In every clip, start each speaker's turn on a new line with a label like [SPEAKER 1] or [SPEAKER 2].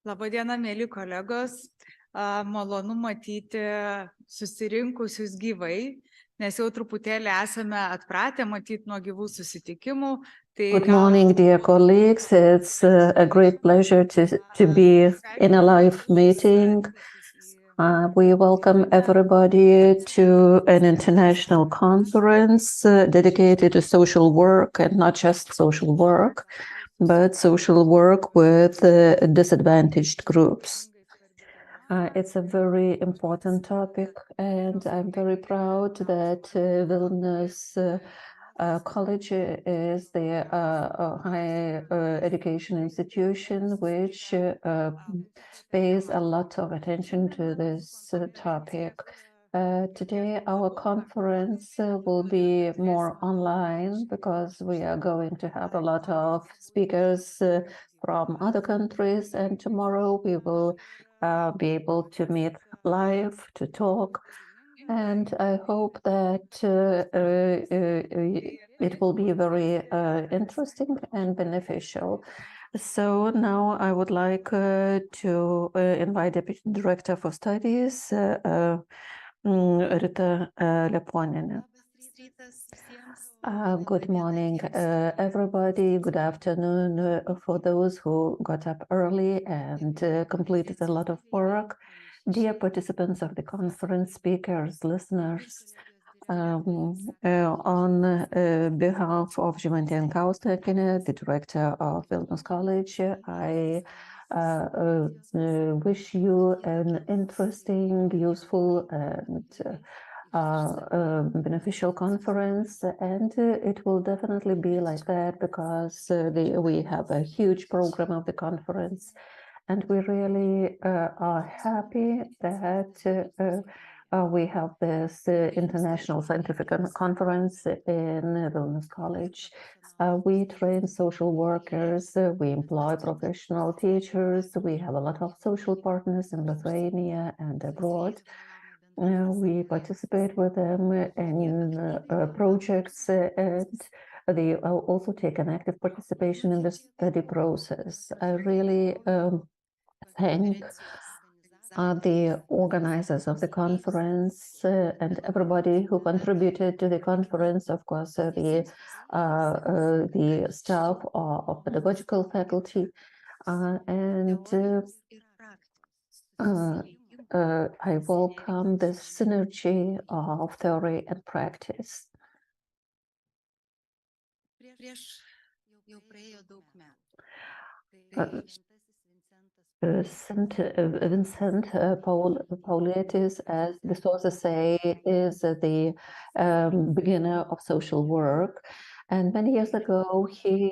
[SPEAKER 1] Labadiena, mėly kolegos. Malonu matyti susirinkusius gyvai, nes jau truputėlį esame atpratę matyti nuo gyvų susitikimų.
[SPEAKER 2] Good morning, dear colleagues. It's a great pleasure to be in a live meeting. We welcome everybody to an international conference dedicated to social work, and not just social work, but social work with disadvantaged groups. It's a very important topic, and I'm very proud that Vilnius College is the higher education institution which pays a lot of attention to this topic. Today our conference will be more online because we are going to have a lot of speakers from other countries, and tomorrow we will be able to meet live to talk. And I hope that it will be very interesting and beneficial. So now I would like to invite Deputy Director for Studies, Rita Leponienė. Good morning, everybody. Good afternoon for those who got up early and completed a lot of work. Dear participants of the conference, speakers, listeners, on behalf of Žymantė Jankauskienė, the director of Vilnius College, I wish you an interesting, useful, and beneficial conference, and it will definitely be like that because we have a huge program of the conference. And we really are happy that we have this international scientific conference in Vilnius College. We train social workers, we employ professional teachers, we have a lot of social partners in Lithuania and abroad. We participate with them in projects, and they also take an active participation in the study process. I really thank the organizers of the conference and everybody who contributed to the conference, of course, the staff of pedagogical faculty, and I welcome the synergy of theory and practice. Saint Vincent Pauliettis, as the sources say, is the beginner of social work, and many years ago he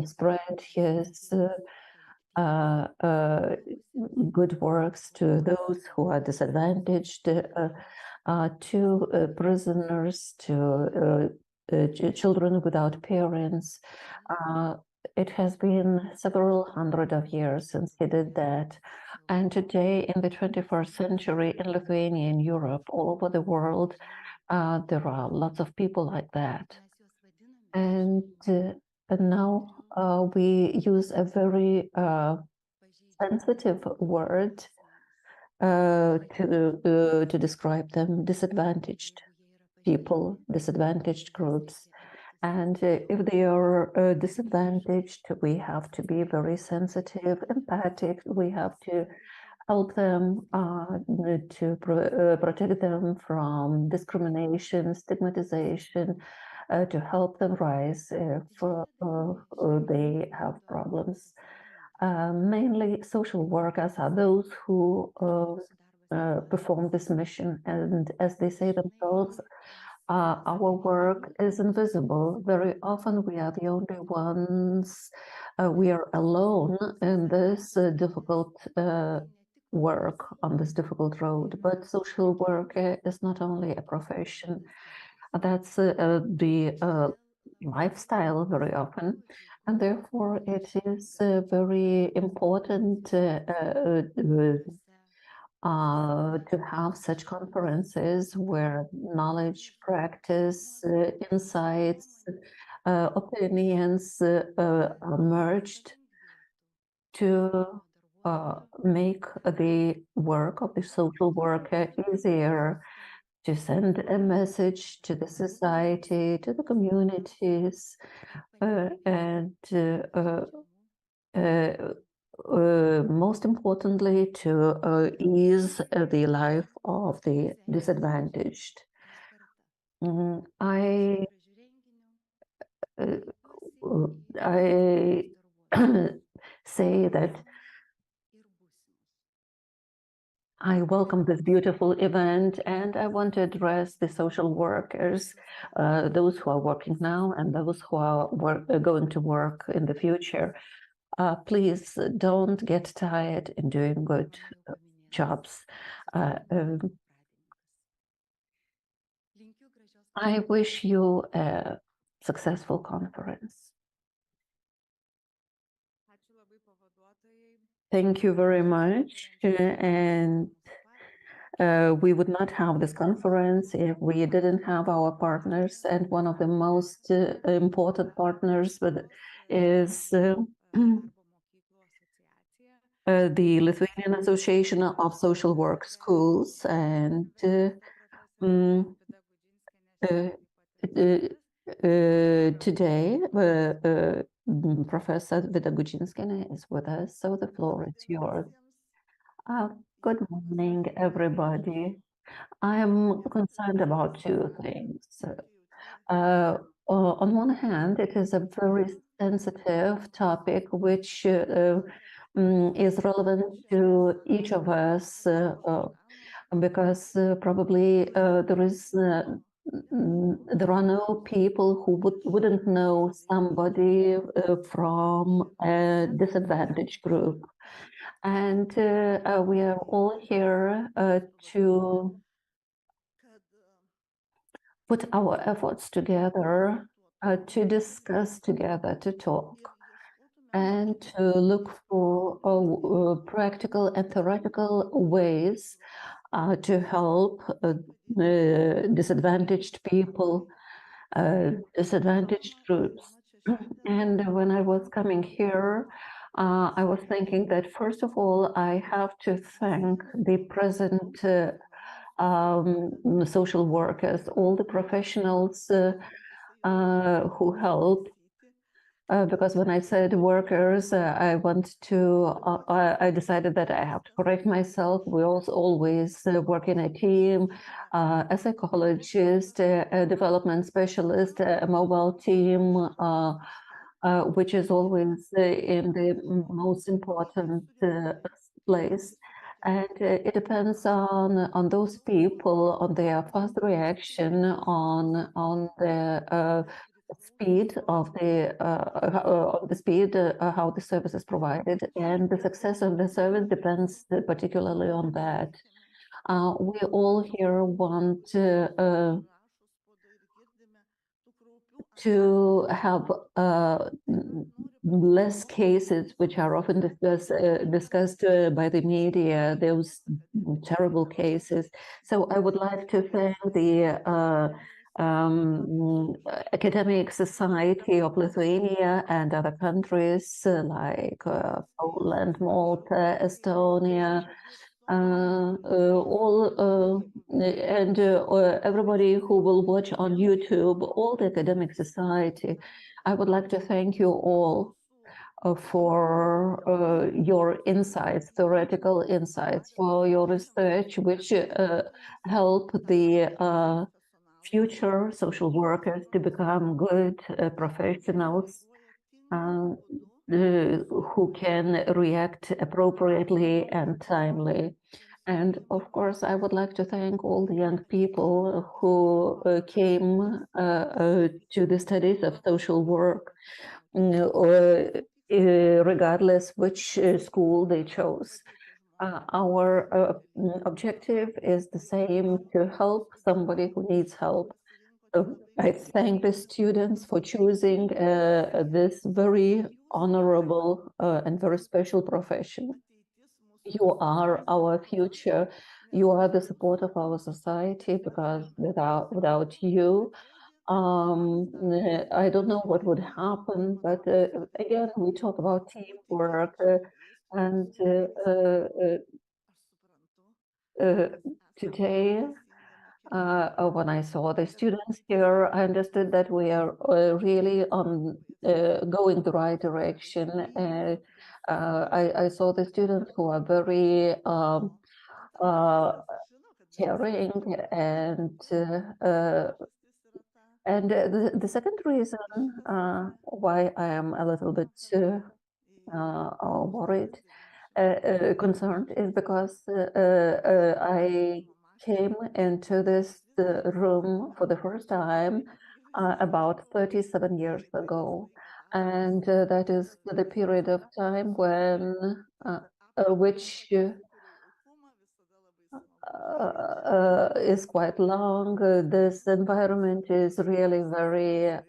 [SPEAKER 2] spread his good works to those who are disadvantaged, to prisoners, to children without parents. It has been several hundred of years since he did that. And today, in the 21st century, in Lithuania, in Europe, all over the world, there are lots of people like that. And now we use a very sensitive word to describe them: disadvantaged people, disadvantaged groups. And if they are disadvantaged, we have to be very sensitive, empathic. We have to help them to protect them from discrimination, stigmatization, to help them rise if they have problems. Mainly social workers are those who perform this mission, and as they say themselves, our work is invisible. Very often we are the only ones, we are alone in this difficult work on this difficult road. But social work is not only a profession, that's the lifestyle very often, and therefore it is very important to have such conferences where knowledge, practice, insights, opinions are merged to make the work of the social worker easier, to send a message to the society, to the communities, and most importantly, to ease the life of the disadvantaged. I say that I welcome this beautiful event, and I want to address the social workers, those who are working now and those who are going to work in the future. Please don't get tired in doing good jobs. I wish you a successful conference. Thank you very much. And we would not have this conference if we didn't have our partners. And one of the most important partners is the Lithuanian Association of Social Work Schools. And today, Professor Vida Gudzinskienė is with us, so the floor is yours. Good morning, everybody. I am concerned about two things. On one hand, it is a very sensitive topic which is relevant to each of us because probably there are no people who wouldn't know somebody from a disadvantaged group. And we are all here to put our efforts together, to discuss together, to talk, and to look for practical and theoretical ways to help disadvantaged people, disadvantaged groups. And when I was coming here, I was thinking that first of all, I have to thank the present social workers, all the professionals who help. Because when I said workers, I decided that I have to correct myself. We also always work in a team, a psychologist, a development specialist, a mobile team, which is always in the most important place. And it depends on those people, on their fast reaction, on the speed of the speed how the service is provided, and the success of the service depends particularly on that. We all here want to have less cases which are often discussed by the media, those terrible cases. So I would like to thank the Academic Society of Lithuania and other countries like Poland, Malta, Estonia, everybody who will watch on YouTube, all the Academic Society. I would like to thank you all for your insights, theoretical insights, for your research, which help the future social workers to become good professionals who can react appropriately and timely. And of course, I would like to thank all the young people who came to the studies of social work, regardless which school they chose. Our objective is the same, to help somebody who needs help. I thank the students for choosing this very honorable and very special profession. You are our future. You are the support of our society, because without you, I don't know what would happen. But again, we talk about teamwork. And today, when I saw the students here, I understood that we are really on going the right direction. I saw the students who are very caring, and the second reason why I am a little bit worried, concerned, is because I came into this room for the first time about 37 years ago. And that is the period of time when which is quite long. This environment is really very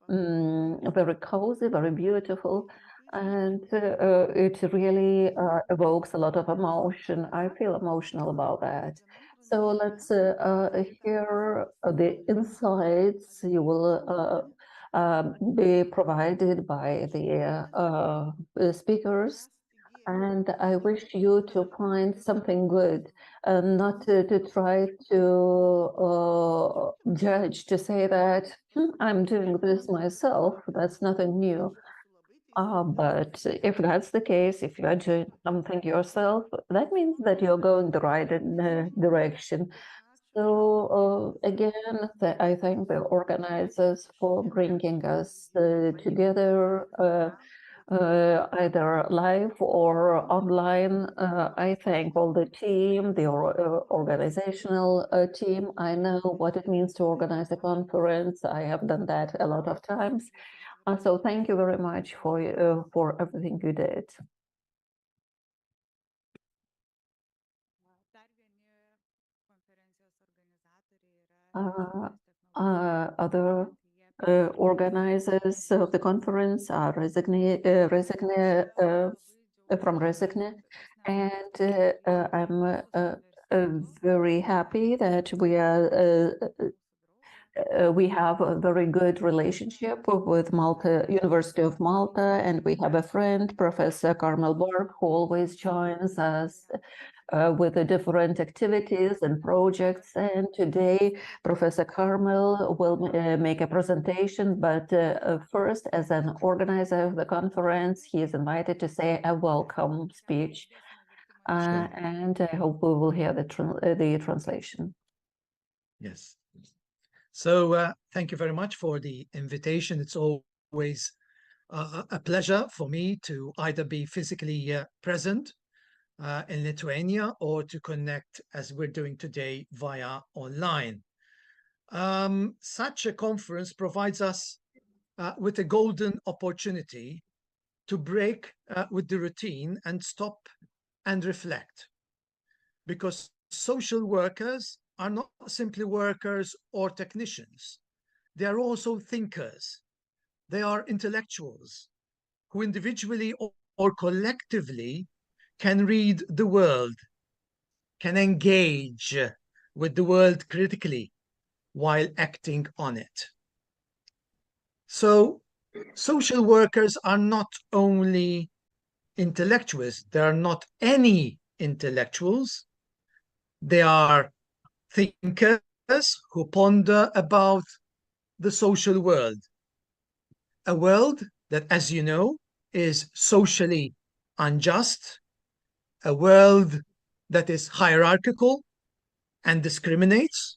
[SPEAKER 2] very cozy, very beautiful, and it really evokes a lot of emotion. I feel emotional about that. So let's hear the insights you will be provided by the speakers. And I wish you to find something good, not to try to judge, to say that I'm doing this myself. That's nothing new. But if that's the case, if you are doing something yourself, that means that you're going the right direction. So again, I thank the organizers for bringing us together, either live or online. I thank all the team, the organizational team. I know what it means to organize a conference. I have done that a lot of times. So thank you very much for everything you did. Other organizers of the conference are Resigne from Resigne, and I'm very happy that we have a very good relationship with Malta, University of Malta, and we have a friend, Professor Carmel Borg, who always joins us with the different activities and projects. And today, Professor Carmel will make a presentation, but first, as an organizer of the conference, he is invited to say a welcome speech.
[SPEAKER 3] Sure.
[SPEAKER 2] And I hope we will hear the translation.
[SPEAKER 3] Yes. So thank you very much for the invitation. It's always a pleasure for me to either be physically present in Lithuania or to connect as we're doing today via online. Such a conference provides us with a golden opportunity to break with the routine and stop and reflect, because social workers are not simply workers or technicians. They are also thinkers. They are intellectuals who individually or collectively can read the world, can engage with the world critically while acting on it. So social workers are not only intellectuals, they are not any intellectuals. They are thinkers who ponder about the social world, a world that, as you know, is socially unjust, a world that is hierarchical and discriminates,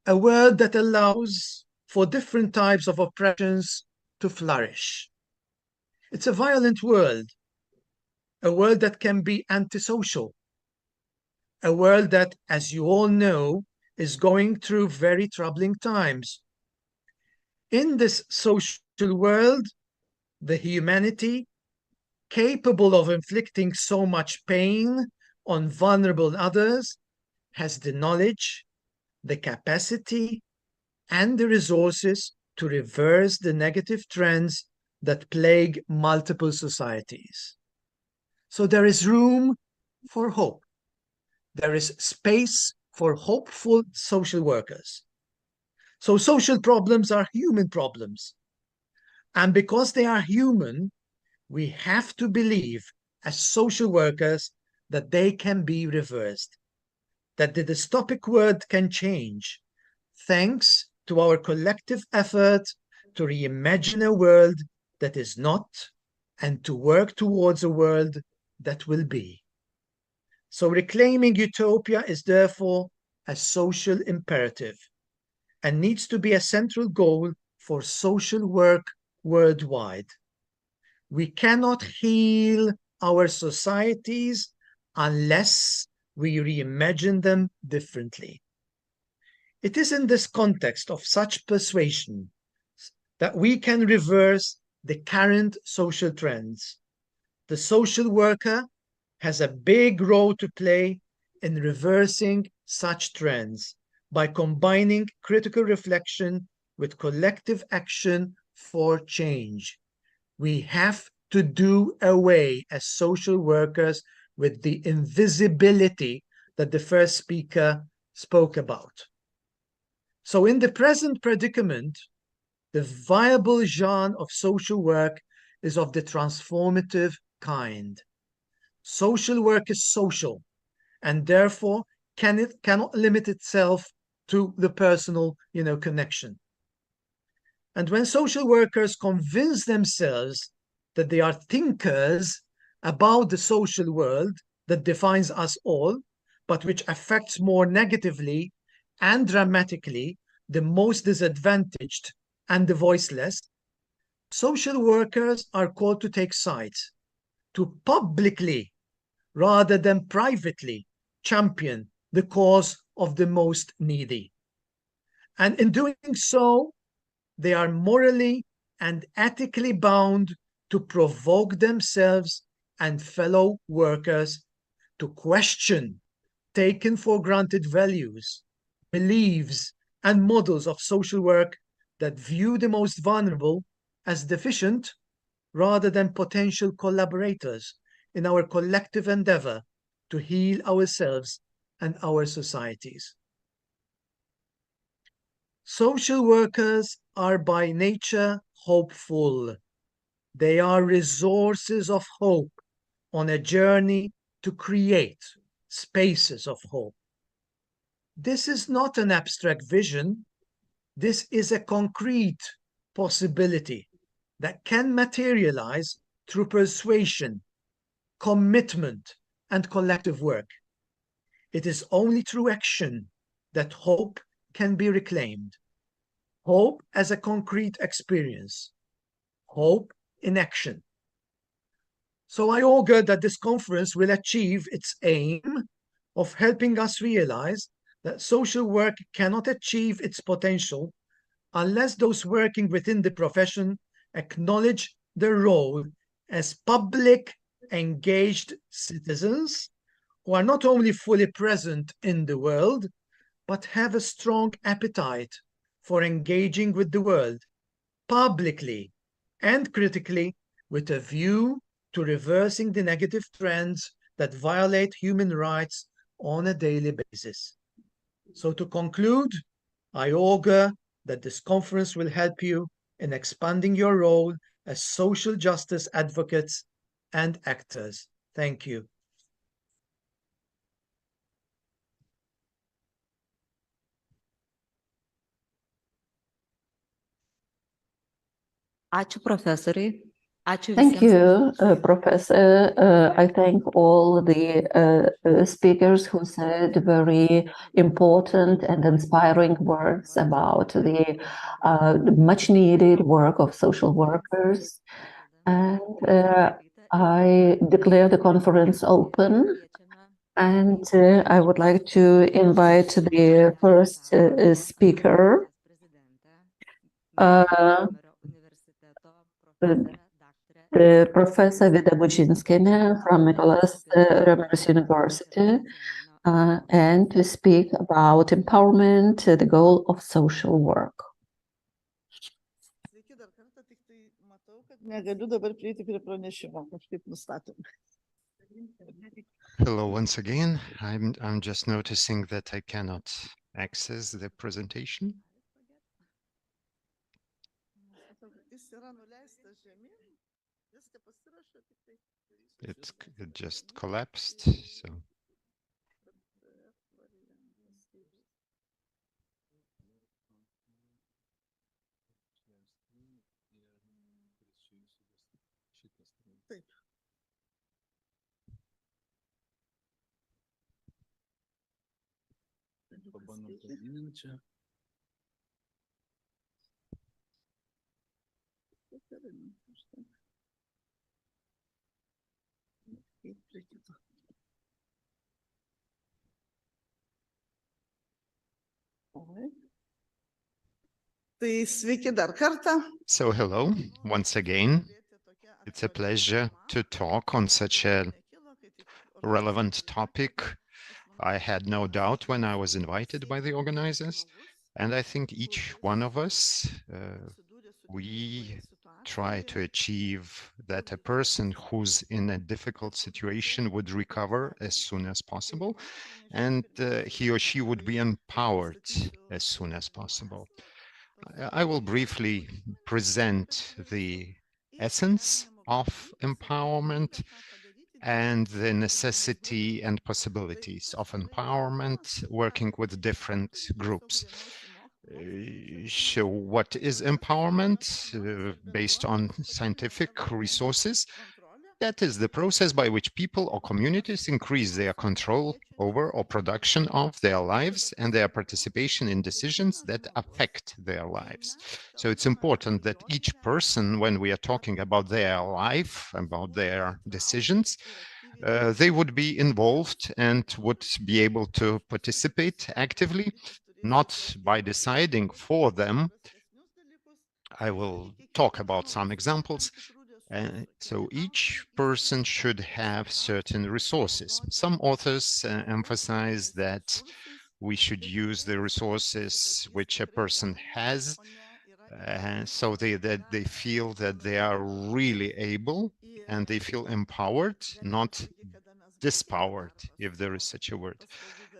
[SPEAKER 3] a world that allows for different types of oppressions to flourish. It's a violent world, a world that can be antisocial, a world that, as you all know, is going through very troubling times. In this social world, the humanity capable of inflicting so much pain on vulnerable others has the knowledge, the capacity, and the resources to reverse the negative trends that plague multiple societies. So there is room for hope. There is space for hopeful social workers. So social problems are human problems. And because they are human, we have to believe as social workers that they can be reversed, that the dystopic world can change, thanks to our collective effort to reimagine a world that is not and to work towards a world that will be. So reclaiming utopia is therefore a social imperative and needs to be a central goal for social work worldwide. We cannot heal our societies unless we reimagine them differently. It is in this context of such persuasion that we can reverse the current social trends. The social worker has a big role to play in reversing such trends by combining critical reflection with collective action for change. We have to do away as social workers with the invisibility that the first speaker spoke about. So in the present predicament, the viable genre of social work is of the transformative kind. Social work is social and therefore cannot limit itself to the personal, connection. And when social workers convince themselves that they are thinkers about the social world that defines us all, but which affects more negatively and dramatically the most disadvantaged and the voiceless, social workers are called to take sides, to publicly rather than privately champion the cause of the most needy. And in doing so, they are morally and ethically bound to provoke themselves and fellow workers to question taken for granted values, beliefs, and models of social work that view the most vulnerable as deficient rather than potential collaborators in our collective endeavor to heal ourselves and our societies. Social workers are by nature hopeful. They are resources of hope on a journey to create spaces of hope. This is not an abstract vision. This is a concrete possibility that can materialize through persuasion, commitment, and collective work. It is only through action that hope can be reclaimed. Hope as a concrete experience. Hope in action. So I augur that this conference will achieve its aim of helping us realize that social work cannot achieve its potential unless those working within the profession acknowledge their role as public, engaged citizens who are not only fully present in the world, but have a strong appetite for engaging with the world publicly and critically with a view to reversing the negative trends that violate human rights on a daily basis. So to conclude, I augur that this conference will help you in expanding your role as social justice advocates and actors. Thank you.
[SPEAKER 1] Ačiū profesoriui. Ačiū
[SPEAKER 2] Thank
[SPEAKER 1] visiems.
[SPEAKER 2] you, Professor. I thank all the speakers who said very important and inspiring words about the much needed work of social workers. And I declare the conference open. And I would like to invite the first speaker, Professor Vida Bučinskienė from Mykolas Romeris University, and to speak about empowerment, the goal of social work.
[SPEAKER 4] Sveiki dar kartą, tik tai matau, kad negaliu dabar prieiti prie pranešimo, kažkaip nustatom.
[SPEAKER 5] Hello once again. I'm just noticing that I cannot access the presentation.
[SPEAKER 4] Jis yra nuleistas žemyn, viską pasirašo, tik tai
[SPEAKER 5] it just collapsed. So
[SPEAKER 4] Taip.
[SPEAKER 6] Pabandom padidint čia.
[SPEAKER 4] Eit prie kito. Oi. Tai sveiki dar kartą.
[SPEAKER 5] so hello once again. It's a pleasure to talk on such a relevant topic. I had no doubt when I was invited by the organizers, and I think each one of us, we try to achieve that a person who's in a difficult situation would recover as soon as possible, and he or she would be empowered as soon as possible. I will briefly present the essence of empowerment and the necessity and possibilities of empowerment working with different groups. So what is empowerment based on scientific resources? That is the process by which people or communities increase their control over or production of their lives and their participation in decisions that affect their lives. So it's important that each person, when we are talking about their life, about their decisions, they would be involved and would be able to participate actively, not by deciding for them. I will talk about some examples. So each person should have certain resources. Some authors emphasize that we should use the resources which a person has, so that they feel that they are really able and they feel empowered, not dispowered, if there is such a word.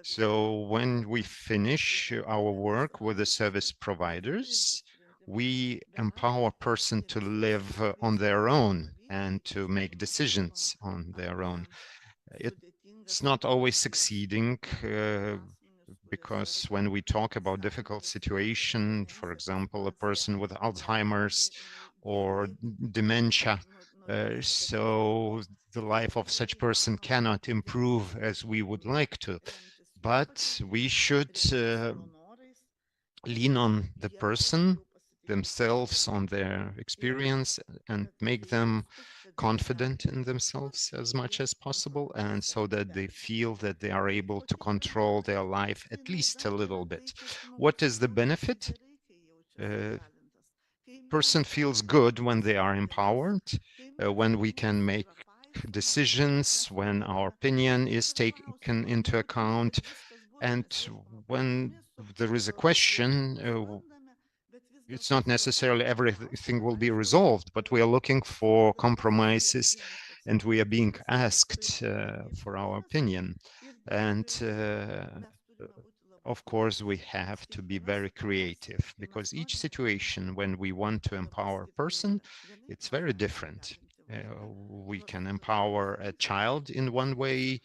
[SPEAKER 5] So when we finish our work with the service providers, we empower a person to live on their own and to make decisions on their own. It's not always succeeding because when we talk about difficult situation, for example, a person with Alzheimer's or dementia, so the life of such person cannot improve as we would like to, but we should lean on the person themselves, on their experience, and make them confident in themselves as much as possible, and so that they feel that they are able to control their life at least a little bit. What is the benefit? Person feels good when they are empowered, when we can make decisions, when our opinion is taken into account, and when there is a question, it's not necessarily everything will be resolved, but we are looking for compromises and we are being asked for our opinion. And of course, we have to be very creative because each situation when we want to empower a person, it's very different. We can empower a child in one way,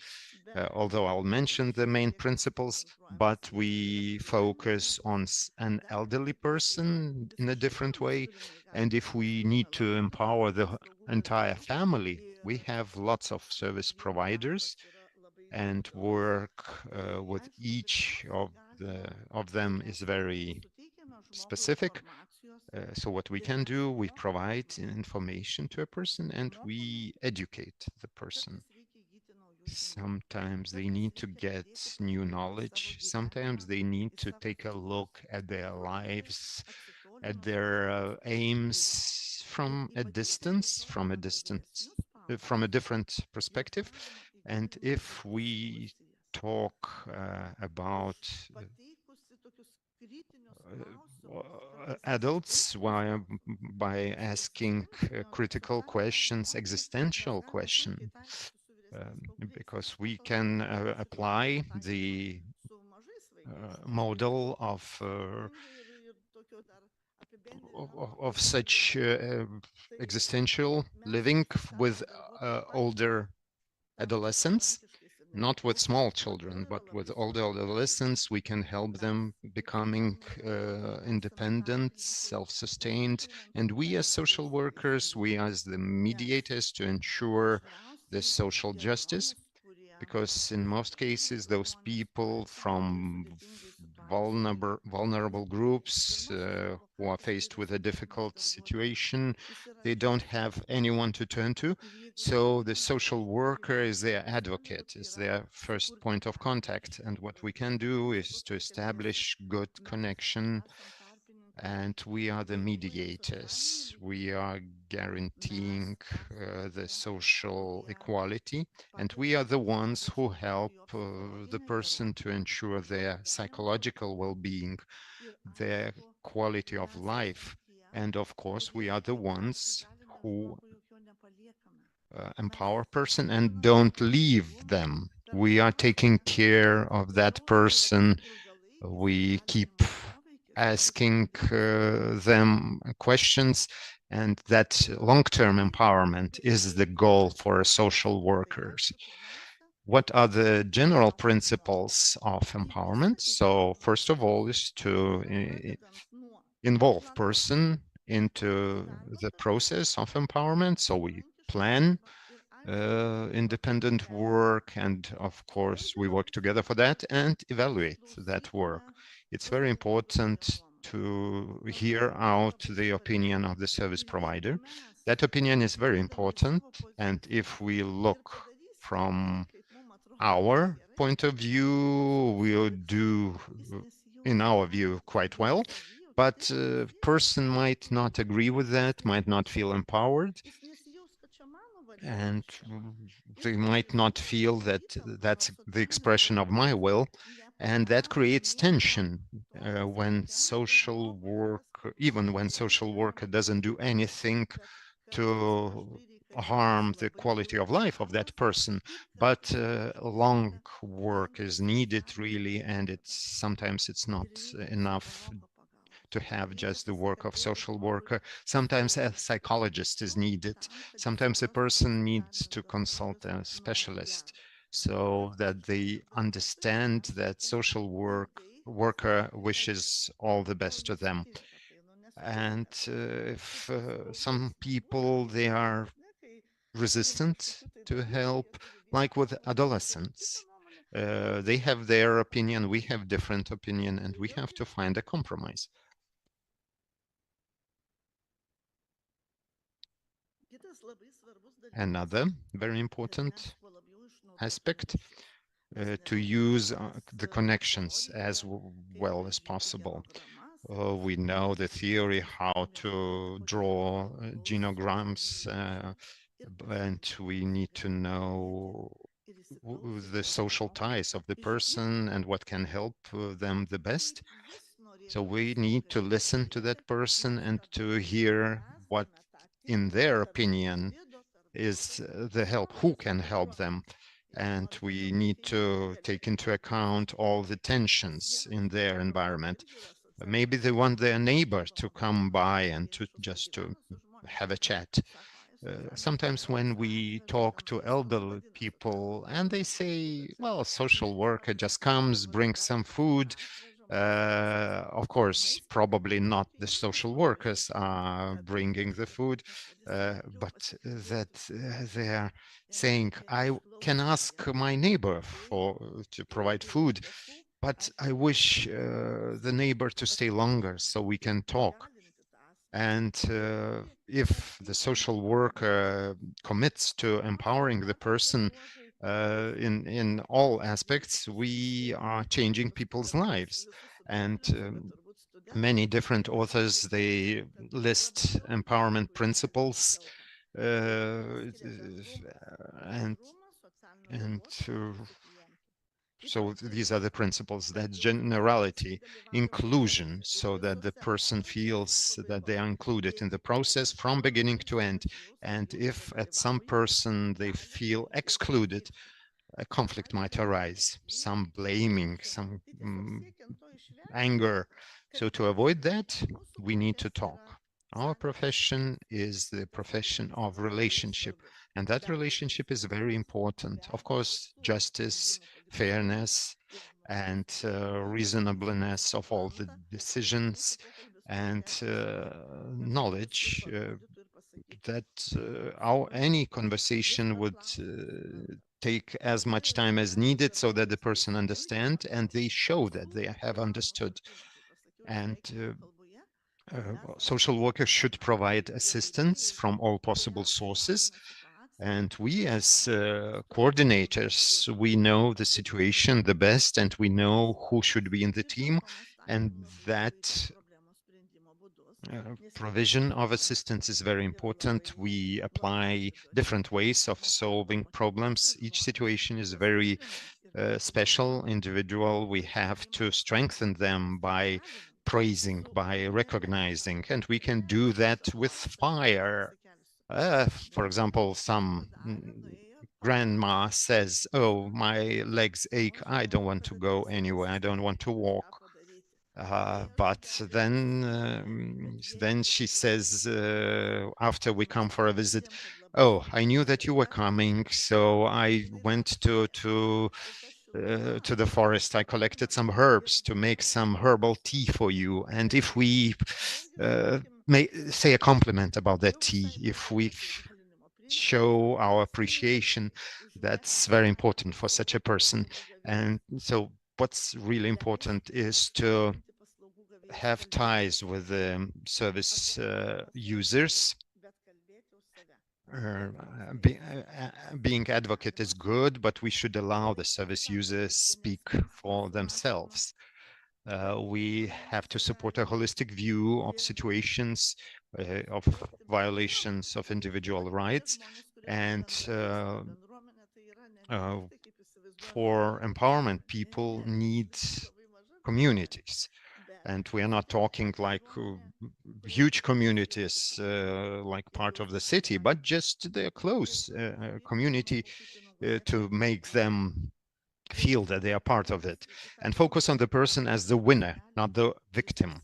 [SPEAKER 5] although I'll mention the main principles, but we focus on an elderly person in a different way. And if we need to empower the entire family, we have lots of service providers and work with each of them is very specific. So what we can do, we provide information to a person and we educate the person. Sometimes they need to get new knowledge. Sometimes they need to take a look at their lives, at their aims from a distance, from a different perspective. And if we talk about adults by asking critical questions, existential questions, because we can apply the model of of such existential living with older adolescents, not with small children, but with older adolescents. We can help them becoming independent, self-sustained. And we as social workers, we as the mediators to ensure the social justice, because in most cases, those people from vulnerable groups who are faced with a difficult situation, they don't have anyone to turn to. So the social worker is their advocate, is their first point of contact. And what we can do is to establish good connection, and we are the mediators. We are guaranteeing the social equality, and we are the ones who help the person to ensure their psychological well-being, their quality of life. And of course, we are the ones who empower person and don't leave them. We are taking care of that person. We keep asking them questions, and that long-term empowerment is the goal for social workers. What are the general principles of empowerment? So first of all is to involve person into the process of empowerment. So we plan independent work, and of course we work together for that and evaluate that work. It's very important to hear out the opinion of the service provider. That opinion is very important, and if we look from our point of view, we'll do, in our view, quite well, but a person might not agree with that, might not feel empowered, and they might not feel that that's the expression of my will, and that creates tension when social work, even when social worker doesn't do anything to harm the quality of life of that person, but long work is needed really, and sometimes it's not enough to have just the work of social worker. Sometimes a psychologist is needed. Sometimes a person needs to consult a specialist so that they understand that social worker wishes all the best to them. And if some people, they are resistant to help, like with adolescents, they have their opinion, we have different opinion, and we have to find a compromise. Another very important aspect, to use the connections as well as possible. We know the theory how to draw genograms, and we need to know the social ties of the person and what can help them the best. So we need to listen to that person and to hear what, in their opinion, is the help, who can help them. And we need to take into account all the tensions in their environment. Maybe they want their neighbor to come by and to have a chat. Sometimes when we talk to elderly people and they say, well, social worker just comes, brings some food. Of course, probably not the social workers are bringing the food, but that they are saying, I can ask my neighbor to provide food, but I wish the neighbor to stay longer so we can talk. And if the social worker commits to empowering the person in all aspects, we are changing people's lives. And many different authors, they list empowerment principles, and so these are the principles: that generality, inclusion, so that the person feels that they are included in the process from beginning to end. And if at some person they feel excluded, a conflict might arise, some blaming, some anger. So to avoid that, we need to talk. Our profession is the profession of relationship, and that relationship is very important. Of course, justice, fairness, and reasonableness of all the decisions, and knowledge that any conversation would take as much time as needed so that the person understand and they show that they have understood. And social workers should provide assistance from all possible sources. And we as coordinators, we know the situation the best, and we know who should be in the team, and that provision of assistance is very important. We apply different ways of solving problems. Each situation is very special, individual. We have to strengthen them by praising, by recognizing, and we can do that with fire. For example, some grandma says, "Oh, my legs ache. I don't want to go anywhere. I don't want to walk." But then she says, after we come for a visit, "Oh, I knew that you were coming, so I went to the forest. I collected some herbs to make some herbal tea for you. And if we may say a compliment about that tea, if we show our appreciation, that's very important for such a person." And so what's really important is to have ties with the service users. Being advocate is good, but we should allow the service users speak for themselves. We have to support a holistic view of situations of violations of individual rights, and for empowerment, people need communities. And we are not talking like huge communities like part of the city, but just their close community to make them feel that they are part of it, and focus on the person as the winner, not the victim.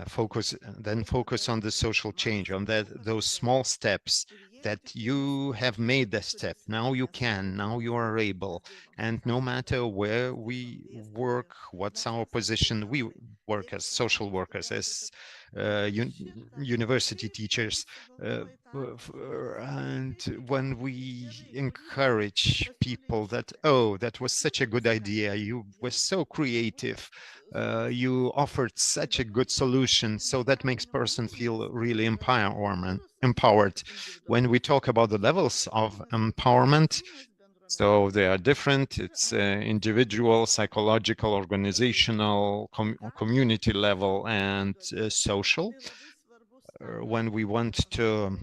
[SPEAKER 5] Focus on the social change, on those small steps that you have made the step. Now you are able. And no matter where we work, what's our position, we work as social workers, as university teachers. And when we encourage people that, "Oh, that was such a good idea, you were so creative, you offered such a good solution," so that makes person feel really empowered. When we talk about the levels of empowerment, so they are different. It's individual, psychological, organizational, community level, and social. When we want to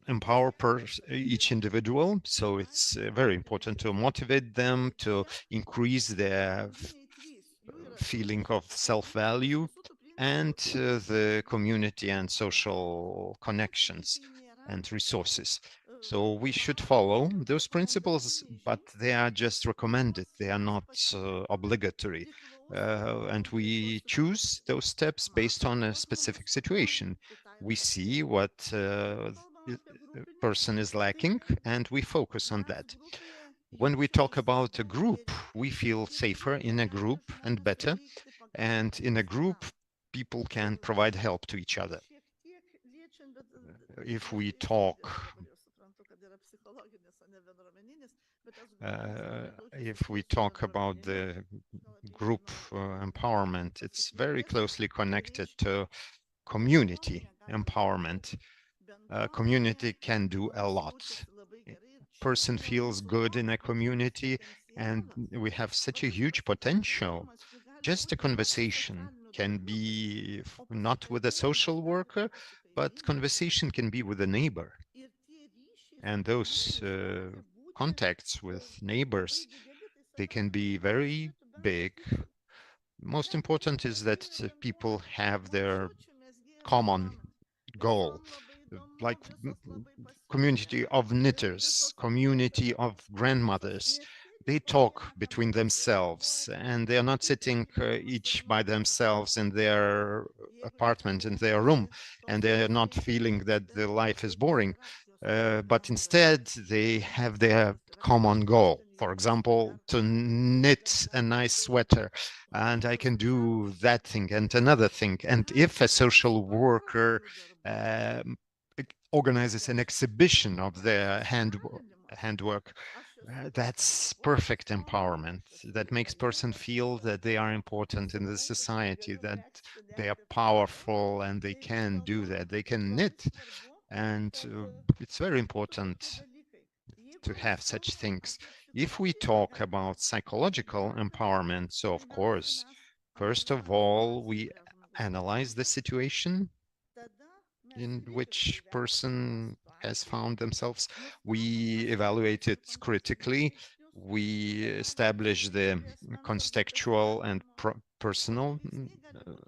[SPEAKER 5] empower each individual, so it's very important to motivate them, to increase their feeling of self-value, and the community and social connections and resources. So we should follow those principles, but they are just recommended. They are not obligatory. And we choose those steps based on a specific situation. We see what person is lacking, and we focus on that. When we talk about a group, we feel safer in a group and better. And in a group, people can provide help to each other. If we talk about the group empowerment, it's very closely connected to community empowerment. Community can do a lot. Person feels good in a community, and we have such a huge potential. Just a conversation can be not with a social worker, but conversation can be with a neighbor. And those contacts with neighbors, they can be very big. Most important is that people have their common goal. like community of knitters, community of grandmothers. They talk between themselves and they are not sitting each by themselves in their apartment, in their room, and they are not feeling that the life is boring. But instead, they have their common goal. For example, to knit a nice sweater, and I can do that thing and another thing. And if a social worker organizes an exhibition of their handwork, that's perfect empowerment. That makes person feel that they are important in the society, that they are powerful and they can do that. They can knit, and it's very important to have such things. If we talk about psychological empowerment, so of course, first of all, we analyze the situation in which person has found themselves. We evaluate it critically. We establish the contextual and personal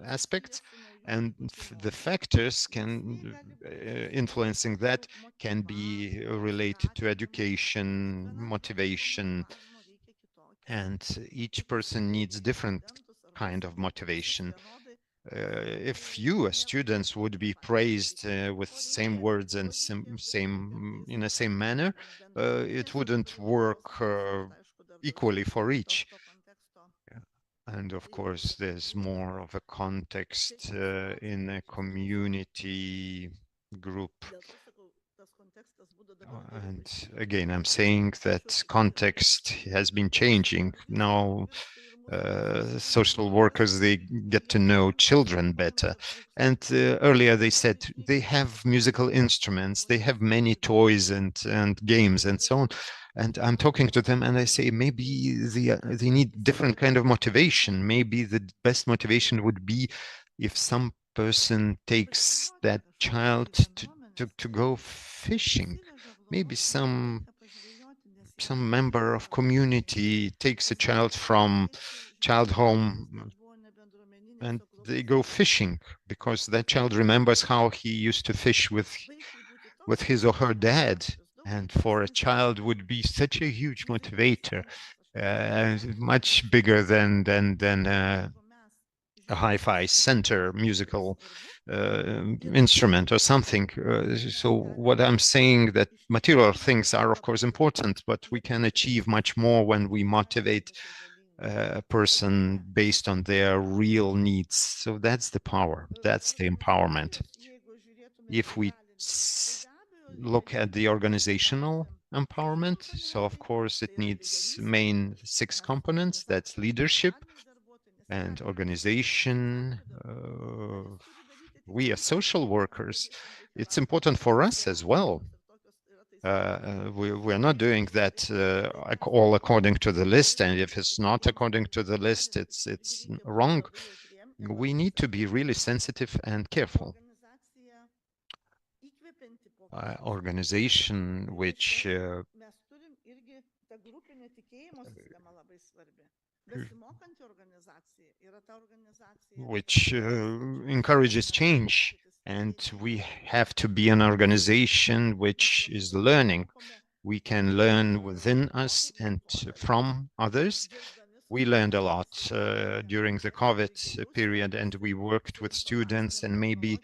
[SPEAKER 5] aspects, and the factors can influencing that can be related to education, motivation, and each person needs different kind of motivation. If you as students would be praised with same words and same in the same manner, it wouldn't work equally for each. And of course, there's more of a context in a community group. And again, I'm saying that context has been changing. Now, social workers, they get to know children better. And earlier they said they have musical instruments, they have many toys and games and so on. And I'm talking to them and I say, maybe they need different kind of motivation. Maybe the best motivation would be if some person takes that child to go fishing. Maybe some member of community takes a child from child home and they go fishing because that child remembers how he used to fish with his or her dad. And for a child would be such a huge motivator, much bigger than a hi-fi center musical instrument or something. So what I'm saying, that material things are of course important, but we can achieve much more when we motivate a person based on their real needs. So that's the power, that's the empowerment. If we look at the organizational empowerment, so of course it needs main 6 components. That's leadership and organization. We as social workers, it's important for us as well. We're not doing that all according to the list, and if it's not according to the list, it's wrong. We need to be really sensitive and careful. Organization which encourages change, and we have to be an organization which is learning. We can learn within us and from others. We learned a lot during the COVID period, and we worked with students, and maybe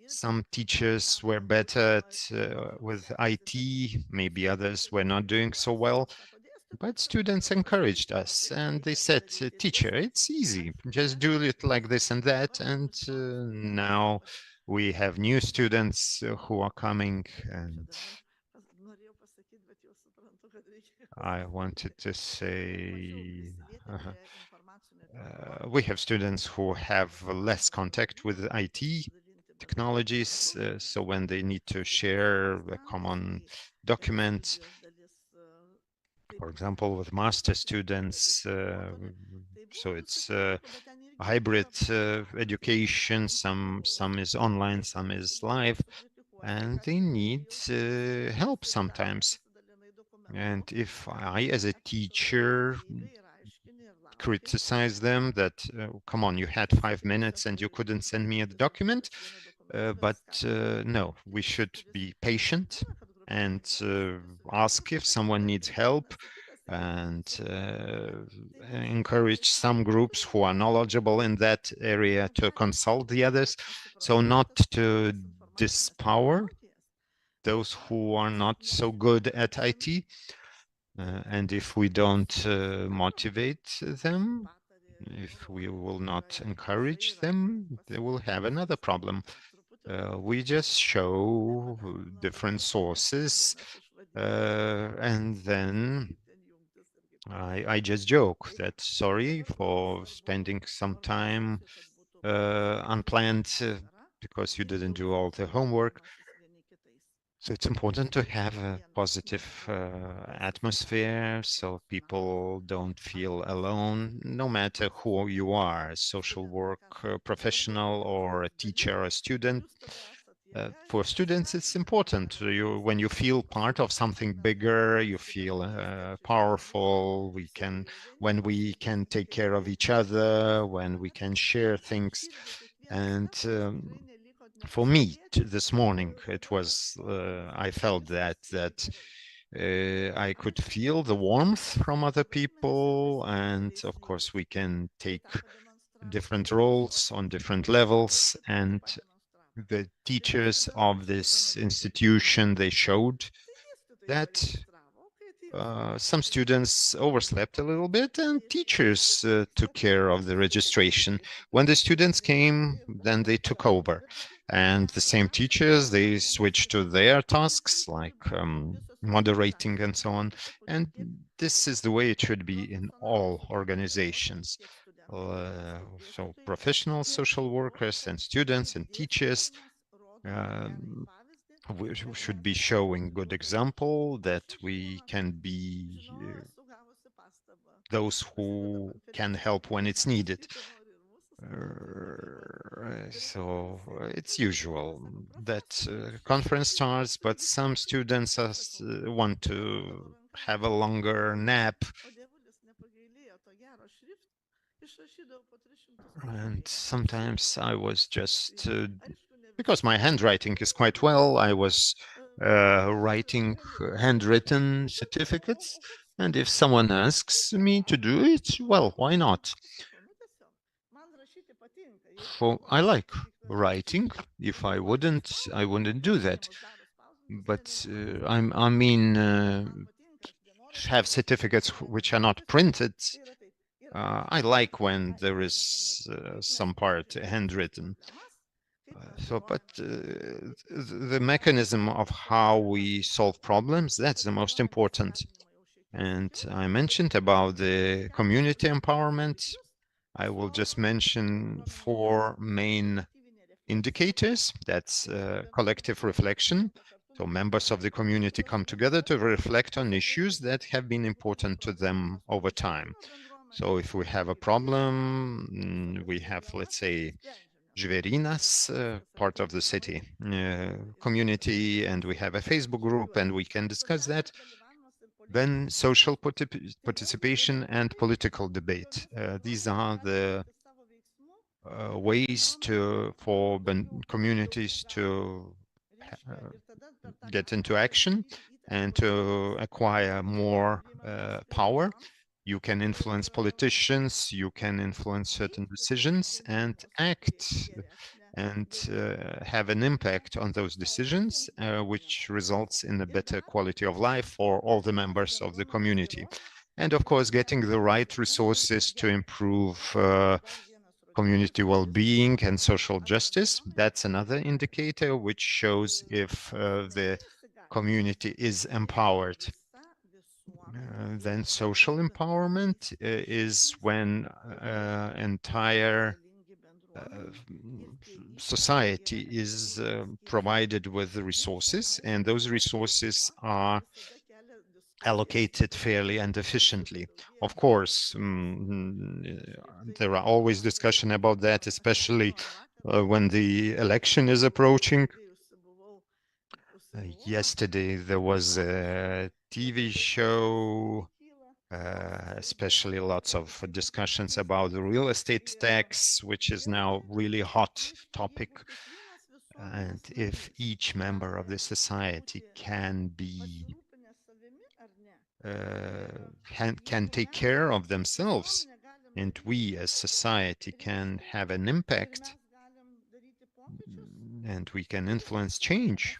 [SPEAKER 5] some teachers were better at, with IT, maybe others were not doing so well. But students encouraged us and they said, teacher, it's easy, just do it like this and that. And now we have new students who are coming, and I wanted to say, we have students who have less contact with IT technologies. So when they need to share a common document, for example, with master students, so it's hybrid education, some is online, some is live, and they need help sometimes. And if I, as a teacher, criticize them that, come on, you had 5 minutes and you couldn't send me a document, But no, we should be patient and ask if someone needs help, and encourage some groups who are knowledgeable in that area to consult the others. So not to dispower those who are not so good at IT. And if we don't motivate them, if we will not encourage them, they will have another problem. We just show different sources, and then I just joke that sorry for spending some time unplanned because you didn't do all the homework. So it's important to have a positive atmosphere so people don't feel alone, no matter who you are, a social work professional or a teacher or a student. For students, it's important. When you feel part of something bigger, you feel powerful. When we can take care of each other, when we can share things. And for me, this morning, it was I felt that I could feel the warmth from other people, and of course, we can take different roles on different levels, and the teachers of this institution, they showed that some students overslept a little bit, and teachers took care of the registration. When the students came, then they took over. And the same teachers, they switched to their tasks, like moderating and so on. And this is the way it should be in all organizations. So professional social workers and students and teachers we should be showing good example that we can be those who can help when it's needed. So it's usual that conference starts, but some students want to have a longer nap. And sometimes I was just, because my handwriting is quite well, I was writing handwritten certificates. And if someone asks me to do it, well, why not? I like writing. If I wouldn't, I wouldn't do that. But I mean, have certificates which are not printed. I like when there is some part handwritten. But the mechanism of how we solve problems, that's the most important. And I mentioned about the community empowerment. I will just mention 4 main indicators. That's collective reflection. So members of the community come together to reflect on issues that have been important to them over time. So if we have a problem, we have, let's say, Žvėrynas, part of the city community, and we have a Facebook group, and we can discuss that. Then social participation and political debate. These are the ways for communities to get into action and to acquire more power. You can influence politicians, you can influence certain decisions and act and have an impact on those decisions, which results in a better quality of life for all the members of the community. And of course, getting the right resources to improve community well-being and social justice. That's another indicator which shows if the community is empowered. Then social empowerment is when entire society is provided with the resources, and those resources are allocated fairly and efficiently. Of course, there are always discussion about that, especially when the election is approaching. Yesterday there was a TV show, especially lots of discussions about the real estate tax, which is now really hot topic. And if each member of the society can be can take care of themselves, and we as society can have an impact, and we can influence change,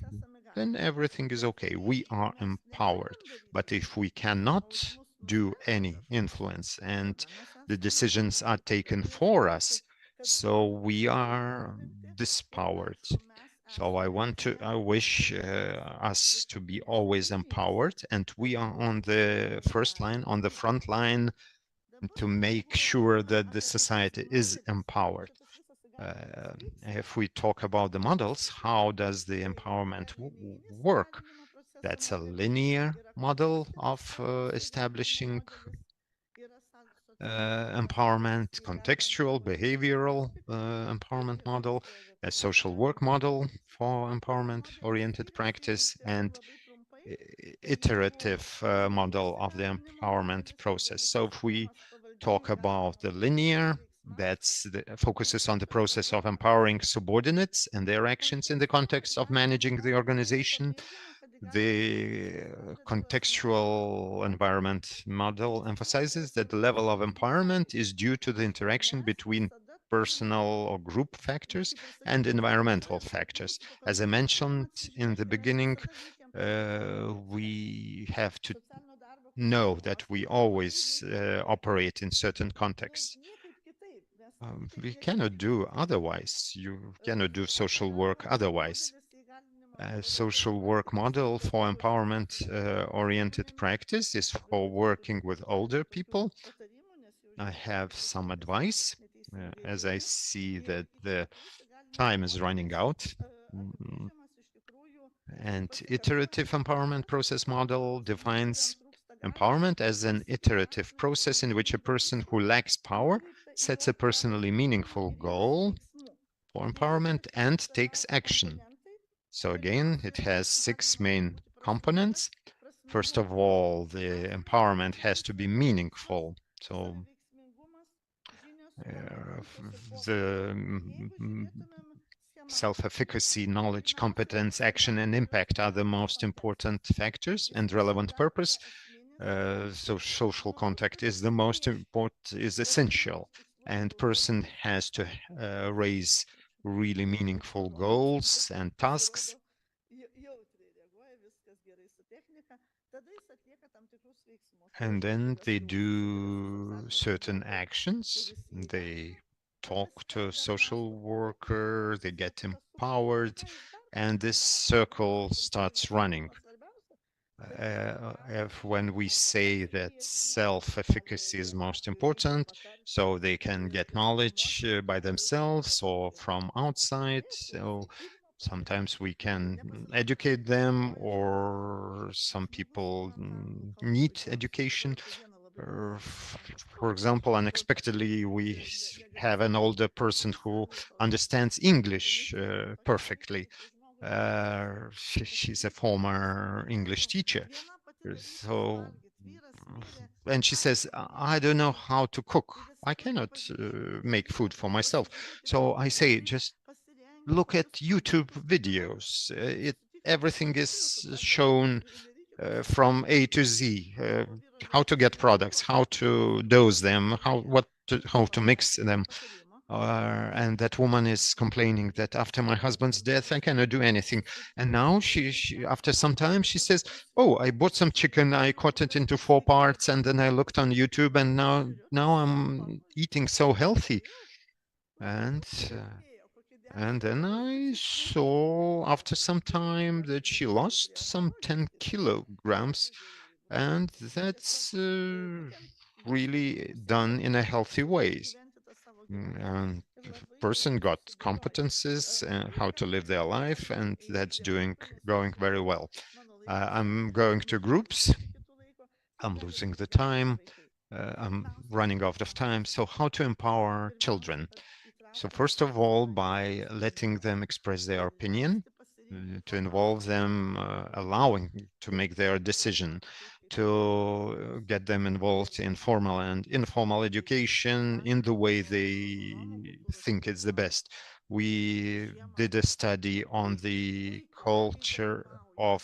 [SPEAKER 5] then everything is okay. We are empowered. But if we cannot do any influence and the decisions are taken for us, so we are dispowered. So I wish us to be always empowered, and we are on the first line, on the front line, to make sure that the society is empowered. If we talk about the models, how does the empowerment work? That's a linear model of establishing empowerment, contextual, behavioral empowerment model, a social work model for empowerment-oriented practice, and iterative model of the empowerment process. So if we talk about the linear, that's focuses on the process of empowering subordinates and their actions in the context of managing the organization. The contextual environment model emphasizes that the level of empowerment is due to the interaction between personal or group factors and environmental factors. As I mentioned in the beginning, we have to know that we always operate in certain contexts. We cannot do otherwise. You cannot do social work otherwise. A social work model for empowerment oriented practice is for working with older people. I have some advice as I see that the time is running out. And iterative empowerment process model defines empowerment as an iterative process in which a person who lacks power sets a personally meaningful goal for empowerment and takes action. So again, it has 6 main components. First of all, the empowerment has to be meaningful. So the self-efficacy, knowledge, competence, action, and impact are the most important factors, and relevant purpose. So social contact is the most important, is essential, and person has to raise really meaningful goals and tasks. And then they do certain actions. They talk to a social worker, they get empowered, and this circle starts running. When we say that self-efficacy is most important, so they can get knowledge by themselves or from outside. So sometimes we can educate them, or some people need education. For example, unexpectedly, we have an older person who understands English perfectly. She's a former English teacher. So, and she says, I don't know how to cook. I cannot make food for myself. So I say, just look at YouTube videos. Everything is shown from A to Z. How to get products, how to dose them, how to mix them. And that woman is complaining that after my husband's death, I cannot do anything. And now she after some time, she says, oh, I bought some chicken, I cut it into 4 parts, and then I looked on YouTube, and now I'm eating so healthy. And then I saw after some time that she lost some 10 kilograms, and that's really done in a healthy way. And person got competences how to live their life, and that's going very well. I'm going to groups. I'm losing the time. I'm running out of time. So how to empower children? So first of all, by letting them express their opinion, to involve them, allowing to make their decision, to get them involved in formal and informal education in the way they think is the best. We did a study on the culture of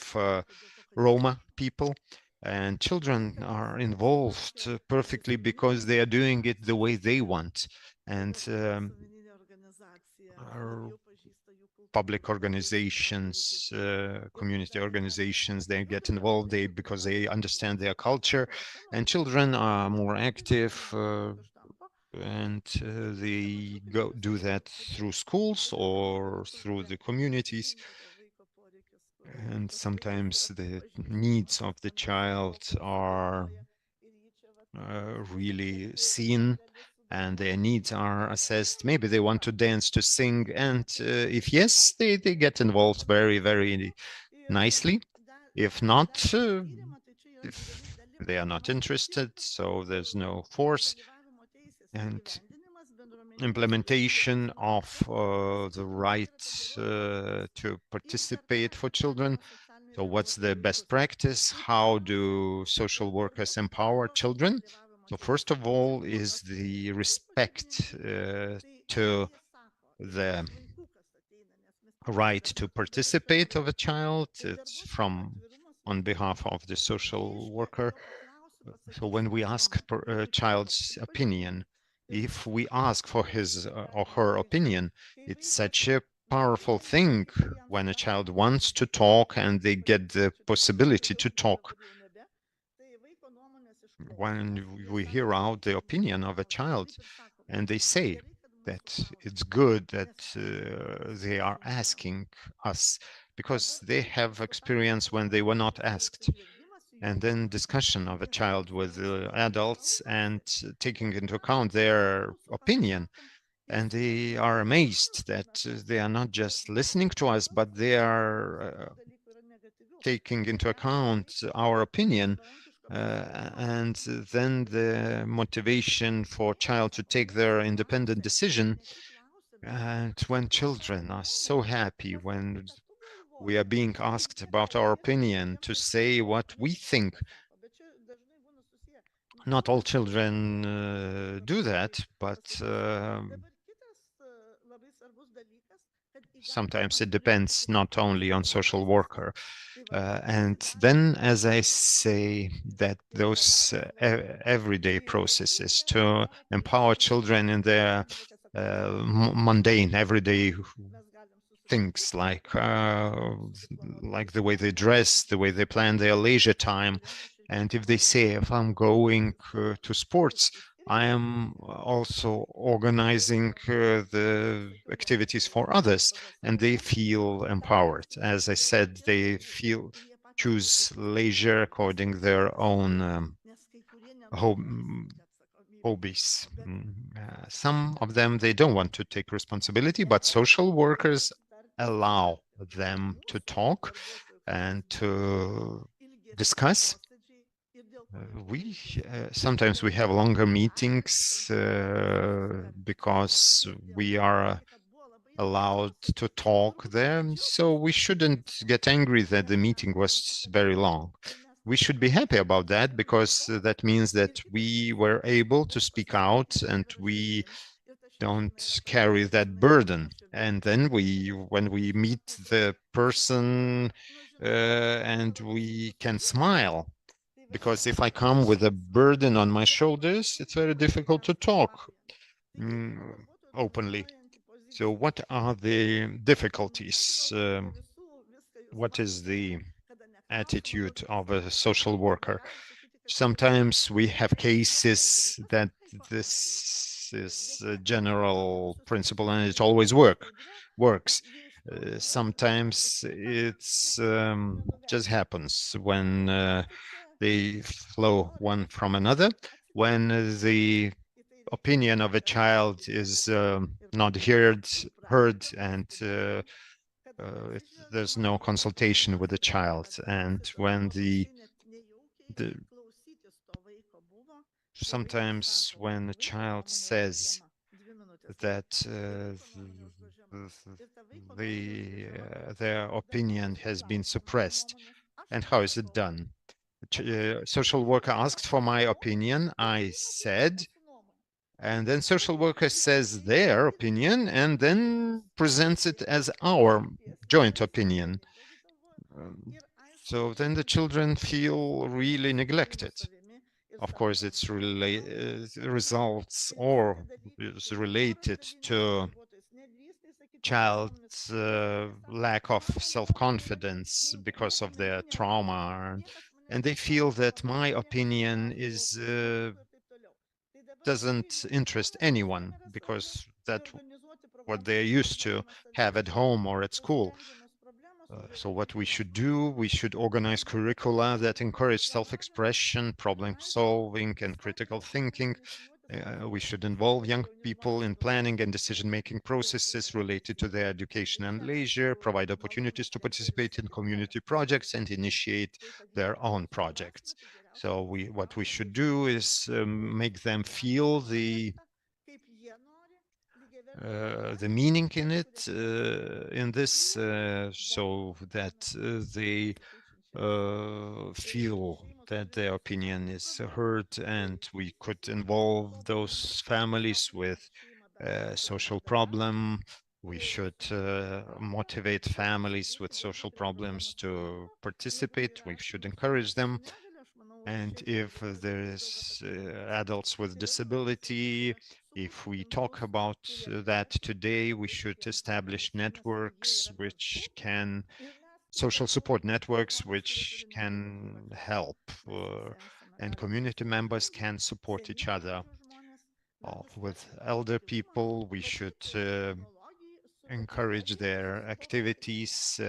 [SPEAKER 5] Roma people, and children are involved perfectly because they are doing it the way they want. And our public organizations, community organizations, they get involved because they understand their culture, and children are more active, and they do that through schools or through the communities. And sometimes the needs of the child are really seen, and their needs are assessed. Maybe they want to dance, to sing, and if yes, they get involved very, very nicely. If not, if they are not interested, so there's no force. And implementation of the right to participate for children. So what's the best practice? How do social workers empower children? So first of all is the respect to the right to participate of a child. It's from on behalf of the social worker. So when we ask for a child's opinion, if we ask for his or her opinion, it's such a powerful thing when a child wants to talk and they get the possibility to talk. When we hear out the opinion of a child and they say that it's good that they are asking us because they have experience when they were not asked. And then discussion of a child with adults and taking into account their opinion. And they are amazed that they are not just listening to us, but they are taking into account our opinion. And then the motivation for child to take their independent decision. And when children are so happy when we are being asked about our opinion, to say what we think. Not all children do that, but sometimes it depends not only on social worker. And then, as I say, that those everyday processes to empower children in their mundane, everyday things like the way they dress, the way they plan their leisure time. And if they say, if I'm going to sports, I am also organizing the activities for others, and they feel empowered. As I said, they choose leisure according their own hobbies. Some of them, they don't want to take responsibility, but social workers allow them to talk and to discuss. Sometimes we have longer meetings because we are allowed to talk there. So we shouldn't get angry that the meeting was very long. We should be happy about that, because that means that we were able to speak out and we don't carry that burden. And then when we meet the person and we can smile, because if I come with a burden on my shoulders, it's very difficult to talk openly. So what are the difficulties? What is the attitude of a social worker? Sometimes we have cases that this is a general principle and it always works. Sometimes it's just happens when they flow one from another. When the opinion of a child is not heard, and there's no consultation with the child, and when sometimes when a child says that their opinion has been suppressed, and how is it done? Social worker asked for my opinion. I said, And then social worker says their opinion and then presents it as our joint opinion. So then the children feel really neglected. Of course, it's results or is related to child's lack of self-confidence because of their trauma, and they feel that my opinion is doesn't interest anyone because that's what they're used to have at home or at school. So what we should do, we should organize curricula that encourage self-expression, problem solving, and critical thinking. We should involve young people in planning and decision-making processes related to their education and leisure, provide opportunities to participate in community projects and initiate their own projects. So what we should do is make them feel the meaning in it, in this, so that they feel that their opinion is heard, and we could involve those families with social problem. We should motivate families with social problems to participate. We should encourage them. And if there's adults with disability, if we talk about that today, we should establish networks which can, social support networks which can help, and community members can support each other. With elder people, we should encourage their activities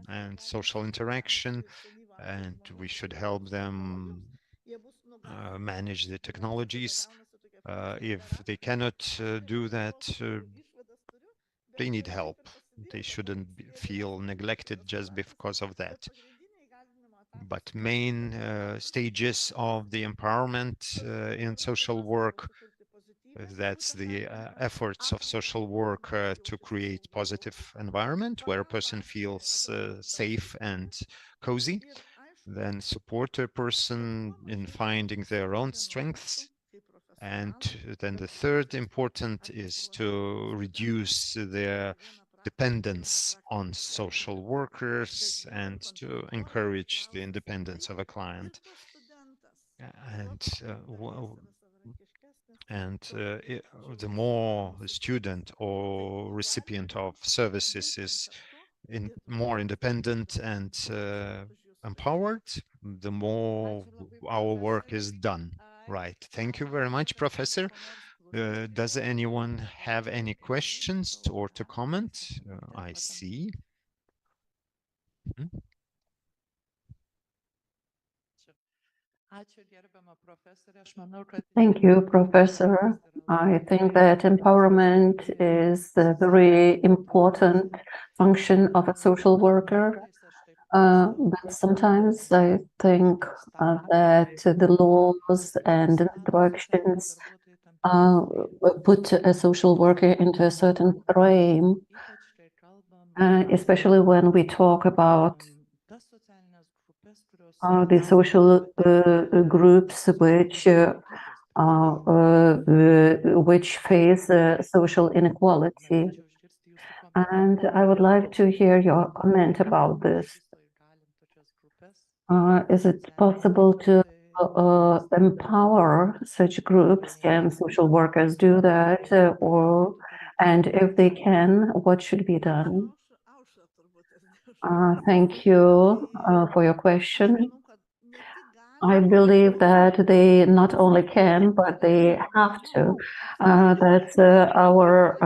[SPEAKER 5] and social interaction, and we should help them manage the technologies. If they cannot do that, they need help. They shouldn't feel neglected just because of that. But main stages of the empowerment in social work, that's the efforts of social work to create positive environment where a person feels safe and cozy, then support a person in finding their own strengths. And then the third important is to reduce their dependence on social workers and to encourage the independence of a client. And the more the student or recipient of services is more independent and empowered, the more our work is done. Right. Thank you very much, Professor. Does anyone have any questions or to comment? I see.
[SPEAKER 2] Thank you, Professor. I think that empowerment is a very important function of a social worker. But sometimes I think that the laws and instructions put a social worker into a certain frame, especially when we talk about the social groups which face social inequality. And I would like to hear your comment about this. Is it possible to empower such groups? Can social workers do that? And if they can, what should be done? Thank you for your question. I believe that they not only can, but they have to. That's our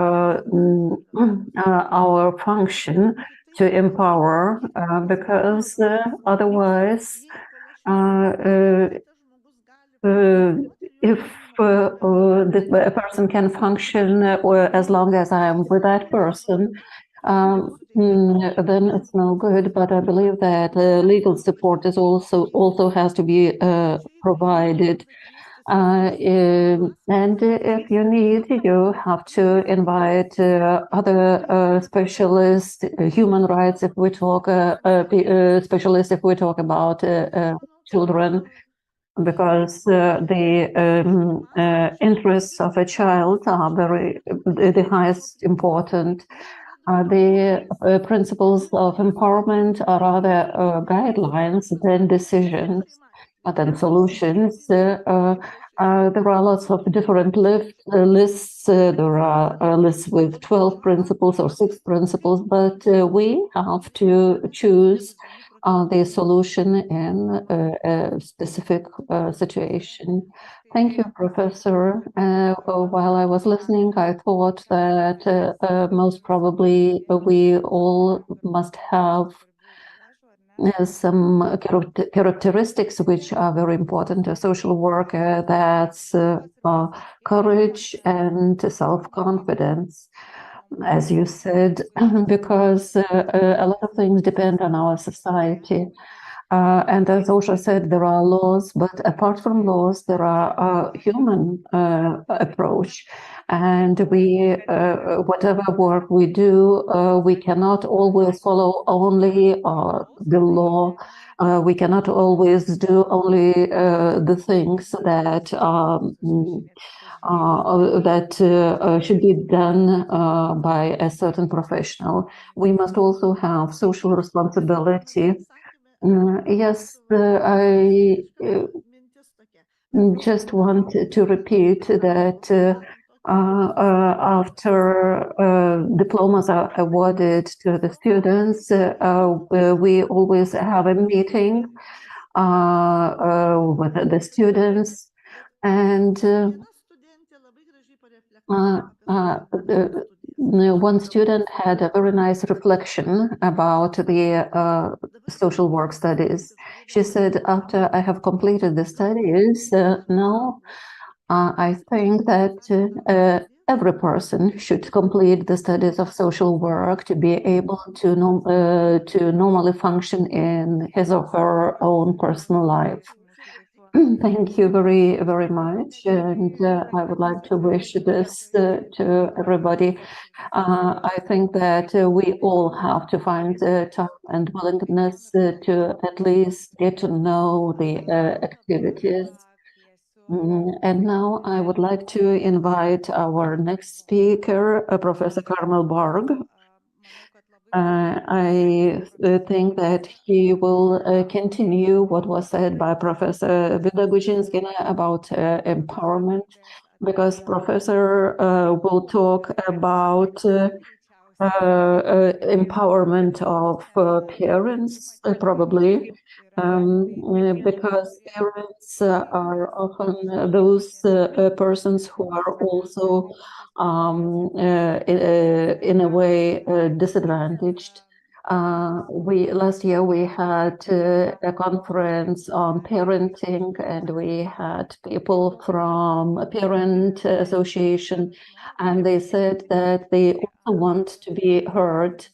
[SPEAKER 2] function to empower, because otherwise, if a person can function as long as I am with that person, then it's no good. But I believe that legal support is also has to be provided. And if you need, you have to invite other specialists, human rights, if we talk specialists, if we talk about children. because the interests of a child are the highest important. The principles of empowerment are rather guidelines than decisions, than solutions. There are lots of different lists. There are lists with 12 principles or 6 principles, but we have to choose the solution in a specific situation. Thank you, Professor. While I was listening, I thought that most probably we all must have some characteristics which are very important to social worker. That's courage and self-confidence, as you said, because a lot of things depend on our society. And as Ausra said, there are laws, but apart from laws, there are human approach. And we, whatever work we do, we cannot always follow only the law. We cannot always do only the things that should be done by a certain professional. We must also have social responsibility. Yes, I just want to repeat that after diplomas are awarded to the students, we always have a meeting with the students, and one student had a very nice reflection about the social work studies. She said, after I have completed the studies, now I think that every person should complete the studies of social work to be able to normally function in his or her own personal life. Thank you very, very much, and I would like to wish this to everybody. I think that we all have to find time and willingness to at least get to know the activities. And now I would like to invite our next speaker, Professor Carmel Barg. I think that he will continue what was said by Professor Vida Guzhinskina about empowerment, because Professor will talk about empowerment of parents, probably, because parents are often those persons who are also in a way disadvantaged. Last year we had a conference on parenting, and we had people from a parent association, and they said that they also want to be heard.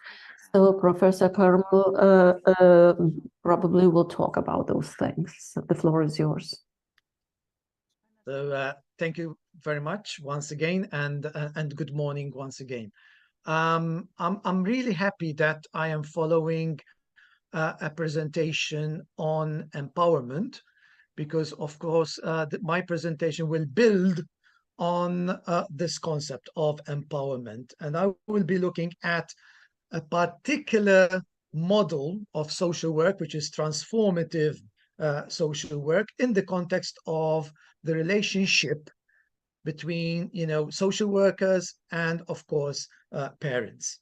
[SPEAKER 2] So Professor Carmel probably will talk about those things. The floor is yours.
[SPEAKER 3] So thank you very much once again, and good morning once again. I'm really happy that I am following a presentation on empowerment, because of course my presentation will build on this concept of empowerment, and I will be looking at a particular model of social work, which is transformative social work, in the context of the relationship between social workers and of course parents.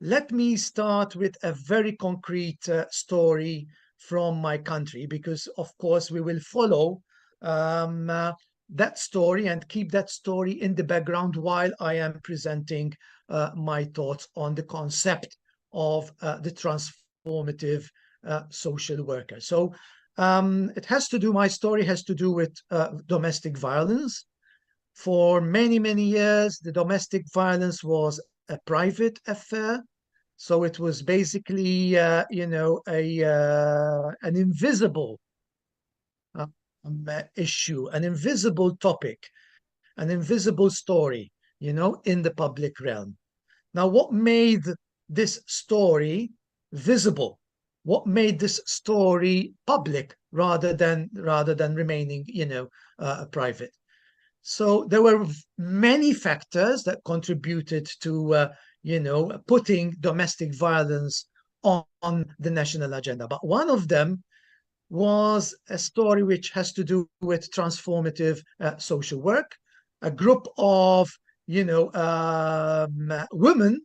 [SPEAKER 3] Let me start with a very concrete story from my country, because of course we will follow that story and keep that story in the background while I am presenting my thoughts on the concept of the transformative social worker. So my story has to do with domestic violence. For many, many years, the domestic violence was a private affair. So it was basically, an invisible issue, an invisible topic, an invisible story, in the public realm. Now, what made this story visible? What made this story public rather than remaining, private. So there were many factors that contributed to, putting domestic violence on the national agenda. But one of them was a story which has to do with transformative social work, a group of, women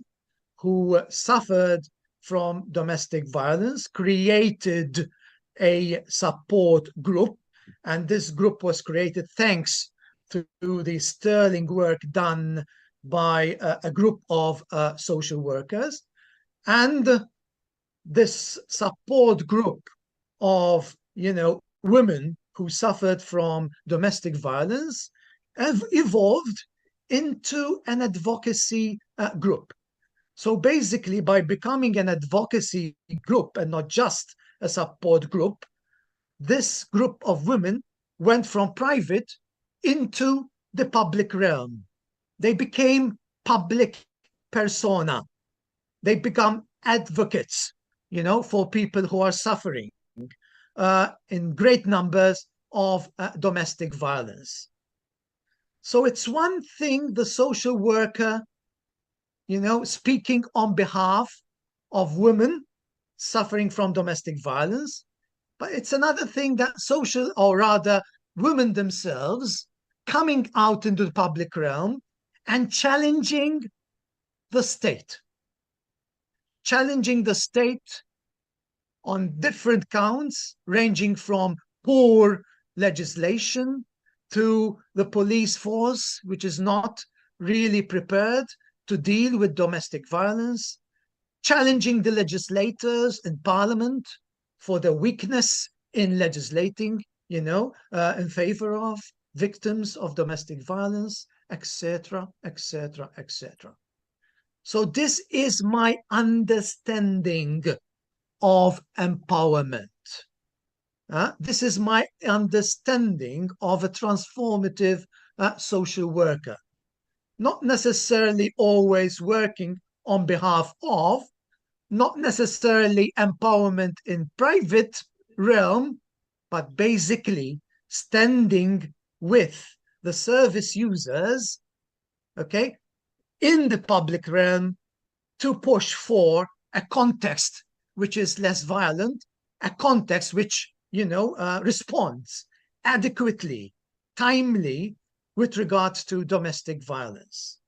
[SPEAKER 3] who suffered from domestic violence created a support group. And this group was created thanks to the sterling work done by a group of social workers. And this support group of, women who suffered from domestic violence have evolved into an advocacy group. So basically, by becoming an advocacy group and not just a support group, this group of women went from private into the public realm. They became public persona. They become advocates, for people who are suffering in great numbers of domestic violence. So it's one thing the social worker, speaking on behalf of women suffering from domestic violence, but it's another thing that social, or rather women themselves, coming out into the public realm and challenging the state. Challenging the state on different counts, ranging from poor legislation to the police force, which is not really prepared to deal with domestic violence, challenging the legislators in parliament for their weakness in legislating, in favor of victims of domestic violence, etc., etc., etc. So this is my understanding of empowerment. This is my understanding of a transformative social worker. Not necessarily always working on behalf of, not necessarily empowerment in private realm, but basically standing with the service users, okay, in the public realm to push for a context which is less violent, a context which, responds adequately, timely with regards to domestic violence.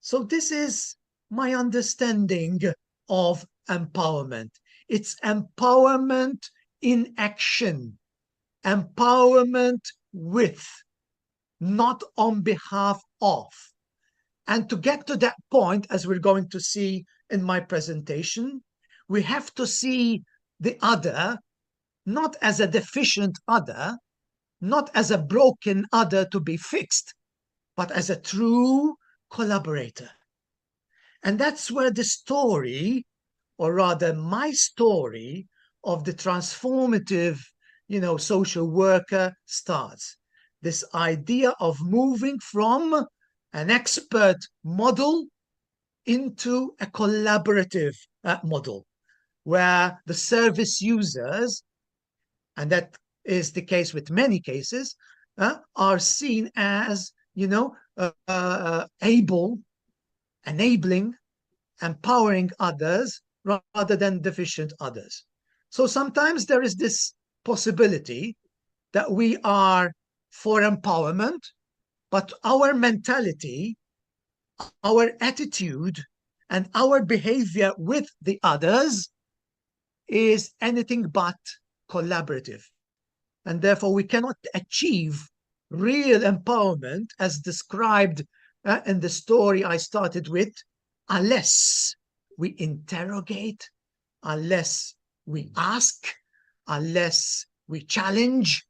[SPEAKER 3] So this is my understanding of empowerment. It's empowerment in action, empowerment with, not on behalf of. And to get to that point, as we're going to see in my presentation, we have to see the other not as a deficient other, not as a broken other to be fixed, but as a true collaborator. And that's where the story, or rather my story, of the transformative, social worker starts. This idea of moving from an expert model into a collaborative model, where the service users, and that is the case with many cases, are seen as, able, enabling, empowering others rather than deficient others. So sometimes there is this possibility that we are for empowerment, but our mentality, our attitude, and our behavior with the others is anything but collaborative. And therefore we cannot achieve real empowerment as described in the story I started with, unless we interrogate, unless we ask, unless we challenge,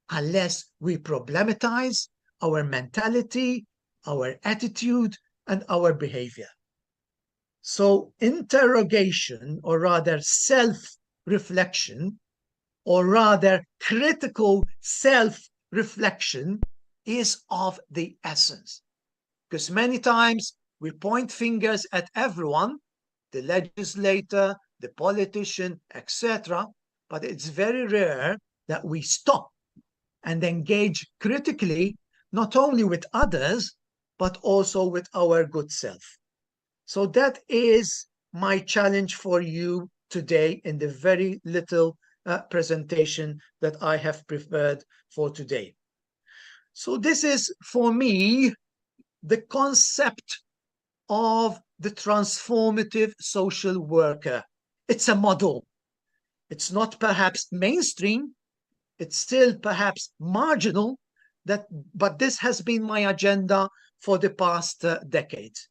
[SPEAKER 3] unless we problematize our mentality, our attitude, and our behavior. So interrogation, or rather self-reflection, or rather critical self-reflection, is of the essence. Because many times we point fingers at everyone, the legislator, the politician, etc., but it's very rare that we stop and engage critically, not only with others, but also with our good self. So that is my challenge for you today in the very little presentation that I have prepared for today. So this is, for me, the concept of the transformative social worker. It's a model. It's not perhaps mainstream. It's still perhaps marginal, but this has been my agenda for the past decades.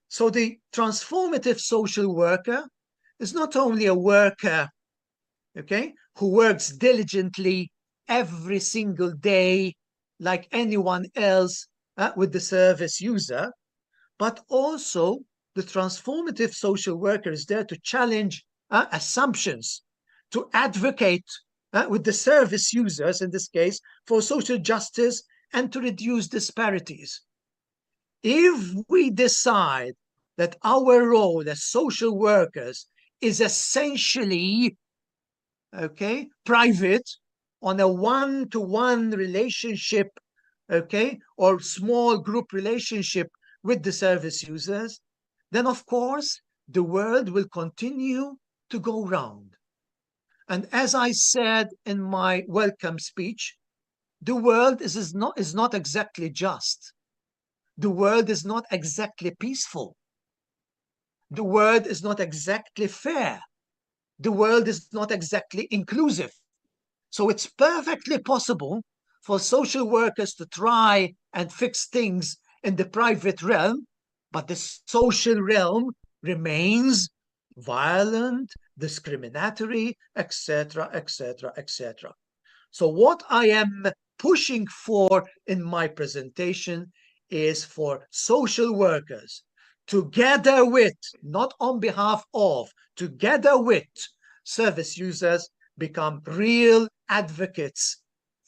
[SPEAKER 3] So the transformative social worker is not only a worker, okay, who works diligently every single day like anyone else with the service user, but also the transformative social worker is there to challenge assumptions, to advocate with the service users, in this case, for social justice and to reduce disparities. If we decide that our role as social workers is essentially, okay, private, on a one-to-one relationship, okay, or small group relationship with the service users, then of course the world will continue to go round. And as I said in my welcome speech, the world is not exactly just. The world is not exactly peaceful. The world is not exactly fair. The world is not exactly inclusive. So it's perfectly possible for social workers to try and fix things in the private realm, but the social realm remains violent, discriminatory, etc., etc., etc. So what I am pushing for in my presentation is for social workers, together with, not on behalf of, together with service users, become real advocates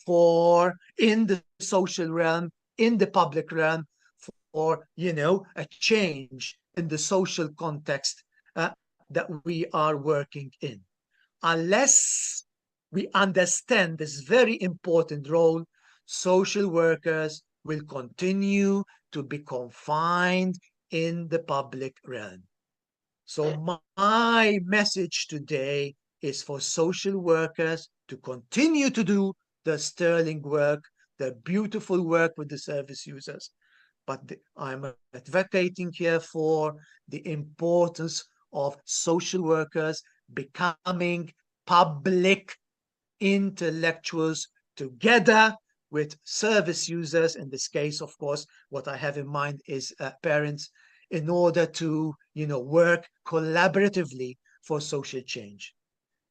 [SPEAKER 3] for, in the social realm, in the public realm, for, a change in the social context that we are working in. Unless we understand this very important role, social workers will continue to be confined in the public realm. So my message today is for social workers to continue to do the sterling work, the beautiful work with the service users. But I'm advocating here for the importance of social workers becoming public intellectuals together with service users. In this case, of course, what I have in mind is parents, in order to, work collaboratively for social change.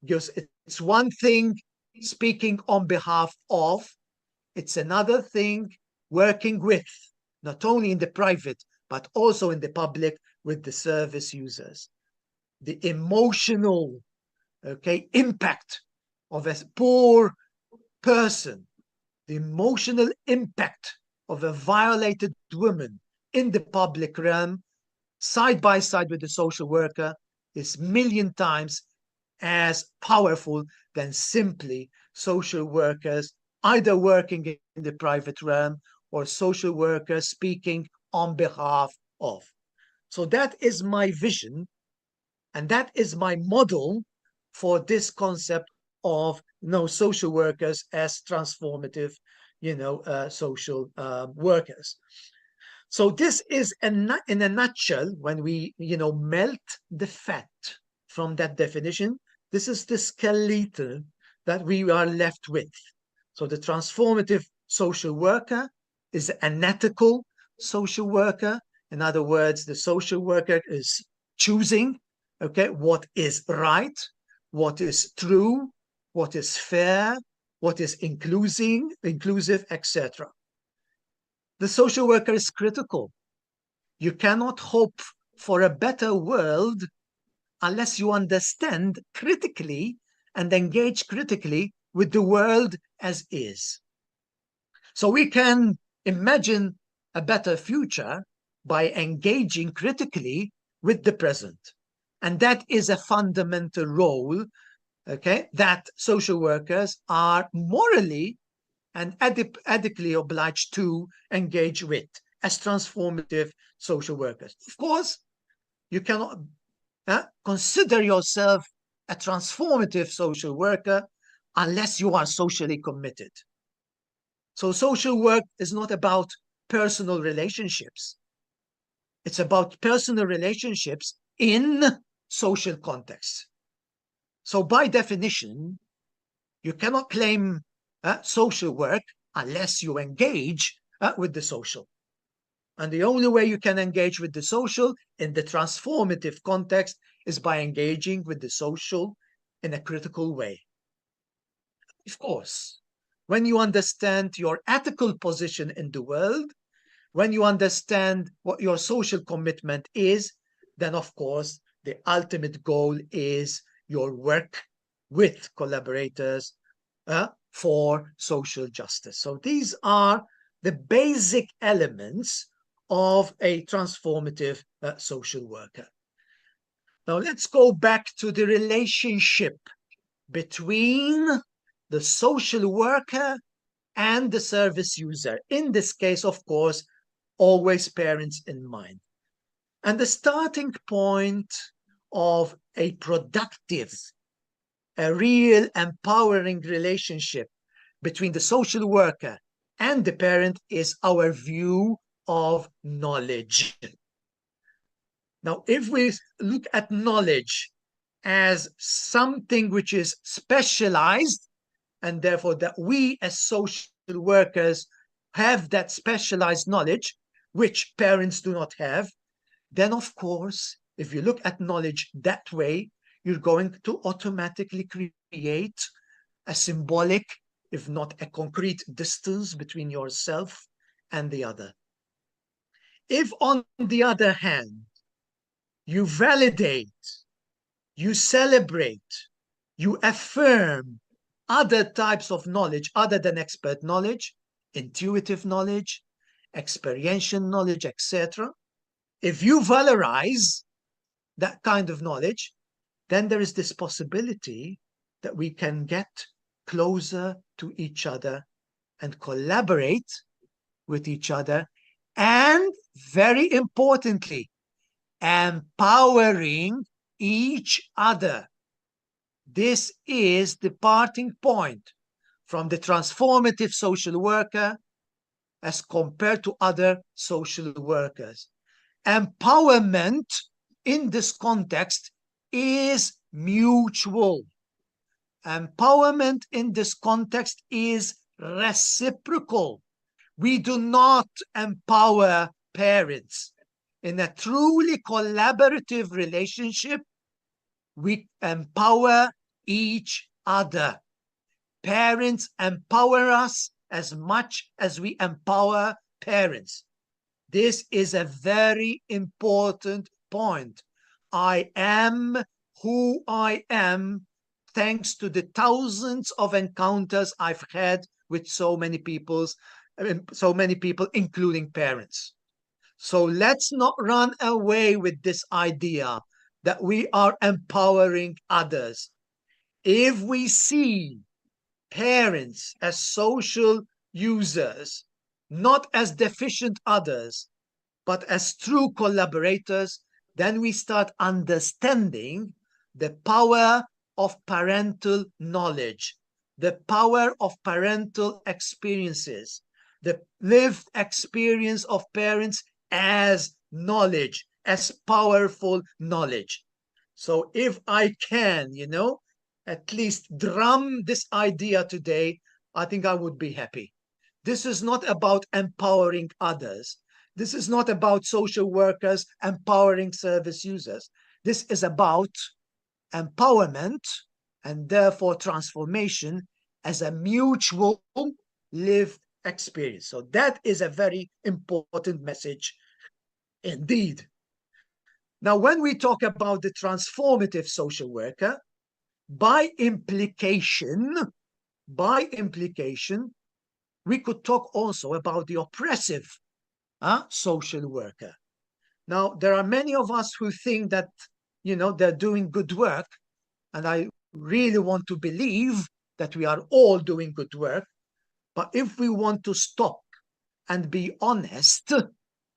[SPEAKER 3] Because it's one thing speaking on behalf of, it's another thing working with, not only in the private, but also in the public with the service users. The emotional, impact of a poor person, the emotional impact of a violated woman in the public realm, side by side with the social worker, is 1,000,000 times as powerful than simply social workers either working in the private realm or social workers speaking on behalf of. So that is my vision, and that is my model for this concept of social workers as transformative social workers. So this is in a nutshell, when we melt the fat from that definition, this is the skeleton that we are left with. So the transformative social worker is an ethical social worker. In other words, the social worker is choosing what is right, what is true, what is fair, what is inclusive, etc. The social worker is critical. You cannot hope for a better world unless you understand critically and engage critically with the world as is. So we can imagine a better future by engaging critically with the present. And that is a fundamental role okay, that social workers are morally and ethically obliged to engage with as transformative social workers. Of course, you cannot consider yourself a transformative social worker unless you are socially committed. So social work is not about personal relationships. It's about personal relationships in social contexts. So by definition, you cannot claim social work unless you engage with the social. And the only way you can engage with the social in the transformative context is by engaging with the social in a critical way. Of course, when you understand your ethical position in the world, when you understand what your social commitment is, then of course, the ultimate goal is your work with collaborators for social justice. So these are the basic elements of a transformative social worker. Now let's go back to the relationship between the social worker and the service user. In this case, of course, always parents in mind. And the starting point of a productive, a real empowering relationship between the social worker and the parent is our view of knowledge. Now, if we look at knowledge as something which is specialized, and therefore that we as social workers have that specialized knowledge, which parents do not have, then of course, if you look at knowledge that way, you're going to automatically create a symbolic, if not a concrete distance between yourself and the other. If on the other hand, you validate, you celebrate, you affirm other types of knowledge other than expert knowledge, intuitive knowledge, experiential knowledge, etc. If you valorize that kind of knowledge, then there is this possibility that we can get closer to each other and collaborate with each other, and very importantly, empowering each other. This is the parting point from the transformative social worker as compared to other social workers. Empowerment in this context is mutual. Empowerment in this context is reciprocal. We do not empower parents. In a truly collaborative relationship, we empower each other. Parents empower us as much as we empower parents. This is a very important point. I am who I am thanks to the thousands of encounters I've had with so many people, including parents. So let's not run away with this idea that we are empowering others. If we see parents as social users, not as deficient others, but as true collaborators, then we start understanding the power of parental knowledge, the power of parental experiences, the lived experience of parents as knowledge, as powerful knowledge. So if I can, at least drum this idea today, I think I would be happy. This is not about empowering others. This is not about social workers empowering service users. This is about empowerment and therefore transformation as a mutual lived experience. So that is a very important message indeed. Now, when we talk about the transformative social worker, by implication, we could talk also about the oppressive social worker. Now, there are many of us who think that, they're doing good work, and I really want to believe that we are all doing good work, but if we want to stop and be honest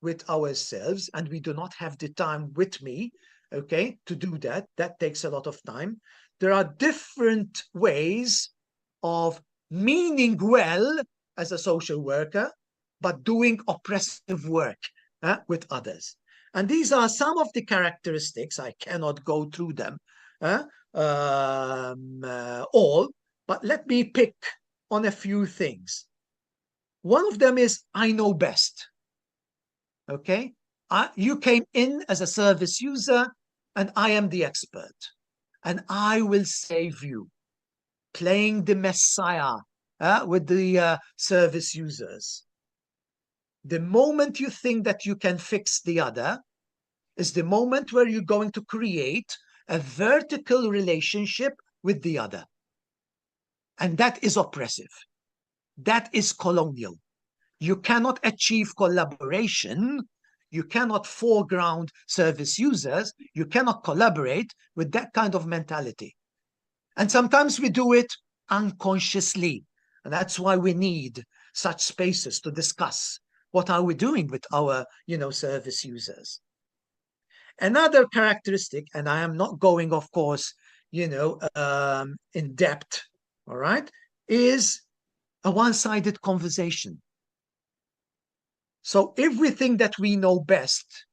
[SPEAKER 3] with ourselves, and we do not have the time with me, okay, to do that, that takes a lot of time. There are different ways of meaning well as a social worker, but doing oppressive work with others. And these are some of the characteristics. I cannot go through them all, but let me pick on a few things. One of them is, I know best. Okay, you came in as a service user, and I am the expert, and I will save you. Playing the Messiah with the service users. The moment you think that you can fix the other is the moment where you're going to create a vertical relationship with the other. And that is oppressive. That is colonial. You cannot achieve collaboration. You cannot foreground service users. You cannot collaborate with that kind of mentality. And sometimes we do it unconsciously. And that's why we need such spaces to discuss what are we doing with our, service users. Another characteristic, and I am not going, of course, in depth, all right, is a one-sided conversation. So if we think that we know best,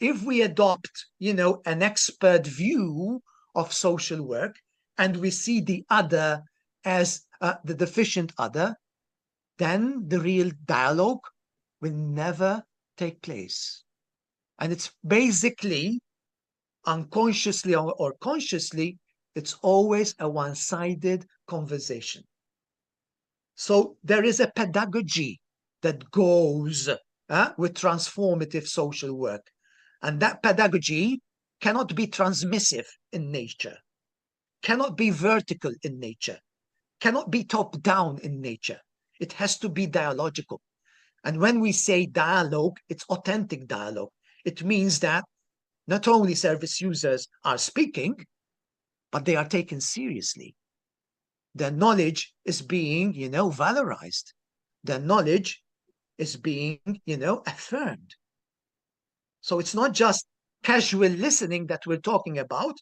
[SPEAKER 3] if we adopt, an expert view of social work, and we see the other as the deficient other, then the real dialogue will never take place. And it's basically, unconsciously or consciously, it's always a one-sided conversation. So there is a pedagogy that goes with transformative social work. And that pedagogy cannot be transmissive in nature, cannot be vertical in nature, cannot be top-down in nature. It has to be dialogical. And when we say dialogue, it's authentic dialogue. It means that not only service users are speaking, but they are taken seriously. Their knowledge is being, valorized. Their knowledge is being, affirmed. So it's not just casual listening that we're talking about.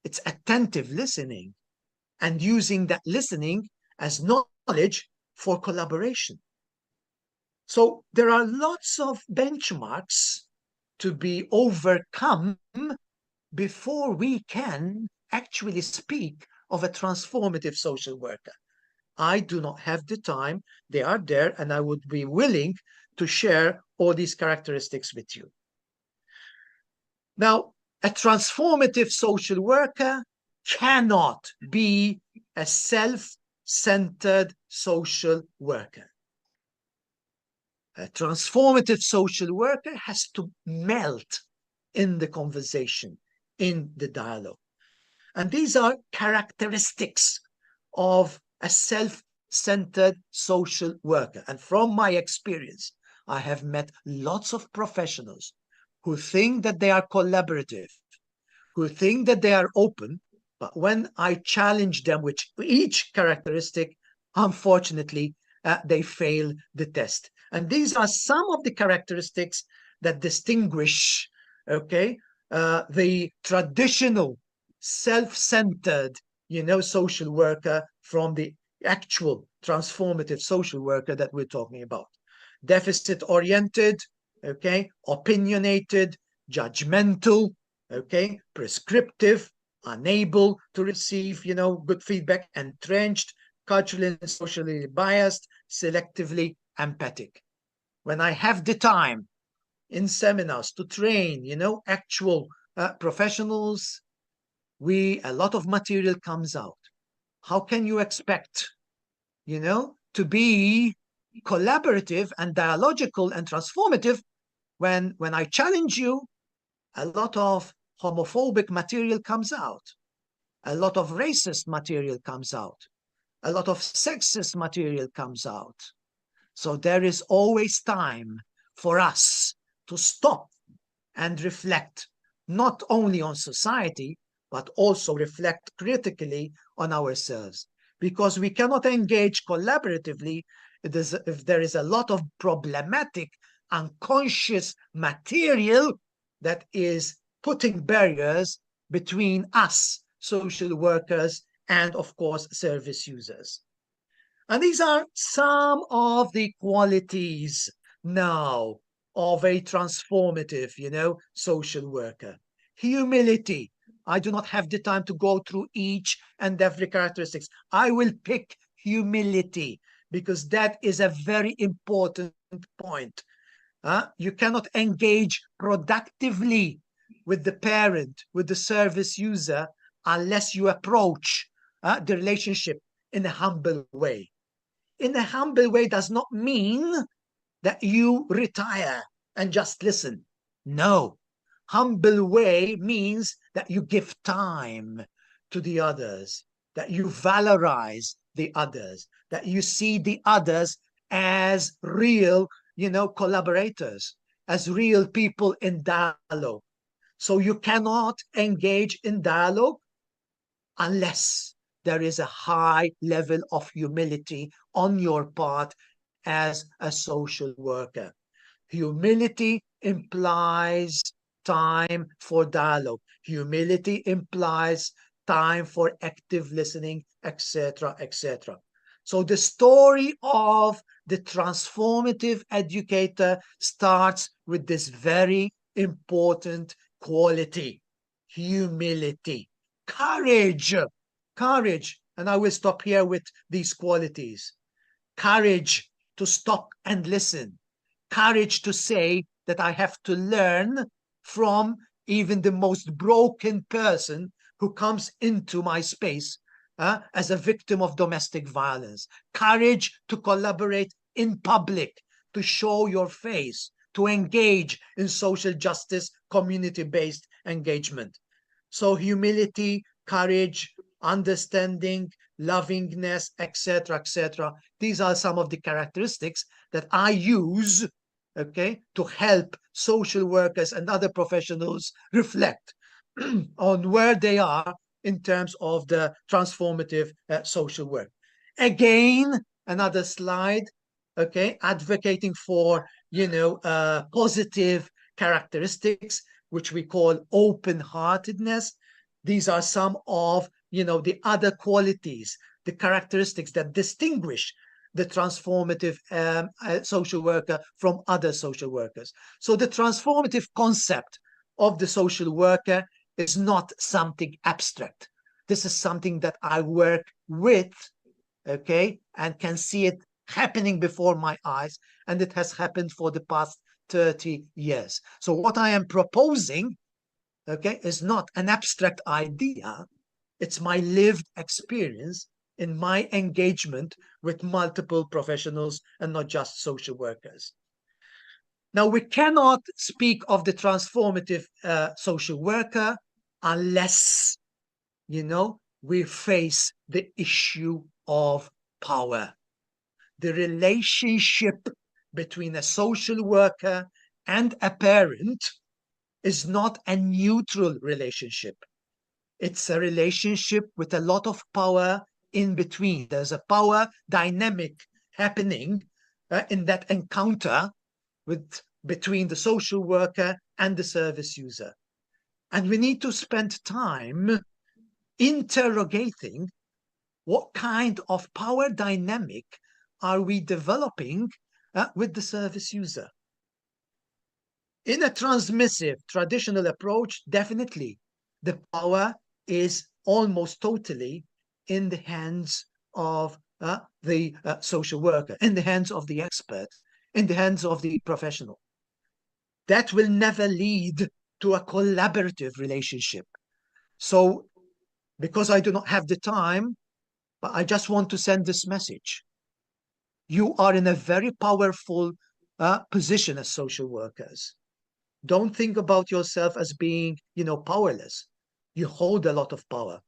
[SPEAKER 3] It's attentive listening and using that listening as knowledge for collaboration. So there are lots of benchmarks to be overcome before we can actually speak of a transformative social worker. I do not have the time. They are there, and I would be willing to share all these characteristics with you. Now, a transformative social worker cannot be a self-centered social worker. A transformative social worker has to melt in the conversation, in the dialogue. And these are characteristics of a self-centered social worker. And from my experience, I have met lots of professionals who think that they are collaborative, who think that they are open, but when I challenge them with each characteristic, unfortunately, they fail the test. And these are some of the characteristics that distinguish, the traditional self-centered, social worker from the actual transformative social worker that we're talking about. Deficit-oriented, opinionated, judgmental, prescriptive, unable to receive, good feedback, entrenched, culturally and socially biased, selectively empathic. When I have the time in seminars to train, actual professionals, a lot of material comes out. How can you expect, to be collaborative and dialogical and transformative when I challenge you, a lot of homophobic material comes out, a lot of racist material comes out, a lot of sexist material comes out. So there is always time for us to stop and reflect not only on society, but also reflect critically on ourselves, because we cannot engage collaboratively if there is a lot of problematic, unconscious material that is putting barriers between us, social workers, and of course, service users. And these are some of the qualities now of a transformative, social worker. Humility. I do not have the time to go through each and every characteristics. I will pick humility because that is a very important point. You cannot engage productively with the parent, with the service user, unless you approach the relationship in a humble way. In a humble way does not mean that you retire and just listen. No. Humble way means that you give time to the others, that you valorize the others, that you see the others as real, collaborators, as real people in dialogue. So you cannot engage in dialogue unless there is a high level of humility on your part as a social worker. Humility implies time for dialogue. Humility implies time for active listening, etc., etc. So the story of the transformative educator starts with this very important quality: humility, courage, and I will stop here with these qualities. Courage to stop and listen, courage to say that I have to learn from even the most broken person who comes into my space as a victim of domestic violence, courage to collaborate in public, to show your face, to engage in social justice, community-based engagement. So humility, courage, understanding, lovingness, etc., etc. These are some of the characteristics that I use, to help social workers and other professionals reflect on where they are in terms of the transformative social work. Again, another slide, advocating for, positive characteristics, which we call open-heartedness. These are some of, the other qualities, the characteristics that distinguish the transformative social worker from other social workers. So the transformative concept of the social worker is not something abstract. This is something that I work with, and can see it happening before my eyes, and it has happened for the past 30 years. So what I am proposing, is not an abstract idea. It's my lived experience in my engagement with multiple professionals and not just social workers. Now, we cannot speak of the transformative social worker unless, we face the issue of power. The relationship between a social worker and a parent is not a neutral relationship. It's a relationship with a lot of power in between. There's a power dynamic happening in that encounter between the social worker and the service user. And we need to spend time interrogating what kind of power dynamic are we developing with the service user. In a transmissive traditional approach, definitely the power is almost totally in the hands of the social worker, in the hands of the expert, in the hands of the professional. That will never lead to a collaborative relationship. So, because I do not have the time, but I just want to send this message. You are in a very powerful position as social workers. Don't think about yourself as being, powerless. You hold a lot of power.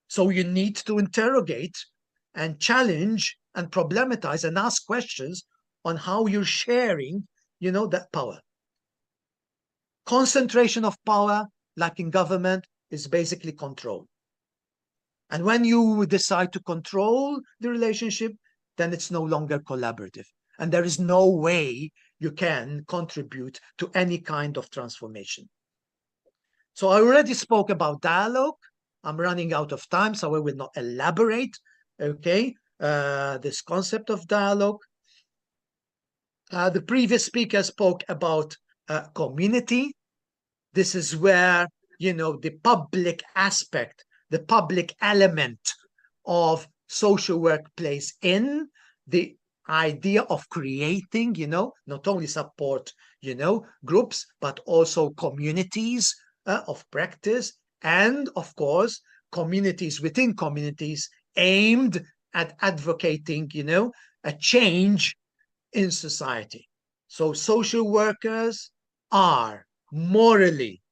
[SPEAKER 3] So you need to interrogate and challenge and problematize and ask questions on how you're sharing, that power. Concentration of power, like in government, is basically control. And when you decide to control the relationship, then it's no longer collaborative. And there is no way you can contribute to any kind of transformation. So I already spoke about dialogue. I'm running out of time, so I will not elaborate, okay, this concept of dialogue. The previous speaker spoke about community. This is where, you know, the public aspect, the public element of social work plays in. The idea of creating, you know, not only support, you know, groups, but also communities of practice, and of course, communities within communities aimed at advocating, you know, a change in society. So social workers are morally,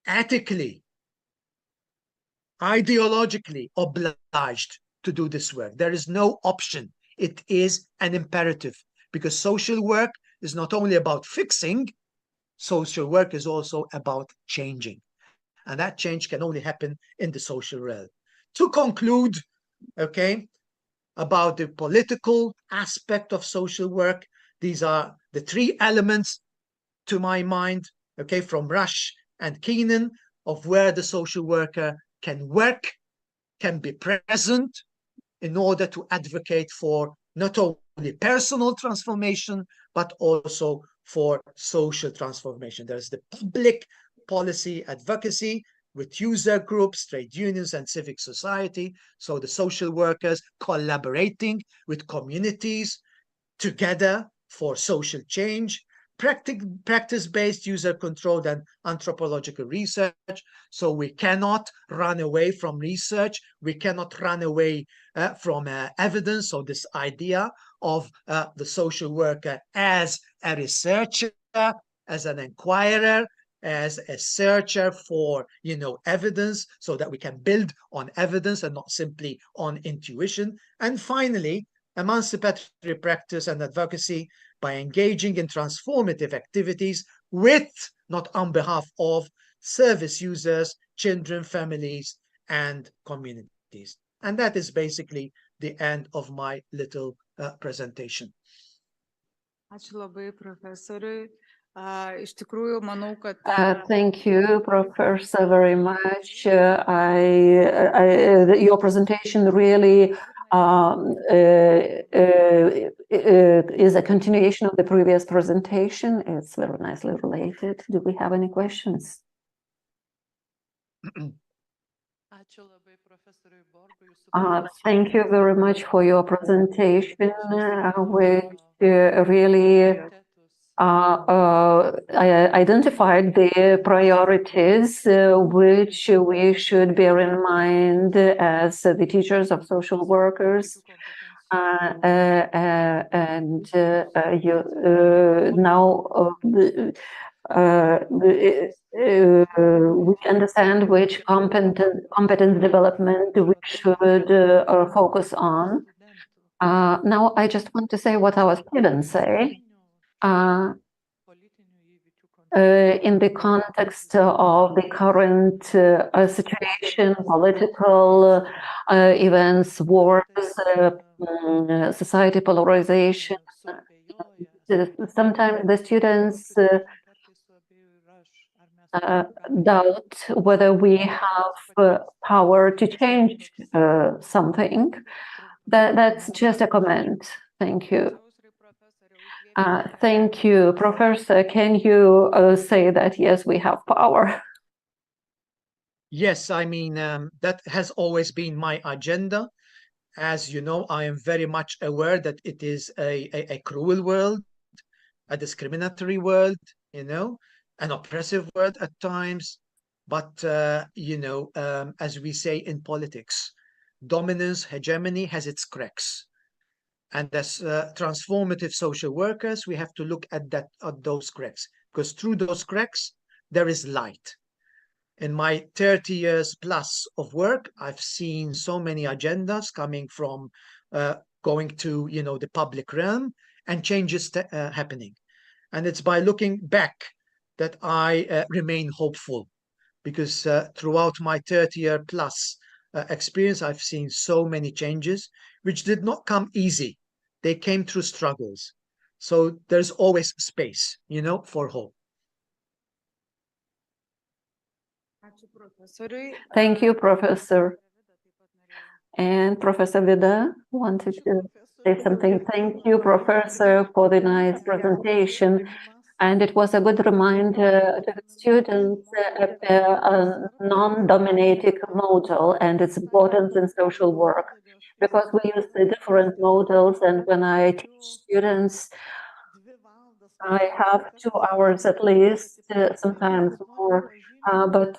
[SPEAKER 3] ethically, ideologically obliged to do this work. There is no option. It is an imperative, because social work is not only about fixing, social work is also about changing. And that change can only happen in the social realm. To conclude, okay, about the political aspect of social work, these are the three elements to my mind, okay, from Rush and Keenan, of where the social worker can work, can be present in order to advocate for not only personal transformation, but also for social transformation. There's the public policy advocacy with user groups, trade unions, and civic society. So the social workers collaborating with communities together for social change, practice-based, user-controlled, and anthropological research. So we cannot run away from research. We cannot run away from evidence. So this idea of the social worker as a researcher, as an inquirer, as a searcher for, you know, evidence, so that we can build on evidence and not simply on intuition. And finally, emancipatory practice and advocacy by engaging in transformative activities with, not on behalf of, service users, children, families, and communities. And that is basically the end of my little presentation.
[SPEAKER 1] Ačiū labai profesoriui. Iš tikrųjų, manau, kad
[SPEAKER 2] Thank you, Professor, very much. Your presentation really is a continuation of the previous presentation. It's very nicely related. Do we have any questions? Thank you very much for your presentation, which really identified the priorities which we should bear in mind as the teachers of social workers. And you now we understand which competence development we should focus on. Now I just want to say what our students say. In the context of the current situation, political events, wars, society polarization, sometimes the students doubt whether we have power to change something. That's just a comment. Thank you. Thank you, Professor. Can you say that, yes, we have power?
[SPEAKER 3] Yes, I mean, that has always been my agenda. As you know, I am very much aware that it is a cruel world, a discriminatory world, you know, an oppressive world at times. But, you know, as we say in politics, dominance, hegemony has its cracks. And as transformative social workers, we have to look at those cracks, because through those cracks, there is light. In my 30 years plus of work, I've seen so many agendas coming from going to, you know, the public realm, and changes happening. And it's by looking back that I remain hopeful, because throughout my 30-year plus experience, I've seen so many changes which did not come easy. They came through struggles. So there's always space, you know, for hope.
[SPEAKER 2] Thank you, Professor. And Professor Vida wanted to say something. Thank you, Professor, for the nice presentation. And it was a good reminder to the students of the non-dominating model and its importance in social work, because we use the different models. And when I teach students, I have 2 hours at least, sometimes more. But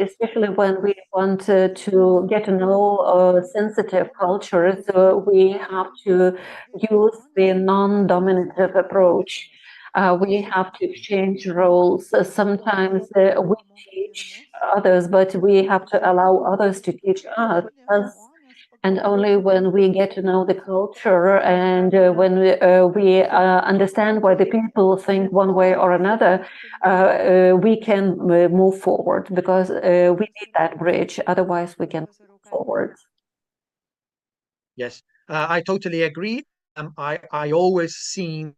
[SPEAKER 2] especially when we want to get to know sensitive cultures, we have to use the non-dominative approach. We have to exchange roles. Sometimes we teach others, but we have to allow others to teach us. And only when we get to know the culture and when we understand why the people think one way or another, we can move forward, because we need that bridge. Otherwise, we can move forward.
[SPEAKER 3] Yes, I totally agree. I always seen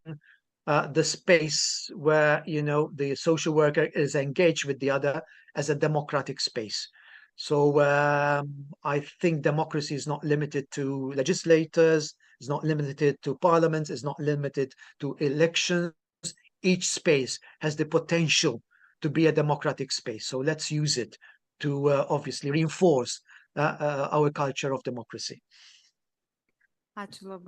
[SPEAKER 3] the space where, you know, the social worker is engaged with the other as a democratic space. So I think democracy is not limited to legislators, it's not limited to parliaments, it's not limited to elections. Each space has the potential to be a democratic space. So let's use it to obviously reinforce our culture of democracy.
[SPEAKER 2] Thank you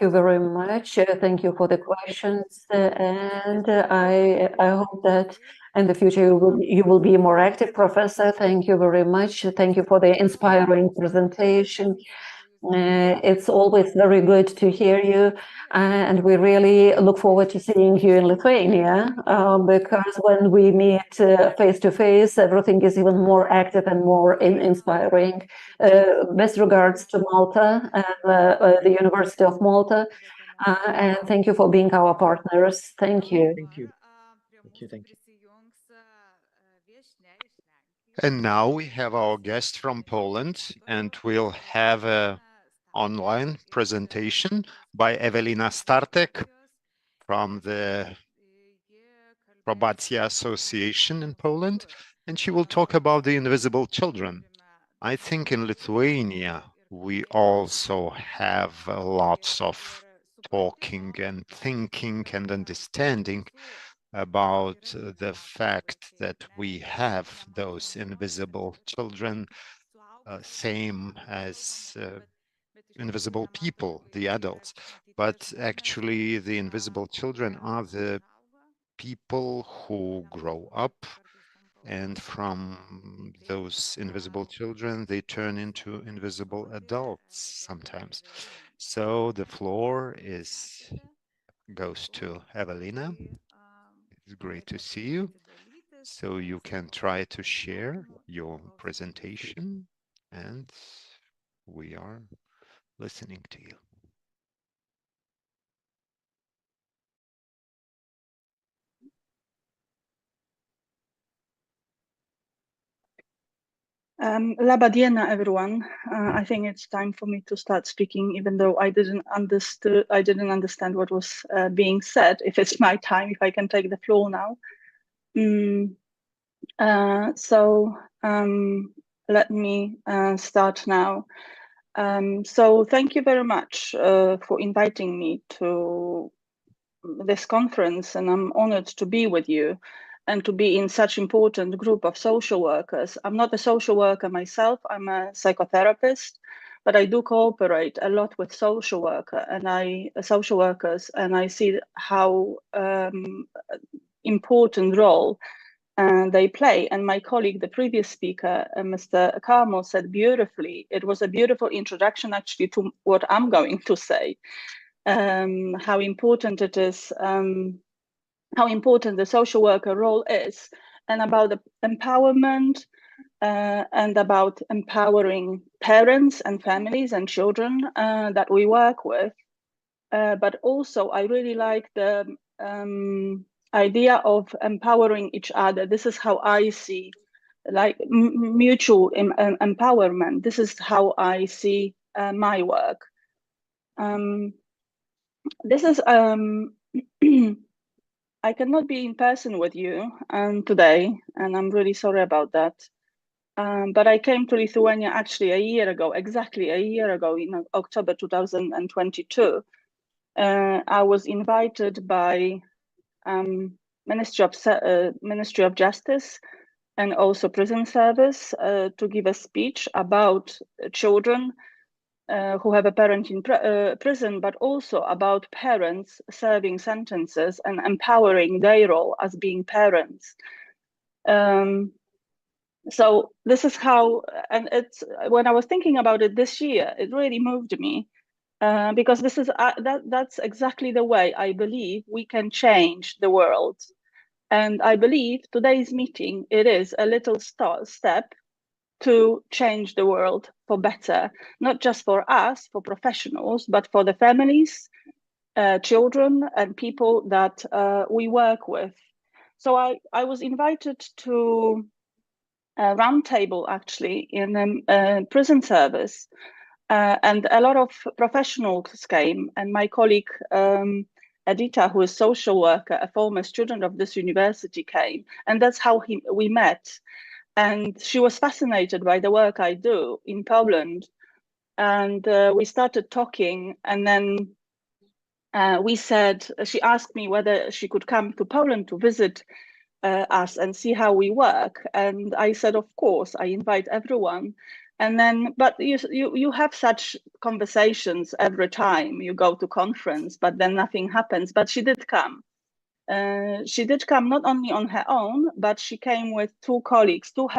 [SPEAKER 2] very much. Thank you for the questions. And I hope that in the future you will be more active, Professor. Thank you very much. Thank you for the inspiring presentation. It's always very good to hear you, and we really look forward to seeing you in Lithuania, because when we meet face to face, everything is even more active and more inspiring. Best regards to Malta, the University of Malta, and thank you for being our partners. Thank you.
[SPEAKER 3] Thank you. Thank you. Thank you.
[SPEAKER 5] And now we have our guest from Poland, and we'll have a online presentation by Ewelina Startek from the Probacja Association in Poland, and she will talk about the invisible children. I think in Lithuania we also have lots of talking and thinking and understanding about the fact that we have those invisible children, same as invisible people, the adults. But actually, the invisible children are the people who grow up, and from those invisible children, they turn into invisible adults sometimes. So the floor goes to Ewelina. It's great to see you. So you can try to share your presentation, and we are listening to you.
[SPEAKER 4] Laba diena, everyone. I think it's time for me to start speaking, even though I didn't understand what was being said. If it's my time, if I can take the floor now. Let me start now. So thank you very much for inviting me to this conference, and I'm honored to be with you and to be in such important group of social workers. I'm not a social worker myself, I'm a psychotherapist, but I do cooperate a lot with social workers, and I see how important role they play. And my colleague, the previous speaker, Mr. Carmo, said beautifully, it was a beautiful introduction actually to what I'm going to say, how important it is, how important the social worker role is, and about the empowerment and about empowering parents and families and children that we work with. But also I really like the idea of empowering each other. This is how I see, like, mutual empowerment. This is how I see my work. This is I cannot be in person with you today, and I'm really sorry about that. But I came to Lithuania actually a year ago, exactly a year ago, in October 2022. I was invited by Ministry of Justice and also Prison Service to give a speech about children who have a parent in prison, but also about parents serving sentences and empowering their role as being parents. So this is how, and it's, when I was thinking about it this year, it really moved me because this is that's exactly the way I believe we can change the world. And I believe today's meeting, it is a little step to change the world for better, not just for us, for professionals, but for the families, children, and people that we work with. So I was invited to a roundtable actually in a prison service, and a lot of professionals came, and my colleague Edita, who is a social worker, a former student of this university, came, and that's how we met. And she was fascinated by the work I do in Poland. And we started talking, and then she asked me whether she could come to Poland to visit us and see how we work. And I said, of course, I invite everyone. And then, but you have such conversations every time you go to conference, but then nothing happens. But she did come. She did come not only on her own, but she came with two colleagues, two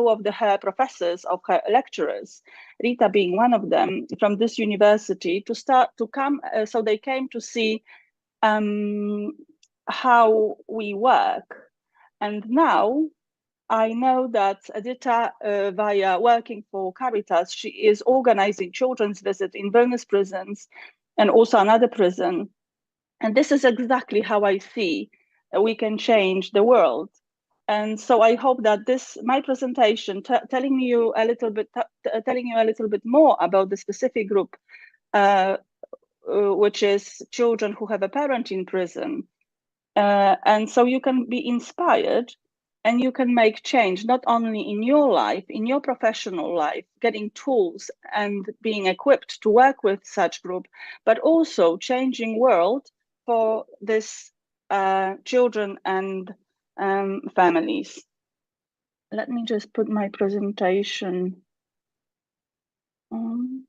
[SPEAKER 4] of her professors, of her lecturers, Rita being one of them, from this university, to come. So they came to see how we work. And now I know that Edita, via working for Caritas, she is organizing children's visit in Vilnius prisons and also another prison. And this is exactly how I see we can change the world. And so I hope that my presentation, telling you a little bit more about the specific group, which is children who have a parent in prison, and so you can be inspired and you can make change, not only in your life, in your professional life, getting tools and being equipped to work with such group, but also changing world for this children and families. Let me just put my presentation on.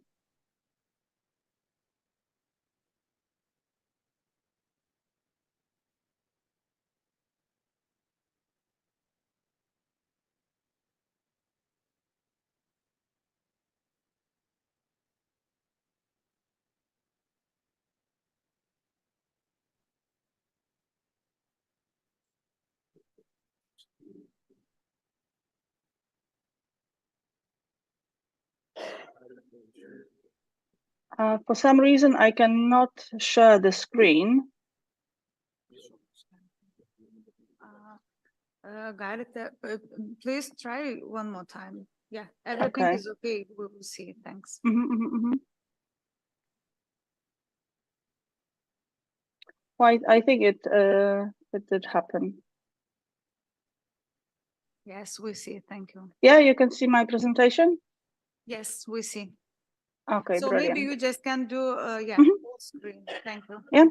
[SPEAKER 4] For some reason, I cannot share the screen.
[SPEAKER 1] Galite, please try one more time. Yeah, everything
[SPEAKER 4] Okay.
[SPEAKER 1] is okay. We will see. Thanks.
[SPEAKER 4] Well, I think it did happen.
[SPEAKER 1] Yes, we see. Thank you.
[SPEAKER 4] Yeah, you can see my presentation.
[SPEAKER 1] Yes, we see.
[SPEAKER 4] Okay,
[SPEAKER 1] So
[SPEAKER 4] brilliant.
[SPEAKER 1] maybe you just can do, yeah,
[SPEAKER 4] Mhm.
[SPEAKER 1] full screen. Thank you.
[SPEAKER 4] Yeah.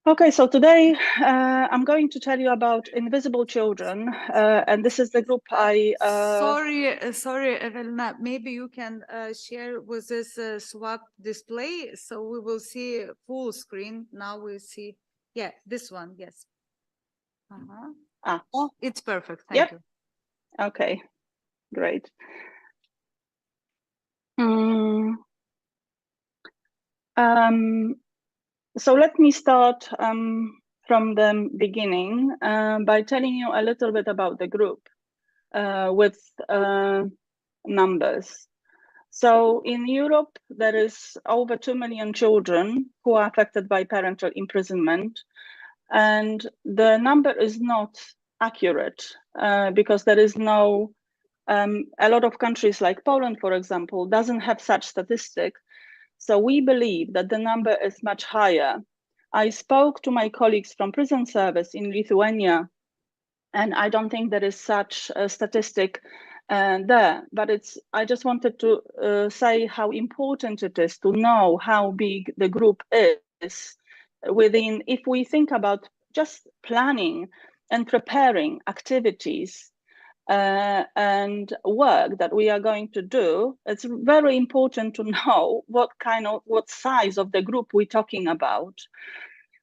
[SPEAKER 4] Okay, so today I'm going to tell you about invisible children, and this is the group I.
[SPEAKER 1] Sorry, Evelina. Maybe you can share with this swap display, so we will see full screen. Now we see, yeah, this one. Yes. Oh, it's perfect. Thank you.
[SPEAKER 4] Okay, great. So let me start from the beginning by telling you a little bit about the group with numbers. So in Europe, there is over 2 million children who are affected by parental imprisonment. And the number is not accurate because there is no, a lot of countries like Poland, for example, doesn't have such statistic. So we believe that the number is much higher. I spoke to my colleagues from prison service in Lithuania, and I don't think there is such a statistic there, but I just wanted to say how important it is to know how big the group is within, if we think about just planning and preparing activities and work that we are going to do, it's very important to know what size of the group we're talking about.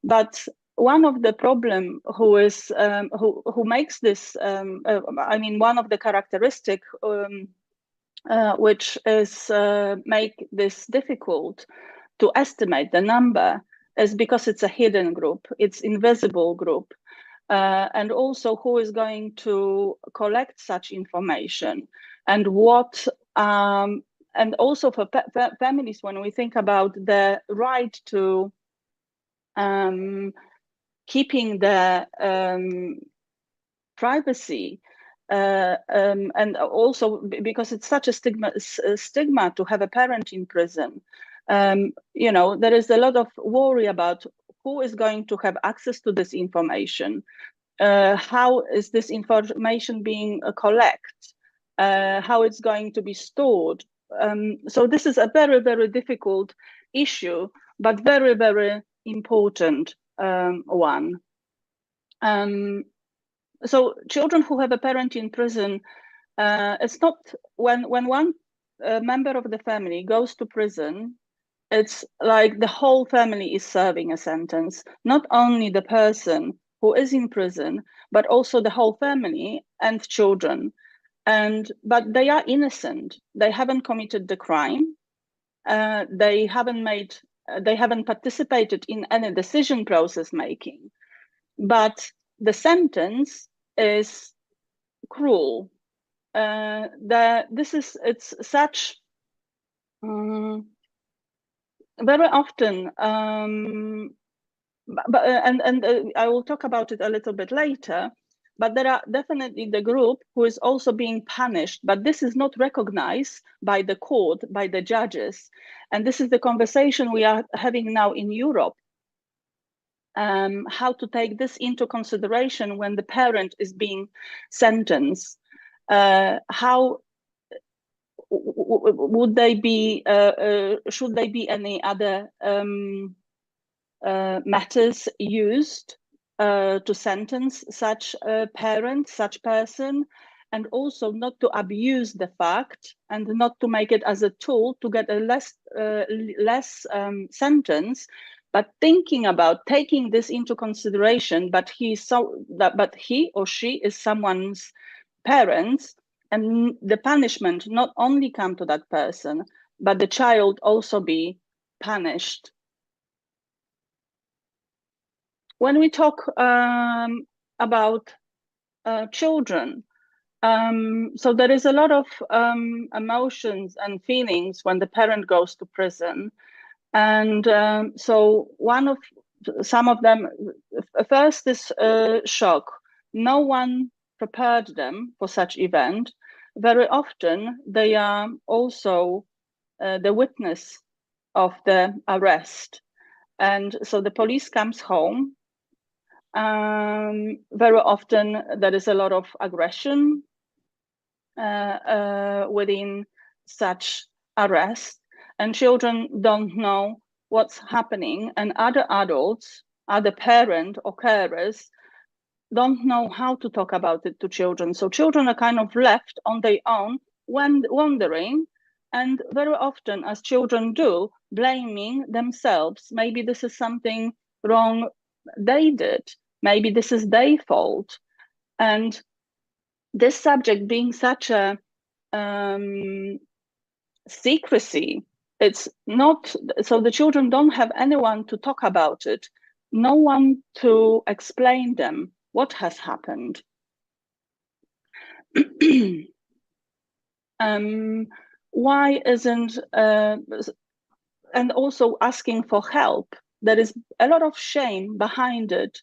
[SPEAKER 4] But one of the problem who makes this, I mean, one of the characteristic which is make this difficult to estimate the number is because it's a hidden group, it's invisible group. And also who is going to collect such information and what, and also for families, when we think about the right to keeping the privacy, and also because it's such a stigma to have a parent in prison, you know, there is a lot of worry about who is going to have access to this information, how is this information being collected, how it's going to be stored. So this is a very, very difficult issue, but very, very important one. So children who have a parent in prison, it's not when one member of the family goes to prison, it's like the whole family is serving a sentence, not only the person who is in prison, but also the whole family and children. But they are innocent. They haven't committed the crime. They haven't participated in any decision process making. But the sentence is cruel. It's such very often, I will talk about it a little bit later, but there are definitely the group who is also being punished, but this is not recognized by the court, by the judges. And this is the conversation we are having now in Europe. How to take this into consideration when the parent is being sentenced. How would they be, should they be any other matters used to sentence such a parent, such person, and also not to abuse the fact and not to make it as a tool to get a less sentence, but thinking about taking this into consideration, but he or she is someone's parents, and the punishment not only come to that person, but the child also be punished. When we talk about children, so there is a lot of emotions and feelings when the parent goes to prison. And so some of them, first is shock. No one prepared them for such event. Very often they are also the witness of the arrest. And so the police comes home. Very often there is a lot of aggression within such arrest, and children don't know what's happening, and other adults, other parents or carers don't know how to talk about it to children. So children are kind of left on their own when wondering, and very often, as children do, blaming themselves. Maybe this is something wrong they did. Maybe this is their fault. And this subject being such a secrecy, it's not, so the children don't have anyone to talk about it, no one to explain them what has happened. why isn't, and also asking for help. There is a lot of shame behind it.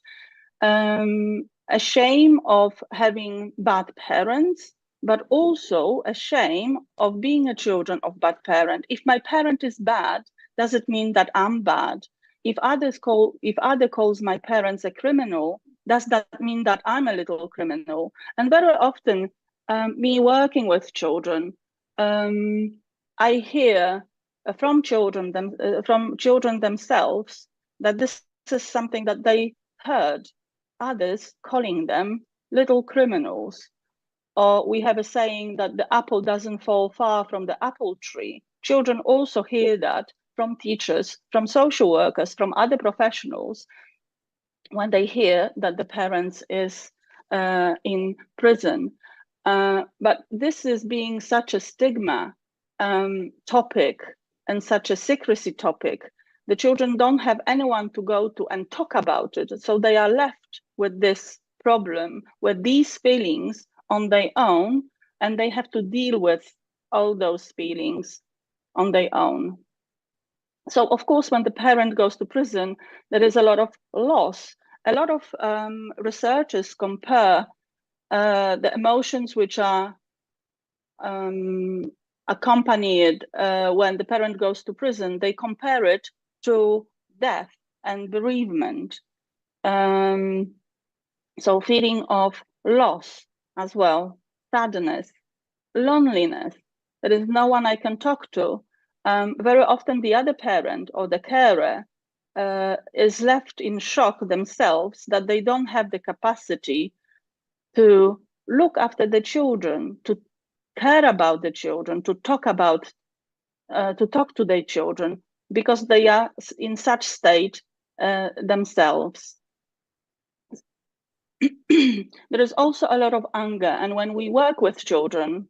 [SPEAKER 4] A shame of having bad parents, but also a shame of being a children of bad parent. If my parent is bad, does it mean that I'm bad? If other calls my parents a criminal, does that mean that I'm a little criminal? And very often, me working with children, I hear from children themselves that this is something that they heard others calling them little criminals. Or we have a saying that the apple doesn't fall far from the apple tree. Children also hear that from teachers, from social workers, from other professionals, when they hear that the parents is in prison. But this is being such a stigma topic and such a secrecy topic. The children don't have anyone to go to and talk about it. So they are left with this problem, with these feelings on their own, and they have to deal with all those feelings on their own. So of course, when the parent goes to prison, there is a lot of loss. A lot of researchers compare the emotions which are accompanied when the parent goes to prison. They compare it to death and bereavement. So feeling of loss as well, sadness, loneliness. There is no one I can talk to. Very often the other parent or the carer is left in shock themselves that they don't have the capacity to look after the children, to care about the children, to talk to their children, because they are in such state themselves. There is also a lot of anger, and when we work with children,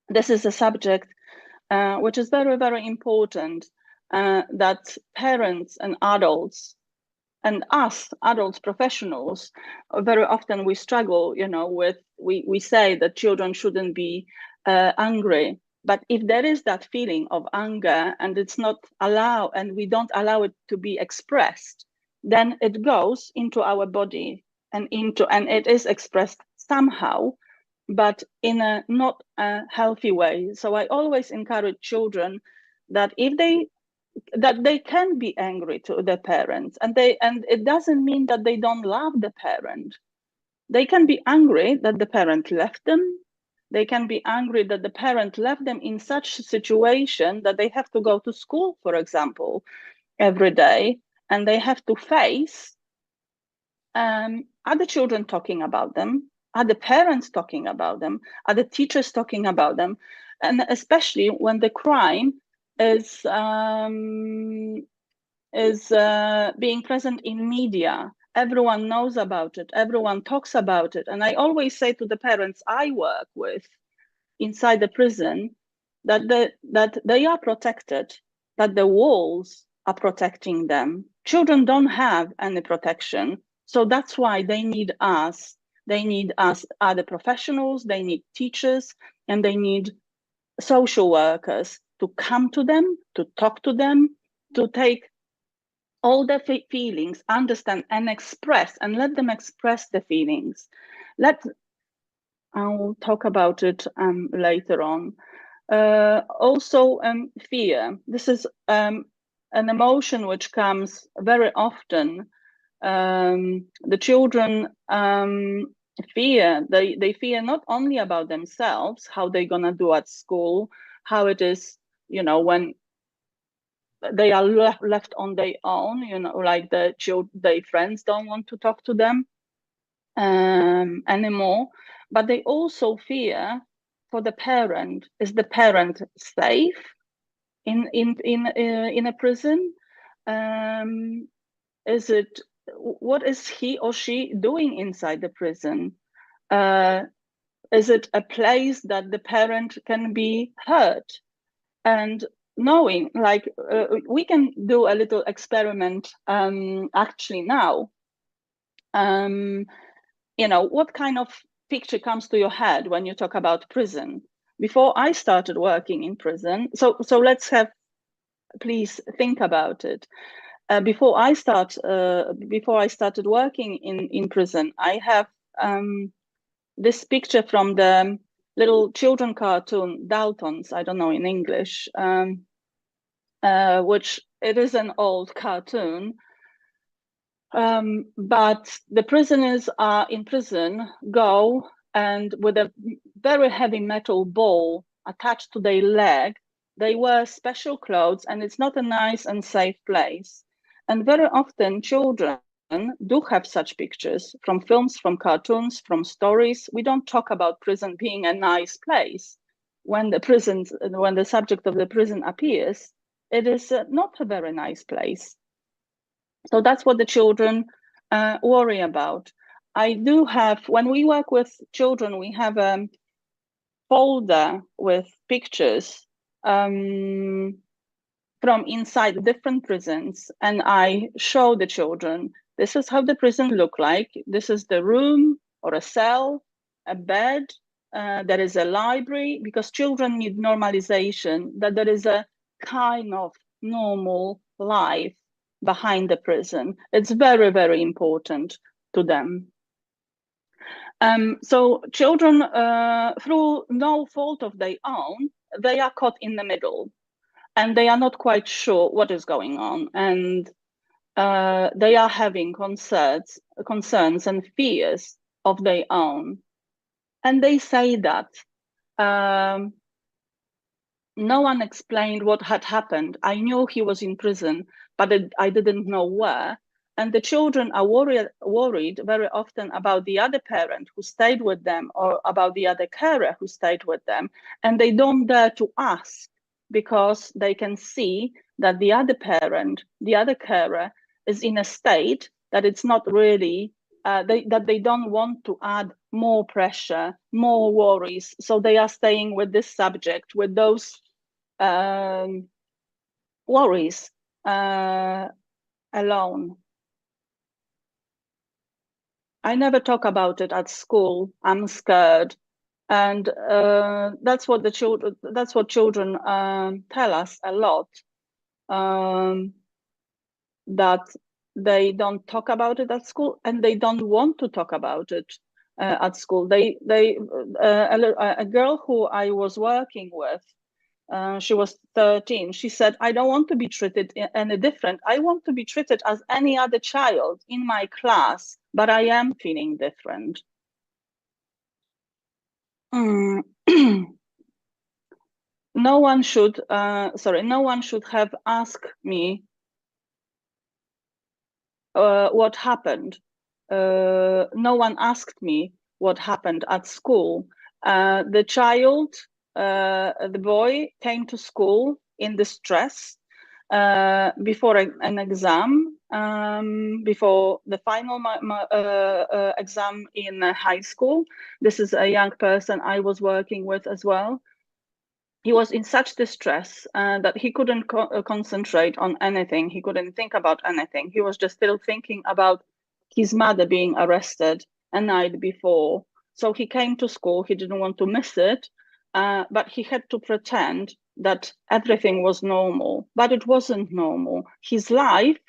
[SPEAKER 4] this is a subject which is very, very important, that parents and adults, and us adults, professionals, very often we struggle, with, we say that children shouldn't be angry. But if there is that feeling of anger and it's not allowed, and we don't allow it to be expressed, then it goes into our body and it is expressed somehow, but in a not a healthy way. So I always encourage children that they can be angry to their parents, and it doesn't mean that they don't love the parent. They can be angry that the parent left them. They can be angry that the parent left them in such a situation that they have to go to school, for example, every day, and they have to face other children talking about them, other parents talking about them, other teachers talking about them, and especially when the crime is being present in media. Everyone knows about it. Everyone talks about it. And I always say to the parents I work with inside the prison that they are protected, that the walls are protecting them. Children don't have any protection. So that's why they need us. They need us, other professionals, they need teachers, and they need social workers to come to them, to talk to them, to take all the feelings, understand and express, and let them express the feelings. I'll talk about it later on. Also, fear. This is an emotion which comes very often. The children fear. They fear not only about themselves, how they're gonna do at school, how it is, when they are left on their own, like their friends don't want to talk to them anymore. But they also fear for the parent. Is the parent safe in a prison? What is he or she doing inside the prison? Is it a place that the parent can be hurt? And knowing, we can do a little experiment actually now. What kind of picture comes to your head when you talk about prison? before I started working in prison, so please think about it. Before I started working in prison, I have this picture from the little children cartoon Daltons. I don't know in English, which it is an old cartoon. But the prisoners are in prison, go and with a very heavy metal ball attached to their leg, they wear special clothes, and it's not a nice and safe place. And very often children do have such pictures from films, from cartoons, from stories. We don't talk about prison being a nice place. When the subject of the prison appears, it is not a very nice place. So that's what the children worry about. I do have, when we work with children, we have a folder with pictures from inside different prisons, and I show the children, this is how the prison look like. This is the room or a cell, a bed, there is a library, because children need normalization, that there is a kind of normal life behind the prison. It's very, very important to them. So children, through no fault of their own, they are caught in the middle, and they are not quite sure what is going on, and they are having concerns and fears of their own. And they say that no one explained what had happened. I knew he was in prison, but I didn't know where. And the children are worried very often about the other parent who stayed with them, or about the other carer who stayed with them. And they don't dare to ask, because they can see that the other parent, the other carer, is in a state that it's not really, that they don't want to add more pressure, more worries. So they are staying with this subject, with those worries alone. I never talk about it at school. I'm scared. And that's what children tell us a lot, that they don't talk about it at school, and they don't want to talk about it at school. A girl who I was working with, she was 13. She said, I don't want to be treated any different. I want to be treated as any other child in my class, but I am feeling different. No one should have asked me what happened. No one asked me what happened at school. The child, the boy, came to school in distress before an exam, before the final exam in high school. This is a young person I was working with as well. He was in such distress that he couldn't concentrate on anything. He couldn't think about anything. He was just still thinking about his mother being arrested a night before. So he came to school. He didn't want to miss it, but he had to pretend that everything was normal, but it wasn't normal. His life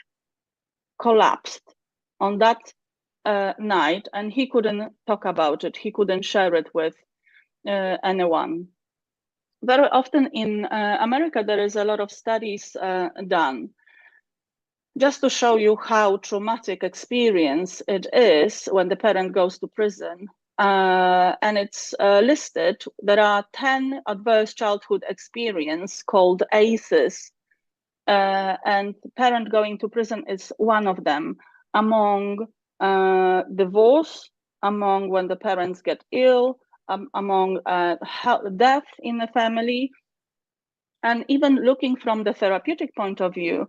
[SPEAKER 4] collapsed on that night, and he couldn't talk about it. He couldn't share it with anyone. Very often in America, there is a lot of studies done just to show you how traumatic experience it is when the parent goes to prison. And it's listed. There are 10 adverse childhood experience called ACEs, and parent going to prison is one of them. Among divorce, among when the parents get ill, among death in the family, and even looking from the therapeutic point of view,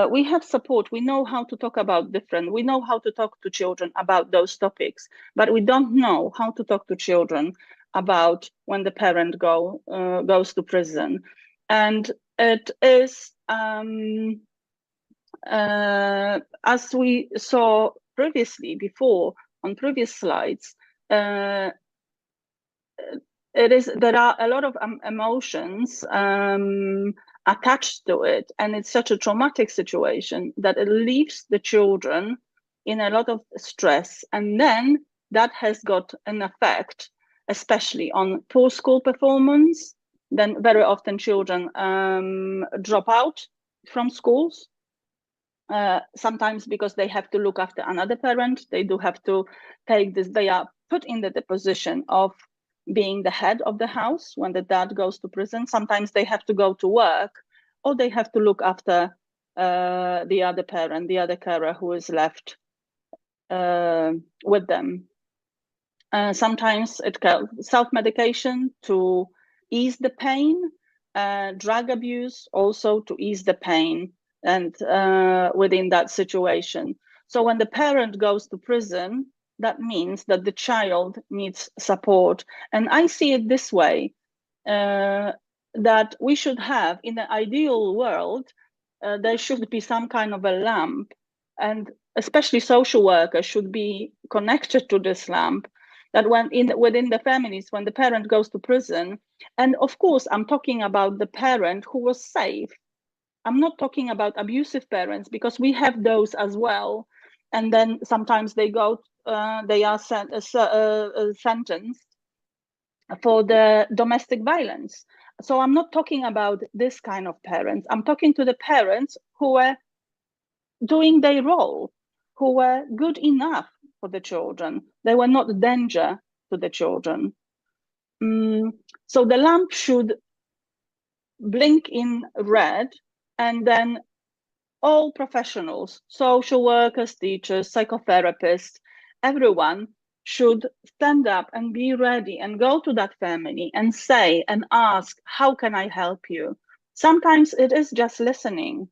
[SPEAKER 4] we have support. We know how to talk about we know how to talk to children about those topics, but we don't know how to talk to children about when the parent goes to prison. And it is, as we saw previously before on previous slides, there are a lot of emotions attached to it, and it's such a traumatic situation that it leaves the children in a lot of stress, and then that has got an effect, especially on poor school performance. Then very often children drop out from schools, sometimes because they have to look after another parent. They do have to take this, they are put in the position of being the head of the house when the dad goes to prison. Sometimes they have to go to work, or they have to look after the other parent, the other carer who is left with them. Sometimes it can self-medication to ease the pain, drug abuse also to ease the pain, and within that situation. So when the parent goes to prison, that means that the child needs support. And I see it this way, that we should have, in the ideal world, there should be some kind of a lamp, and especially social workers should be connected to this lamp, that within the families, when the parent goes to prison, and of course, I'm talking about the parent who was safe. I'm not talking about abusive parents, because we have those as well. And then sometimes they are sentenced for the domestic violence. So I'm not talking about this kind of parents. I'm talking to the parents who were doing their role, who were good enough for the children. They were not a danger to the children. So the lamp should blink in red, and then all professionals, social workers, teachers, psychotherapists, everyone should stand up and be ready and go to that family and say and ask, how can I help you? Sometimes it is just listening.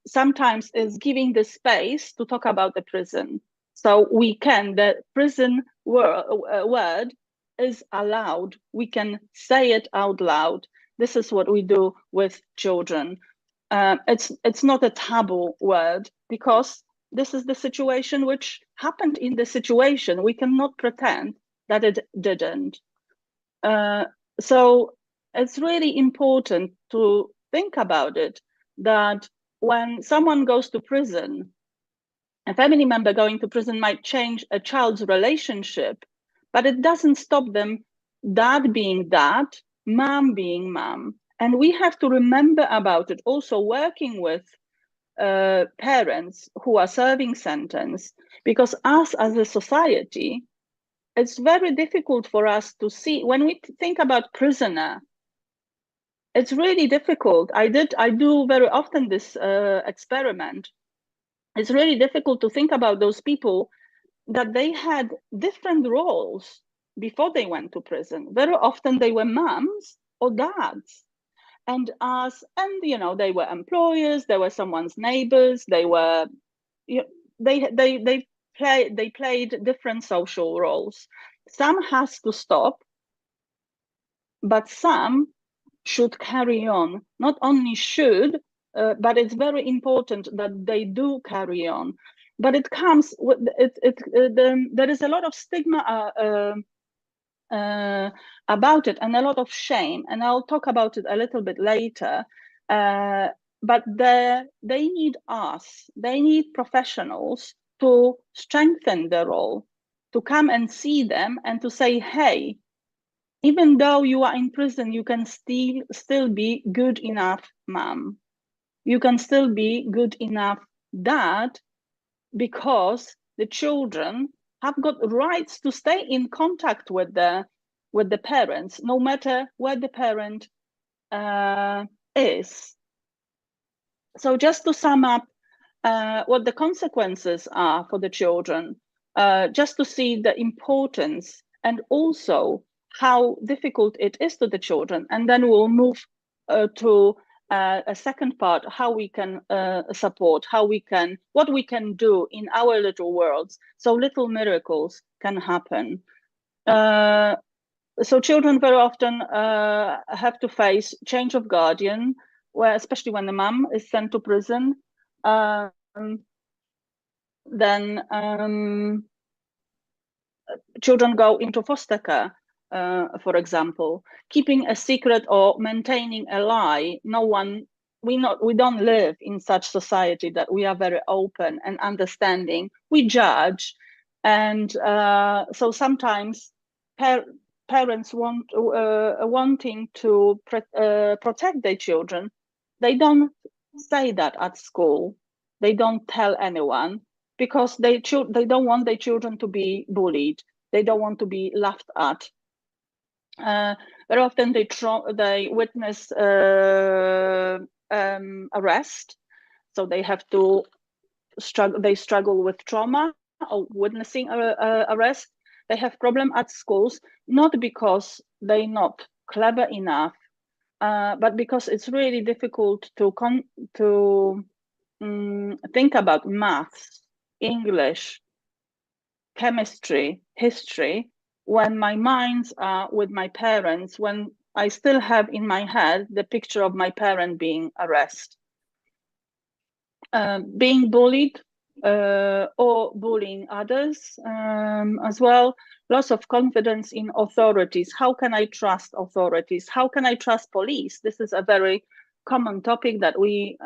[SPEAKER 4] Sometimes it's giving the space to talk about the prison. So the prison word is allowed. We can say it out loud. This is what we do with children. It's not a taboo word, because this is the situation which happened in the situation. We cannot pretend that it didn't. So it's really important to think about it, that when someone goes to prison, a family member going to prison might change a child's relationship, but it doesn't stop them, dad being dad, mom being mom. And we have to remember about it, also working with parents who are serving sentence, because us as a society, it's very difficult for us to see, when we think about prisoner, it's really difficult. I do very often this experiment. It's really difficult to think about those people, that they had different roles before they went to prison. Very often they were moms or dads. And they were employers, they were someone's neighbors, they played different social roles. Some has to stop, but some should carry on. Not only should, but it's very important that they do carry on. But it comes with there is a lot of stigma about it, and a lot of shame, and I'll talk about it a little bit later. But they need us, they need professionals to strengthen their role, to come and see them and to say, hey, even though you are in prison, you can still be good enough mom. You can still be good enough dad, because the children have got rights to stay in contact with the parents, no matter where the parent is. So just to sum up what the consequences are for the children, just to see the importance and also how difficult it is to the children. And then we'll move to a second part, how we can support, what we can do in our little worlds, so little miracles can happen. So children very often have to face change of guardian, especially when the mom is sent to prison. Then children go into foster care. for example, keeping a secret or maintaining a lie. We don't live in such society that we are very open and understanding. We judge, and so sometimes parents wanting to protect their children, they don't say that at school. They don't tell anyone because they don't want their children to be bullied. They don't want to be laughed at. Very often they witness arrest, so they have to struggle. They struggle with trauma or witnessing arrest. They have problem at schools, not because they're not clever enough, but because it's really difficult to think about maths, English, chemistry, history, when my minds are with my parents, when I still have in my head the picture of my parent being arrested. Being bullied or bullying others as well. Loss of confidence in authorities. How can I trust authorities? How can I trust police? This is a very common topic that we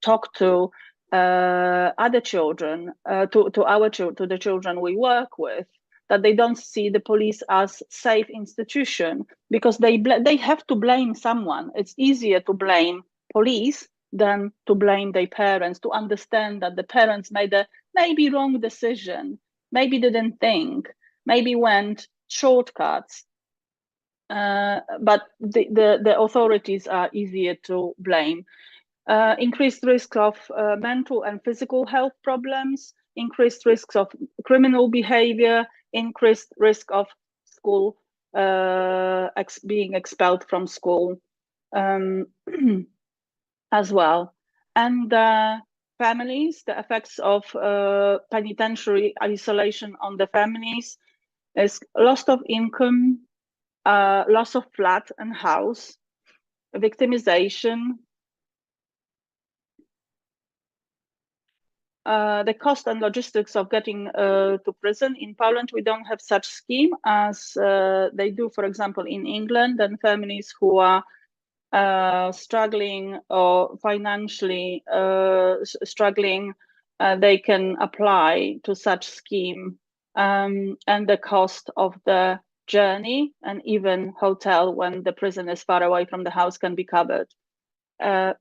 [SPEAKER 4] talk to other children, to the children we work with, that they don't see the police as safe institution because they have to blame someone. It's easier to blame police than to blame their parents, to understand that the parents made a maybe wrong decision, maybe didn't think, maybe went shortcuts. But the authorities are easier to blame. Increased risk of mental and physical health problems, increased risks of criminal behavior, increased risk of school being expelled from school as well. And families, the effects of penitentiary isolation on the families is loss of income, loss of flat and house, victimization, the cost and logistics of getting to prison. In Poland, we don't have such scheme as they do, for example, in England, and families who are struggling or financially struggling, they can apply to such scheme, and the cost of the journey and even hotel when the prison is far away from the house can be covered,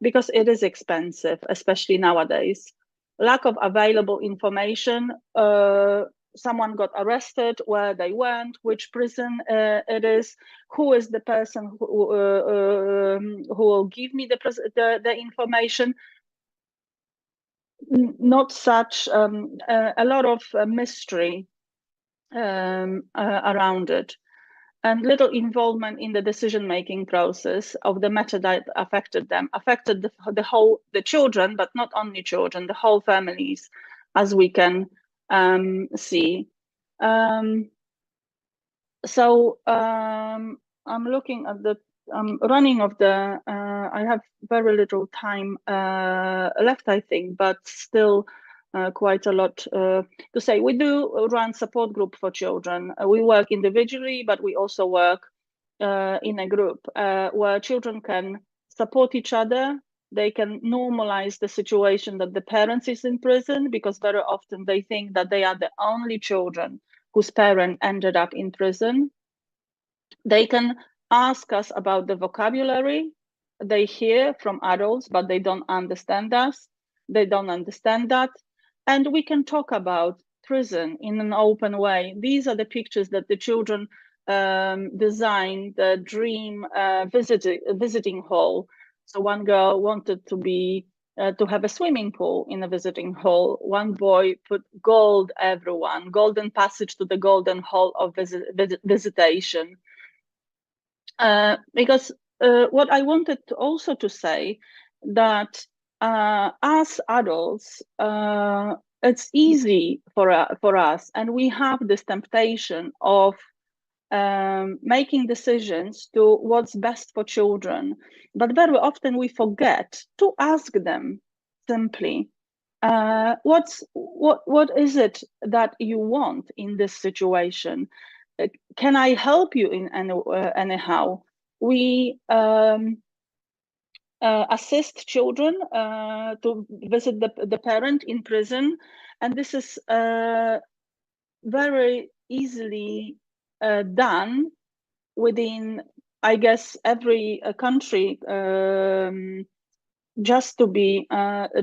[SPEAKER 4] because it is expensive, especially nowadays. Lack of available information. Someone got arrested, where they went, which prison it is, who is the person who will give me the information. Not such a lot of mystery around it, and little involvement in the decision-making process of the matter that affected them, affected the children, but not only children, the whole families, as we can see. I'm looking at running of the, I have very little time left, I think, but still quite a lot to say. We do run support group for children. We work individually, but we also work in a group where children can support each other. They can normalize the situation that the parents is in prison, because very often they think that they are the only children whose parent ended up in prison. They can ask us about the vocabulary they hear from adults, but they don't understand us. They don't understand that. And we can talk about prison in an open way. These are the pictures that the children designed, the dream visiting hall. So one girl wanted to have a swimming pool in a visiting hall. One boy put gold everyone, golden passage to the golden hall of visitation. Because what I wanted to also to say that as adults, it's easy for us, and we have this temptation of making decisions to what's best for children, but very often we forget to ask them simply, what is it that you want in this situation? can I help you in anyhow? We assist children to visit the parent in prison, and this is very easily done within, I guess, every country, just to be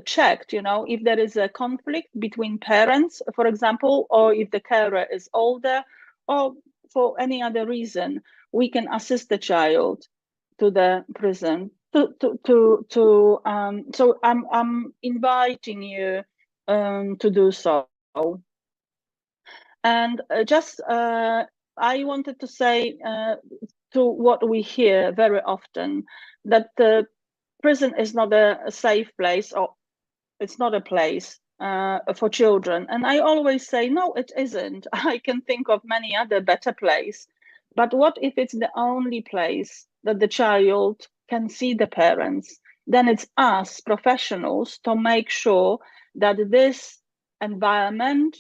[SPEAKER 4] checked, you know, if there is a conflict between parents, for example, or if the carer is older, or for any other reason, we can assist the child to the prison. So I'm inviting you to do so. And I wanted to say to what we hear very often, that the prison is not a safe place, or it's not a place for children. And I always say, no, it isn't. I can think of many other better places. But what if it's the only place that the child can see the parents? Then it's us professionals to make sure that this environment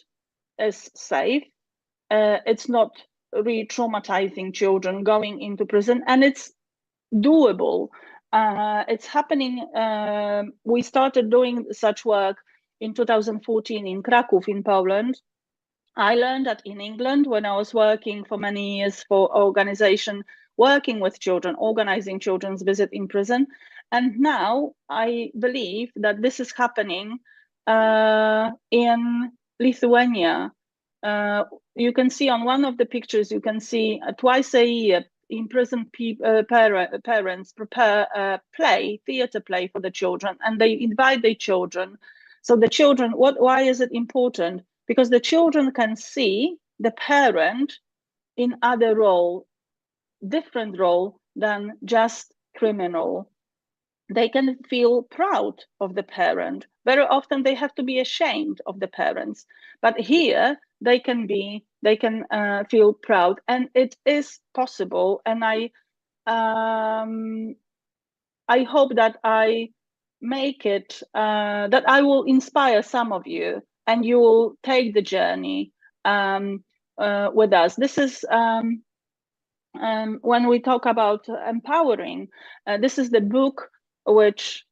[SPEAKER 4] is safe. It's not re-traumatizing children going into prison, and it's doable. It's happening. We started doing such work in 2014 in Kraków in Poland. I learned that in England when I was working for many years for organization working with children, organizing children's visit in prison. And now I believe that this is happening in Lithuania. You can see on one of the pictures, you can see twice a year imprisoned parents prepare a play, theater play for the children, and they invite their children. So the children, why is it important? Because the children can see the parent in other role, different role than just criminal. They can feel proud of the parent. Very often they have to be ashamed of the parents, but here they can feel proud, and it is possible. And I hope that I make it, that I will inspire some of you, and you will take the journey with us. This is when we talk about empowering. This is the book which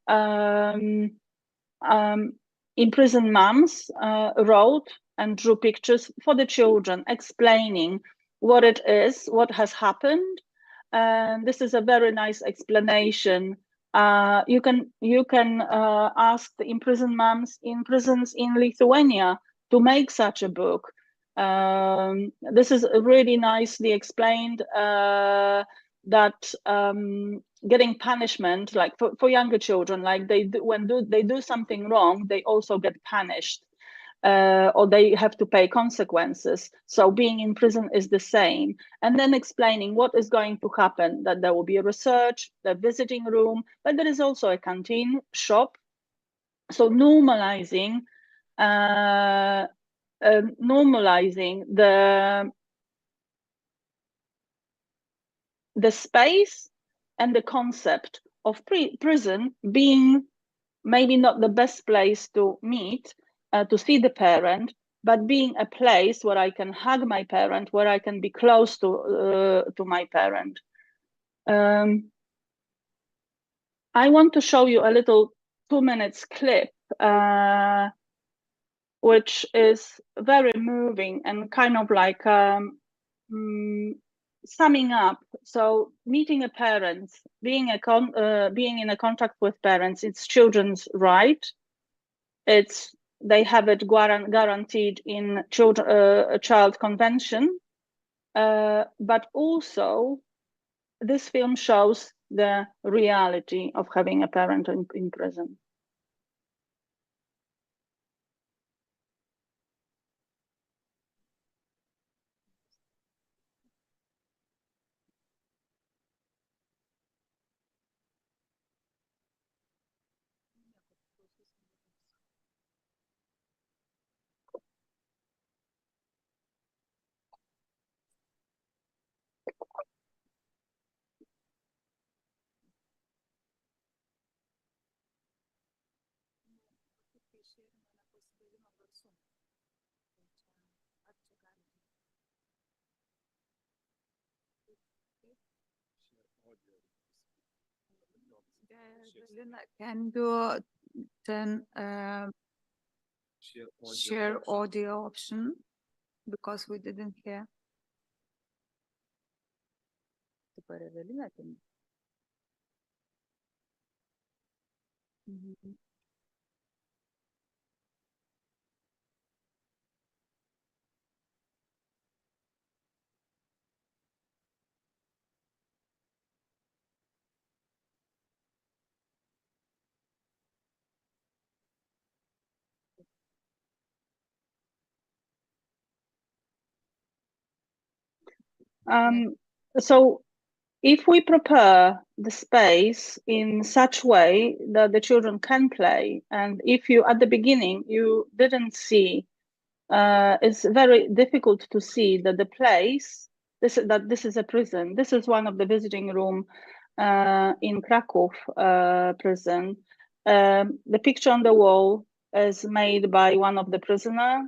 [SPEAKER 4] imprisoned moms wrote and drew pictures for the children, explaining what it is, what has happened. And this is a very nice explanation. You can ask the imprisoned moms in prisons in Lithuania to make such a book. This is really nicely explained, that getting punishment, like for younger children, like they do something wrong, they also get punished, or they have to pay consequences. So being in prison is the same. And then explaining what is going to happen, that there will be a research, the visiting room, but there is also a canteen, shop. So normalizing the space and the concept of prison being maybe not the best place to meet, to see the parent, but being a place where I can hug my parent, where I can be close to my parent. I want to show you a little 2 minutes clip, which is very moving and kind of like summing up. So meeting a parent, being in a contact with parents, it's children's right. They have it guaranteed in child convention, but also this film shows the reality of having a parent in prison.
[SPEAKER 1] Evelina, can you turn share audio option because we didn't hear. Dabar Evelina, tai- Mhm.
[SPEAKER 4] So if we prepare the space in such way that the children can play, and if you at the beginning you didn't see, it's very difficult to see that the place this is a prison. This is one of the visiting room in Krakow prison. The picture on the wall is made by one of the prisoner.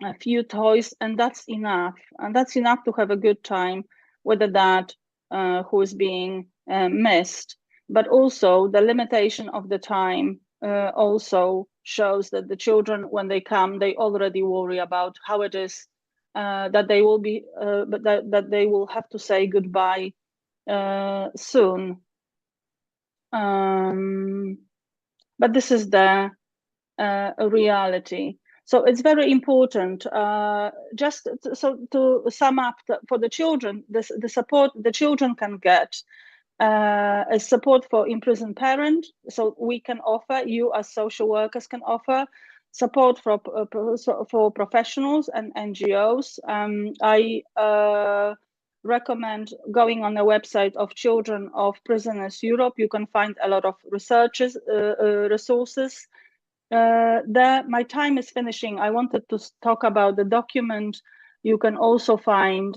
[SPEAKER 4] A few toys, and that's enough. And that's enough to have a good time with the dad who is being missed. But also the limitation of the time also shows that the children, when they come, they already worry about how it is that they will be, but that they will have to say goodbye soon. But this is the reality. So it's very important. Just to sum up for the children, the support the children can get is support for imprisoned parent. So we can offer, you as social workers can offer support for professionals and NGOs. I recommend going on the website of Children of Prisoners Europe. You can find a lot of resources. My time is finishing. I wanted to talk about the document. You can also find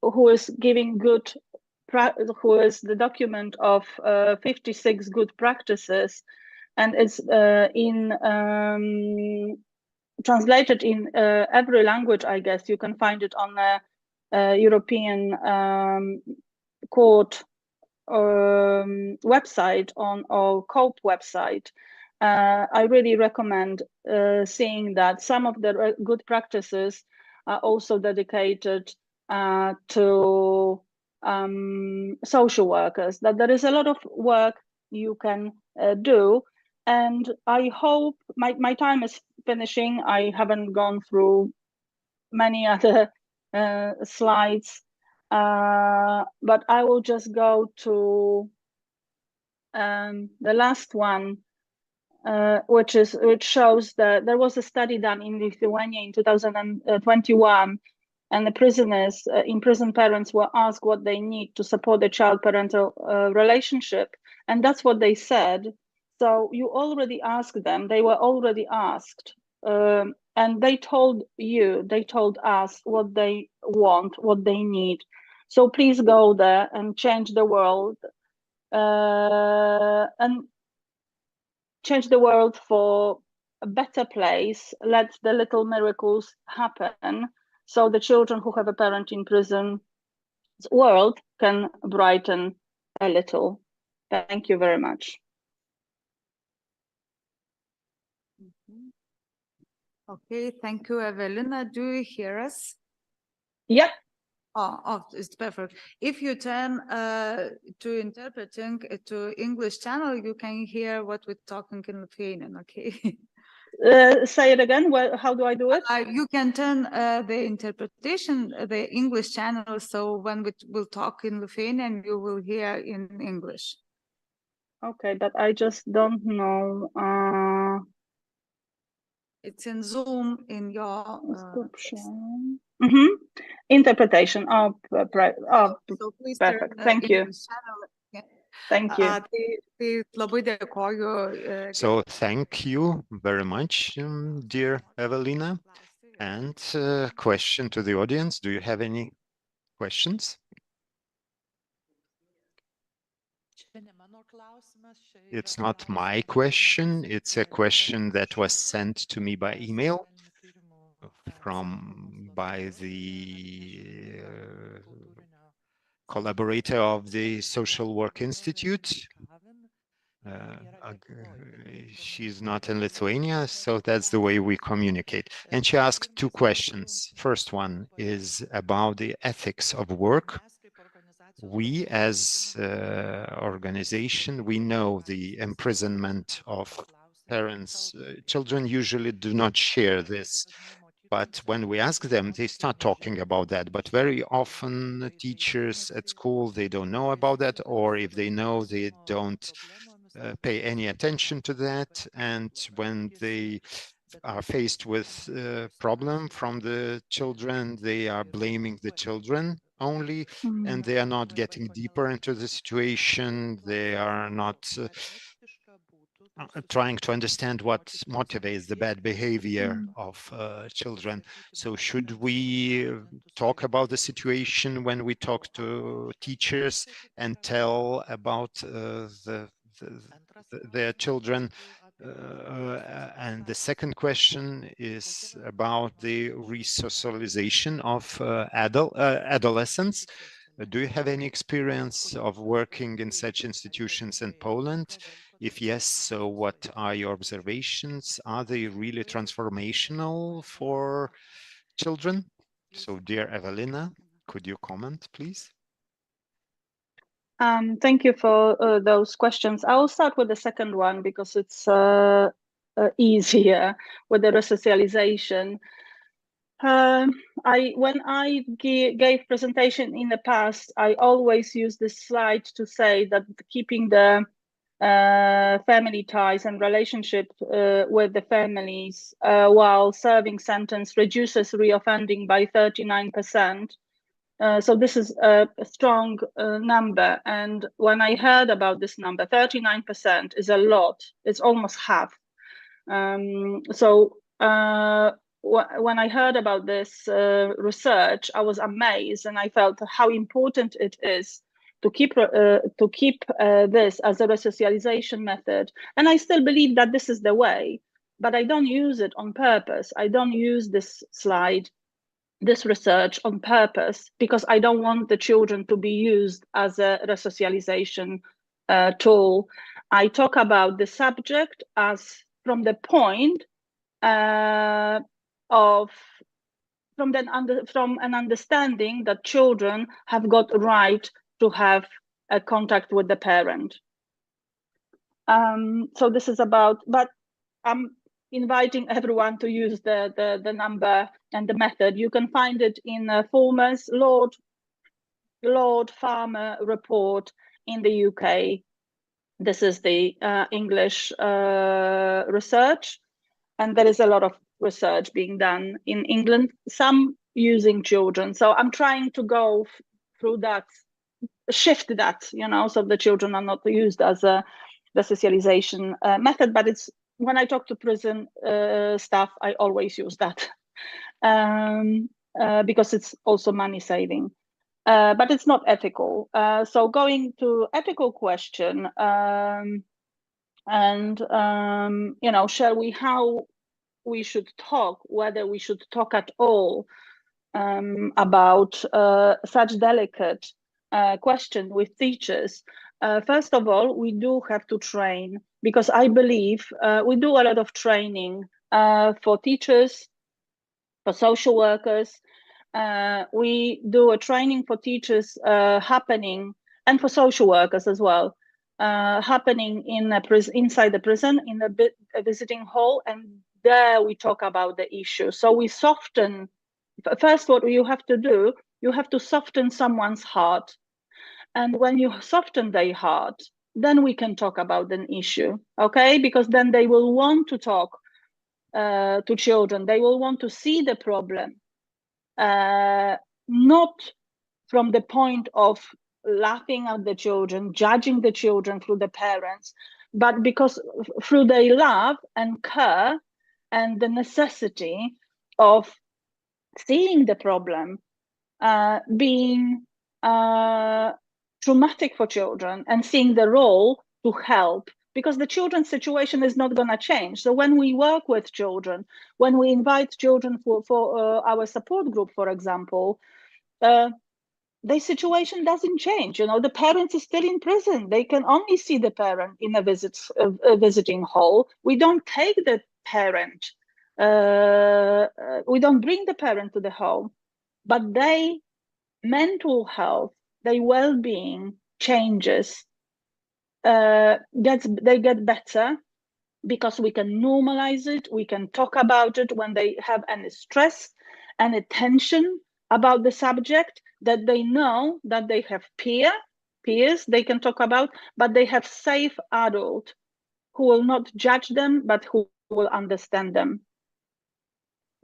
[SPEAKER 4] who is giving good, who is the document of 56 good practices, and it's translated in every language. I guess you can find it on the European Court website or COPE website. I really recommend seeing that. Some of the good practices are also dedicated to social workers, that there is a lot of work you can do. And I hope my time is finishing. I haven't gone through many other slides. But I will just go to the last one, which shows that there was a study done in Lithuania in 2021, and the prisoners, imprisoned parents were asked what they need to support the child-parental relationship, and that's what they said. So you already asked them; they were already asked. And they told us what they want, what they need. So please go there and change the world, and change the world for a better place. Let the little miracles happen, so the children who have a parent in prison world can brighten a little. Thank you very much.
[SPEAKER 1] Okay, thank you, Evelina. Do you hear us?
[SPEAKER 4] Yep.
[SPEAKER 1] Oh, it's perfect. If you turn to interpreting to English channel, you can hear what we're talking in Lithuanian, okay?
[SPEAKER 4] Say it again. How do I do it?
[SPEAKER 1] You can turn the interpretation, the English channel, so when we will talk in Lithuanian, you will hear in English.
[SPEAKER 4] Okay, but I just don't know.
[SPEAKER 1] It's in Zoom in your
[SPEAKER 4] description. Interpretation.
[SPEAKER 1] so please
[SPEAKER 4] perfect.
[SPEAKER 1] turn,
[SPEAKER 4] Thank you.
[SPEAKER 1] English channel.
[SPEAKER 4] Thank you.
[SPEAKER 1] Tai labai dėkoju.
[SPEAKER 5] So thank you very much, dear Evelina. And question to the audience, do you have any questions? It's not my question, it's a question that was sent to me by email by the collaborator of the Social Work Institute. She's not in Lithuania, so that's the way we communicate. And she asked two questions. First one is about the ethics of work. We as organization, we know the imprisonment of parents. Children usually do not share this, but when we ask them, they start talking about that. But very often teachers at school, they don't know about that, or if they know, they don't pay any attention to that. And when they are faced with a problem from the children, they are blaming the children only, and they are not getting deeper into the situation. They are not trying to understand what motivates the bad behavior of children. So should we talk about the situation when we talk to teachers and tell about their children? And the second question is about the resocialization of adolescents. Do you have any experience of working in such institutions in Poland? If yes, so what are your observations? Are they really transformational for children? So, dear Evelina, could you comment, please?
[SPEAKER 4] Thank you for those questions. I will start with the second one because it's easier with the resocialization. When I gave presentation in the past, I always use this slide to say that keeping the family ties and relationship with the families while serving sentence reduces reoffending by 39%. So this is a strong number. And when I heard about this number, 39% is a lot. It's almost half. When I heard about this research, I was amazed, and I felt how important it is to keep this as a resocialization method. And I still believe that this is the way, but I don't use it on purpose. I don't use this slide, this research on purpose, because I don't want the children to be used as a resocialization tool. I talk about the subject as from the point from an understanding that children have got a right to have a contact with the parent. So this is about, but I'm inviting everyone to use the number and the method. You can find it in Fulmer's Lord Farmer report in the UK. This is the English research, and there is a lot of research being done in England, some using children. So I'm trying to go through that, shift that, so the children are not used as a resocialization method, but it's, when I talk to prison staff, I always use that because it's also money saving, but it's not ethical. So going to ethical question, how we should talk, whether we should talk at all about such delicate question with teachers. First of all, we do have to train, because I believe we do a lot of training for teachers, for social workers. We do a training for teachers happening, and for social workers as well, happening in inside the prison, in a visiting hall, and there we talk about the issue. So we soften. First, what you have to do, you have to soften someone's heart. And when you soften their heart, then we can talk about an issue, okay? Because then they will want to talk to children. They will want to see the problem, not from the point of laughing at the children, judging the children through the parents, but because through their love and care and the necessity of seeing the problem being traumatic for children, and seeing the role to help, because the children's situation is not going to change. So when we work with children, when we invite children for our support group, for example, their situation doesn't change. You know, the parent is still in prison. They can only see the parent in a visiting hall. We don't take the parent. We don't bring the parent to the home, but their mental health, their well-being changes. They get better because we can normalize it. We can talk about it when they have any stress, any tension about the subject, that they know that they have peers they can talk about, but they have safe adult who will not judge them, but who will understand them.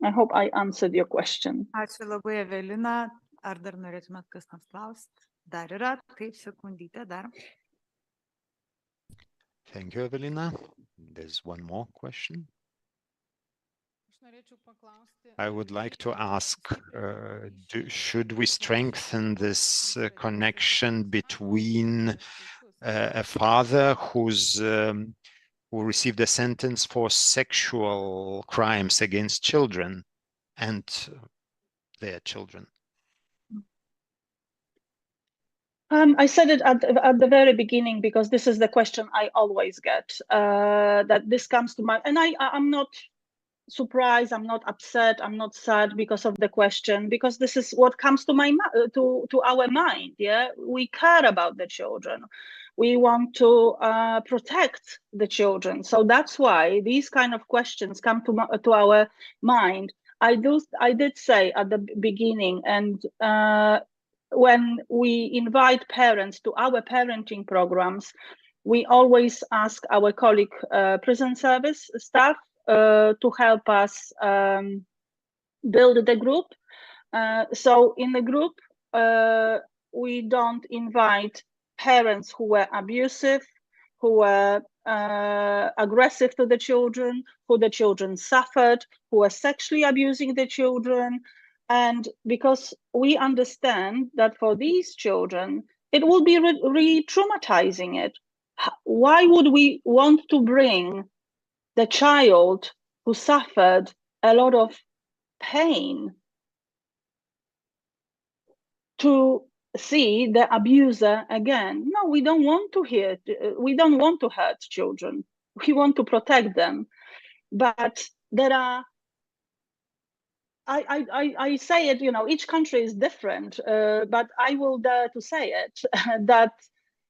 [SPEAKER 4] I hope I answered your question.
[SPEAKER 1] Ačiū labai, Evelina. Ar dar norėtumėt kas nors klausti? Dar yra, taip, sekundytę dar.
[SPEAKER 5] Thank you, Evelina. There's one more question. I would like to ask, should we strengthen this connection between a father who received a sentence for sexual crimes against children and their children?
[SPEAKER 4] I said it at the very beginning, because this is the question I always get, that this comes to mind. And I'm not surprised, I'm not upset, I'm not sad because of the question, because this is what comes to our mind. Yeah, we care about the children. We want to protect the children. So that's why these kind of questions come to our mind. I did say at the beginning, and when we invite parents to our parenting programs, we always ask our colleague prison service staff to help us build the group. So in the group, we don't invite parents who were abusive, who were aggressive to the children, who the children suffered, who were sexually abusing the children. And because we understand that for these children, it will be re-traumatizing it. Why would we want to bring the child who suffered a lot of pain to see the abuser again? No, we don't want to hurt children. We want to protect them. But there are, I say it, you know, each country is different, but I will dare to say it, that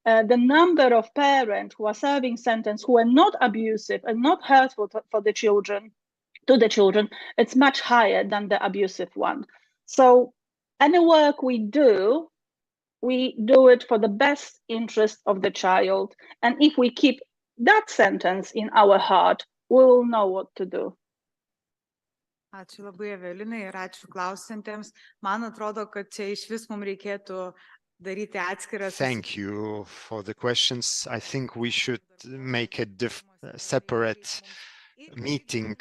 [SPEAKER 4] the number of parents who are serving sentence who are not abusive and not hurtful to the children, it's much higher than the abusive one. So any work we do it for the best interest of the child. And if we keep that sentence in our heart, we will know what to do.
[SPEAKER 1] Ačiū labai, Evelinai, ir ačiū klausantiems. Man atrodo, kad čia iš vis mums reikėtų daryti atskiras.
[SPEAKER 5] Thank you for the questions. I think we should make a separate meeting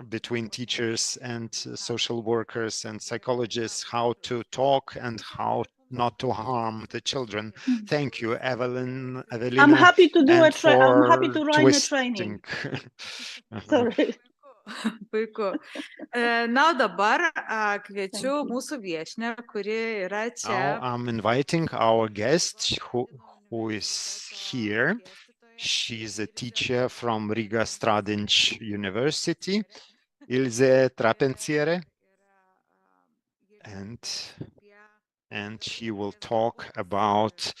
[SPEAKER 5] between teachers and social workers and psychologists, how to talk and how not to harm the children. Thank you, Evelina.
[SPEAKER 4] I'm happy to do I'm happy to run a training. Sorry.
[SPEAKER 1] Puiku. Na, dabar kviečiu mūsų viešnią, kuri yra čia.
[SPEAKER 5] I'm inviting our guest who is here. She's a teacher from Riga Stradinč University, Ilze Trapenciere, and she will talk about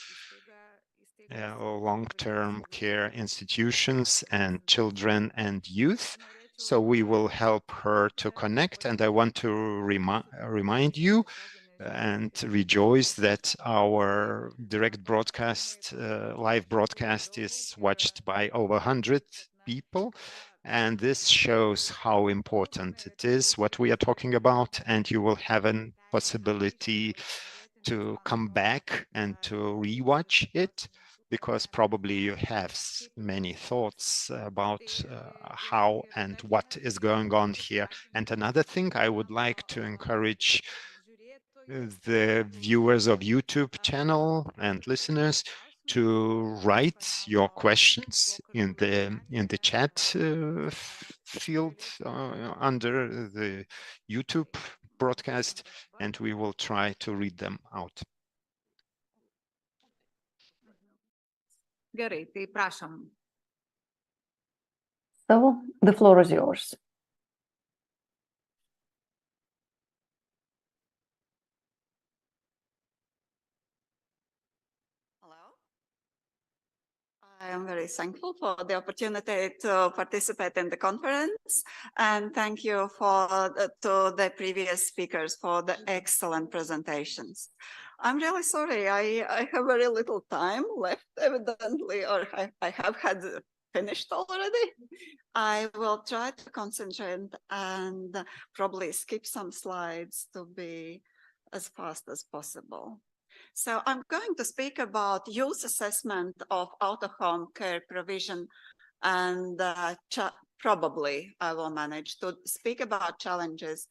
[SPEAKER 5] long-term care institutions and children and youth. So we will help her to connect, and I want to remind you and rejoice that our direct broadcast, live broadcast is watched by over 100 people. And this shows how important it is, what we are talking about, and you will have a possibility to come back and to rewatch it, because probably you have many thoughts about how and what is going on here. And another thing, I would like to encourage the viewers of YouTube channel and listeners to write your questions in the chat field under the YouTube broadcast, and we will try to read them out.
[SPEAKER 1] Gerai, tai prašom.
[SPEAKER 2] So the floor is yours.
[SPEAKER 7] Hello. I am very thankful for the opportunity to participate in the conference, and thank you to the previous speakers for the excellent presentations. I'm really sorry, I have very little time left, evidently, or I have had finished already. I will try to concentrate and probably skip some slides to be as fast as possible. So I'm going to speak about youth assessment of out-of-home care provision, and probably I will manage to speak about challenges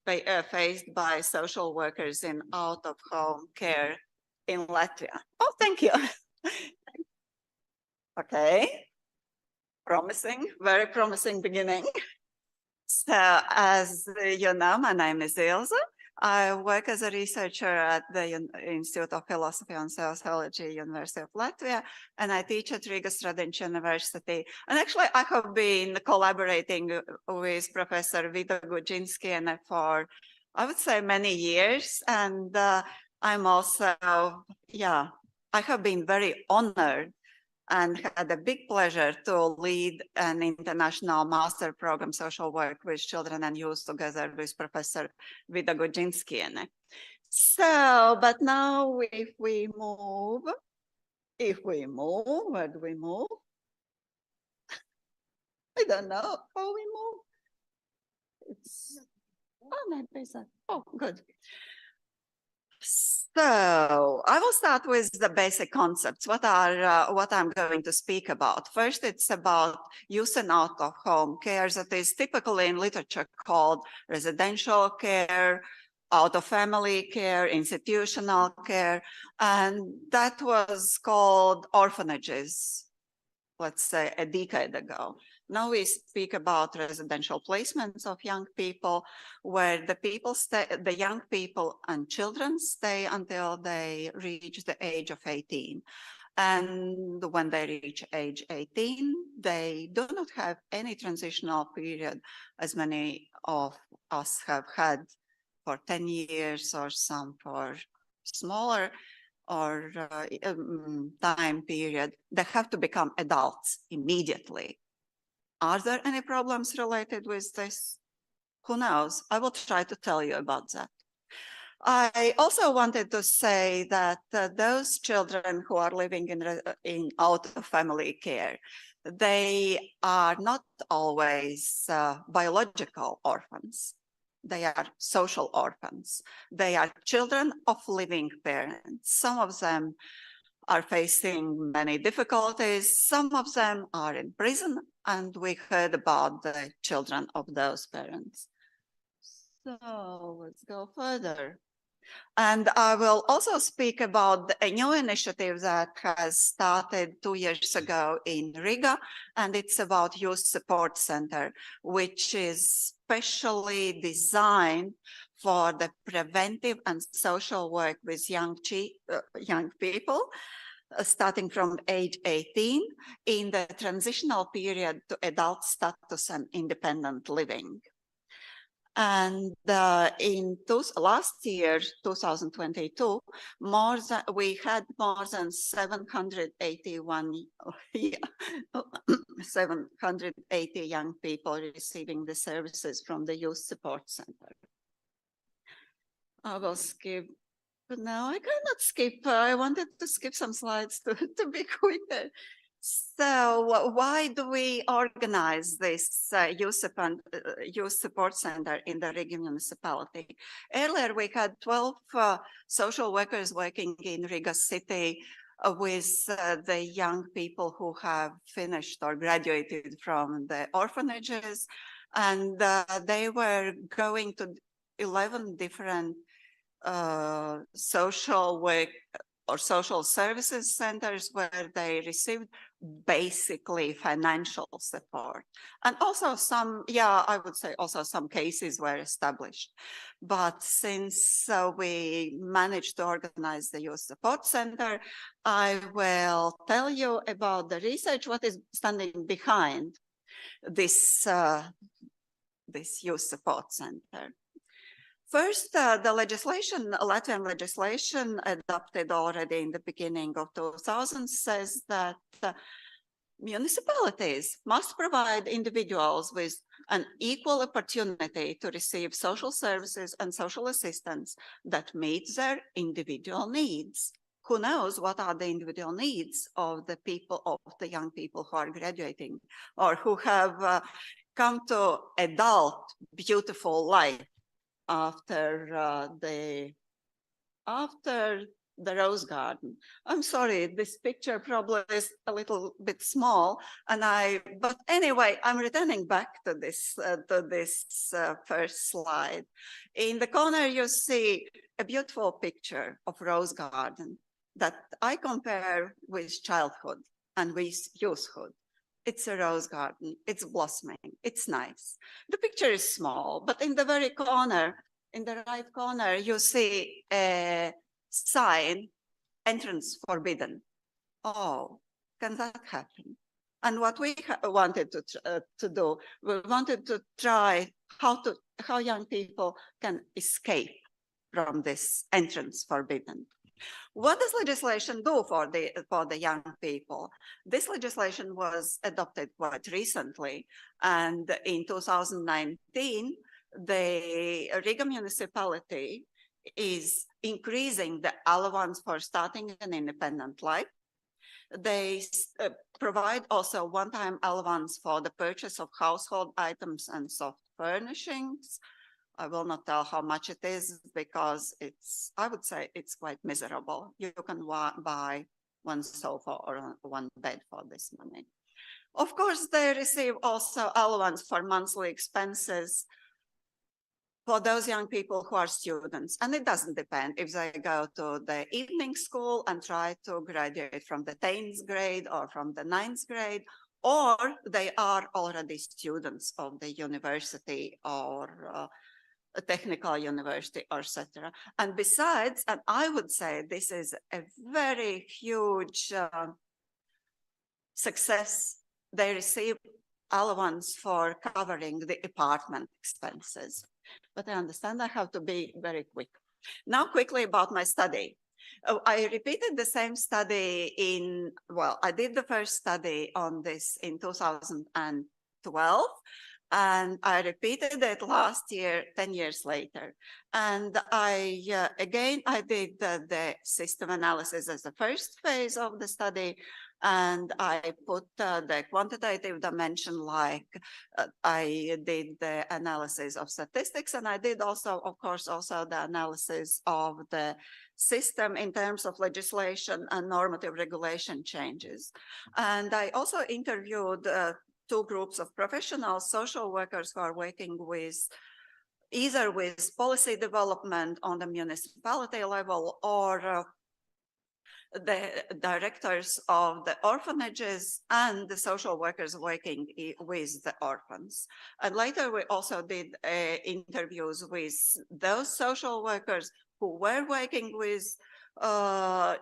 [SPEAKER 7] faced by social workers in out-of-home care in Latvia. Oh, thank you. Okay, promising, very promising beginning. So as you know, my name is Ilse. I work as a researcher at the Institute of Philosophy and Sociology, University of Latvia, and I teach at Riga Stradiņš University. And actually, I have been collaborating with Professor Vida Gudžinskiene for, I would say, many years. And I'm also, I have been very honored and had a big pleasure to lead an international master program, social work with children and youth, together with Professor Vida Gudžinskiene. So, but now if we move, where do we move? I don't know how we move. It's, oh, maybe that. Oh, good. So I will start with the basic concepts. What I'm going to speak about. First, it's about youth and out-of-home care that is typically in literature called residential care, out-of-family care, institutional care, and that was called orphanages, let's say, a decade ago. Now we speak about residential placements of young people, where the young people and children stay until they reach the age of 18. And when they reach age 18, they do not have any transitional period, as many of us have had for 10 years or some for smaller or time period. They have to become adults immediately. Are there any problems related with this? Who knows? I will try to tell you about that. I also wanted to say that those children who are living in out-of-family care, they are not always biological orphans. They are social orphans. They are children of living parents. Some of them are facing many difficulties. Some of them are in prison, and we heard about the children of those parents. So let's go further. And I will also speak about a new initiative that has started 2 years ago in Riga, and it's about Youth Support Center, which is specially designed for the preventive and social work with young people, starting from age 18 in the transitional period to adult status and independent living. And last year, 2022, we had more than 780 young people receiving the services from the Youth Support Center. I will skip. But now I cannot skip. I wanted to skip some slides to be quicker. So why do we organize this youth support center in the Riga municipality? Earlier, we had 12 social workers working in Riga city with the young people who have finished or graduated from the orphanages. And they were going to 11 different social work or social services centers where they received basically financial support. And also some, yeah, I would say also some cases were established. But since we managed to organize the Youth Support Center, I will tell you about the research, what is standing behind this, this Youth Support Center. First, the legislation, Latvian legislation adopted already in the beginning of 2000 says that municipalities must provide individuals with an equal opportunity to receive social services and social assistance that meets their individual needs. Who knows what are the individual needs of the people, of the young people who are graduating or who have come to adult, beautiful life after the Rose Garden. I'm sorry, this picture probably is a little bit small, but anyway, I'm returning back to this first slide. In the corner, you see a beautiful picture of Rose Garden that I compare with childhood and with youthhood. It's a rose garden, it's blossoming, it's nice. The picture is small, but in the very corner, in the right corner, you see a sign, entrance forbidden. Oh, can that happen? And what we wanted to do, we wanted to try how young people can escape from this entrance forbidden. What does legislation do for the young people? This legislation was adopted quite recently, and in 2019, the Riga municipality is increasing the allowance for starting an independent life. They provide also one-time allowance for the purchase of household items and soft furnishings. I will not tell how much it is because I would say it's quite miserable. You can buy one sofa or one bed for this money. Of course, they receive also allowance for monthly expenses for those young people who are students. And it doesn't depend if they go to the evening school and try to graduate from the 10th grade or from the 9th grade, or they are already students of the university or a technical university, etc. And besides, and I would say this is a very huge success, they receive allowance for covering the apartment expenses. But I understand I have to be very quick. Now quickly about my study. I repeated the same study I did the first study on this in 2012. And I repeated it last year, 10 years later. And again, I did the system analysis as the first phase of the study. And I put the quantitative dimension, like I did the analysis of statistics. And I did also, of course, also the analysis of the system in terms of legislation and normative regulation changes. And I also interviewed two groups of professional social workers who are working with either with policy development on the municipality level or the directors of the orphanages and the social workers working with the orphans. And later we also did interviews with those social workers who were working with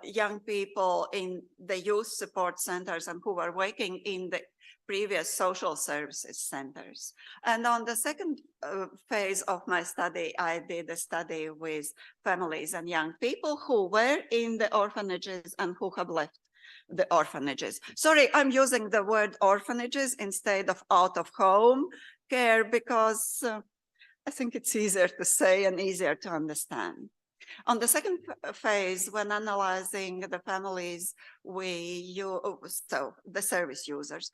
[SPEAKER 7] young people in the youth support centers and who were working in the previous social services centers. And on the second phase of my study, I did a study with families and young people who were in the orphanages and who have left the orphanages. Sorry, I'm using the word orphanages instead of out of home care because I think it's easier to say and easier to understand. On the second phase, when analyzing the families, the service users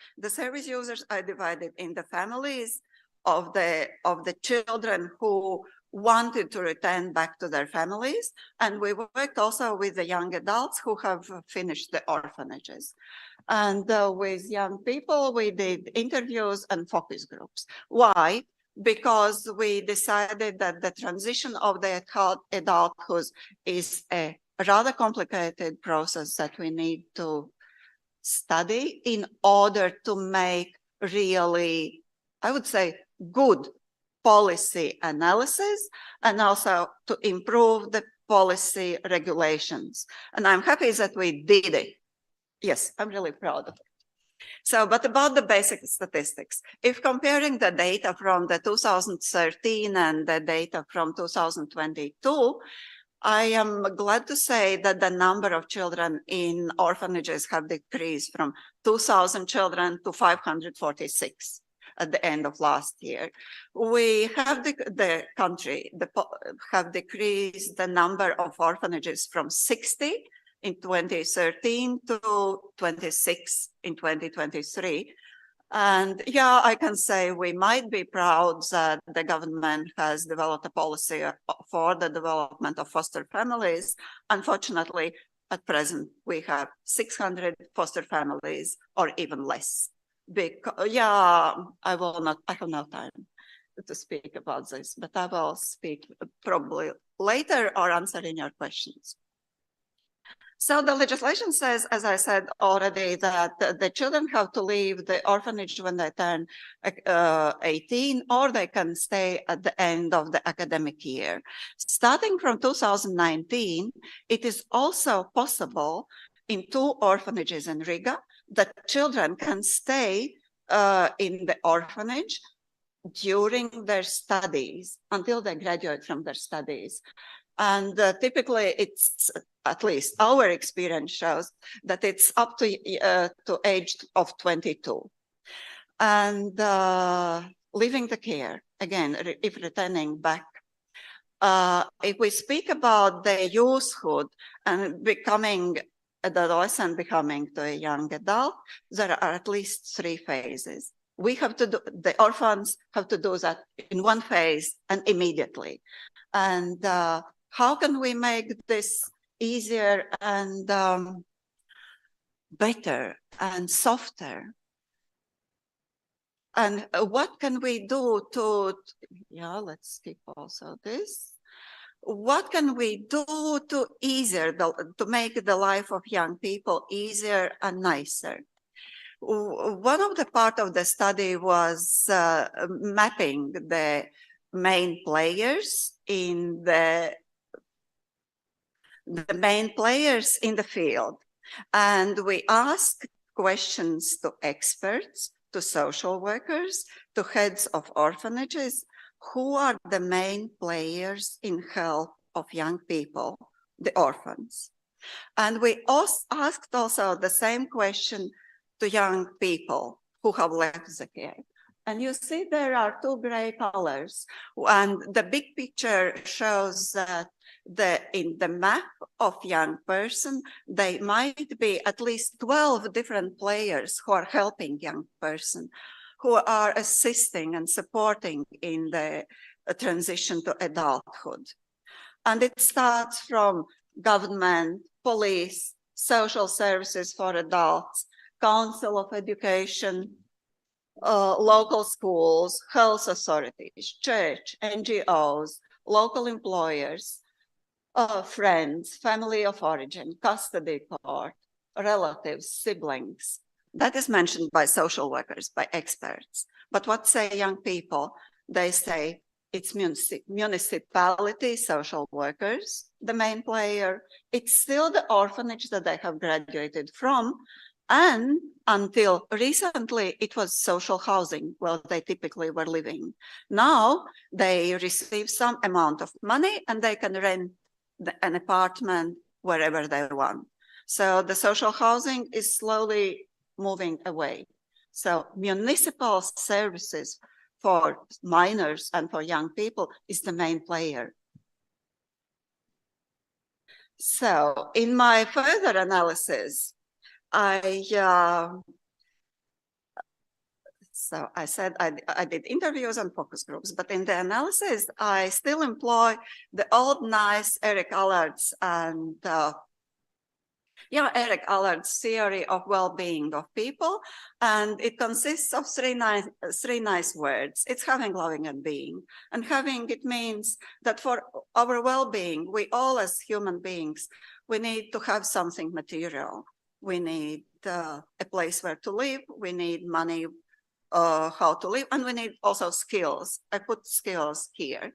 [SPEAKER 7] are divided in the families of the children who wanted to return back to their families. And we worked also with the young adults who have finished the orphanages. And with young people, we did interviews and focus groups. Why? Because we decided that the transition of the adulthood is a a rather complicated process that we need to study in order to make really, I would say, good policy analysis and also to improve the policy regulations. And I'm happy that we did it. Yes, I'm really proud of it. So, but about the basic statistics, if comparing the data from the 2013 and the data from 2022, I am glad to say that the number of children in orphanages have decreased from 2,000 children to 546 at the end of last year. We have the country have decreased the number of orphanages from 60 in 2013 to 26 in 2023. And yeah, I can say we might be proud that the government has developed a policy for the development of foster families. Unfortunately, at present, we have 600 foster families or even less. Because, yeah, I have no time to speak about this, but I will speak probably later or answering your questions. So the legislation says, as I said already, that the children have to leave the orphanage when they turn 18, or they can stay at the end of the academic year. Starting from 2019, it is also possible in 2 orphanages in Riga that children can stay in the orphanage during their studies until they graduate from their studies. And typically it's, at least our experience shows, that it's up to age of 22. And leaving the care, again, if returning back, if we speak about the youthhood and becoming an adolescent, becoming to a young adult, there are at least 3 phases. We have to do, the orphans have to do that in one phase and immediately. And how can we make this easier and better and softer? And what can we do to, yeah, let's skip also this. What can we do to to make the life of young people easier and nicer? One of the part of the study was mapping the main players in the field. And we asked questions to experts, to social workers, to heads of orphanages, who are the main players in help of young people, the orphans. And we asked also the same question to young people who have left the care. And you see there are 2 gray colors, and the big picture shows that in the map of young person, they might be at least 12 different players who are helping young person, who are assisting and supporting in the transition to adulthood. And it starts from government, police, social services for adults, Council of Education, local schools, health authorities, church, NGOs, local employers, friends, family of origin, custody court, relatives, siblings. That is mentioned by social workers, by experts. But what say young people? They say it's municipality, social workers, the main player. It's still the orphanage that they have graduated from. And until recently, it was social housing where they typically were living. Now they receive some amount of money and they can rent an apartment wherever they want. So the social housing is slowly moving away. So municipal services for minors and for young people is the main player. So in my further analysis, I said I did interviews and focus groups, but in the analysis, I still employ the old nice Eric Allards and Yeah, Eric Allard's theory of well-being of people, and it consists of three nice words. It's having, loving, and being. And having, it means that for our well-being, we all as human beings, we need to have something material. We need a place where to live. We need money, how to live, and we need also skills. I put skills here.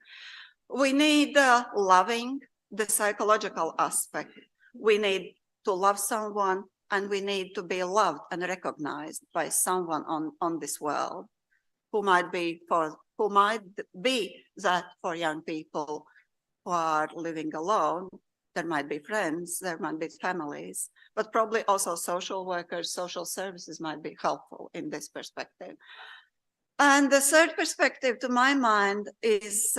[SPEAKER 7] We need loving, the psychological aspect. We need to love someone, and we need to be loved and recognized by someone on this world, who might be that for young people who are living alone. There might be friends, there might be families, but probably also social workers, social services might be helpful in this perspective. And the third perspective, to my mind, is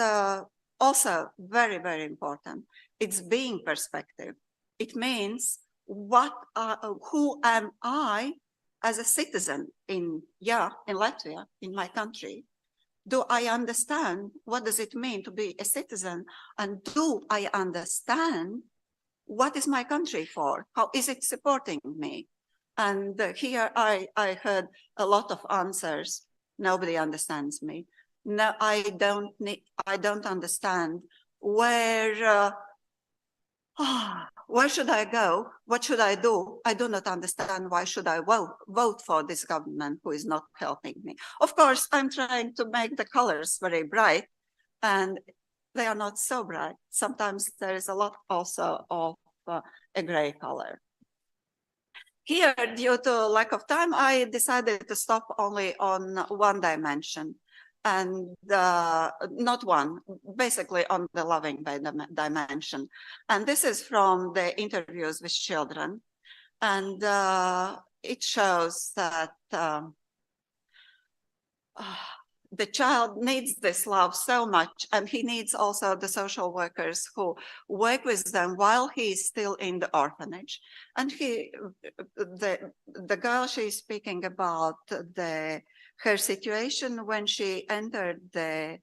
[SPEAKER 7] also very, very important. It's being perspective. It means who am I as a citizen in Latvia, in my country? Do I understand what does it mean to be a citizen? And do I understand what is my country for? How is it supporting me? And here I heard a lot of answers. Nobody understands me. No, I don't understand where should I go? What should I do? I do not understand. Why should I vote for this government who is not helping me? Of course, I'm trying to make the colors very bright, and they are not so bright. Sometimes there is a lot also of a gray color. Here, due to lack of time, I decided to stop only on one dimension, and not one, basically on the loving dimension. And this is from the interviews with children. And it shows that the child needs this love so much, and he needs also the social workers who work with them while he is still in the orphanage. And the girl she's speaking about, her situation when she entered the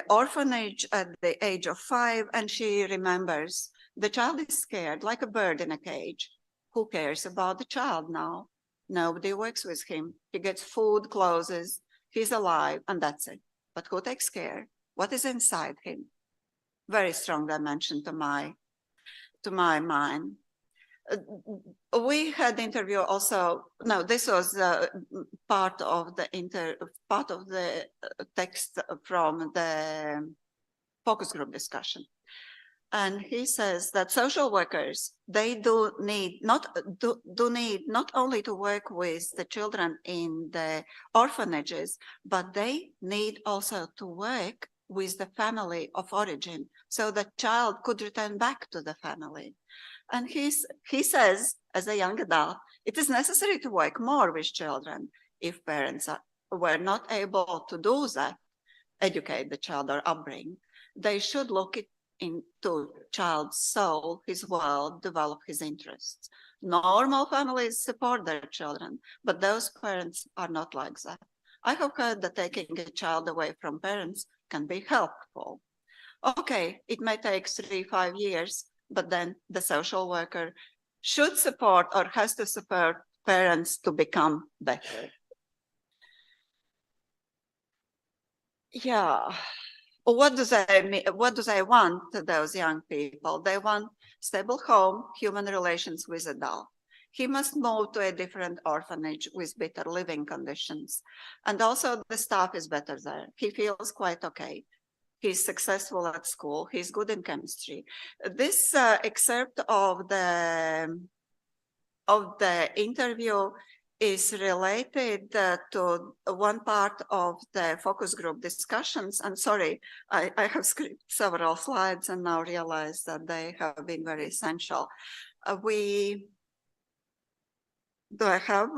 [SPEAKER 7] orphanage at the age of 5, and she remembers the child is scared like a bird in a cage. Who cares about the child now? Nobody works with him. He gets food, clothes, he's alive, and that's it. But who takes care? What is inside him? Very strong dimension to my mind. We had interview also. No, this was part of the text from the focus group discussion. And he says that social workers, they need not only to work with the children in the orphanages, but they need also to work with the family of origin, so the child could return back to the family. And he says, as a young adult, it is necessary to work more with children. If parents were not able to do that, educate the child or upbring, they should look into child's soul, his world, develop his interests. Normal families support their children, but those parents are not like that. I have heard that taking a child away from parents can be helpful. Okay, it may take 3-5 years, but then the social worker should support or has to support parents to become better. Yeah. What do they want to those young people? They want stable home, human relations with adult. He must move to a different orphanage with better living conditions. And also the staff is better there. He feels quite okay. He's successful at school. He's good in chemistry. This excerpt of the interview is related to one part of the focus group discussions. And sorry, I have scripted several slides and now realize that they have been very essential. Do I have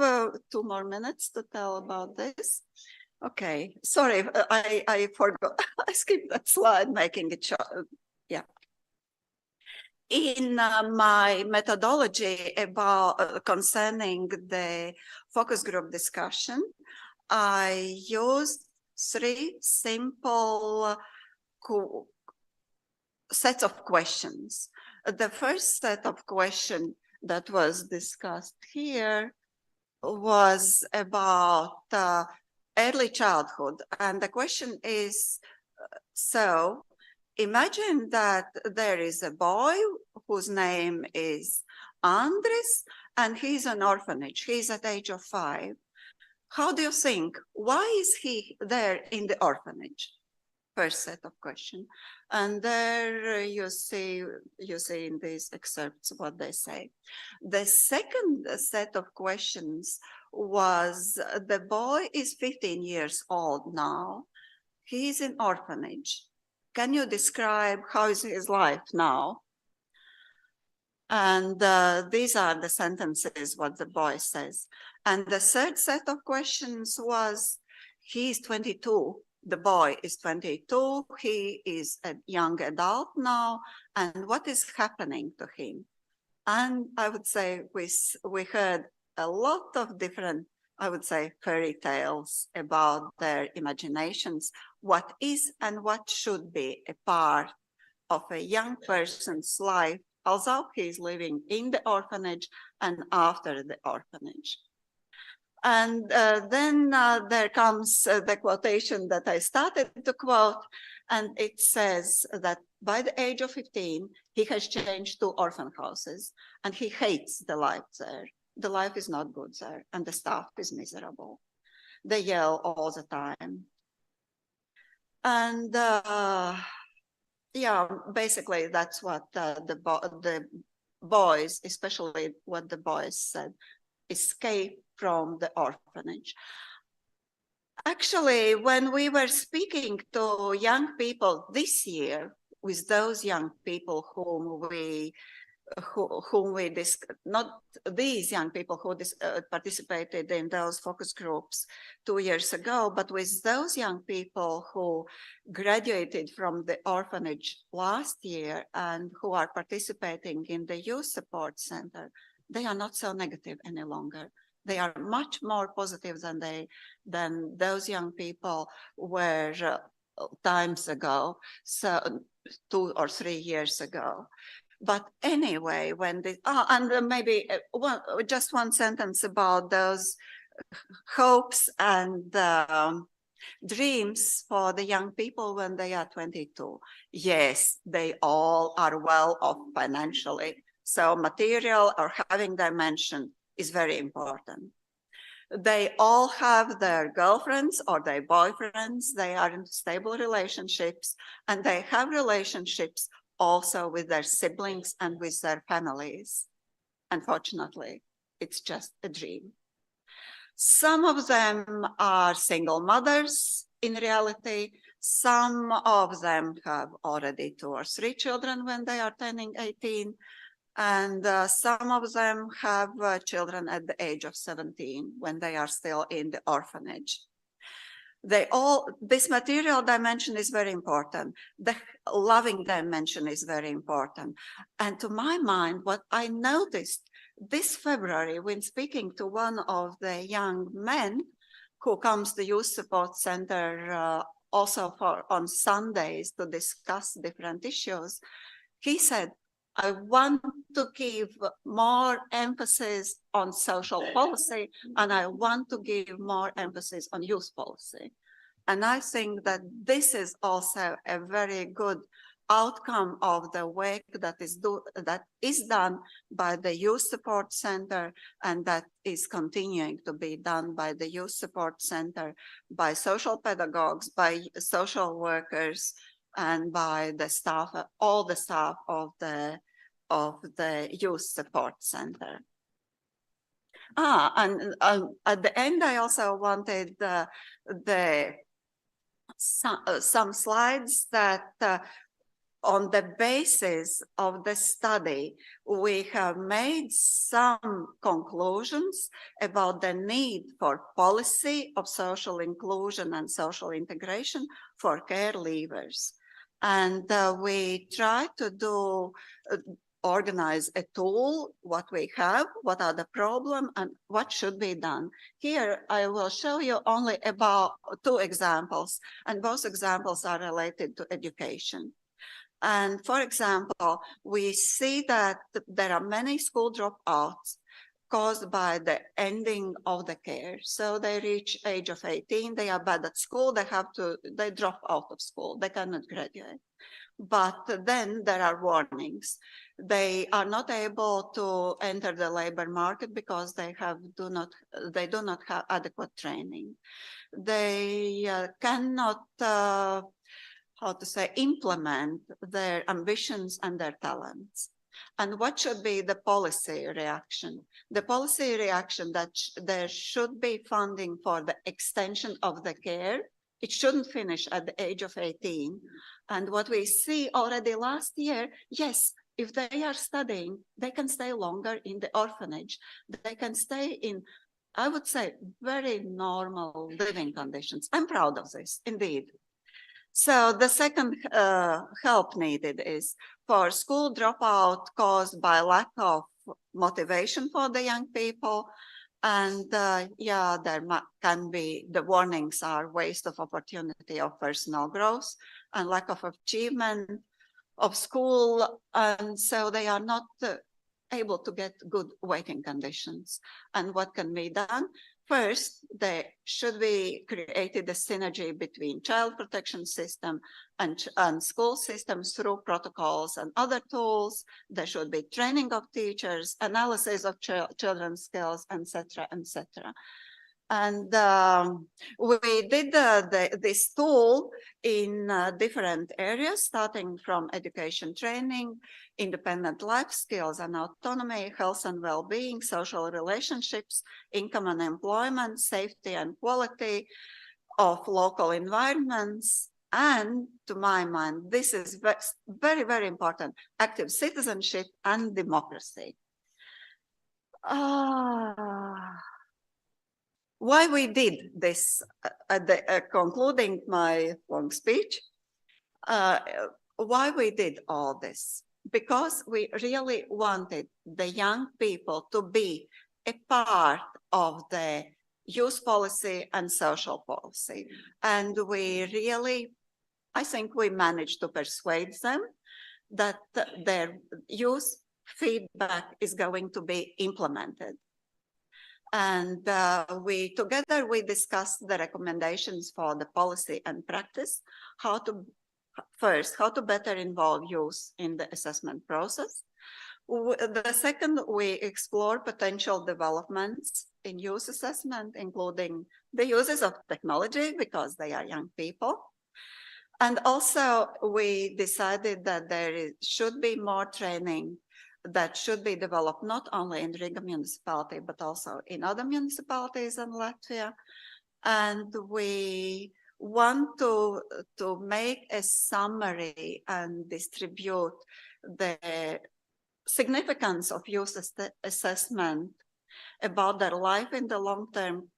[SPEAKER 7] 2 more minutes to tell about this? Okay, sorry, I forgot. I skipped that slide, making it short. Yeah. In my methodology about concerning the focus group discussion, I used 3 simple sets of questions. The first set of questions that was discussed here was about early childhood. And the question is, so imagine that there is a boy whose name is Andres, and he's an orphanage. He's at the age of 5. How do you think? Why is he there in the orphanage? First set of questions. And there you see in these excerpts what they say. The second set of questions was, the boy is 15 years old now. He's in orphanage. Can you describe how is his life now? And these are the sentences, what the boy says. And the third set of questions was, he's 22. The boy is 22. He is a young adult now. And what is happening to him? And I would say we heard a lot of different, I would say, fairy tales about their imaginations, what is and what should be a part of a young person's life, although he is living in the orphanage and after the orphanage. And then there comes the quotation that I started to quote, and it says that by the age of 15, he has changed to orphan houses, and he hates the life there. The life is not good there, and the staff is miserable. They yell all the time. And yeah, basically that's what the boys, especially what the boys said, escape from the orphanage. Actually, when we were speaking to young people this year, with those young people whom we not these young people who participated in those focus groups 2 years ago, but with those young people who graduated from the orphanage last year and who are participating in the youth support center, they are not so negative any longer. They are much more positive than those young people were times ago, so 2 or 3 years ago. But anyway, when and maybe just one sentence about those hopes and dreams for the young people when they are 22. Yes, they all are well off financially. So material or having dimension is very important. They all have their girlfriends or their boyfriends. They are in stable relationships, and they have relationships also with their siblings and with their families. Unfortunately, it's just a dream. Some of them are single mothers in reality. Some of them have already 2 or 3 children when they are turning 18. And some of them have children at the age of 17 when they are still in the orphanage. This material dimension is very important. The loving dimension is very important. And to my mind, what I noticed this February when speaking to one of the young men who comes to Youth Support Center also on Sundays to discuss different issues, he said, I want to give more emphasis on social policy, and I want to give more emphasis on youth policy. And I think that this is also a very good outcome of the work that is done by the Youth Support Center, and that is continuing to be done by the Youth Support Center, by social pedagogues, by social workers, and by the staff, all the staff of the Youth Support Center. And at the end, I also wanted some slides that on the basis of the study, we have made some conclusions about the need for policy of social inclusion and social integration for care leavers. And we try to organize a tool, what we have, what are the problems, and what should be done. Here, I will show you only about 2 examples, and both examples are related to education. And for example, we see that there are many school dropouts caused by the ending of the care. So they reach age of 18, they are bad at school, they drop out of school, they cannot graduate. But then there are warnings. They are not able to enter the labor market because they do not have adequate training. They cannot, implement their ambitions and their talents. And what should be the policy reaction? The policy reaction that there should be funding for the extension of the care. It shouldn't finish at the age of 18. And what we see already last year, yes, if they are studying, they can stay longer in the orphanage. They can stay in, I would say, very normal living conditions. I'm proud of this, indeed. So the second help needed is for school dropout caused by lack of motivation for the young people. And there can be, the warnings are waste of opportunity of personal growth and lack of achievement of school. And so they are not able to get good working conditions. And what can be done? First, there should be created a synergy between child protection system and school systems through protocols and other tools. There should be training of teachers, analysis of children's skills, etc., etc. And we did this tool in different areas, starting from education training, independent life skills and autonomy, health and well-being, social relationships, income and employment, safety and quality of local environments. And to my mind, this is very, very important, active citizenship and democracy. Why we did this at the concluding my long speech, why we did all this? Because we really wanted the young people to be a part of the youth policy and social policy. And we really, I think we managed to persuade them that their youth feedback is going to be implemented. And we discussed the recommendations for the policy and practice, how to better involve youth in the assessment process. The second, we explore potential developments in youth assessment, including the uses of technology because they are young people. And also we decided that there should be more training that should be developed not only in Riga municipality, but also in other municipalities in Latvia. And we want to make a summary and distribute the significance of youth assessment about their life in the long-term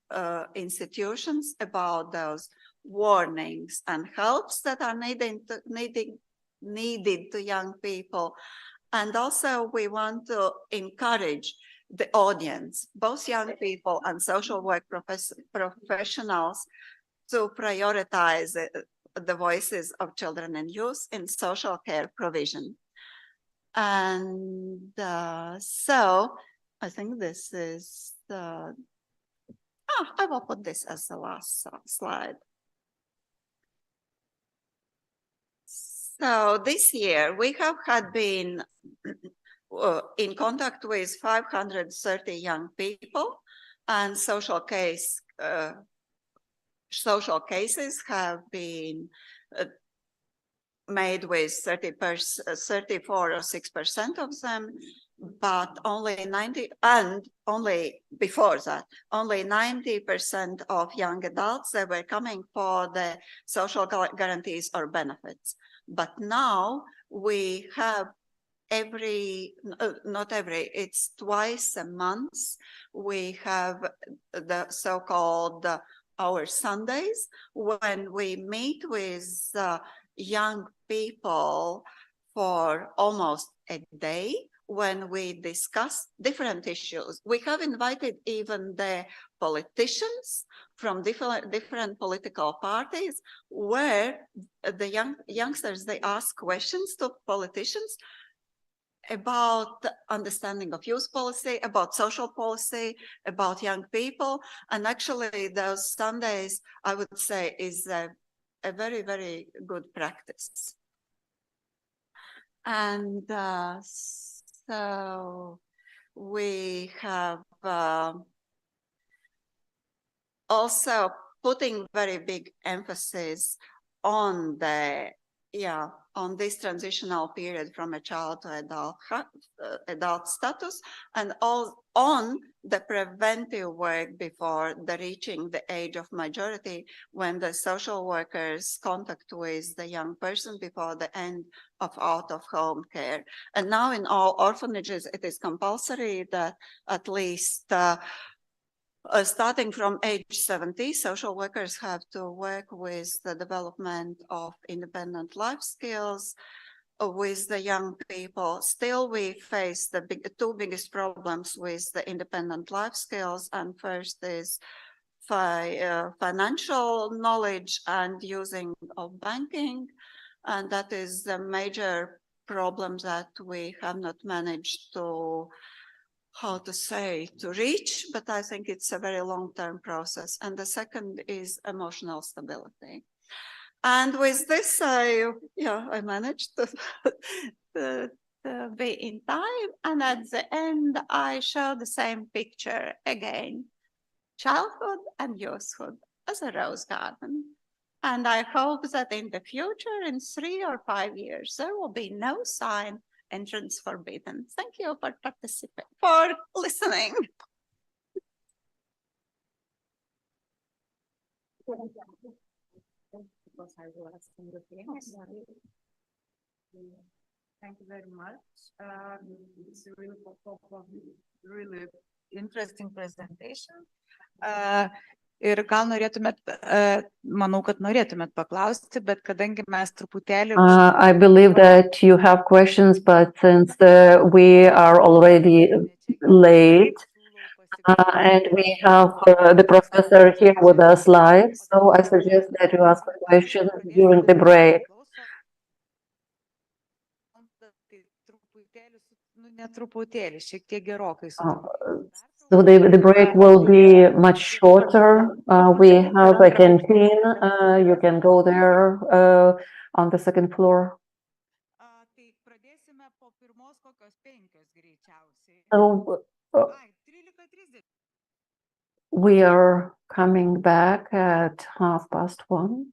[SPEAKER 7] institutions, about those warnings and helps that are needed to young people. And also we want to encourage the audience, both young people and social work professionals, to prioritize the voices of children and youth in social care provision. And so I think this is I will put this as the last slide. So this year we have been in contact with 530 young people, and social cases have been made with 34 or 6% of them, but only 90% of young adults that were coming for the social guarantees or benefits. But now we have it's twice a month, we have the so-called our Sundays, when we meet with young people for almost a day, when we discuss different issues. We have invited even the politicians from different political parties, where the youngsters, they ask questions to politicians about the understanding of youth policy, about social policy, about young people. And actually those Sundays, I would say, is a very, very good practice. And so we have also putting very big emphasis on the on this transitional period from a child to adult status, and all on the preventive work before the reaching the age of majority, when the social workers contact with the young person before the end of out-of-home care. And now in all orphanages, it is compulsory that at least starting from age 70, social workers have to work with the development of independent life skills with the young people. Still, we face the two biggest problems with the independent life skills. And first is financial knowledge and using of banking. And that is the major problem that we have not managed to reach, but I think it's a very long-term process. And the second is emotional stability. And with this, I managed to be in time. And at the end, I show the same picture again, childhood and youthhood as a rose garden. And I hope that in the future, in 3 or 5 years, there will be no sign entrance forbidden. Thank you for participating, for listening.
[SPEAKER 1] Thank you very much. It's a really interesting presentation. Ir gal norėtumėt, manau, kad norėtumėt paklausti, bet kadangi mes truputėlį...
[SPEAKER 2] I believe that you have questions, but since we are already late, and we have the professor here with us live, so I suggest that you ask a question during the break.
[SPEAKER 1] Šiek tiek gerokai.
[SPEAKER 2] So the break will be much shorter. We have a canteen. You can go there on the second floor. So we are coming back at 1:30.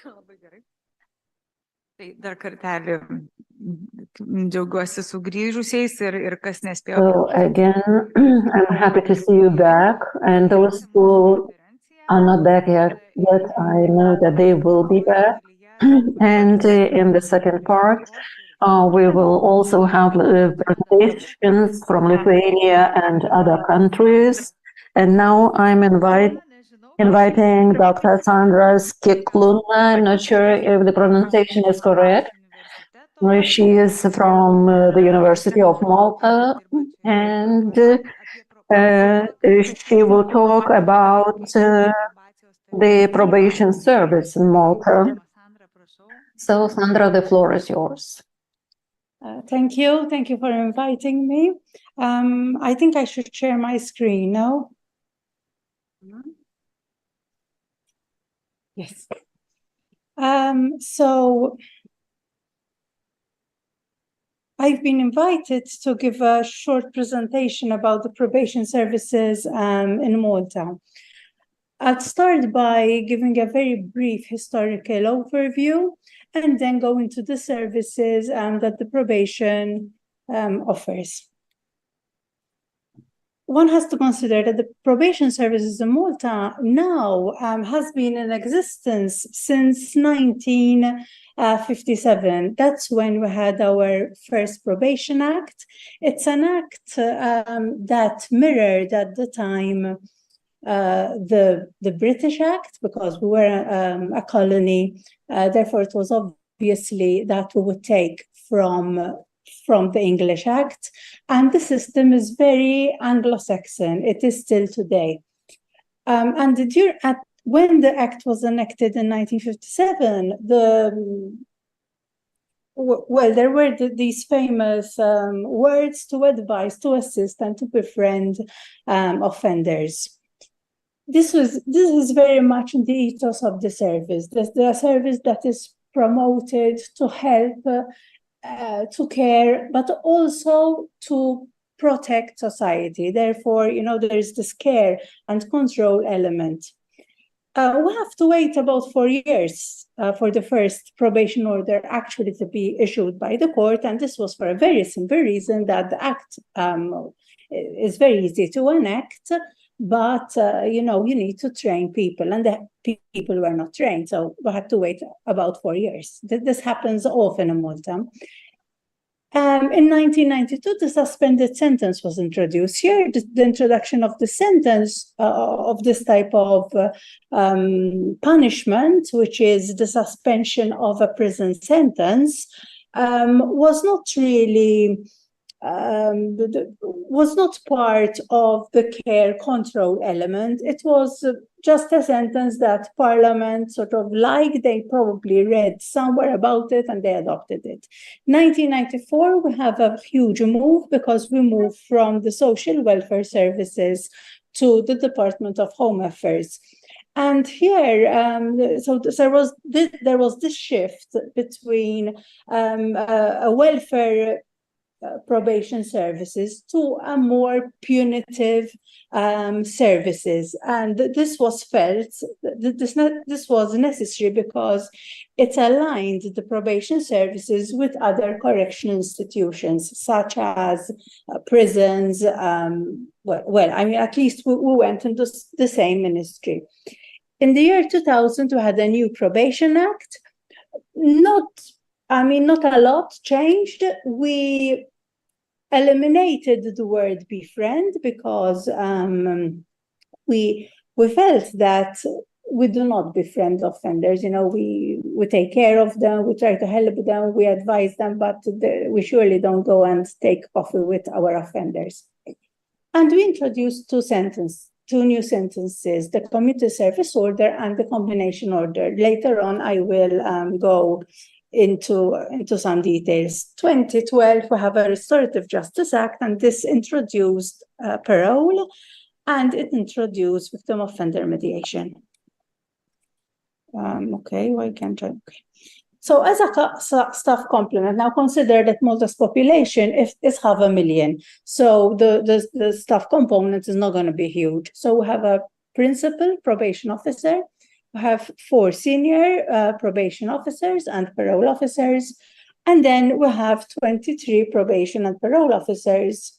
[SPEAKER 1] Labai gerai. Tai dar kartelį džiaugiuosi sugrįžusiais ir kas nespėjo.
[SPEAKER 2] So again, I'm happy to see you back, and those who are not back yet, I know that they will be back. And in the second part, we will also have presentations from Lithuania and other countries. And now I'm inviting Dr. Sandra Skikluna. I'm not sure if the pronunciation is correct. She is from the University of Malta, and she will talk about the probation service in Malta. So, Sandra, the floor is yours.
[SPEAKER 8] Thank you. Thank you for inviting me. I think I should share my screen now. Yes. So I've been invited to give a short presentation about the probation services in Malta. I'll start by giving a very brief historical overview and then go into the services that the probation offers. One has to consider that the probation services in Malta now has been in existence since 1957. That's when we had our first Probation Act. It's an act that mirrored at the time the British Act, because we were a colony. Therefore, it was obviously that we would take from the English Act. And the system is very Anglo-Saxon. It is still today. And when the Act was enacted in 1957, there were these famous words to advise, to assist, and to befriend offenders. This is very much in the ethos of the service. The service that is promoted to help, to care, but also to protect society. Therefore, there is this care and control element. We have to wait about 4 years for the first probation order actually to be issued by the court, and this was for a very simple reason, that the act is very easy to enact, but you need to train people, and the people were not trained, so we had to wait about 4 years. This happens often in Malta. In 1992, the suspended sentence was introduced. Here, the introduction of the sentence of this type of punishment, which is the suspension of a prison sentence, was not really was not part of the care control element. It was just a sentence that Parliament sort of liked. They probably read somewhere about it and they adopted it. 1994, we have a huge move, because we moved from the social welfare services to the Department of Home Affairs. And here, so there was this shift between a welfare probation services to a more punitive services, and this was felt. This was necessary because it aligned the probation services with other correctional institutions, such as prisons. At least we went into the same ministry. In the year 2000, we had a new Probation Act. Not a lot changed. We eliminated the word befriend because we felt that we do not befriend offenders. We take care of them, we try to help them, we advise them, but we surely don't go and take coffee with our offenders. And we introduced two new sentences, the commuter service order and the combination order. Later on, I will go into some details. 2012, we have a Restorative Justice Act, and this introduced parole, and it introduced victim offender mediation. Why can't I? Okay. So as a staff complement, now consider that Malta's population is 500,000. So the staff component is not going to be huge. So we have a principal probation officer, We have 4 senior probation officers and parole officers, and then we have 23 probation and parole officers.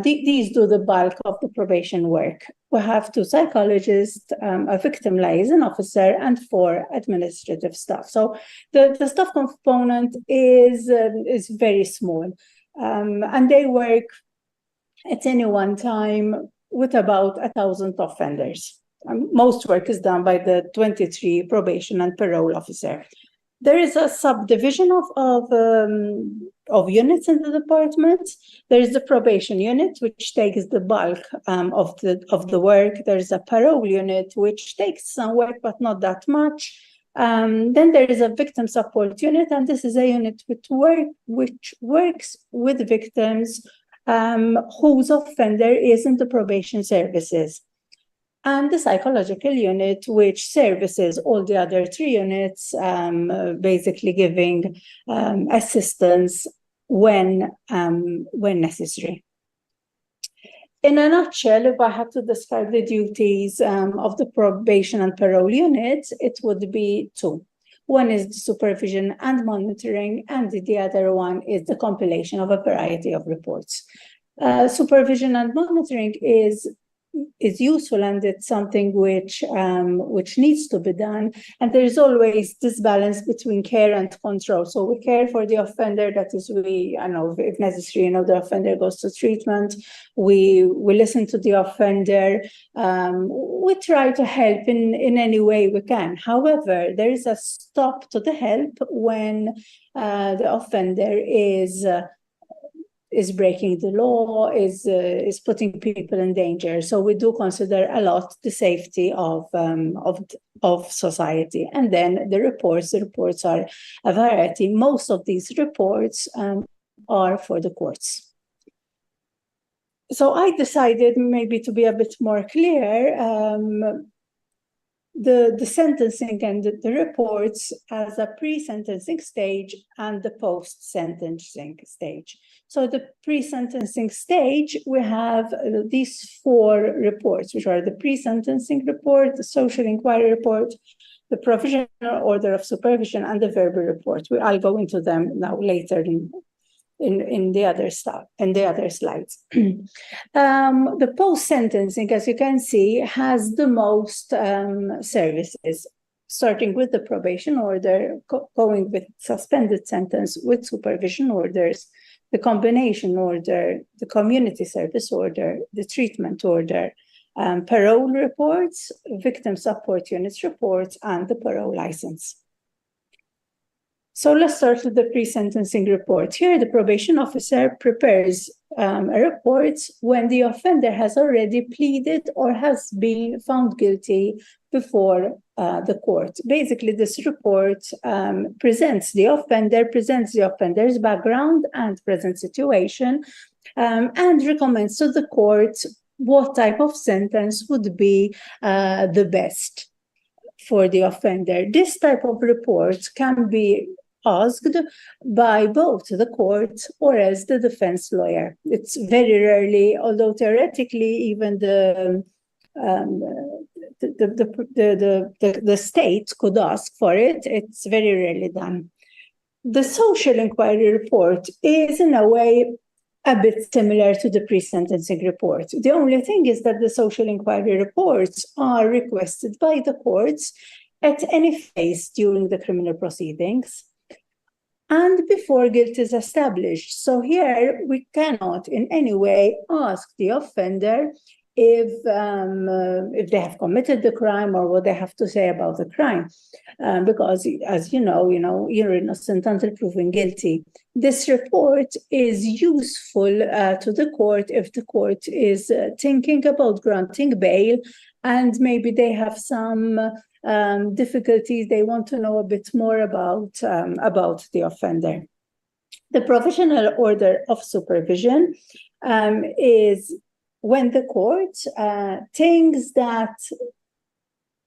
[SPEAKER 8] These do the bulk of the probation work. We have 2 psychologists, a victim liaison officer, and 4 administrative staff. So the staff component is very small, and they work at any one time with about 1,000 offenders. Most work is done by the 23 probation and parole officer. There is a subdivision of units in the department. There is the probation unit, which takes the bulk of the work. There is a parole unit, which takes some work, but not that much. Then there is a victim support unit, and this is a unit which works with victims whose offender is in the probation services. And the psychological unit, which services all the other 3 units, basically giving assistance when necessary. In a nutshell, if I had to describe the duties of the probation and parole unit, it would be 2. One is the supervision and monitoring, and the other one is the compilation of a variety of reports. Supervision and monitoring is useful, and it's something which needs to be done. And there is always this balance between care and control. So we care for the offender, that is, if necessary, the offender goes to treatment. We listen to the offender. We try to help in any way we can. However, there is a stop to the help when the offender is breaking the law, is putting people in danger. So we do consider a lot the safety of society. And then the reports are a variety. Most of these reports are for the courts. So I decided maybe to be a bit more clear, the sentencing and the reports as a pre-sentencing stage and the post-sentencing stage. So the pre-sentencing stage, we have these 4 reports, which are the pre-sentencing report, the social inquiry report, the provisional order of supervision, and the verbal report. I'll go into them now later in the other stuff, in the other slides. The post-sentencing, as you can see, has the most services, starting with the probation order, going with suspended sentence, with supervision orders, the combination order, the community service order, the treatment order, parole reports, victim support units reports, and the parole license. So let's start with the pre-sentencing report. Here, the probation officer prepares a report when the offender has already pleaded or has been found guilty before the court. Basically, this report presents the offender's background and present situation, and recommends to the court what type of sentence would be the best for the offender. This type of report can be asked by both the court or as the defense lawyer. It's very rarely, although theoretically even the state could ask for it, it's very rarely done. The social inquiry report is in a way a bit similar to the pre-sentencing report. The only thing is that the social inquiry reports are requested by the courts at any phase during the criminal proceedings and before guilt is established. So here we cannot in any way ask the offender if they have committed the crime or what they have to say about the crime, because as you know, you're innocent until proven guilty. This report is useful to the court if the court is thinking about granting bail and maybe they have some difficulties, they want to know a bit more about the offender. The provisional order of supervision is when the court thinks that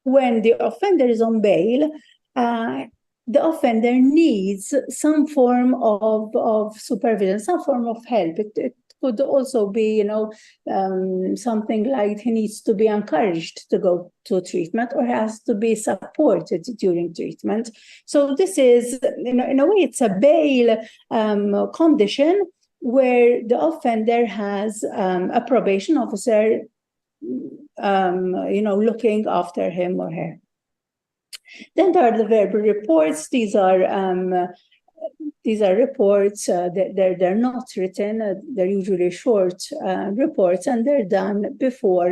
[SPEAKER 8] when the offender is on bail, the offender needs some form of supervision, some form of help. It could also be, something like he needs to be encouraged to go to treatment or has to be supported during treatment. So this is, in a way, it's a bail condition where the offender has a probation officer, looking after him or her. Then there are the verbal reports. These are reports. They're not written. They're usually short reports, and they're done before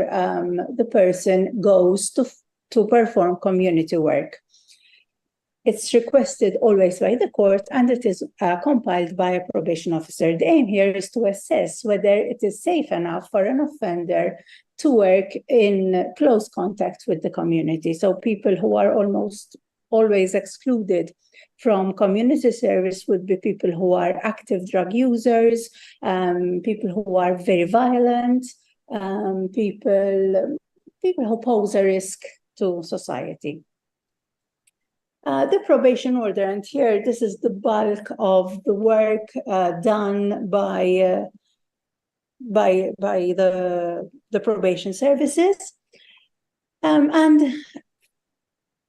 [SPEAKER 8] the person goes to perform community work. It's requested always by the court, and it is compiled by a probation officer. The aim here is to assess whether it is safe enough for an offender to work in close contact with the community. So people who are almost always excluded from community service would be people who are active drug users, people who are very violent, people who pose a risk to society. The probation order, and here this is the bulk of the work done by the probation services, and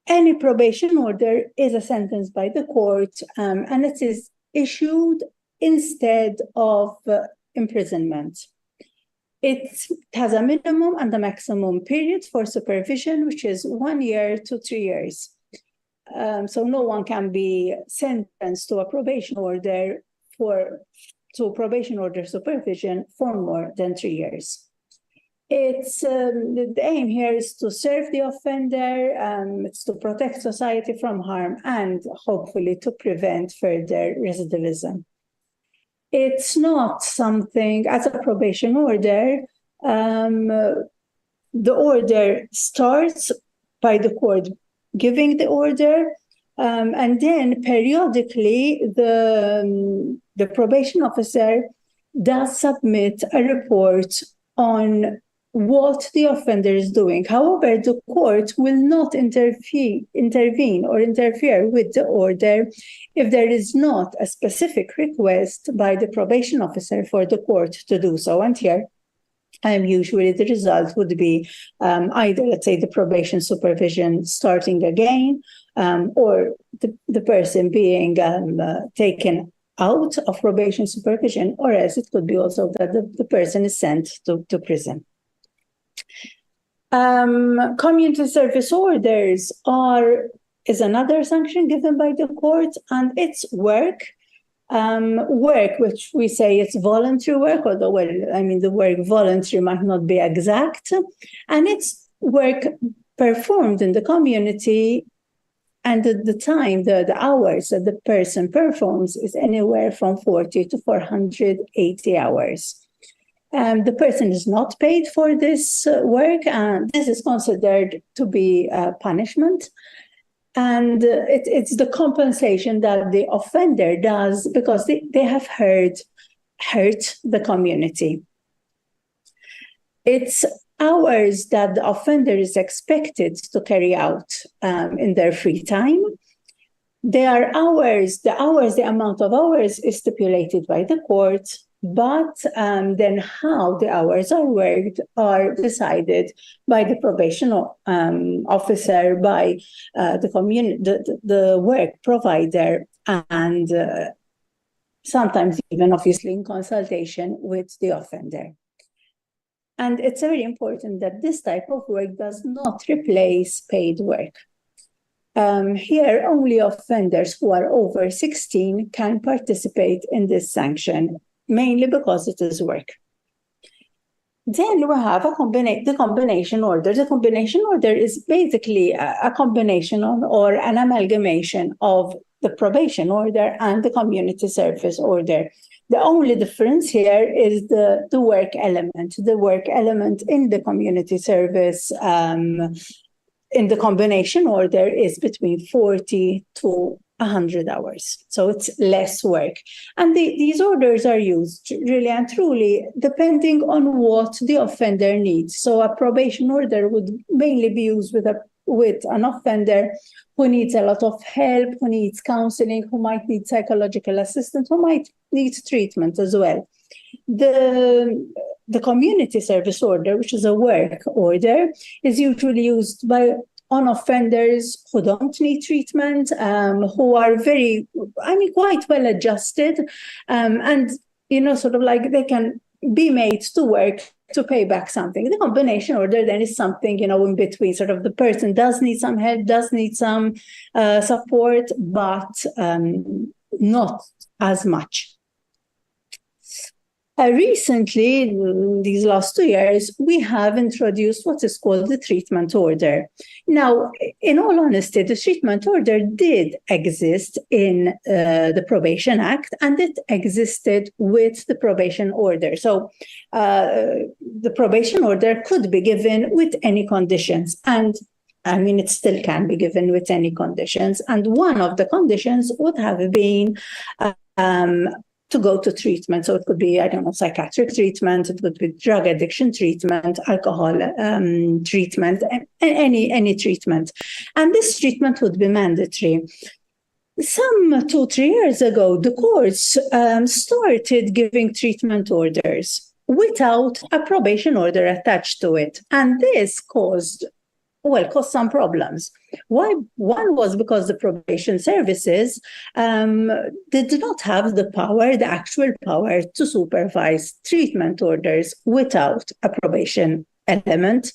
[SPEAKER 8] any probation order is a sentence by the court, and it is issued instead of imprisonment. It has a minimum and a maximum period for supervision, which is 1 year to 3 years. So no one can be sentenced to a probation order to probation order supervision for more than 3 years. It's the aim here is to serve the offender, it's to protect society from harm, and hopefully to prevent further recidivism. It's not something, as a probation order, the order starts by the court giving the order, and then periodically the probation officer does submit a report on what the offender is doing. However, the court will not intervene or interfere with the order if there is not a specific request by the probation officer for the court to do so. And here, usually the result would be either, let's say, the probation supervision starting again, or the person being taken out of probation supervision, or else it could be also that the person is sent to prison. Community service orders is another sanction given by the court, and it's work which we say it's voluntary work, although, the word voluntary might not be exact, and it's work performed in the community, and the time, the hours that the person performs is anywhere from 40 to 480 hours. The person is not paid for this work, and this is considered to be a punishment. And it's the compensation that the offender does because they have hurt the community. It's hours that the offender is expected to carry out in their free time. There are hours, the amount of hours is stipulated by the court, but then how the hours are worked are decided by the probation officer, by the work provider, and sometimes even obviously in consultation with the offender. And it's very important that this type of work does not replace paid work. Here, only offenders who are over 16 can participate in this sanction, mainly because it is work. Then we have the combination order. The combination order is basically a combination or an amalgamation of the probation order and the community service order. The only difference here is the work element. The work element in the community service in the combination order is between 40 to 100 hours. So it's less work. And these orders are used really and truly depending on what the offender needs. So a probation order would mainly be used with an offender who needs a lot of help, who needs counseling, who might need psychological assistance, who might need treatment as well. The community service order, which is a work order, is usually used on offenders who don't need treatment, who are quite well adjusted, and sort of like they can be made to work to pay back something. The combination order then is something, in between, sort of the person does need some help, does need some support, but not as much. Recently, these last 2 years, we have introduced what is called the treatment order. Now, in all honesty, the treatment order did exist in the Probation Act, and it existed with the probation order. So the probation order could be given with any conditions, and it still can be given with any conditions. And one of the conditions would have been to go to treatment. So it could be, psychiatric treatment, it could be drug addiction treatment, alcohol treatment, any treatment. And this treatment would be mandatory. Some 2-3 years ago, the courts started giving treatment orders without a probation order attached to it. And this caused some problems. Why? One was because the probation services did not have the actual power to supervise treatment orders without a probation element.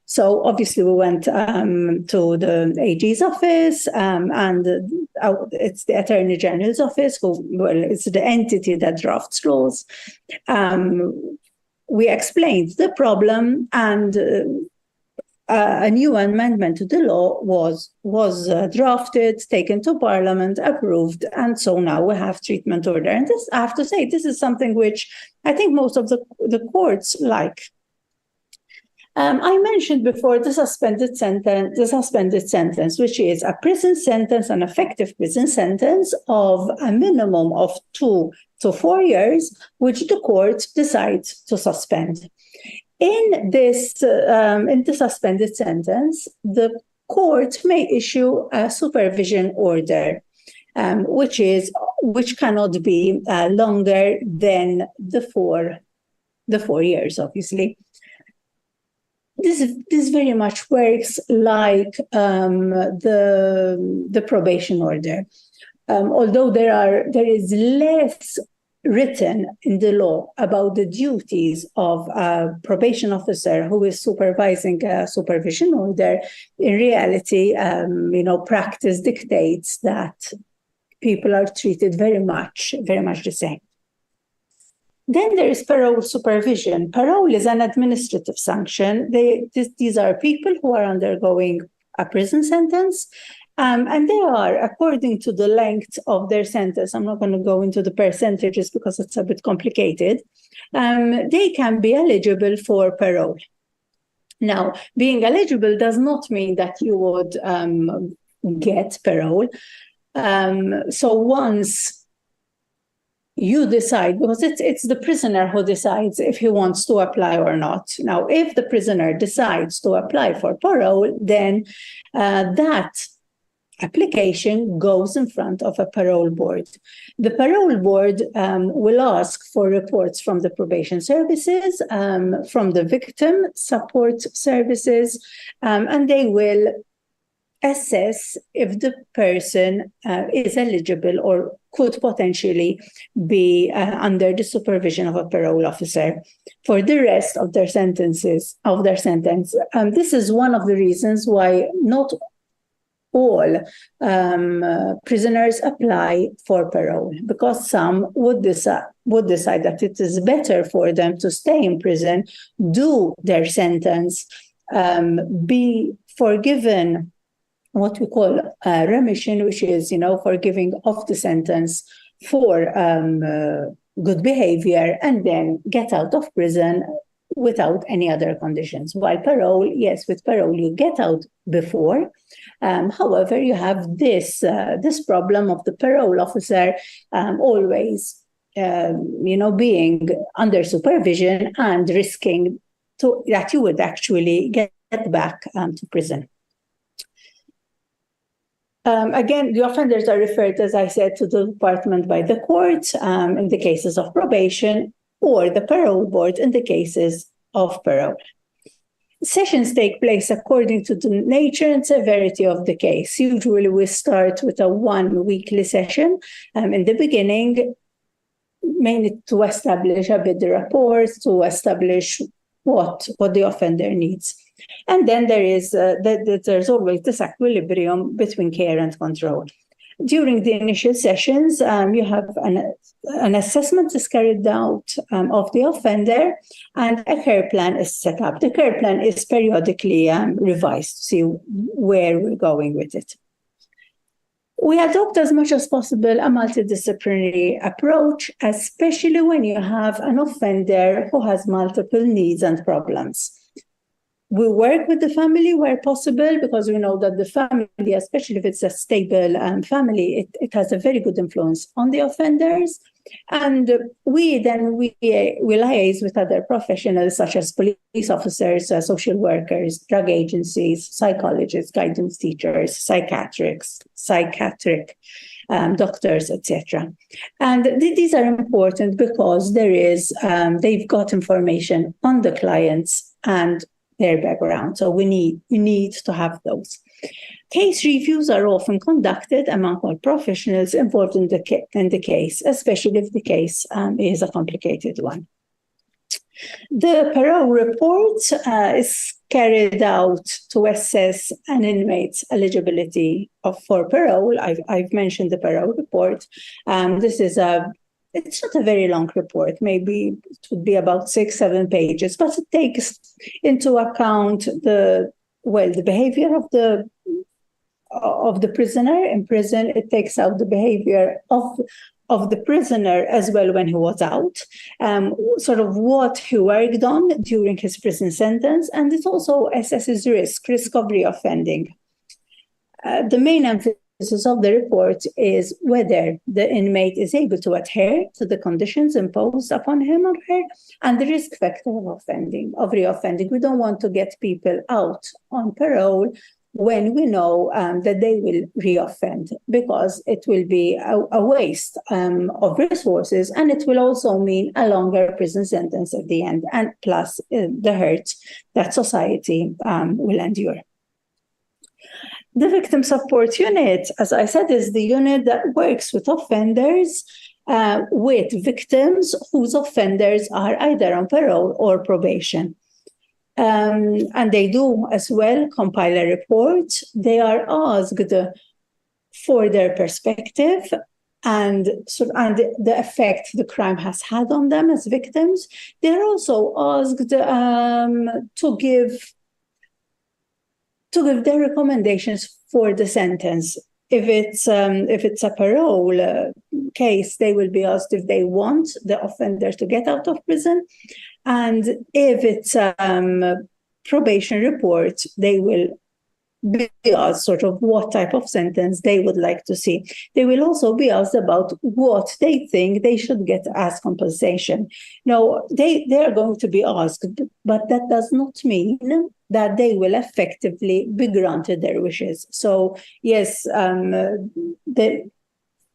[SPEAKER 8] So obviously we went to the AG's office, and it's the Attorney General's office, it's the entity that drafts laws. We explained the problem, and a new amendment to the law was drafted, taken to Parliament, approved, and so now we have treatment order. And this, I have to say, this is something which I think most of the courts like. I mentioned before the suspended sentence, which is a prison sentence, an effective prison sentence of a minimum of 2 to 4 years, which the court decides to suspend. In the suspended sentence, the court may issue a supervision order, which cannot be longer than the 4 years, obviously. This very much works like the probation order, although there is less written in the law about the duties of a probation officer who is supervising a supervision order. In reality, practice dictates that people are treated very much the same. Then there is parole supervision. Parole is an administrative sanction. These are people who are undergoing a prison sentence, and they are, according to the length of their sentence, I'm not going to go into the percentages because it's a bit complicated, they can be eligible for parole. Now, being eligible does not mean that you would get parole. So once you decide, because it's the prisoner who decides if he wants to apply or not. Now, if the prisoner decides to apply for parole, then that application goes in front of a parole board. The parole board will ask for reports from the probation services, from the victim support services, and they will assess if the person is eligible or could potentially be under the supervision of a parole officer for the rest of their sentence. This is one of the reasons why not all prisoners apply for parole, because some would decide that it is better for them to stay in prison, do their sentence, be forgiven, what we call remission, which is, forgiving of the sentence for good behavior, and then get out of prison without any other conditions. While parole, yes, with parole you get out before. However, you have this problem of the parole officer always, being under supervision and risking that you would actually get back to prison. Again, the offenders are referred, as I said, to the department by the court. In the cases of probation, or the parole board in the cases of parole. Sessions take place according to the nature and severity of the case. Usually we start with a 1 weekly session in the beginning, mainly to establish a bit the rapport, to establish what the offender needs. And then there's always this equilibrium between care and control. During the initial sessions, you have an assessment is carried out of the offender, and a care plan is set up. The care plan is periodically revised to see where we're going with it. We adopt as much as possible a multidisciplinary approach, especially when you have an offender who has multiple needs and problems. We work with the family where possible, because we know that the family, especially if it's a stable family, it has a very good influence on the offenders. And we liaise with other professionals such as police officers, social workers, drug agencies, psychologists, guidance teachers, psychiatric doctors, etc. And these are important because they've got information on the clients and their background. So we need to have those. Case reviews are often conducted among all professionals involved in the case, especially if the case is a complicated one. The parole report is carried out to assess an inmate's eligibility for parole. I've mentioned the parole report. It's not a very long report. Maybe it would be about 6-7 pages, but it takes into account the behavior of the prisoner in prison. It takes out the behavior of the prisoner as well when he was out, sort of what he worked on during his prison sentence, and it also assesses risk of reoffending. The main emphasis of the report is whether the inmate is able to adhere to the conditions imposed upon him or her and the risk factor of reoffending. We don't want to get people out on parole when we know that they will reoffend, because it will be a waste of resources, and it will also mean a longer prison sentence at the end, and plus the hurt that society will endure. The Victim Support Unit, as I said, is the unit that works with offenders, with victims whose offenders are either on parole or probation. And they do as well compile a report. They are asked for their perspective and the effect the crime has had on them as victims. They're also asked to give their recommendations for the sentence. If it's a parole case, they will be asked if they want the offender to get out of prison. And if it's a probation report, they will be asked sort of what type of sentence they would like to see. They will also be asked about what they think they should get as compensation. Now, they are going to be asked, but that does not mean that they will effectively be granted their wishes. So yes, there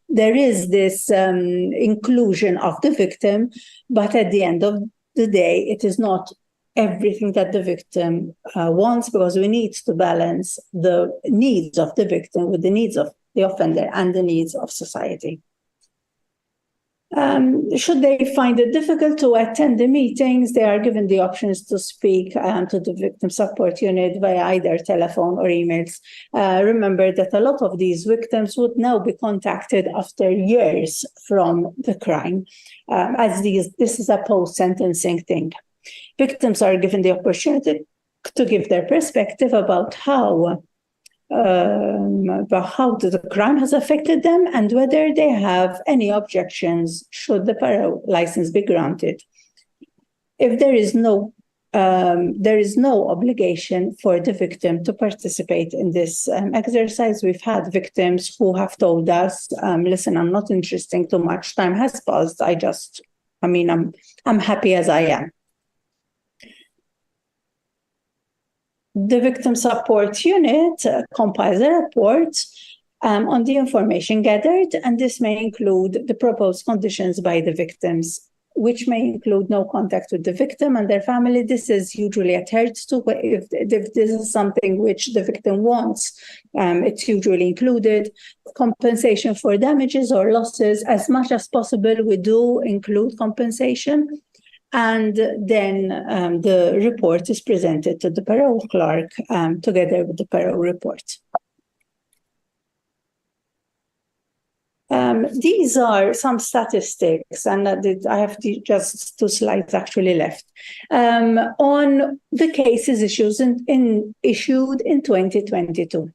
[SPEAKER 8] is this inclusion of the victim, but at the end of the day, it is not everything that the victim wants, because we need to balance the needs of the victim with the needs of the offender and the needs of society. Should they find it difficult to attend the meetings, they are given the options to speak to the Victim Support Unit via either telephone or emails. Remember that a lot of these victims would now be contacted after years from the crime, as this is a post-sentencing thing. Victims are given the opportunity to give their perspective about how the crime has affected them and whether they have any objections should the parole license be granted. If there is no obligation for the victim to participate in this exercise. We've had victims who have told us, listen, I'm not interested too much, time has passed, I'm happy as I am. The Victim Support Unit compiles a report on the information gathered, and this may include the proposed conditions by the victims which may include no contact with the victim and their family. This is usually adhered to. If this is something which the victim wants, it's usually included. Compensation for damages or losses, as much as possible, we do include compensation. And then the report is presented to the parole clerk together with the parole report. These are some statistics, and I have just 2 slides actually left, on the cases issued in 2022.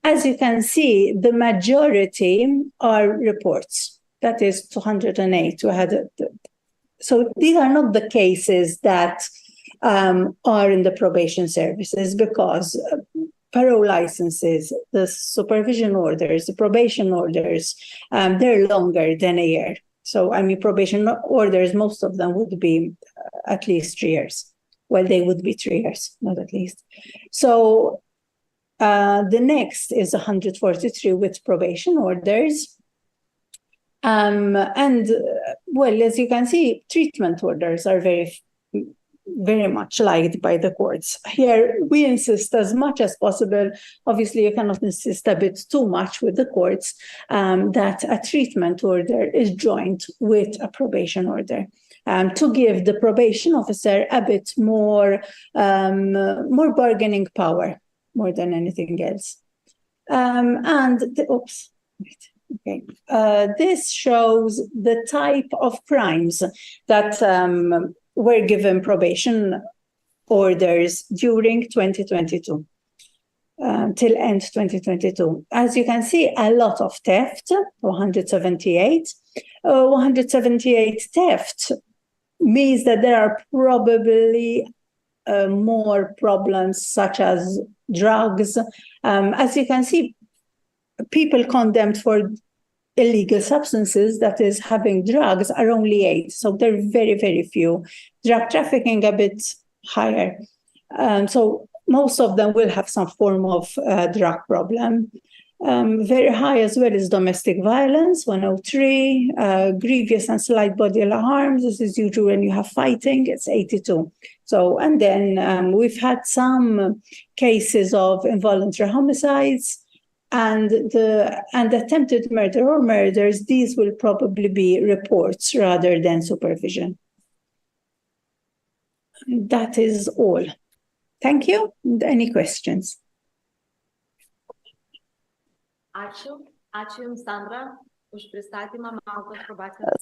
[SPEAKER 8] As you can see, the majority are reports. That is 208. So these are not the cases that are in the probation services, because parole licenses, the supervision orders, the probation orders, they're longer than a year. So, I mean, probation orders, most of them would be at least 3 years. Well, they would be 3 years, not at least. So the next is 143 with probation orders. Well, as you can see, treatment orders are very much liked by the courts. Here, we insist as much as possible. Obviously, you cannot insist a bit too much with the courts, that a treatment order is joined with a probation order, to give the probation officer a bit more bargaining power, more than anything else. This shows the type of crimes that were given probation orders during 2022, till end 2022. As you can see, a lot of theft, 178. 178 theft means that there are probably more problems such as drugs. As you can see, people condemned for illegal substances, that is having drugs, are only 8. So they're very, very few. Drug trafficking a bit higher. So most of them will have some form of drug problem. Very high as well is domestic violence, 103. Grievous and slight bodily harm, this is usually when you have fighting, it's 82. So, and then we've had some cases of involuntary homicides, and attempted murder or murders. These will probably be reports rather than supervision. That is all. Thank you. Any questions?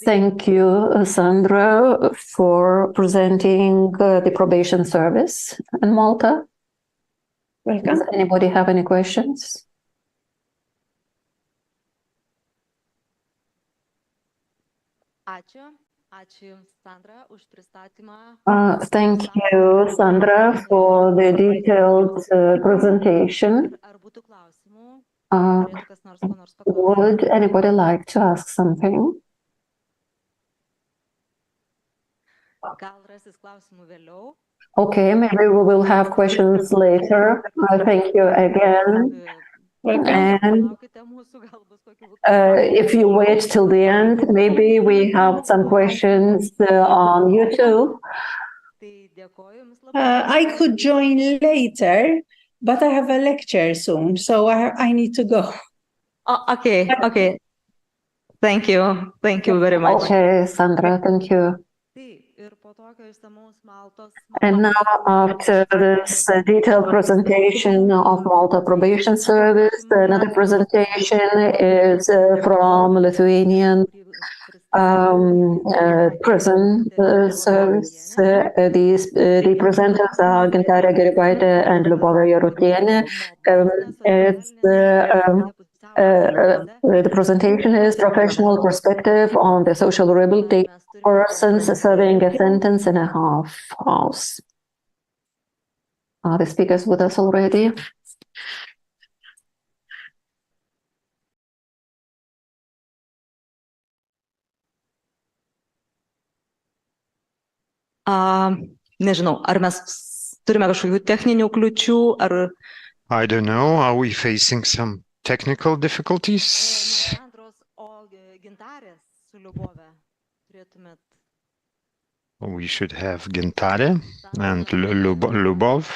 [SPEAKER 2] Thank you, Sandra, for presenting the probation service in Malta.
[SPEAKER 8] Welcome.
[SPEAKER 2] Does anybody have any questions? Thank you, Sandra, for the detailed presentation. Would anybody like to ask something? Okay, maybe we will have questions later. Thank you again. And if you wait till the end, maybe we have some questions on YouTube.
[SPEAKER 8] I could join later, but I have a lecture soon, so I need to go.
[SPEAKER 9] Okay. Thank you very much.
[SPEAKER 2] Okay, Sandra, thank you. And now, after this detailed presentation of Malta Probation Service, another presentation is from Lithuanian prison service. The presenters are Gintarė Geribaitė and Liubova Jarutienė. The presentation is professional perspective on the social rehabilitation persons serving a sentence in a half house. Are the speakers with us already?
[SPEAKER 9] Nežinau, ar mes turime kažkokių techninių kliūčių, ar...
[SPEAKER 5] I don't know. Are we facing some technical difficulties? We should have Gintare and Lubov.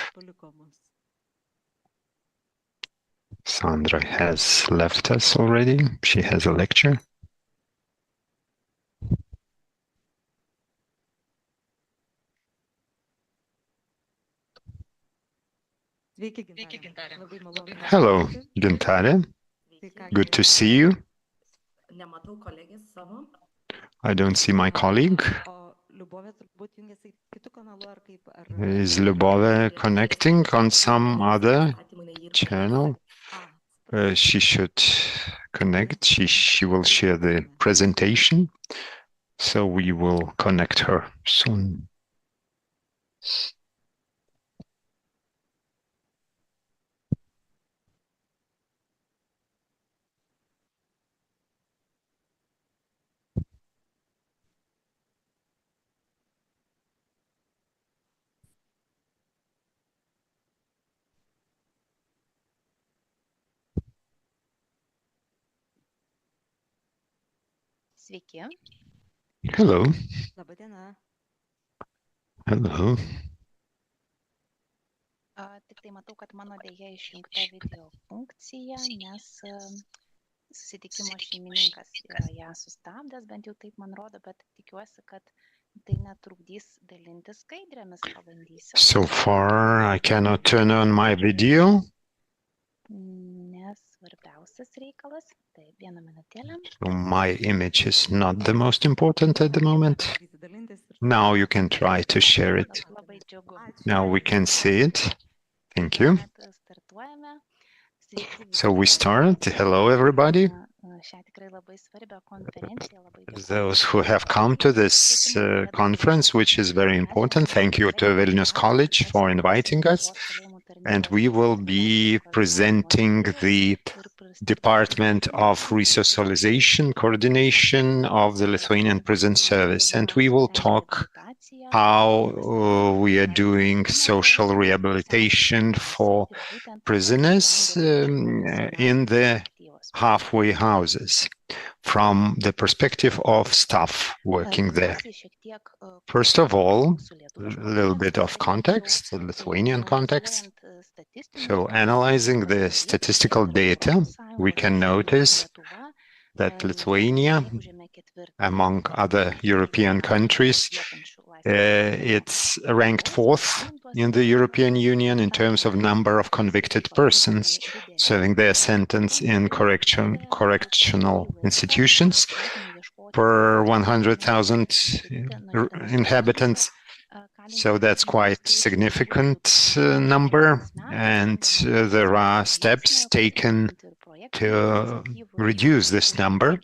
[SPEAKER 5] Sandra has left us already. She has a lecture. Hello, Gintare. Good to see you. I don't see my colleague. Is Lubove connecting on some other channel? She should connect. She will share the presentation. So we will connect her soon.
[SPEAKER 10] Sveiki.
[SPEAKER 5] Hello. Hello.
[SPEAKER 10] Tik tai matau, kad mano dėja išjungta video funkcija, nes susitikimo šeimininkas yra ją sustabdęs, bent jau taip man rodo, bet tikiuosi, kad tai netrukdys dalintis skaidrėmis, pabandysiu.
[SPEAKER 5] So far, I cannot turn on my video.
[SPEAKER 10] Nes svarbiausias reikalas, taip, vieną minutėlę.
[SPEAKER 5] So my image is not the most important at the moment. Now you can try to share it.
[SPEAKER 10] Labai džiugu.
[SPEAKER 5] Now we can see it. Thank you.
[SPEAKER 10] Startuojame. Sveiki visi.
[SPEAKER 5] So we start. Hello, everybody.
[SPEAKER 10] Šią tikrai labai svarbią konferenciją. Labai dėkoju.
[SPEAKER 5] Those who have come to this conference, which is very important. Thank you to Vilnius College for inviting us. And we will be presenting the Department of Resocialization Coordination of the Lithuanian Prison Service. And we will talk how we are doing social rehabilitation for prisoners in the halfway houses from the perspective of staff working there. First of all, a little bit of context, the Lithuanian context. So analyzing the statistical data, we can notice that Lithuania, among other European countries, it's ranked 4th in the European Union in terms of number of convicted persons serving their sentence in correctional institutions per 100,000 inhabitants. So that's quite significant number, and there are steps taken to reduce this number.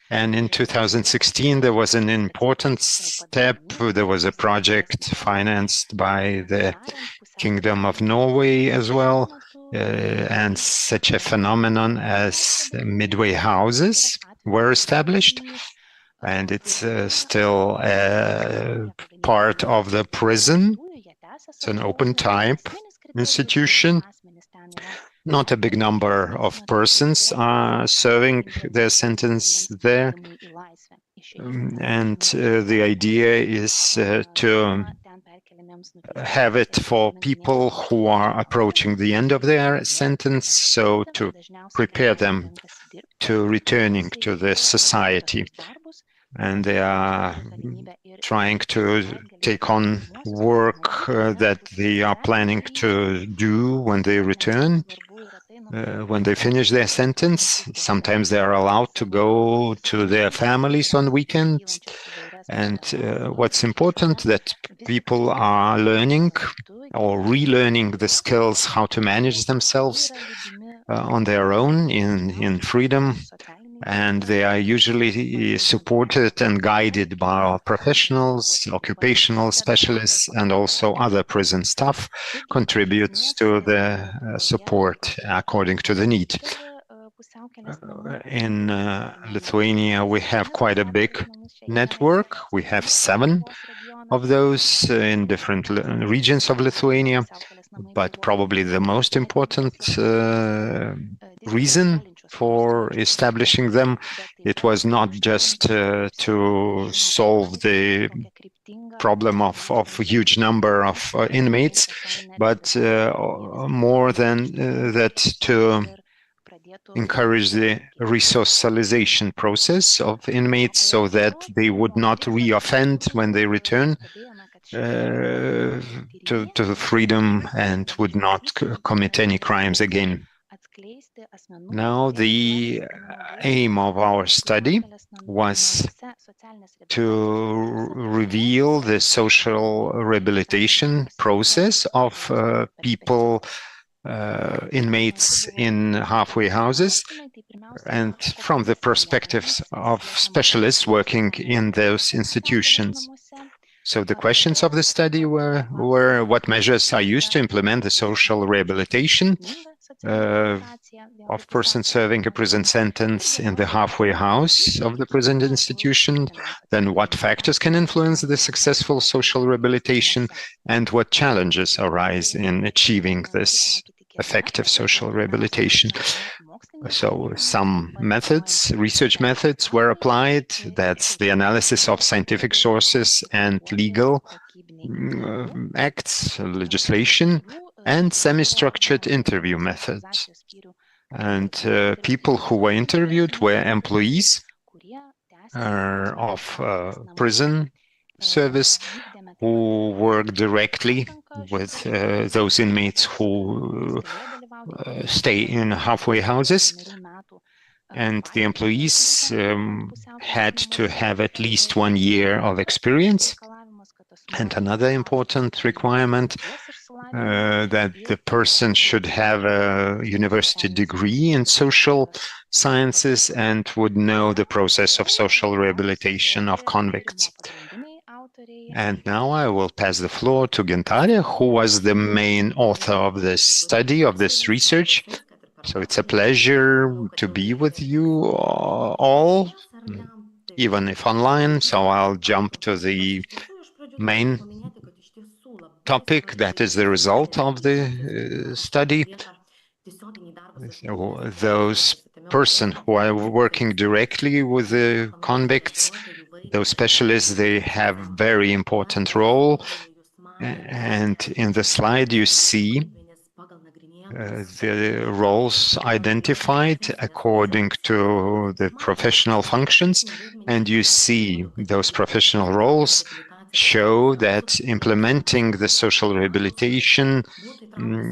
[SPEAKER 5] And in 2016, there was an important step. There was a project financed by the Kingdom of Norway as well, and such a phenomenon as midway houses were established. And it's still a part of the prison. It's an open type institution. Not a big number of persons are serving their sentence there. And the idea is to have it for people who are approaching the end of their sentence, so to prepare them to returning to the society. And they are trying to take on work that they are planning to do when they return, when they finish their sentence. Sometimes they are allowed to go to their families on weekends. And what's important, that people are learning or relearning the skills how to manage themselves on their own in freedom. And they are usually supported and guided by our professionals, occupational specialists, and also other prison staff contributes to the support according to the need. In Lithuania, we have quite a big network. We have 7 of those in different regions of Lithuania, but probably the most important reason for establishing them, it was not just to solve the problem of a huge number of inmates, but more than that, to encourage the resocialization process of inmates so that they would not reoffend when they return to freedom and would not commit any crimes again. Now, the aim of our study was to reveal the social rehabilitation process of people, inmates in halfway houses, and from the perspectives of specialists working in those institutions. So the questions of the study were what measures are used to implement the social rehabilitation of persons serving a prison sentence in the halfway house of the prison institution, then what factors can influence the successful social rehabilitation, and what challenges arise in achieving this effective social rehabilitation. So some methods, research methods were applied. That's the analysis of scientific sources and legal acts, legislation, and semi-structured interview methods. And people who were interviewed were employees of prison service who work directly with those inmates who stay in halfway houses. And the employees had to have at least 1 year of experience. And another important requirement that the person should have a university degree in social sciences and would know the process of social rehabilitation of convicts. And now I will pass the floor to Gintarė, who was the main author of this study, of this research. So it's a pleasure to be with you all, even if online. So I'll jump to the main topic, that is the result of the study. So those persons who are working directly with the convicts, those specialists, they have very important role. And in the slide you see the roles identified according to the professional functions, and you see those professional roles show that implementing the social rehabilitation,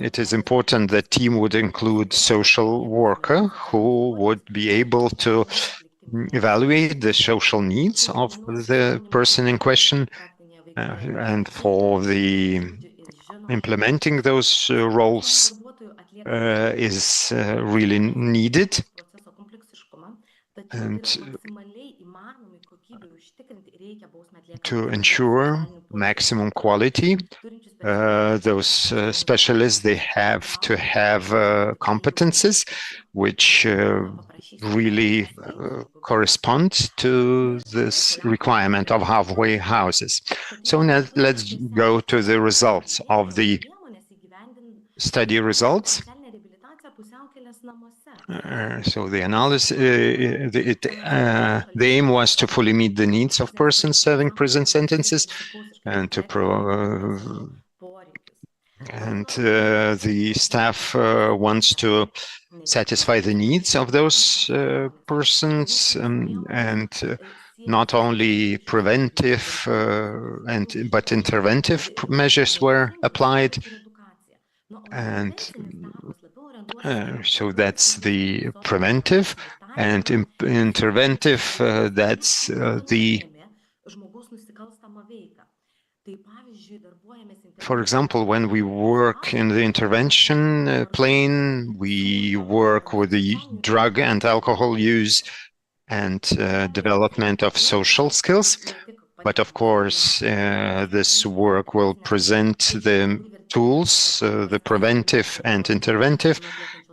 [SPEAKER 5] it is important that team would include social worker who would be able to evaluate the social needs of the person in question, and for the implementing those roles is really needed. And to ensure maximum quality, those specialists, they have to have competences which really correspond to this requirement of halfway houses. So now let's go to the results of the study results. So the analysis, the aim was to fully meet the needs of persons serving prison sentences, and to the staff wants to satisfy the needs of those persons, and not only preventive but interventive measures were applied. And so that's the preventive, and interventive, that's the, for example, when we work in the intervention plane, we work with the drug and alcohol use and development of social skills. But of course, this work will present the tools, the preventive and interventive,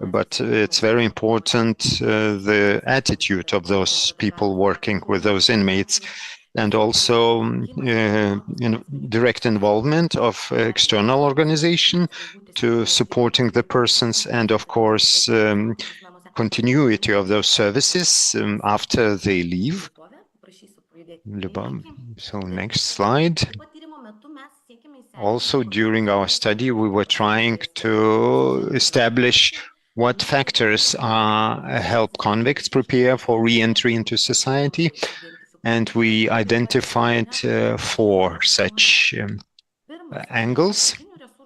[SPEAKER 5] but it's very important the attitude of those people working with those inmates, and also direct involvement of external organization to supporting the persons, and of course continuity of those services after they leave. So next slide. Also, during our study, we were trying to establish what factors help convicts prepare for re-entry into society, and we identified 4 such angles.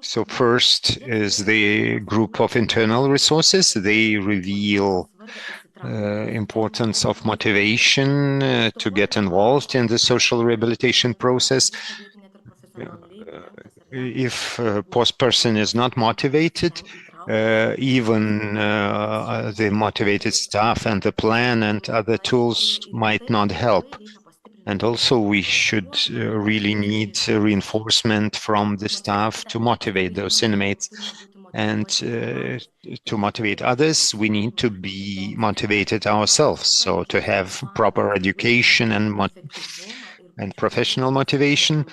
[SPEAKER 5] So first is the group of internal resources. They reveal importance of motivation to get involved in the social rehabilitation process. If a person is not motivated, even the motivated staff and the plan and other tools might not help. And also we should really need reinforcement from the staff to motivate those inmates. And to motivate others, we need to be motivated ourselves. So to have proper education and professional motivation.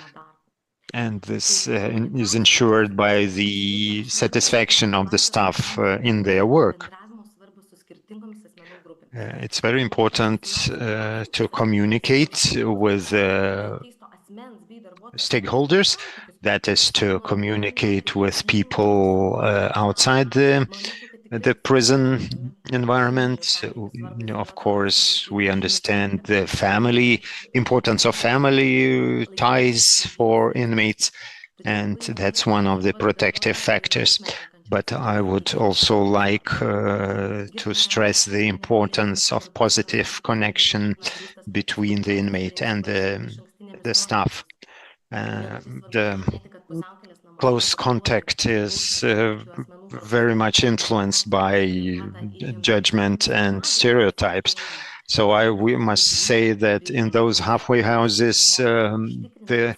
[SPEAKER 5] And this is ensured by the satisfaction of the staff in their work. It's very important to communicate with stakeholders, that is to communicate with people outside the prison environment. Of course, we understand the importance of family ties for inmates, and that's one of the protective factors. But I would also like to stress the importance of positive connection between the inmate and the staff. The close contact is very much influenced by judgment and stereotypes. So we must say that in those halfway houses, the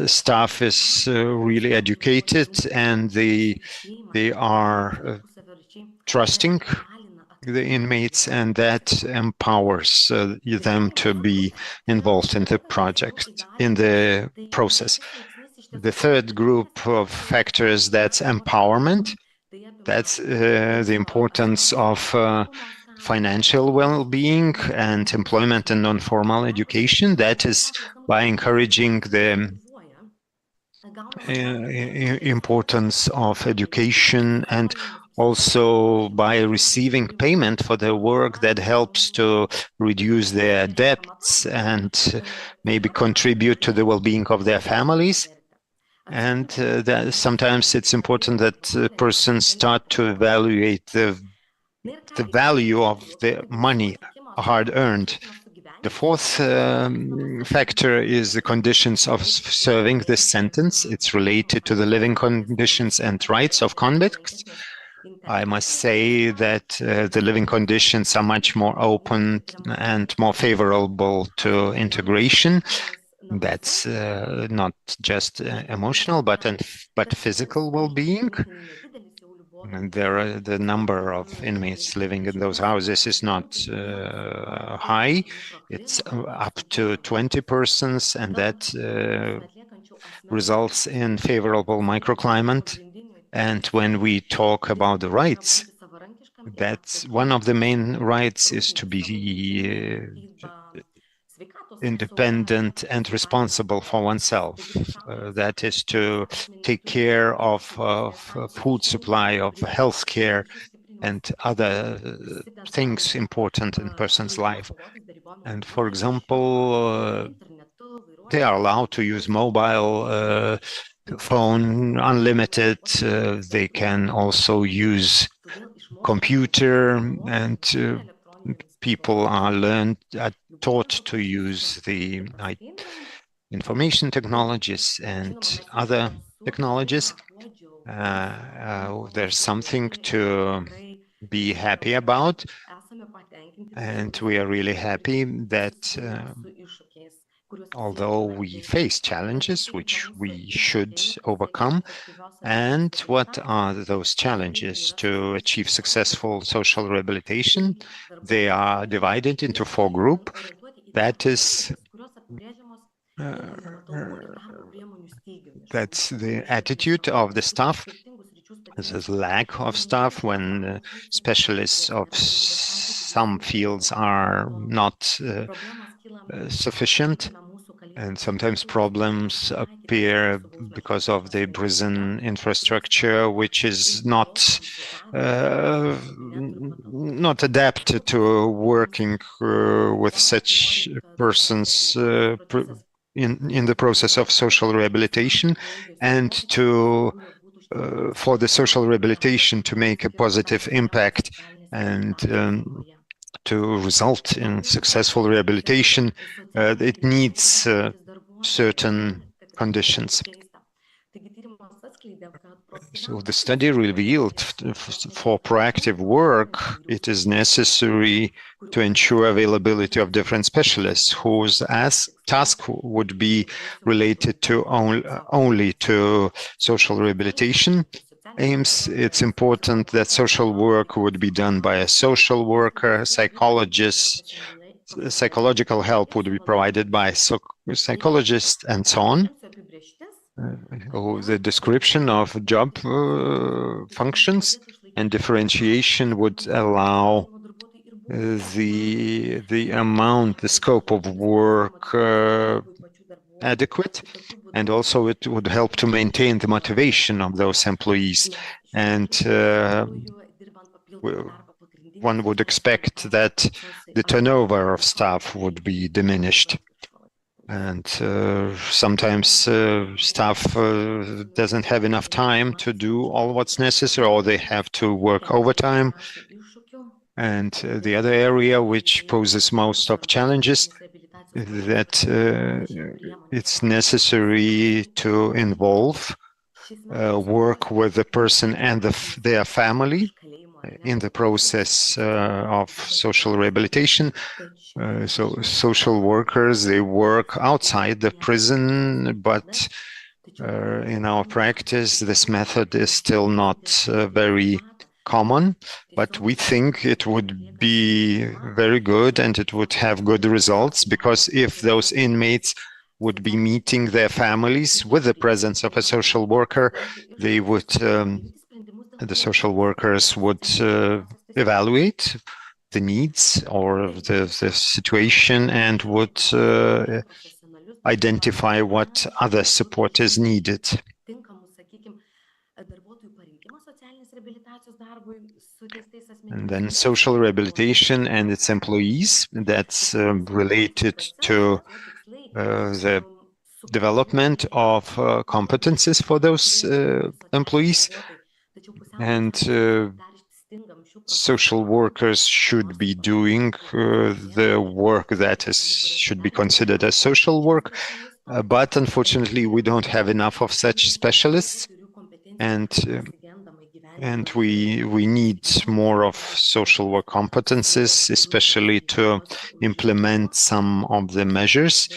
[SPEAKER 5] staff is really educated, and they are trusting the inmates, and that empowers them to be involved in the project, in the process. The third group of factors, that's empowerment. That's the importance of financial well-being and employment and non-formal education. That is by encouraging the importance of education, and also by receiving payment for their work that helps to reduce their debts and maybe contribute to the well-being of their families. And that sometimes it's important that persons start to evaluate the value of the money hard-earned. The fourth factor is the conditions of serving this sentence. It's related to the living conditions and rights of convicts. I must say that the living conditions are much more open and more favorable to integration. That's not just emotional, but physical well-being. And the number of inmates living in those houses is not high. It's up to 20 persons, and that results in favorable microclimate. And when we talk about the rights, that's one of the main rights is to be independent and responsible for oneself. That is to take care of food supply, of health care, and other things important in a person's life. And for example, they are allowed to use mobile phone unlimited. They can also use computer, and people are taught to use the information technologies and other technologies. There's something to be happy about, and we are really happy that although we face challenges which we should overcome. And what are those challenges to achieve successful social rehabilitation? They are divided into 4 groups. That is, that's the attitude of the staff. This is lack of staff when specialists of some fields are not sufficient, and sometimes problems appear because of the prison infrastructure, which is not adapted to working with such persons in the process of social rehabilitation, and to for the social rehabilitation to make a positive impact and to result in successful rehabilitation, it needs certain conditions. So the study revealed for proactive work, it is necessary to ensure availability of different specialists whose task would be related to only to social rehabilitation aims. It's important that social work would be done by a social worker, psychologist, psychological help would be provided by psychologists, and so on. The description of job functions and differentiation would allow the amount, the scope of work adequate, and also it would help to maintain the motivation of those employees. And one would expect that the turnover of staff would be diminished. And sometimes staff doesn't have enough time to do all what's necessary, or they have to work overtime. And the other area which poses most of challenges is that it's necessary to involve work with the person and their family in the process of social rehabilitation. So social workers, they work outside the prison, but in our practice, this method is still not very common, but we think it would be very good and it would have good results, because if those inmates would be meeting their families with the presence of a social worker, they would, the social workers would evaluate the needs or the situation and would identify what other support is needed. And then social rehabilitation and its employees, that's related to the development of competences for those employees. And social workers should be doing the work that should be considered as social work, but unfortunately we don't have enough of such specialists, and we need more of social work competences, especially to implement some of the measures,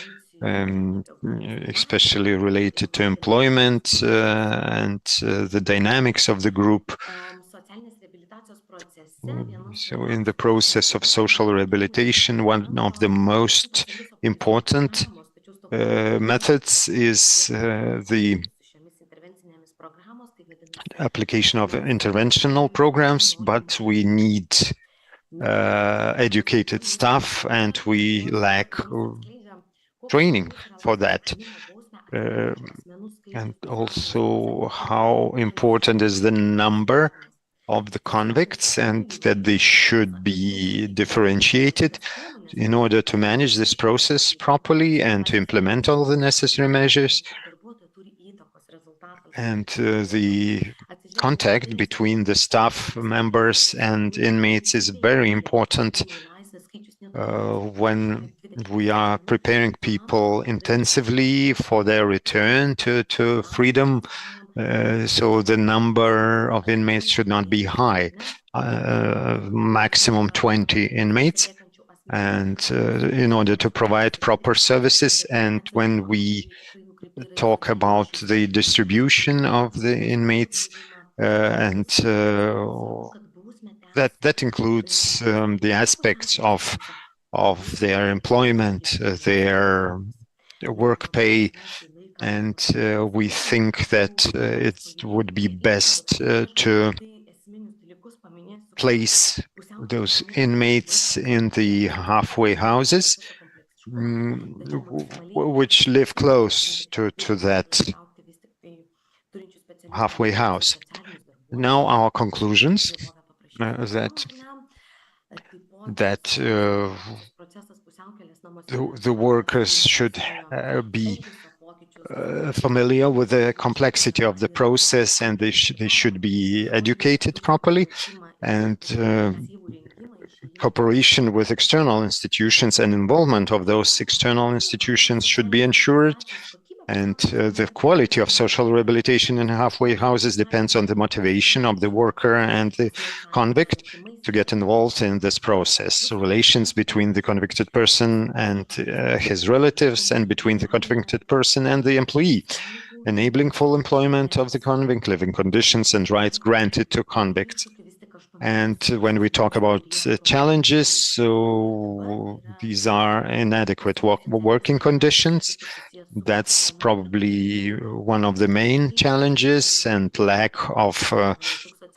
[SPEAKER 5] especially related to employment and the dynamics of the group. So in the process of social rehabilitation, one of the most important methods is the application of interventional programs, but we need educated staff and we lack training for that. And also how important is the number of the convicts, and that they should be differentiated in order to manage this process properly and to implement all the necessary measures. And the contact between the staff members and inmates is very important when we are preparing people intensively for their return to freedom. So the number of inmates should not be high, maximum 20 inmates. and in order to provide proper services. And when we talk about the distribution of the inmates, that includes the aspects of their employment, their work pay, and we think that it would be best to place those inmates in the halfway houses, which live close to that halfway house. Now our conclusions that the workers should be familiar with the complexity of the process, and they should be educated properly, and cooperation with external institutions and involvement of those external institutions should be ensured. And the quality of social rehabilitation in halfway houses depends on the motivation of the worker and the convict to get involved in this process. Relations between the convicted person and his relatives, and between the convicted person and the employee, enabling full employment of the convict, living conditions and rights granted to convicts. And when we talk about challenges, so these are inadequate working conditions. That's probably one of the main challenges, and lack of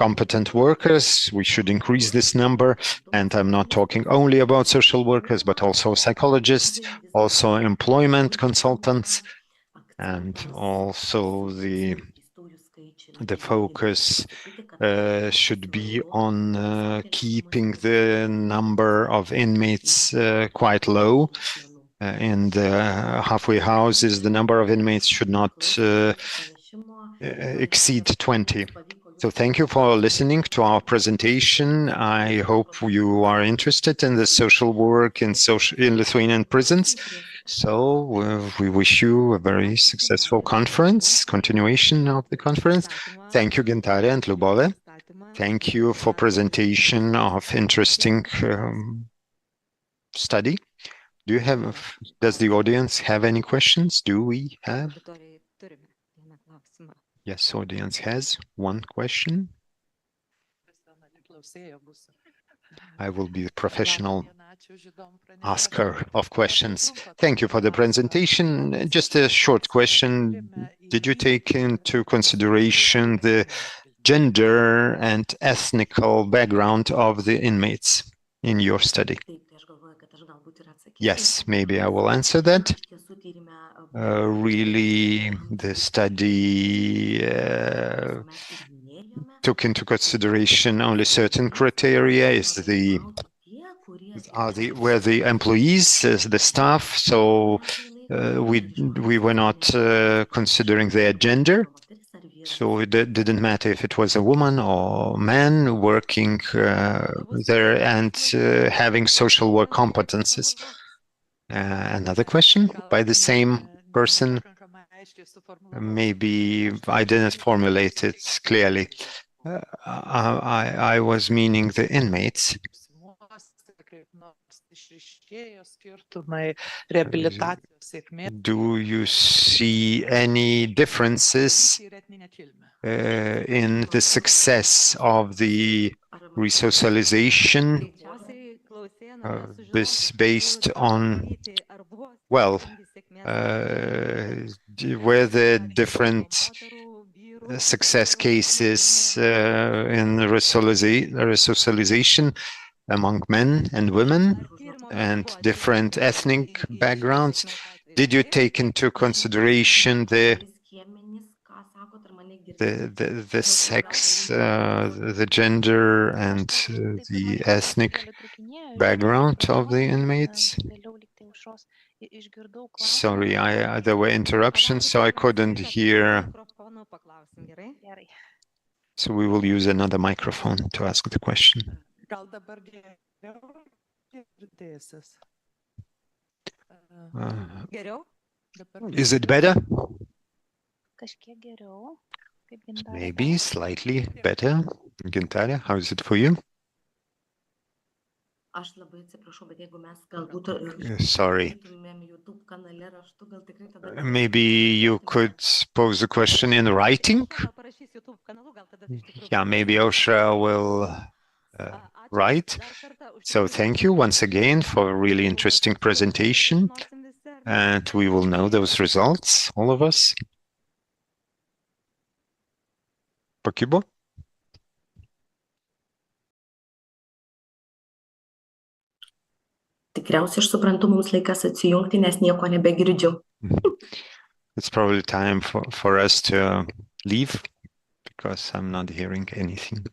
[SPEAKER 5] competent workers. We should increase this number. And I'm not talking only about social workers, but also psychologists, also employment consultants, and also the focus should be on keeping the number of inmates quite low. In the halfway houses, the number of inmates should not exceed 20. So thank you for listening to our presentation. I hope you are interested in the social work in Lithuanian prisons. So we wish you a very successful continuation of the conference. Thank you, Gintarė and Liubovė. Thank you for presentation of interesting study. Does the audience have any questions? Do we have? Yes, audience has one question. I will be the professional asker of questions. Thank you for the presentation. Just a short question. Did you take into consideration the gender and ethnical background of the inmates in your study? Yes, maybe I will answer that. Really, the study took into consideration only certain criteria. Were the employees, the staff, so we were not considering their gender. So it didn't matter if it was a woman or man working there and having social work competences. Another question by the same person. Maybe I didn't formulate it clearly. I was meaning the inmates. Do you see any differences in the success of the resocialization? This based on, well, were there different success cases in resocialization among men and women and different ethnic backgrounds? Did you take into consideration the sex, the gender, and the ethnic background of the inmates? Sorry, there were interruptions, so I couldn't hear. So we will use another microphone to ask the question. Is it better? Maybe slightly better. Gintarė, how is it for you? Sorry. Maybe you could pose a question in writing? Yeah, maybe Ausra will write. So thank you once again for a really interesting presentation. And we will know those results, all of us. Pakibo?
[SPEAKER 11] Tikriausiai aš suprantu, mums laikas atsijungti, nes nieko nebegirdžiu.
[SPEAKER 5] It's probably time for us to leave because I'm not hearing anything.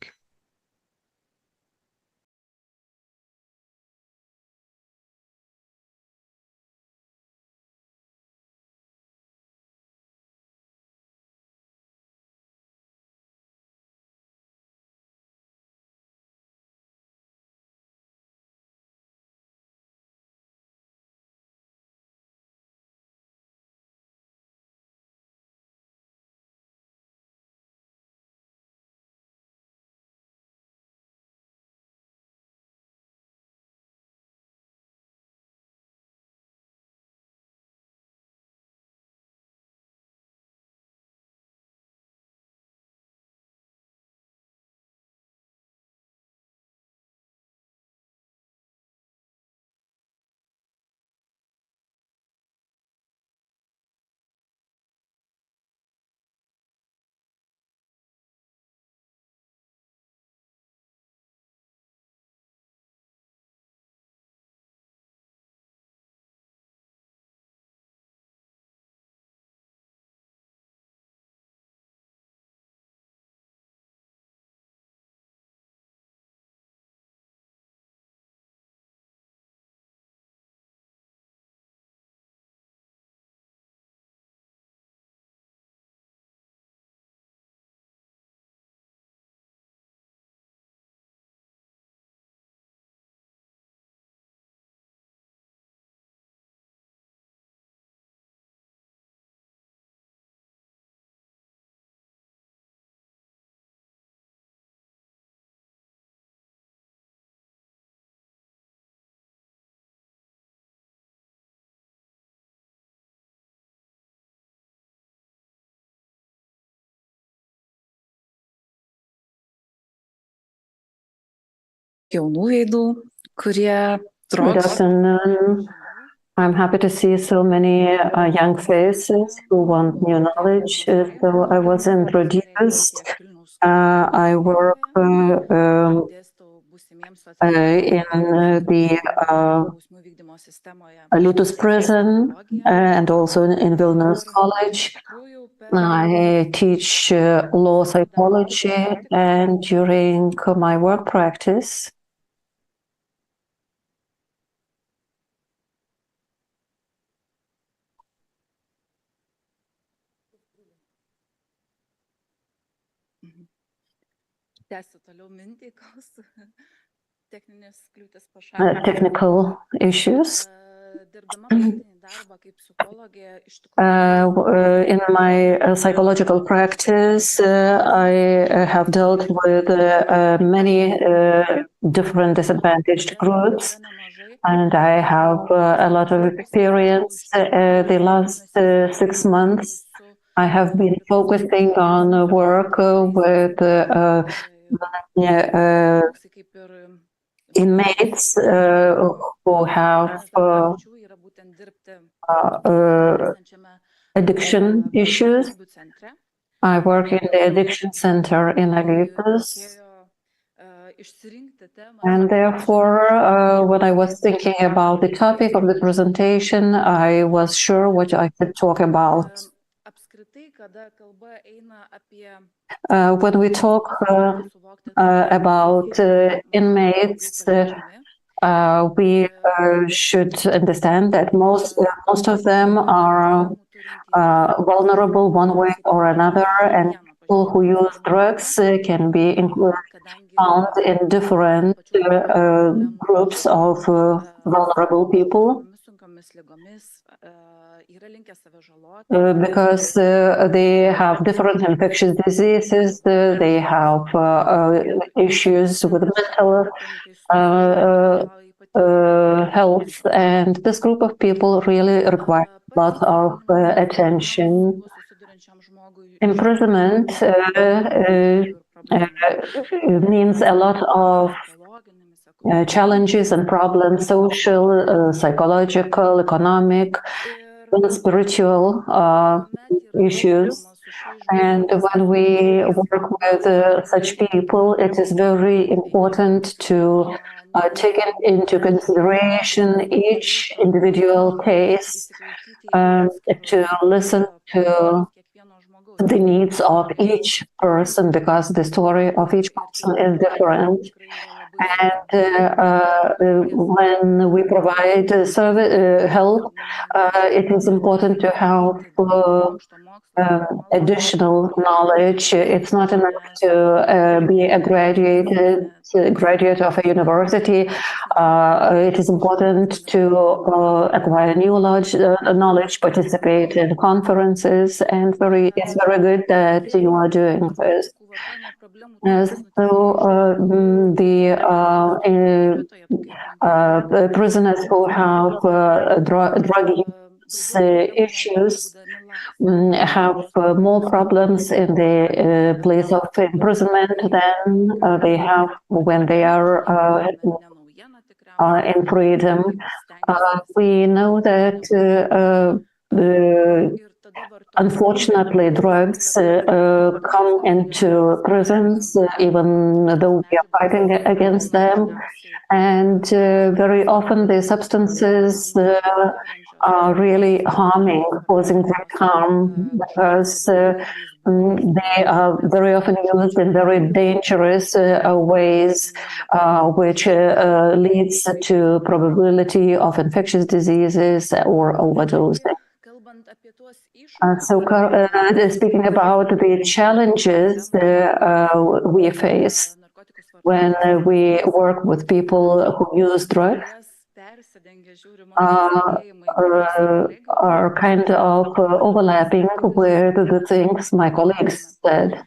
[SPEAKER 2] Good afternoon. I'm happy to see so many young faces who want new knowledge. So I was introduced. I work in the Alytus prison and also in Vilnius College. I teach law psychology, and during my work practice, technical issues. In my psychological practice, I have dealt with many different disadvantaged groups, and I have a lot of experience. The last 6 months, I have been focusing on work with inmates who have addiction issues. I work in the addiction center in Alytus. And therefore, when I was thinking about the topic of the presentation, I was sure what I could talk about. When we talk about inmates, we should understand that most of them are vulnerable one way or another, and people who use drugs can be found in different groups of vulnerable people. Because they have different infectious diseases, they have issues with mental health, and this group of people really require a lot of attention. Imprisonment means a lot of challenges and problems, social, psychological, economic, and spiritual issues. And when we work with such people, it is very important to take into consideration each individual case, to listen to the needs of each person, because the story of each person is different. And when we provide help, it is important to have additional knowledge. It's not enough to be a graduate of a university. It is important to acquire new knowledge, participate in conferences, and it's very good that you are doing this. So the prisoners who have drug use issues have more problems in the place of imprisonment than they have when they are in freedom. We know that unfortunately, drugs come into prisons, even though we are fighting against them. And very often the substances are really harming, causing great harm, because they are very often used in very dangerous ways, which leads to probability of infectious diseases or overdosing. So speaking about the challenges we face when we work with people who use drugs, are kind of overlapping with the things my colleagues said,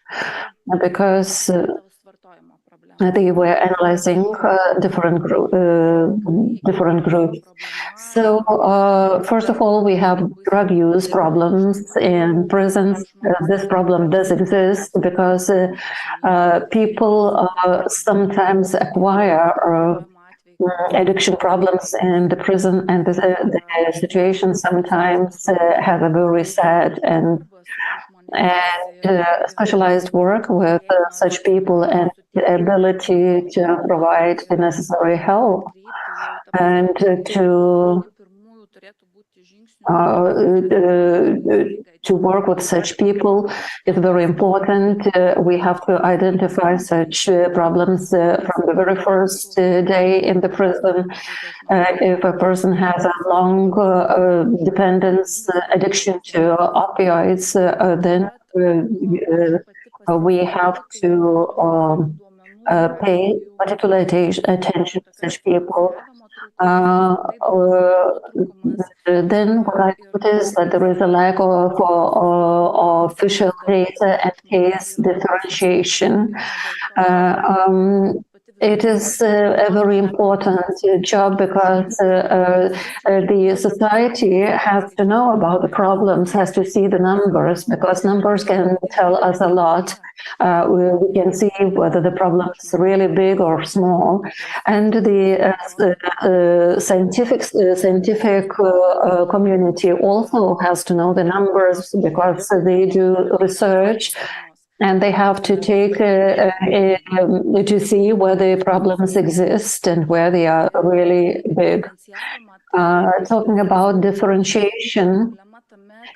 [SPEAKER 2] because they were analyzing different groups. So, first of all, we have drug use problems in prisons. This problem does exist because people sometimes acquire addiction problems in the prison, and the situation sometimes has a very sad and specialized work with such people and the ability to provide the necessary help and to work with such people is very important. We have to identify such problems from the very first day in the prison. If a person has a long dependence addiction to opioids, then we have to pay particular attention to such people. Then what I noticed that there is a lack of official data and case differentiation. It is a very important job because the society has to know about the problems, has to see the numbers, because numbers can tell us a lot. We can see whether the problem is really big or small. And the scientific community also has to know the numbers, because they do research. And they have to take to see where the problems exist and where they are really big. Talking about differentiation,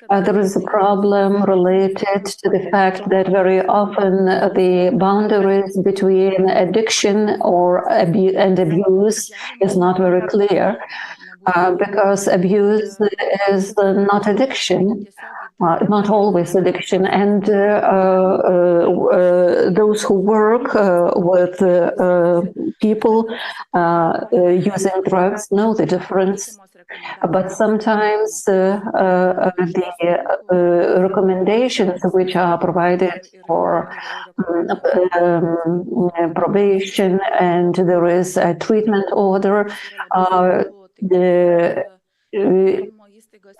[SPEAKER 2] there is a problem related to the fact that very often the boundaries between addiction and abuse is not very clear, because abuse is not addiction. not always addiction, and those who work with people using drugs know the difference. But sometimes the recommendations which are provided for probation, and there is a treatment order,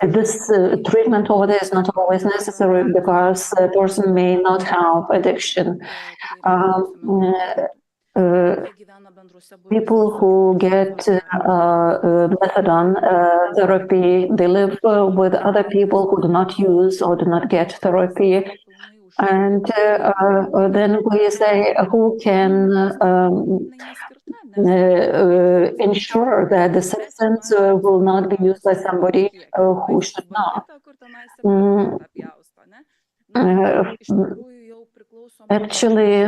[SPEAKER 2] this treatment order is not always necessary because the person may not have addiction. People who get methadone therapy, they live with other people who do not use or do not get therapy. And then we say, who can ensure that the substance will not be used by somebody who should not? Actually,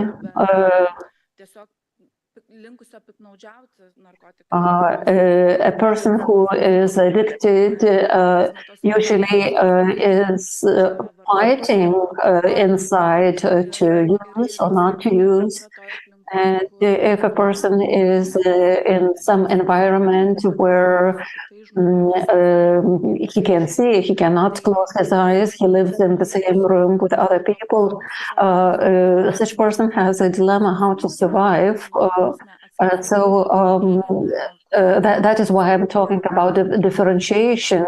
[SPEAKER 2] a person who is addicted usually is fighting inside to use or not to use. And if a person is in some environment where he can see, he cannot close his eyes, he lives in the same room with other people, such person has a dilemma how to survive. That is why I'm talking about the differentiation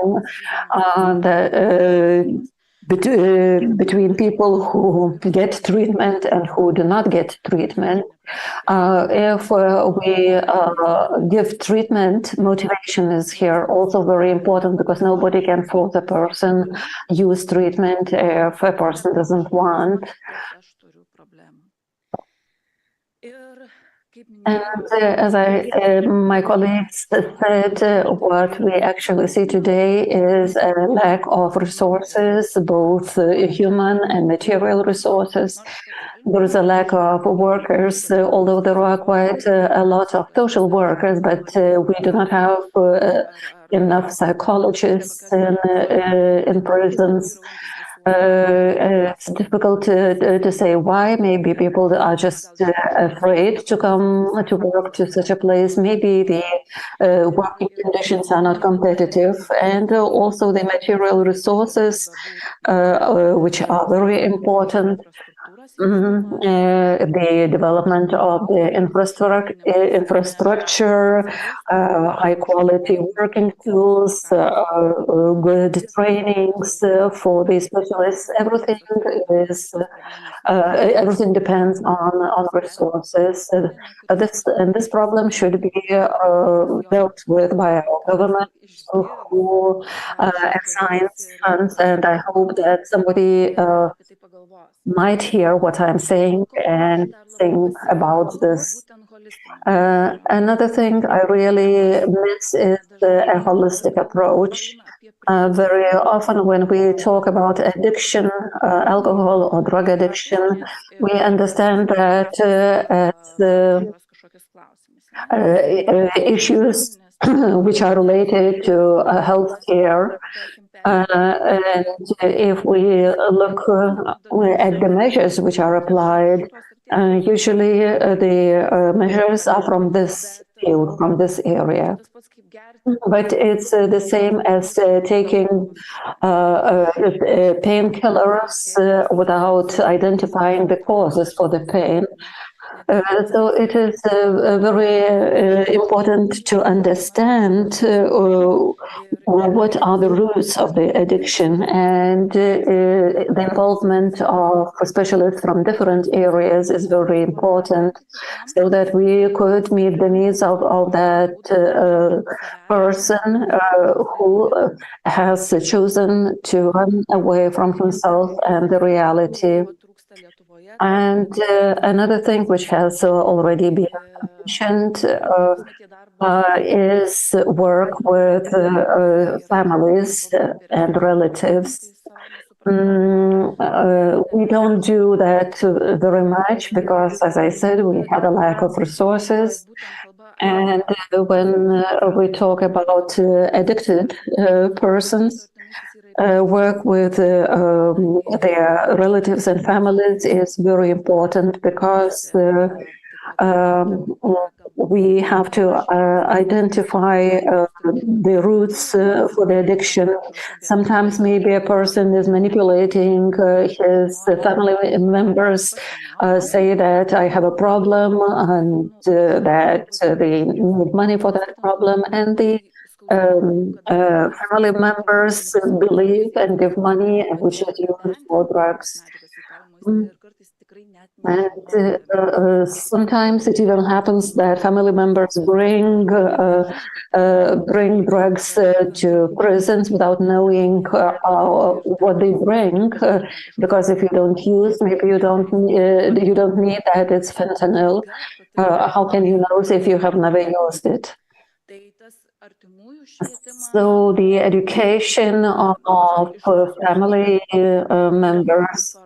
[SPEAKER 2] between people who get treatment and who do not get treatment. If we give treatment, motivation is here also very important, because nobody can force a person use treatment if a person doesn't want. And as my colleagues said, what we actually see today is a lack of resources, both human and material resources. There is a lack of workers, although there are quite a lot of social workers, but we do not have enough psychologists in prisons. It's difficult to say why. Maybe people are just afraid to come to work to such a place. Maybe the working conditions are not competitive, and also the material resources, which are very important. The development of the infrastructure, high quality working tools, good trainings for the specialists, everything depends on resources. This problem should be dealt with by our government, who assigns funds, and I hope that somebody might hear what I'm saying and think about this. Another thing I really miss is a holistic approach. Very often when we talk about addiction, alcohol or drug addiction, we understand that as issues which are related to healthcare. And if we look at the measures which are applied, usually the measures are from this field, from this area. But it's the same as taking painkillers without identifying the causes for the pain. So it is very important to understand what are the roots of the addiction, and the involvement of specialists from different areas is very important, so that we could meet the needs of that person who has chosen to run away from himself and the reality. And another thing which has already been mentioned is work with families and relatives. We don't do that very much because, as I said, we have a lack of resources. And when we talk about addicted persons, work with their relatives and families is very important because we have to identify the roots for the addiction. Sometimes maybe a person is manipulating his family members, say that I have a problem and that they need money for that problem, and the family members believe and give money, and which is used for drugs. And sometimes it even happens that family members bring drugs to prisons without knowing what they bring, because if you don't use, maybe you don't need that it's fentanyl. How can you know if you have never used it? So the education of family members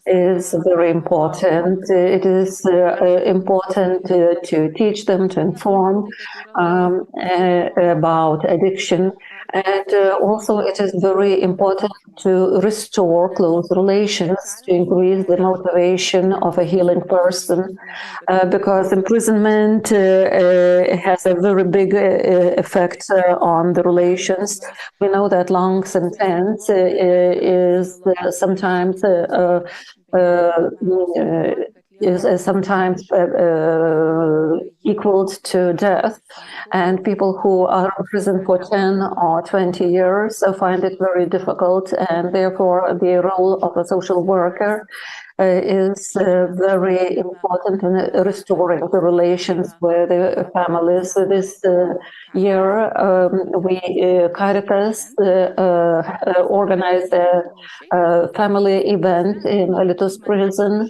[SPEAKER 2] is very important. It is important to teach them, to inform about addiction. And also it is very important to restore close relations, to increase the motivation of a healing person, because imprisonment has a very big effect on the relations. We know that long sentence is sometimes equaled to death, and people who are in prison for 10 or 20 years find it very difficult, and therefore the role of a social worker is very important in restoring the relations with the families. This year, Caritas organized a family event in Alytus prison.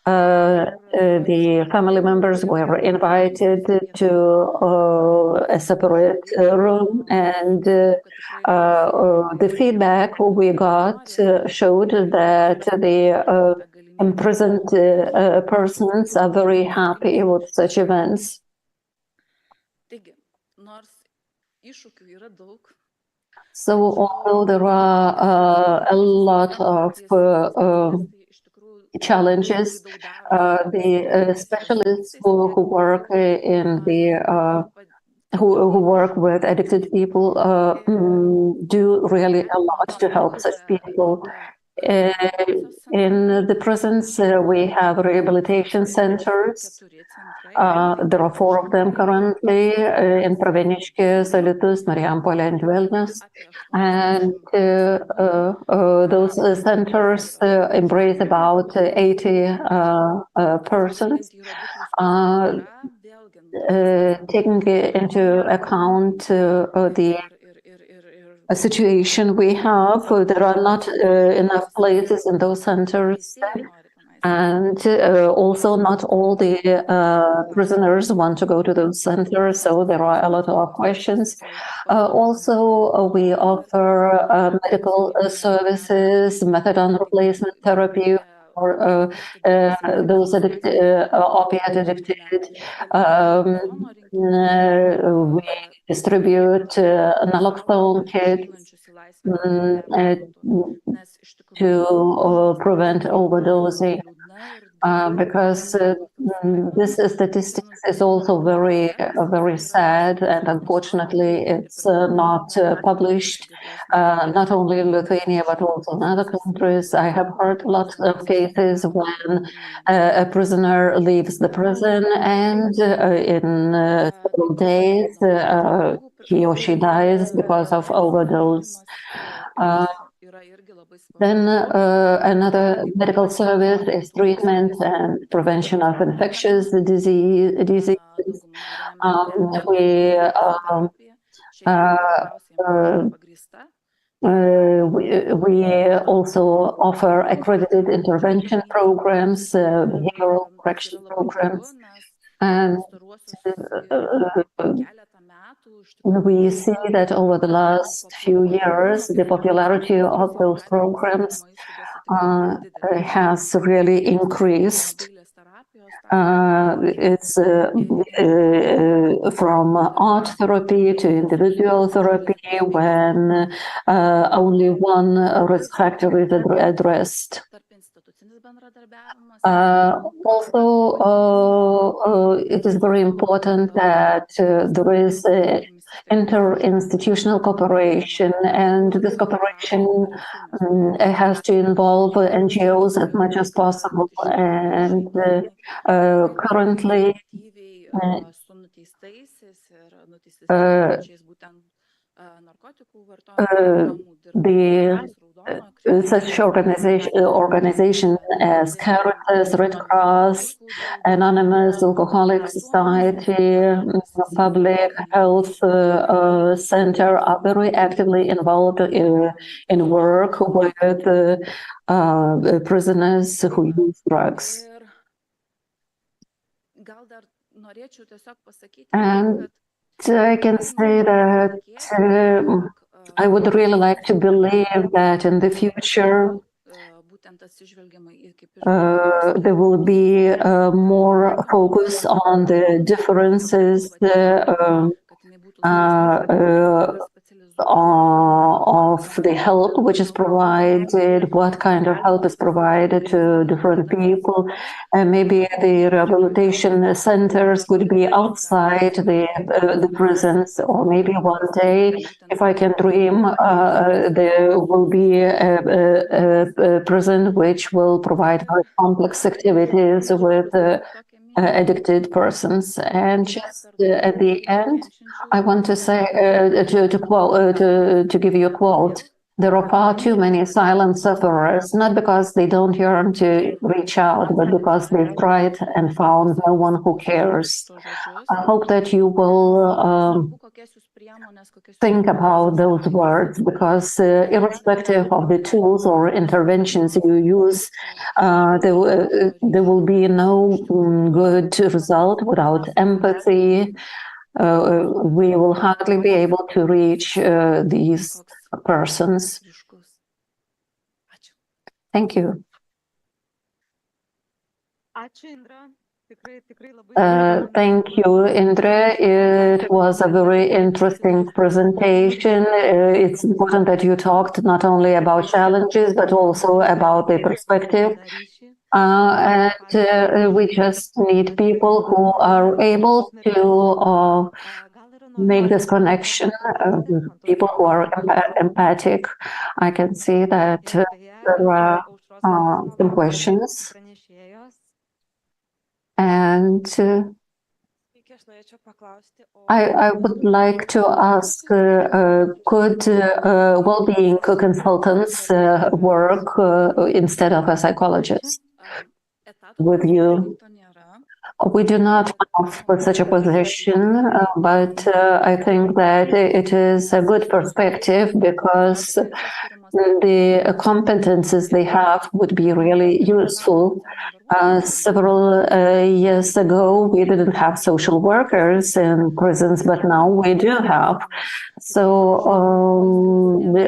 [SPEAKER 2] The family members were invited to a separate room, and the feedback we got showed that the imprisoned persons are very happy with such events. So although there are a lot of challenges, the specialists who work in the who work with addicted people do really a lot to help such people. In the prisons, we have rehabilitation centers. There are 4 of them currently in Pravieniškės, Alytus, Marijampolė, and Vilnius. And those centers embrace about 80 persons. Taking into account the situation we have, there are not enough places in those centers, and also not all the prisoners want to go to those centers, so there are a lot of questions. Also, we offer medical services, methadone replacement therapy for those opiate addicted. We distribute naloxone kits to prevent overdosing, because this statistics is also very sad, and unfortunately it's not published, not only in Lithuania but also in other countries. I have heard lots of cases when a prisoner leaves the prison and in several days he or she dies because of overdose. Then another medical service is treatment and prevention of infectious diseases. We also offer accredited intervention programs, behavioral correction programs, and we see that over the last few years, the popularity of those programs has really increased. It's from art therapy to individual therapy when only one risk factor is addressed. Also, it is very important that there is interinstitutional cooperation, and this cooperation has to involve NGOs as much as possible. And currently, such organization as Caritas, Red Cross, Anonymous, Alcoholics Society, Public Health Center are very actively involved in work with prisoners who use drugs. And I can say that I would really like to believe that in the future there will be more focus on the differences of the help which is provided, what kind of help is provided to different people, and maybe the rehabilitation centers would be outside the prisons, or maybe one day, if I can dream, there will be a prison which will provide very complex activities with addicted persons. And just at the end, I want to say to give you a quote. There are far too many silent sufferers, not because they don't yearn to reach out, but because they've tried and found no one who cares. I hope that you will think about those words, because irrespective of the tools or interventions you use, there will be no good result without empathy. We will hardly be able to reach these persons. Thank you. Thank you, Indra. It was a very interesting presentation. It's important that you talked not only about challenges, but also about the perspective. And we just need people who are able to make this connection, people who are empathic. I can see that there are some questions. And I would like to ask, could well-being consultants work instead of a psychologist with you? We do not have such a position, but I think that it is a good perspective, because the competences they have would be really useful. Several years ago, we didn't have social workers in prisons, but now we do have. So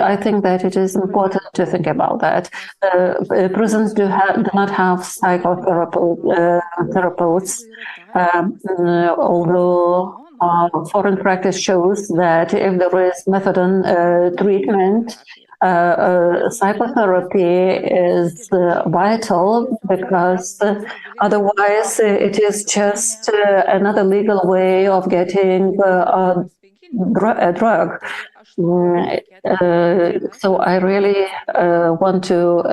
[SPEAKER 2] I think that it is important to think about that. Prisons do not have psychotherapists, although foreign practice shows that if there is methadone treatment, psychotherapy is vital, because otherwise it is just another legal way of getting a drug. So I really want to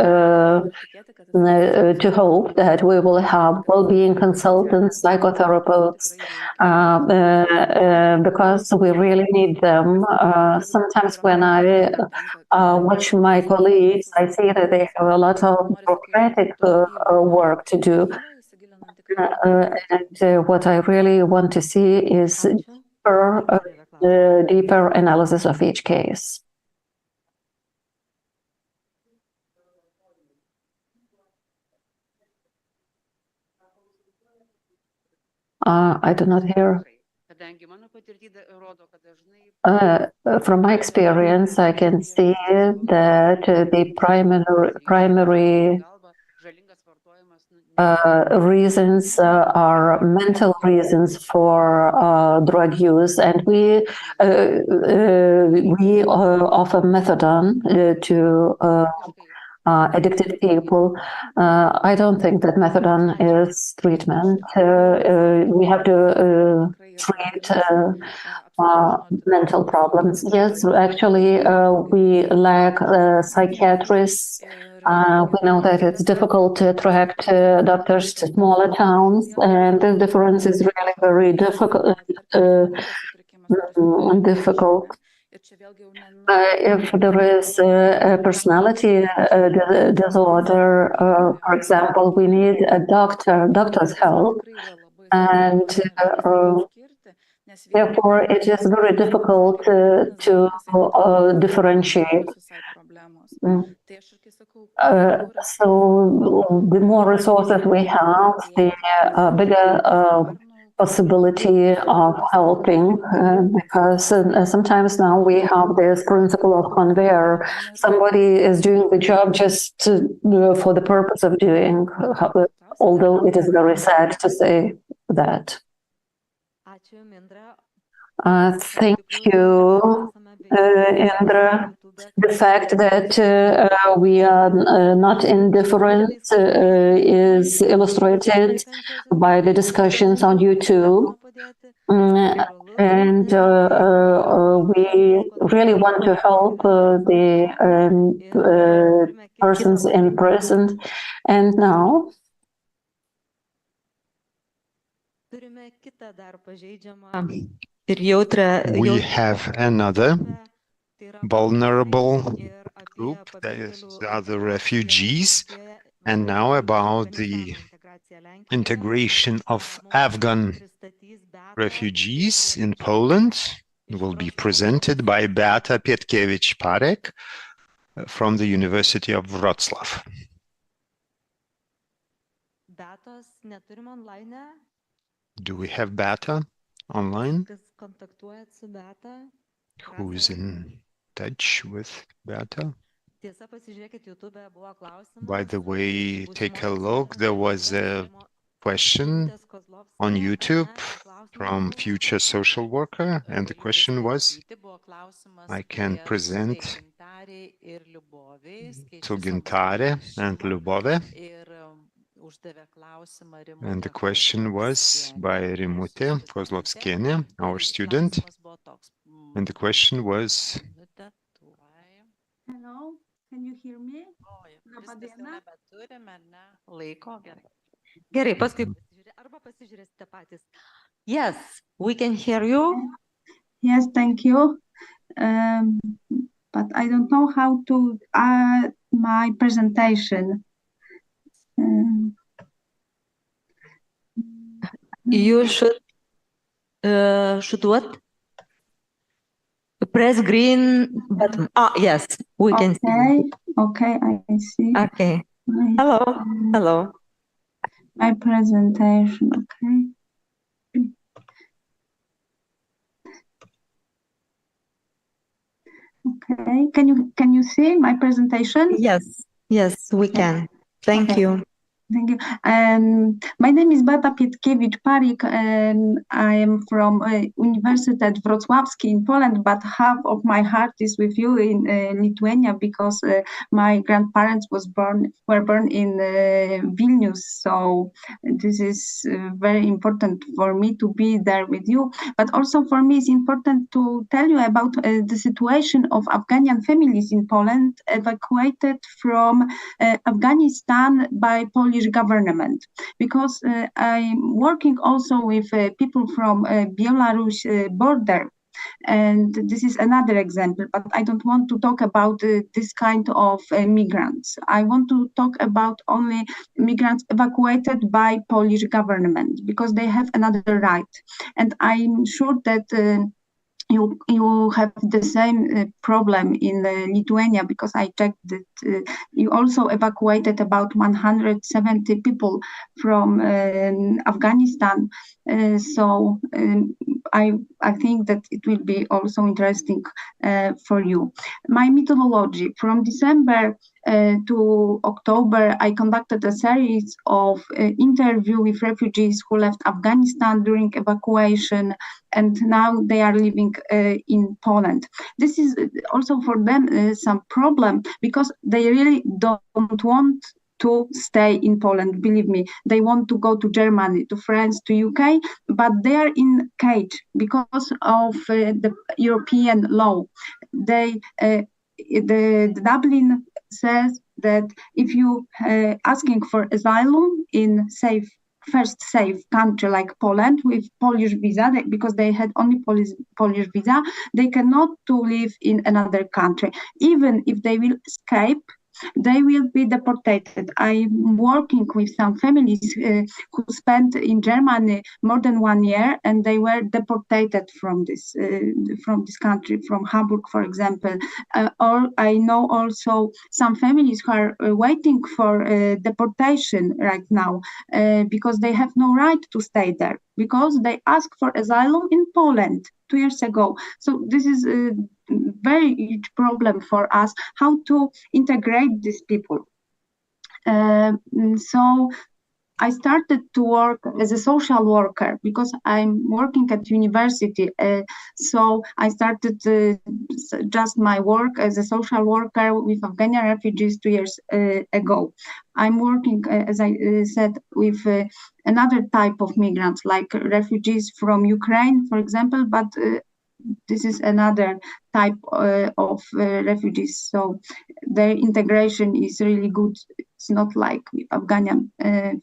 [SPEAKER 2] hope that we will have well-being consultants, psychotherapists, because we really need them. Sometimes when I watch my colleagues, I see that they have a lot of bureaucratic work to do. And what I really want to see is deeper analysis of each case. I do not hear. From my experience, I can see that the primary reasons are mental reasons for drug use, and we offer methadone to addicted people. I don't think that methadone is treatment. We have to treat mental problems. Yes, actually, we lack psychiatrists. We know that it's difficult to attract doctors to smaller towns, and this difference is really very difficult. If there is a personality disorder, for example, we need a doctor's help, and therefore it is very difficult to differentiate. So the more resources we have, the bigger possibility of helping, because sometimes now we have this principle of conveyor. Somebody is doing the job just for the purpose of doing, although it is very sad to say that. Thank you, Indra. The fact that we are not indifferent is illustrated by the discussions on YouTube. And we really want to help the persons in prison. And now
[SPEAKER 5] we have another vulnerable group, that is the refugees, and now about the integration of Afghan refugees in Poland will be presented by Beata Pietkiewicz-Parek from the University of Wrocław. Do we have Beata online? Who is in touch with Beata? By the way, take a look. There was a question on YouTube from future social worker, and the question was, I can present to Gintare and Liubove. And the question was by Rimutė Kozlovskienė, our student. And the question was...
[SPEAKER 8] Hello, can you hear me?
[SPEAKER 9] Yes, we can hear you.
[SPEAKER 8] Yes, thank you. But I don't know how to add my presentation.
[SPEAKER 9] You should what? Press green button. Ah, yes, we can see.
[SPEAKER 8] Okay, I see.
[SPEAKER 9] Okay. Hello. Hello.
[SPEAKER 8] My presentation, okay. Okay, can you see my presentation?
[SPEAKER 9] Yes, yes, we can. Thank you.
[SPEAKER 8] Thank you. My name is Beata Pietkiewicz-Parek, and I am from Uniwersytet Wrocławski in Poland, but half of my heart is with you in Lithuania, because my grandparents were born in Vilnius. So this is very important for me to be there with you. But also for me, it's important to tell you about the situation of Afghanian families in Poland evacuated from Afghanistan by Polish government, because I'm working also with people from Belarus border, and this is another example, but I don't want to talk about this kind of migrants. I want to talk about only migrants evacuated by Polish government, because they have another right, and I'm sure that you have the same problem in Lithuania, because I checked that you also evacuated about 170 people from Afghanistan. So
[SPEAKER 12] I think that it will be also interesting for you. My methodology: from December to October, I conducted a series of interviews with refugees who left Afghanistan during evacuation, and now they are living in Poland. This is also for them some problem, because they really don't want to stay in Poland. Believe me, they want to go to Germany, to France, to UK, but they are in cage because of the European law. The Dublin says that if you asking for asylum in first safe country like Poland with Polish visa, because they had only Polish visa, they cannot to live in another country. Even if they will escape, they will be deported. I'm working with some families who spent in Germany more than 1 year, and they were deported from this country, from Hamburg, for example. Or I know also some families who are waiting for deportation right now because they have no right to stay there, because they asked for asylum in Poland 2 years ago. So this is a very huge problem for us, how to integrate these people. So I started to work as a social worker because I'm working at university. So I started just my work as a social worker with Afghani refugees 2 years ago. I'm working, as I said, with another type of migrants, like refugees from Ukraine, for example, but this is another type of refugees. So their integration is really good. It's not like Afghani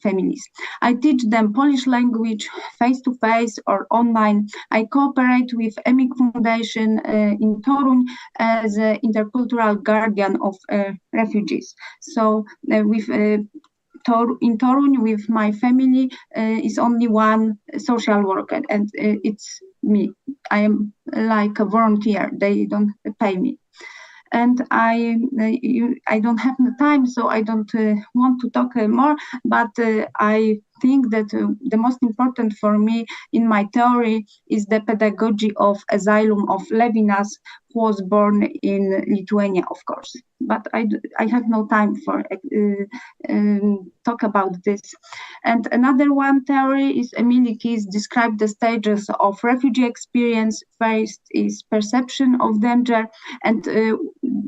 [SPEAKER 12] families. I teach them Polish language face-to-face or online. I cooperate with EMIC Foundation in Toruń as an intercultural guardian of refugees. So in Toruń, with my family, is only one social worker, and it's me. I am like a volunteer. They don't pay me. And I don't have the time, so I don't want to talk more, but I think that the most important for me in my theory is the pedagogy of asylum of Levinas, who was born in Lithuania, of course. But I have no time for talk about this. And another one theory is Emily Keyes described the stages of refugee experience. First is perception of danger and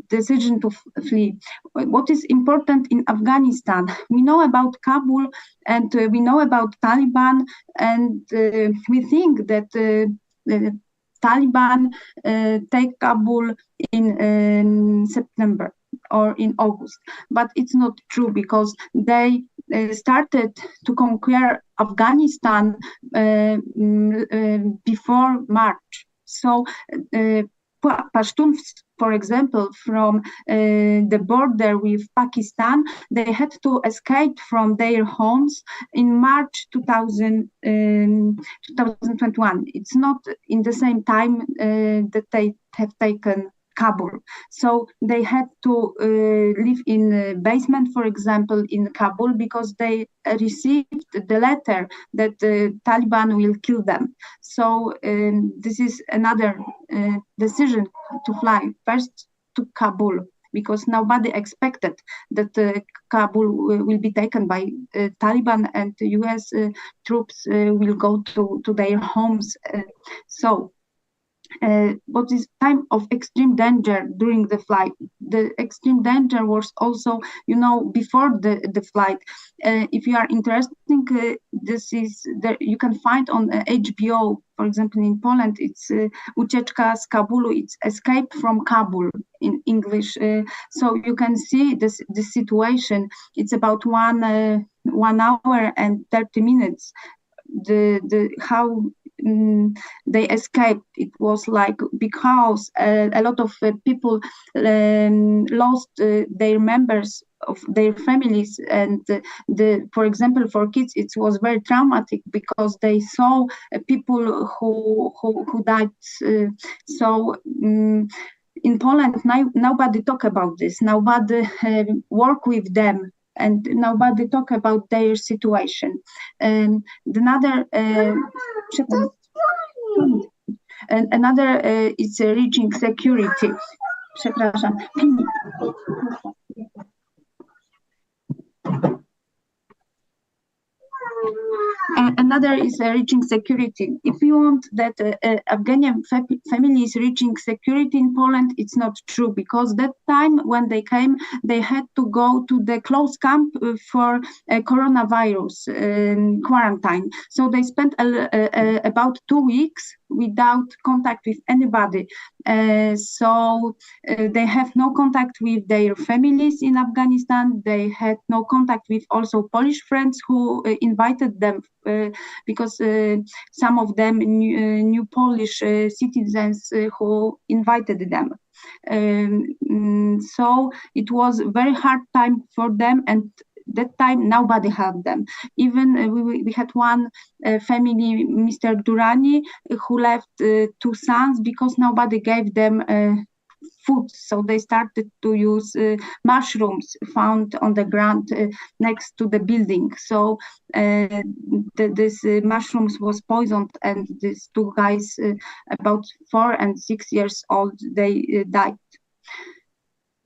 [SPEAKER 12] decision to flee. What is important in Afghanistan? We know about Kabul and we know about Taliban, and we think that the Taliban take Kabul in September or in August, but it's not true, because they started to conquer Afghanistan before March. So Pashtuns, for example, from the border with Pakistan, they had to escape from their homes in March 2021. It's not in the same time that they have taken Kabul. So they had to live in a basement, for example, in Kabul, because they received the letter that the Taliban will kill them. So this is another decision to fly first to Kabul, because nobody expected that Kabul will be taken by Taliban and the US troops will go to their homes. So what is time of extreme danger during the flight? The extreme danger was also, before the flight. If you are interested, this is you can find on HBO, for example, in Poland, it's Ucieczka z Kabulu, it's Escape from Kabul in English. So you can see this situation. It's about 1 hour and 30 minutes. How they escaped. It was like because a lot of people lost their members of their families, and for example, for kids, it was very traumatic because they saw people who died. So in Poland, nobody talk about this. Nobody work with them, and nobody talk about their situation. Another And another is reaching security. Przepraszam. Another is reaching security. If you want that Afghani family is reaching security in Poland, it's not true, because that time when they came, they had to go to the closed camp for coronavirus quarantine. So they spent about 2 weeks without contact with anybody. So they have no contact with their families in Afghanistan. They had no contact with also Polish friends who invited them, because some of them knew Polish citizens who invited them. So it was a very hard time for them, and that time nobody helped them. Even we had one family, Mr. Durrani, who left 2 sons because nobody gave them food. So they started to use mushrooms found on the ground next to the building. So this mushrooms was poisoned, and these 2 guys, about 4 and 6 years old, they died.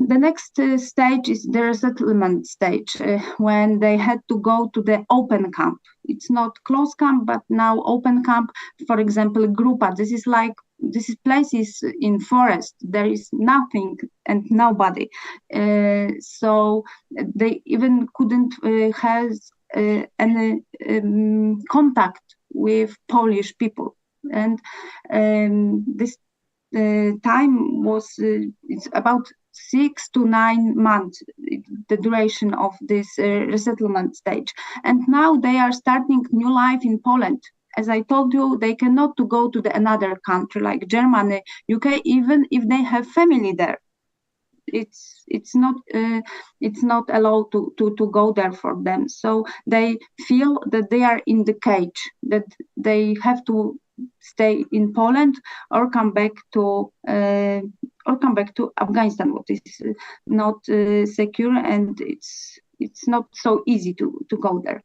[SPEAKER 12] The next stage is the resettlement stage, when they had to go to the open camp. It's not closed camp, but now open camp. For example, Grupa. This is places in forest. There is nothing and nobody. So they even couldn't have any contact with Polish people. And this time was it's about 6 to 9 months, the duration of this resettlement stage. And now they are starting new life in Poland. As I told you, they cannot go to another country like Germany, UK, even if they have family there. It's not allowed to go there for them. So they feel that they are in the cage, that they have to stay in Poland or come back to Afghanistan, what is not secure, and it's not so easy to go there.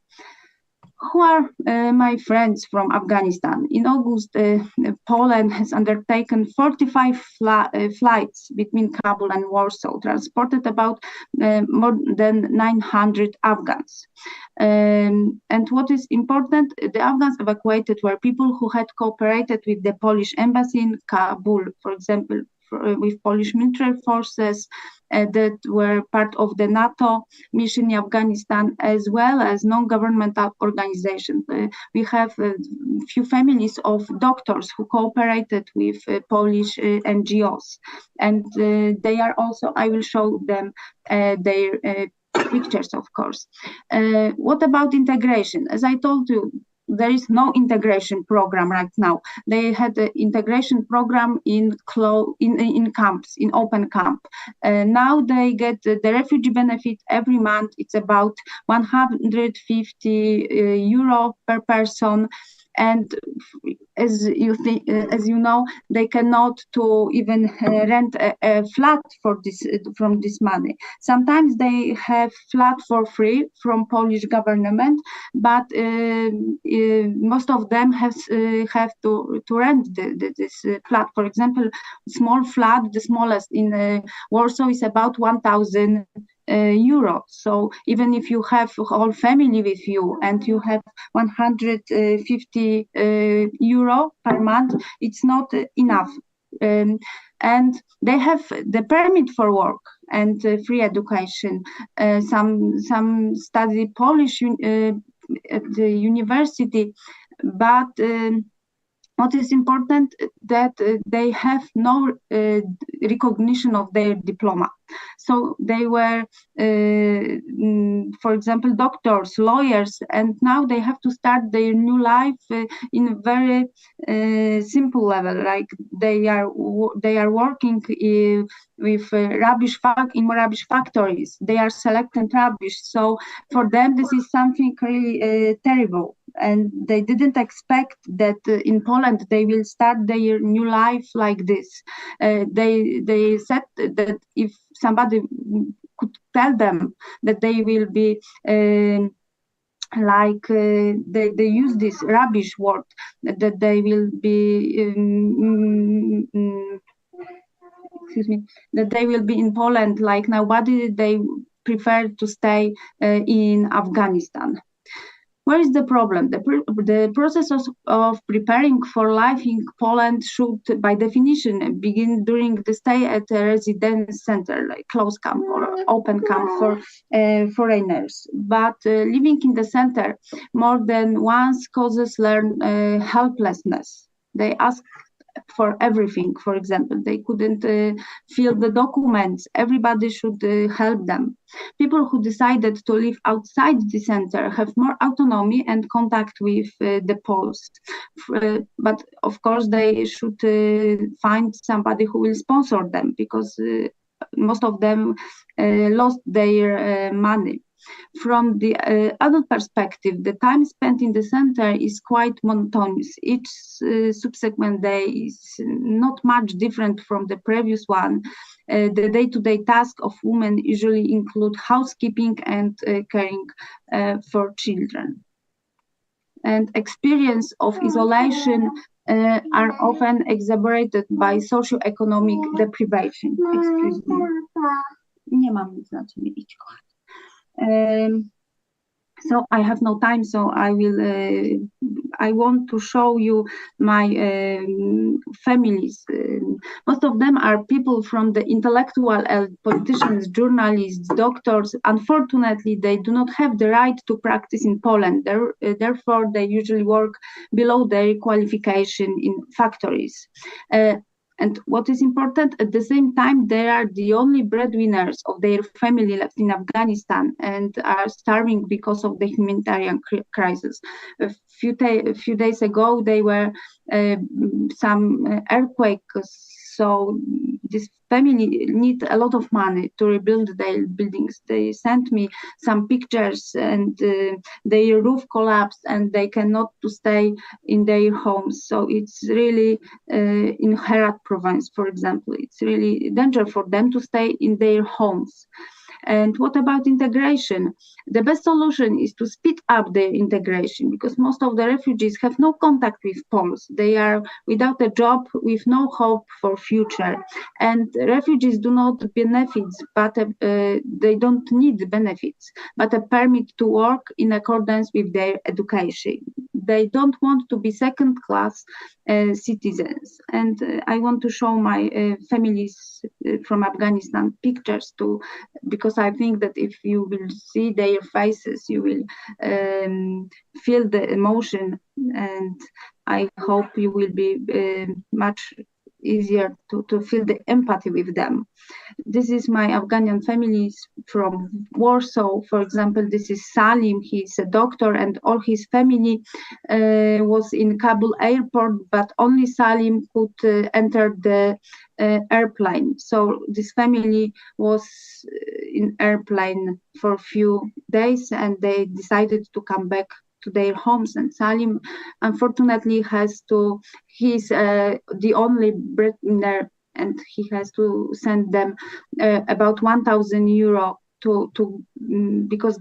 [SPEAKER 12] Who are my friends from Afghanistan? In August, Poland has undertaken 45 flights between Kabul and Warsaw, transported about more than 900 Afghans. And what is important, the Afghans evacuated were people who had cooperated with the Polish embassy in Kabul, for example, with Polish military forces that were part of the NATO mission in Afghanistan, as well as non-governmental organizations. We have a few families of doctors who cooperated with Polish NGOs, and they are also, I will show them their pictures, of course. What about integration? As I told you, there is no integration program right now. They had an integration program in camps, in open camp. Now they get the refugee benefit every month. It's about 150 euro per person. And as you know, they cannot to even rent a flat for from this money. Sometimes they have flat for free from Polish government, but most of them have to rent this flat. For example, small flat, the smallest in Warsaw is about 1,000 euro. So even if you have a whole family with you and you have 150 euro per month, it's not enough. And they have the permit for work and free education. Some study Polish at the university, but what is important that they have no recognition of their diploma. So they were, for example, doctors, lawyers, and now they have to start their new life in a very simple level. Like they are working with rubbish factories. They are selecting rubbish. So for them, this is something really terrible. And they didn't expect that in Poland they will start their new life like this. They said that if somebody could tell them that they will be like they use this rubbish word that they will be excuse me, that they will be in Poland like nobody. They prefer to stay in Afghanistan. Where is the problem? The process of preparing for life in Poland should, by definition, begin during the stay at a residence center, like closed camp or open camp for foreigners. But living in the center more than once causes learn helplessness. They ask for everything. For example, they couldn't fill the documents. Everybody should help them. People who decided to live outside the center have more autonomy and contact with the Poles. But of course, they should find somebody who will sponsor them, because most of them lost their money. From the adult perspective, the time spent in the center is quite monotonous. Each subsequent day is not much different from the previous one. The day-to-day tasks of women usually include housekeeping and caring for children. And experience of isolation are often exacerbated by socioeconomic deprivation. Excuse me. Nie mam nic na ciebie, idź kochani. So I have no time, so I want to show you my families. Most of them are people from the intellectual, politicians, journalists, doctors. Unfortunately, they do not have the right to practice in Poland. Therefore, they usually work below their qualification in factories. And what is important, at the same time, they are the only breadwinners of their family left in Afghanistan and are starving because of the humanitarian crisis. A few days ago, there were some earthquakes, so this family need a lot of money to rebuild their buildings. They sent me some pictures, and their roof collapsed and they cannot to stay in their homes. So it's really in Herat province, for example, it's really dangerous for them to stay in their homes. And what about integration? The best solution is to speed up their integration, because most of the refugees have no contact with Poles. They are without a job, with no hope for future. And refugees do not benefit, but they don't need benefits, but a permit to work in accordance with their education. They don't want to be second-class citizens. And I want to show my families from Afghanistan pictures too, because I think that if you will see their faces, you will feel the emotion, and I hope you will be much easier to feel the empathy with them. This is my Afghani families from Warsaw. For example, this is Salim. He's a doctor, and all his family was in Kabul airport, but only Salim could enter the airplane. So this family was in airplane for a few days, and they decided to come back to their homes. And Salim, unfortunately, he's the only breadwinner, and he has to send them about 1,000 euro because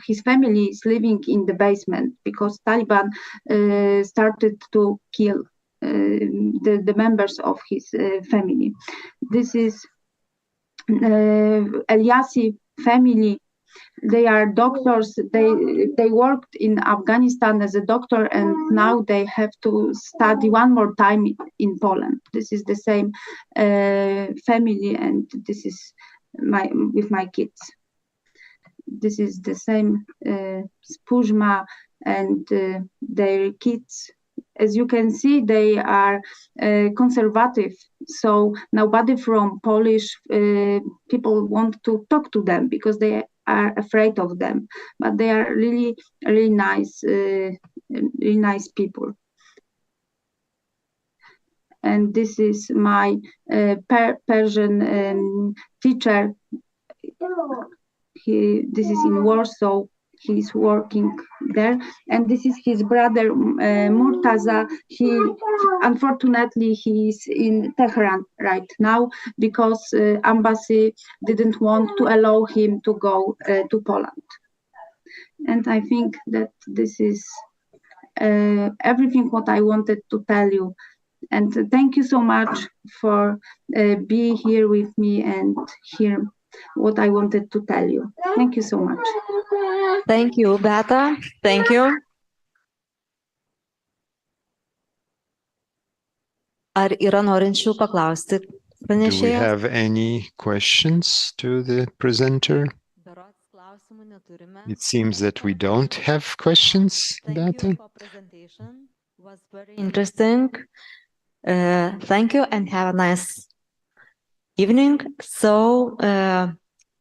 [SPEAKER 12] his family is living in the basement, because Taliban started to kill the members of his family. This is Eliasi family. They are doctors. They worked in Afghanistan as a doctor, and now they have to study one more time in Poland. This is the same family, and this is with my kids. This is the same Spuzma and their kids. As you can see, they are conservative, so nobody from Polish people want to talk to them because they are afraid of them. But they are really, really nice people. And this is my Persian teacher. This is in Warsaw. He's working there, and this is his brother Murtaza. Unfortunately, he's in Tehran right now because embassy didn't want to allow him to go to Poland. And I think that this is everything what I wanted to tell you. And thank you so much for being here with me and hear what I wanted to tell you. Thank you so much.
[SPEAKER 9] Thank you, Beata. Thank you. Ar yra norinčių paklausti
[SPEAKER 5] Do we
[SPEAKER 9] pranešėją?
[SPEAKER 5] have any questions to the presenter? It seems that we don't have questions,
[SPEAKER 9] Thank you
[SPEAKER 5] Beata.
[SPEAKER 9] for presentation. Was very interesting. Thank you and have a nice evening. So,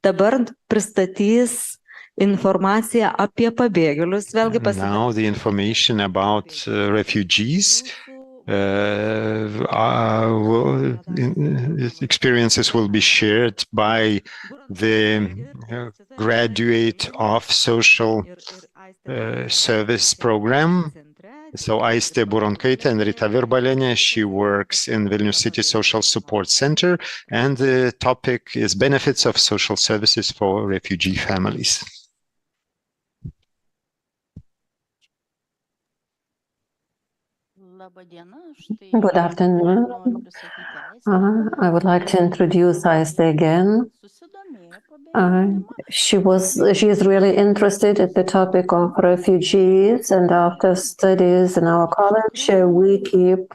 [SPEAKER 9] dabar pristatys informaciją apie pabėgėlius. Vėlgi
[SPEAKER 5] Now the information about refugees, experiences will be shared by the graduate of social service program. So Aiste Buronkaitė and Rita Virbalėnė, she works in Vilnius City Social Support Center, and the topic is benefits of social services for refugee families.
[SPEAKER 2] Good afternoon. I would like to introduce Aiste again. She is really interested in the topic of refugees, and after studies in our college, we keep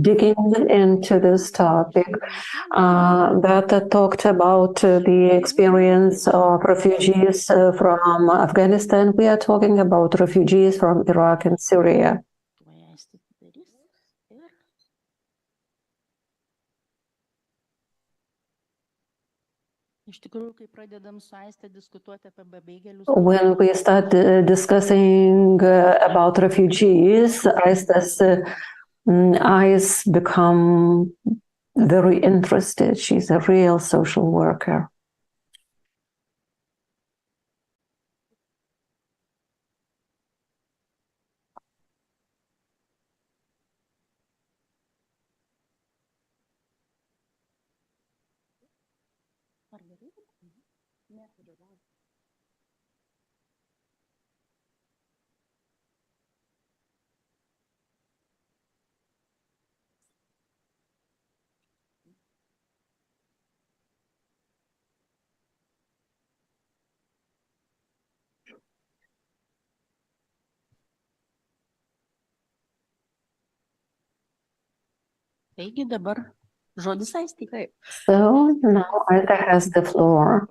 [SPEAKER 2] digging into this topic. Beata talked about the experience of refugees from Afghanistan. We are talking about refugees from Iraq and Syria. When we start discussing about refugees, Aiste's eyes become very interested. She's a real social worker. So now Aiste has the floor.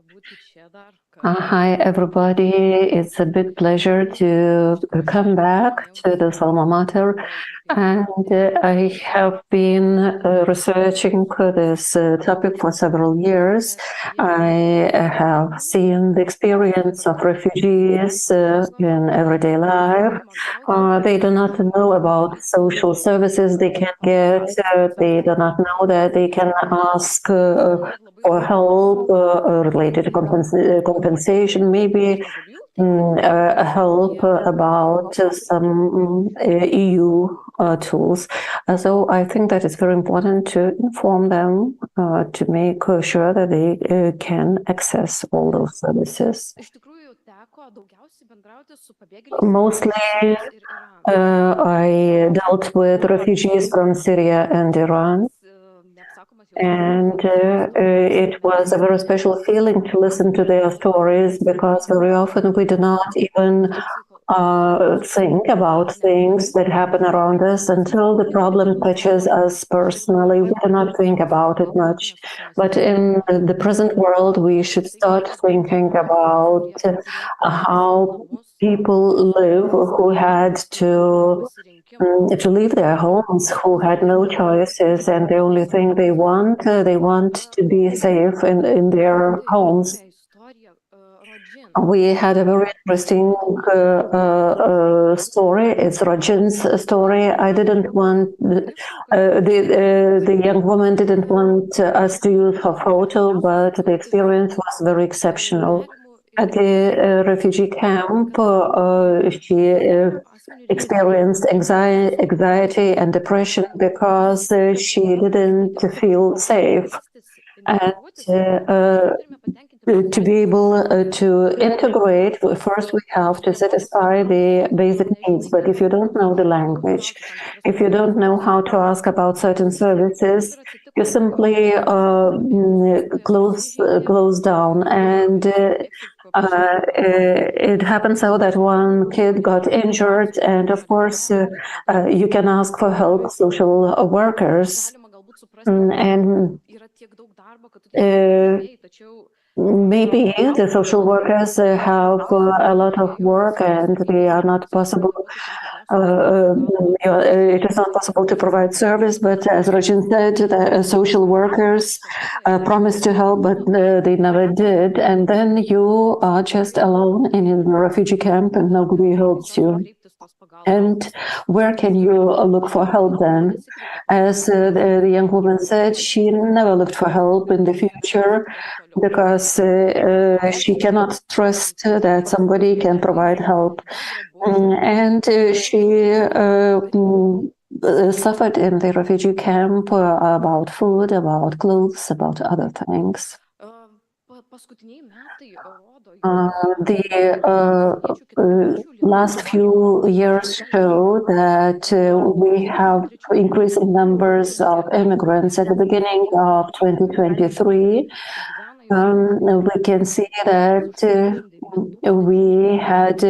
[SPEAKER 2] Hi, everybody. It's a big pleasure to come back to this alma mater. And I have been researching this topic for several years. I have seen the experience of refugees in everyday life. They do not know about social services they can get. They do not know that they can ask for help related to compensation, maybe help about some EU tools. So I think that it's very important to inform them to make sure that they can access all those services. Mostly I dealt with refugees from Syria and Iran. And it was a very special feeling to listen to their stories, because very often we do not even think about things that happen around us until the problem touches us personally. We do not think about it much. But in the present world, we should start thinking about how people live who had to leave their homes, who had no choices, and the only thing they want to be safe in their homes. We had a very interesting story. It's Rodzin's story. I didn't want the young woman didn't want us to use her photo, but the experience was very exceptional. At the refugee camp, she experienced anxiety and depression because she didn't feel safe. And to be able to integrate, first we have to satisfy the basic needs. But if you don't know the language, if you don't know how to ask about certain services, you simply close down. And it happened so that one kid got injured, and of course you can ask for help, social workers, and maybe the social workers have a lot of work and they are not possible. It is not possible to provide service, but as Rajin said, the social workers promised to help, but they never did. And then you are just alone in a refugee camp and nobody helps you. And where can you look for help then? As the young woman said, she never looked for help in the future because she cannot trust that somebody can provide help. And she suffered in the refugee camp about food, about clothes, about other things. The last few years show that we have increasing numbers of immigrants. At the beginning of 2023, we can see that we had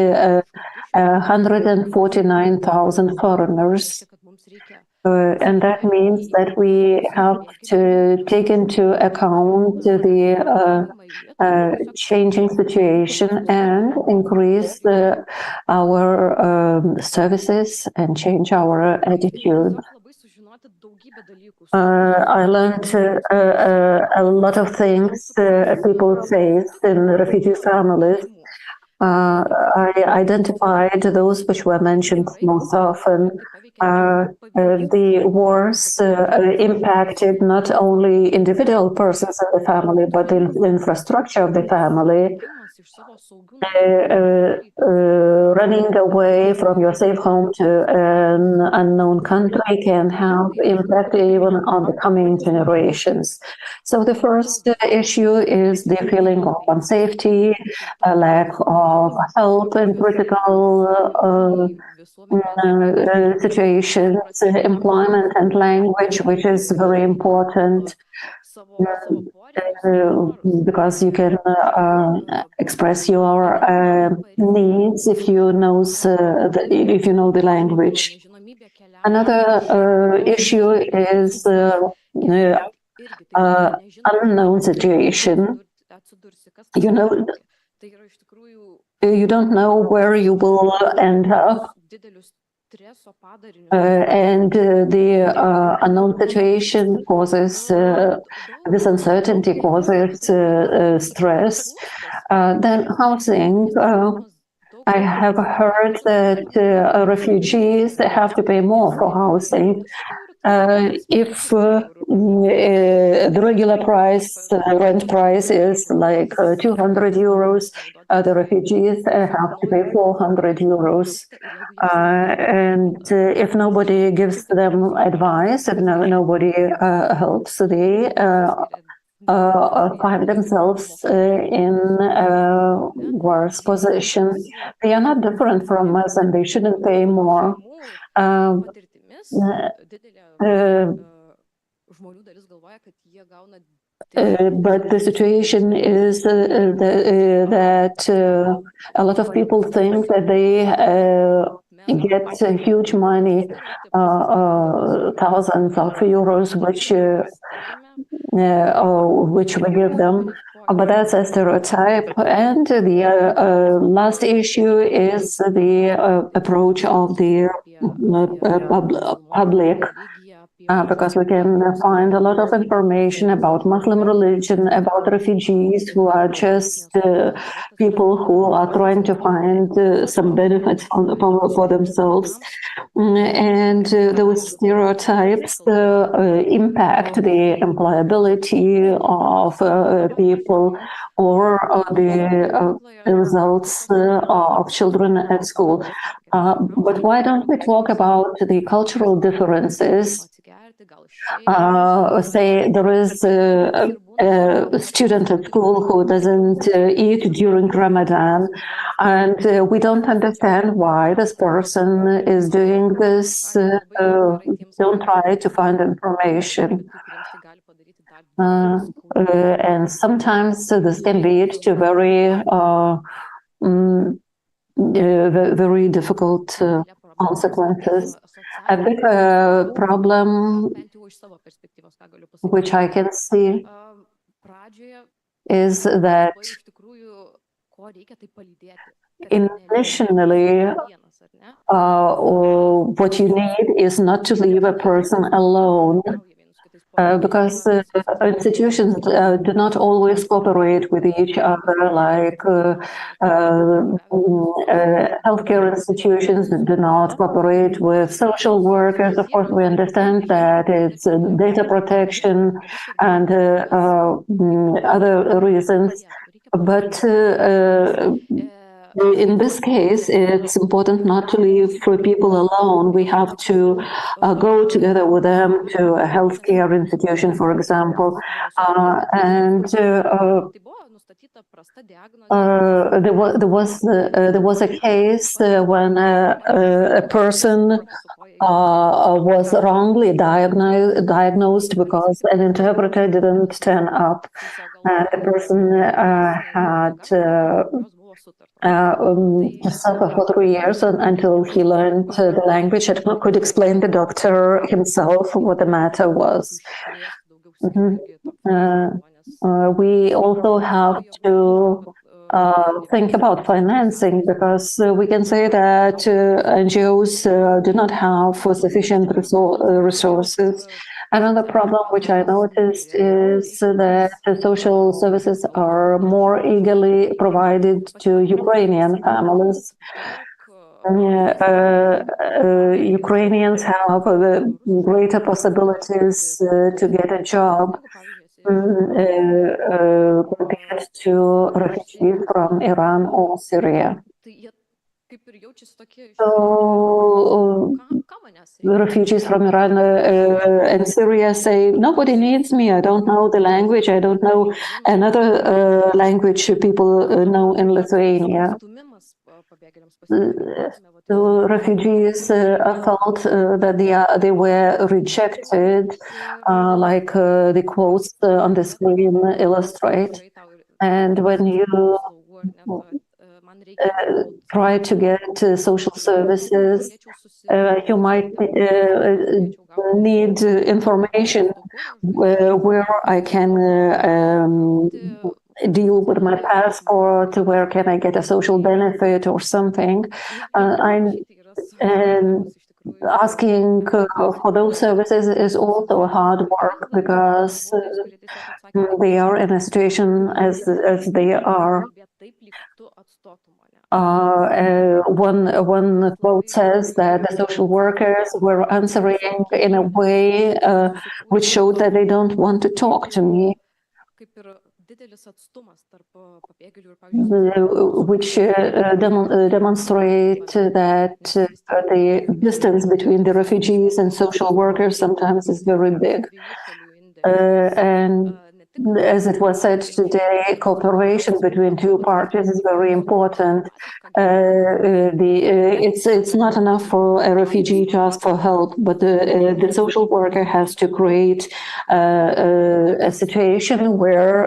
[SPEAKER 2] 149,000 foreigners. And that means that we have to take into account the changing situation and increase our services and change our attitude. I learned a lot of things people face in refugee families. I identified those which were mentioned most often. The wars impacted not only individual persons in the family, but the infrastructure of the family. Running away from your safe home to an unknown country can have impact even on the coming generations. So the first issue is the feeling of unsafety, a lack of help in critical situations, employment and language, which is very important. Because you can express your needs if you know the language. Another issue is unknown situation. You don't know where you will end up. And the unknown situation causes this uncertainty causes stress. Then housing. I have heard that refugees have to pay more for housing. If the regular price, rent price is like 200 euros, the refugees have to pay 400 euros. And if nobody gives them advice, if nobody helps, they find themselves in a worse position. They are not different from us and they shouldn't pay more. But the situation is that a lot of people think that they get huge money, thousands of euros, which we give them. But that's a stereotype. And the last issue is the approach of the public. Because we can find a lot of information about Muslim religion, about refugees who are just people who are trying to find some benefits for themselves. And those stereotypes impact the employability of people or the results of children at school. But why don't we talk about the cultural differences? Say there is a student at school who doesn't eat during Ramadan, and we don't understand why this person is doing this. Don't try to find information. And sometimes this can lead to very difficult consequences. A big problem which I can see is that initially what you need is not to leave a person alone, because institutions do not always cooperate with each other, like healthcare institutions do not cooperate with social workers. Of course, we understand that it's data protection and other reasons, but in this case, it's important not to leave people alone. We have to go together with them to a healthcare institution, for example. And there was a case when a person was wrongly diagnosed because an interpreter didn't turn up. The person had to suffer for 3 years until he learned the language and could explain the doctor himself what the matter was. We also have to think about financing, because we can say that NGOs do not have sufficient resources. Another problem which I noticed is that the social services are more eagerly provided to Ukrainian families. Ukrainians have greater possibilities to get a job compared to refugees from Iran or Syria. So the refugees from Iran and Syria say, nobody needs me, I don't know the language, I don't know another language people know in Lithuania. The refugees felt that they were rejected, like the quotes on the screen illustrate. And when you try to get social services, you might need information where I can deal with my passport, where can I get a social benefit or something. And asking for those services is also hard work, because they are in a situation as they are. One quote says that the social workers were answering in a way which showed that they don't want to talk to me, which demonstrate that the distance between the refugees and social workers sometimes is very big. And as it was said today, cooperation between two parties is very important. It's not enough for a refugee to ask for help, but the social worker has to create a situation where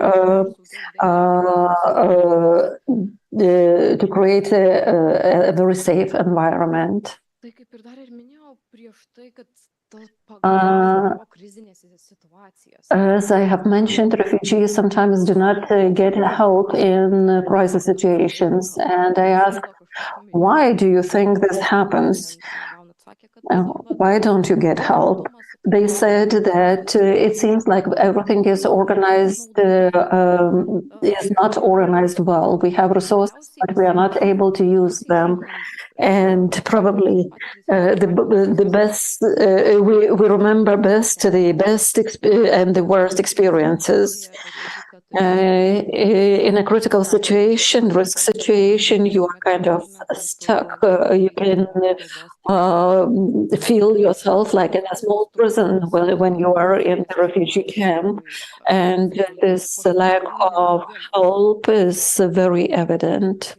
[SPEAKER 2] to create a very safe environment. As I have mentioned, refugees sometimes do not get help in crisis situations, and I ask, why do you think this happens? Why don't you get help? They said that it seems like everything is organized, is not organized well. We have resources, but we are not able to use them. And probably the best, we remember best the best and the worst experiences. In a critical situation, risk situation, you are kind of stuck. You can feel yourself like in a small prison when you are in the refugee camp. And this lack of help is very evident.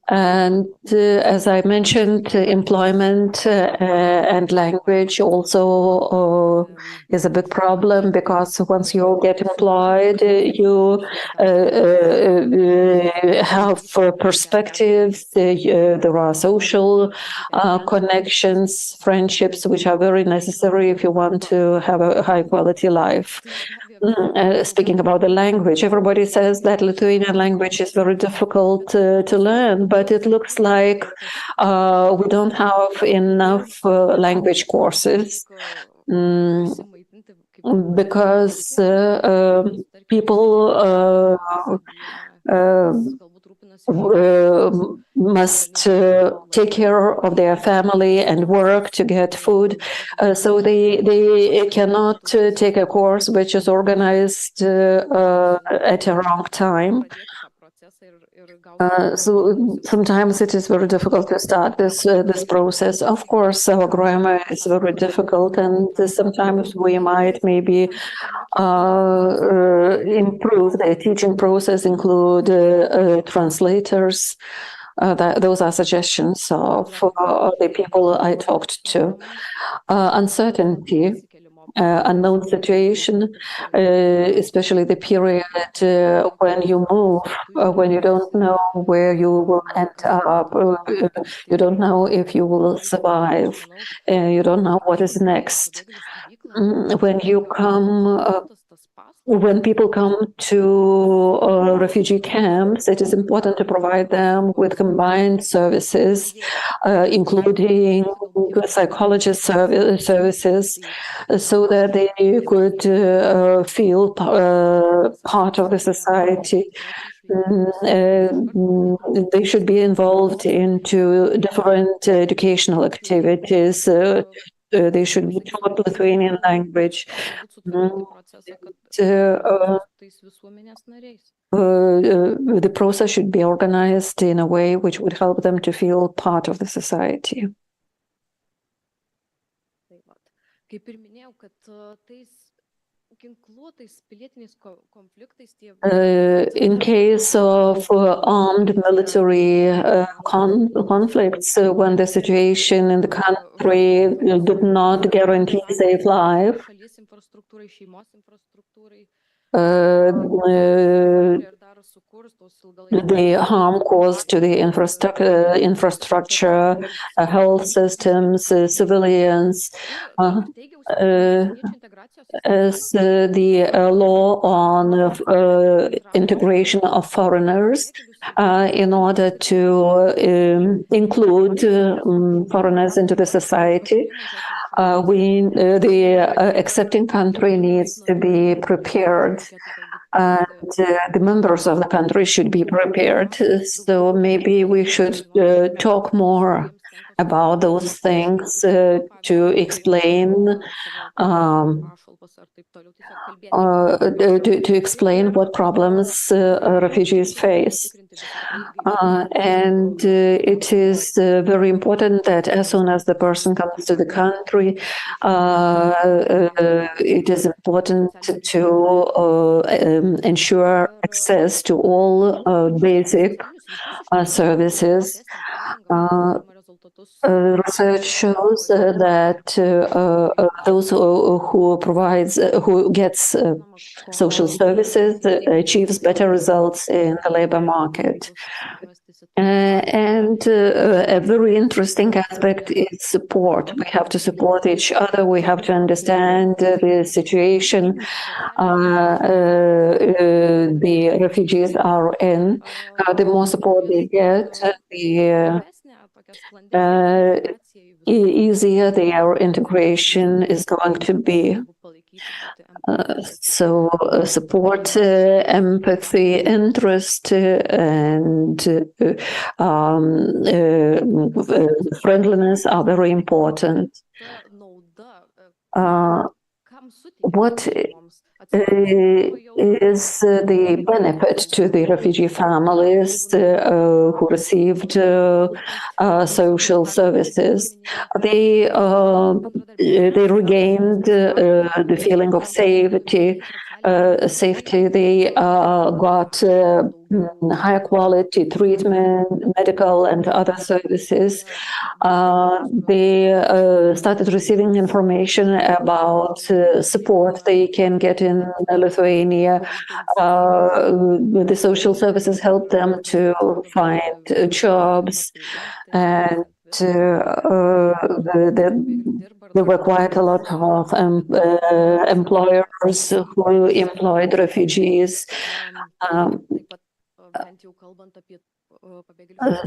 [SPEAKER 2] And as I mentioned, employment and language also is a big problem, because once you get employed, you have perspectives, there are social connections, friendships, which are very necessary if you want to have a high quality life. Speaking about the language, everybody says that Lithuanian language is very difficult to learn, but it looks like we don't have enough language courses. Because people must take care of their family and work to get food, so they cannot take a course which is organized at a wrong time. So sometimes it is very difficult to start this process. Of course, our grammar is very difficult, and sometimes we might maybe improve the teaching process, include translators. Those are suggestions of the people I talked to. Uncertainty. Unknown situation, especially the period when you move, when you don't know where you will end up, you don't know if you will survive, you don't know what is next. When people come to refugee camps, it is important to provide them with combined services, including psychologist services, so that they could feel part of the society. They should be involved into different educational activities. They should be taught Lithuanian language. The process should be organized in a way which would help them to feel part of the society. In case of armed military conflicts, when the situation in the country did not guarantee safe life, the harm caused to the infrastructure, health systems, civilians, as the law on integration of foreigners, in order to include foreigners into the society, the accepting country needs to be prepared, and the members of the country should be prepared. So maybe we should talk more about those things to explain what problems refugees face. And it is very important that as soon as the person comes to the country, it is important to ensure access to all basic services. Research shows that those who gets social services achieves better results in the labor market. And a very interesting aspect is support. We have to support each other. We have to understand the situation the refugees are in. The more support they get, the easier their integration is going to be. So support, empathy, interest, and friendliness are very important. What is the benefit to the refugee families who received social services. They regained the feeling of safety. They got higher quality treatment, medical and other services. They started receiving information about support they can get in Lithuania. The social services help them to find jobs, and there were quite a lot of employers who employed refugees.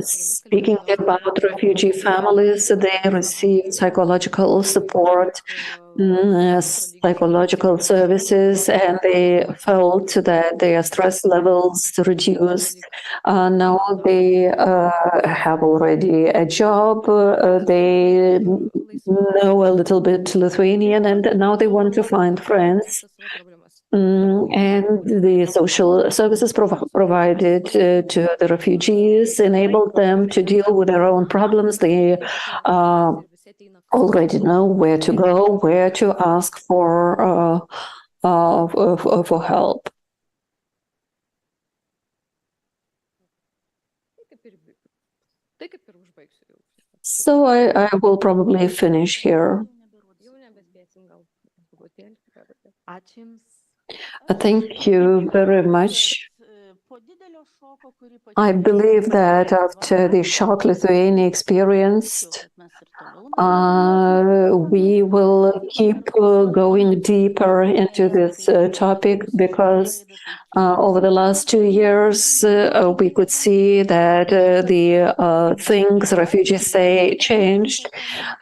[SPEAKER 2] Speaking about refugee families, they receive psychological support, psychological services, and they felt that their stress levels reduced. Now they have already a job, they know a little bit Lithuanian, and now they want to find friends. And the social services provided to the refugees enabled them to deal with their own problems. They already know where to go, where to ask for help. So I will probably finish here. Thank you very much. I believe that after the shock Lithuania experienced, we will keep going deeper into this topic, because over the last 2 years, we could see that the things refugees say changed.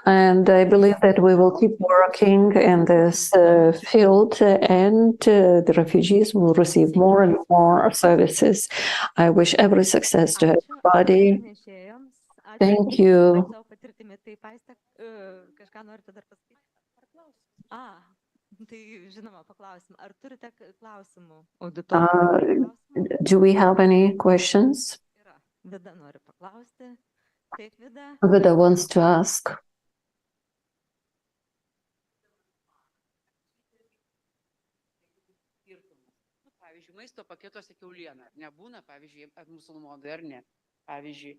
[SPEAKER 2] And I believe that we will keep working in this field, and the refugees will receive more and more services. I wish every success to everybody. Thank you. Do we have any questions? Vida wants to ask.
[SPEAKER 13] Maisto paketuose kiauliena nebūna, pavyzdžiui, musulmonų ar ne, pavyzdžiui.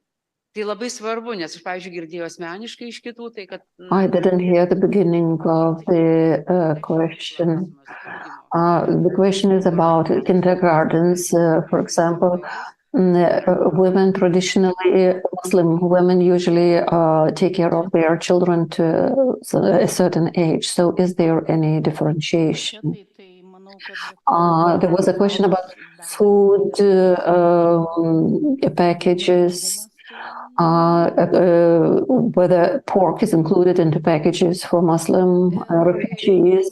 [SPEAKER 13] Tai labai svarbu, nes aš, pavyzdžiui, girdėjau asmeniškai iš kitų, tai kad...
[SPEAKER 2] I didn't hear the beginning of the question. The question is about kindergartens, for example. Women traditionally, Muslim women usually take care of their children to a certain age. So is there any differentiation? There was a question about food packages, whether pork is included into packages for Muslim refugees.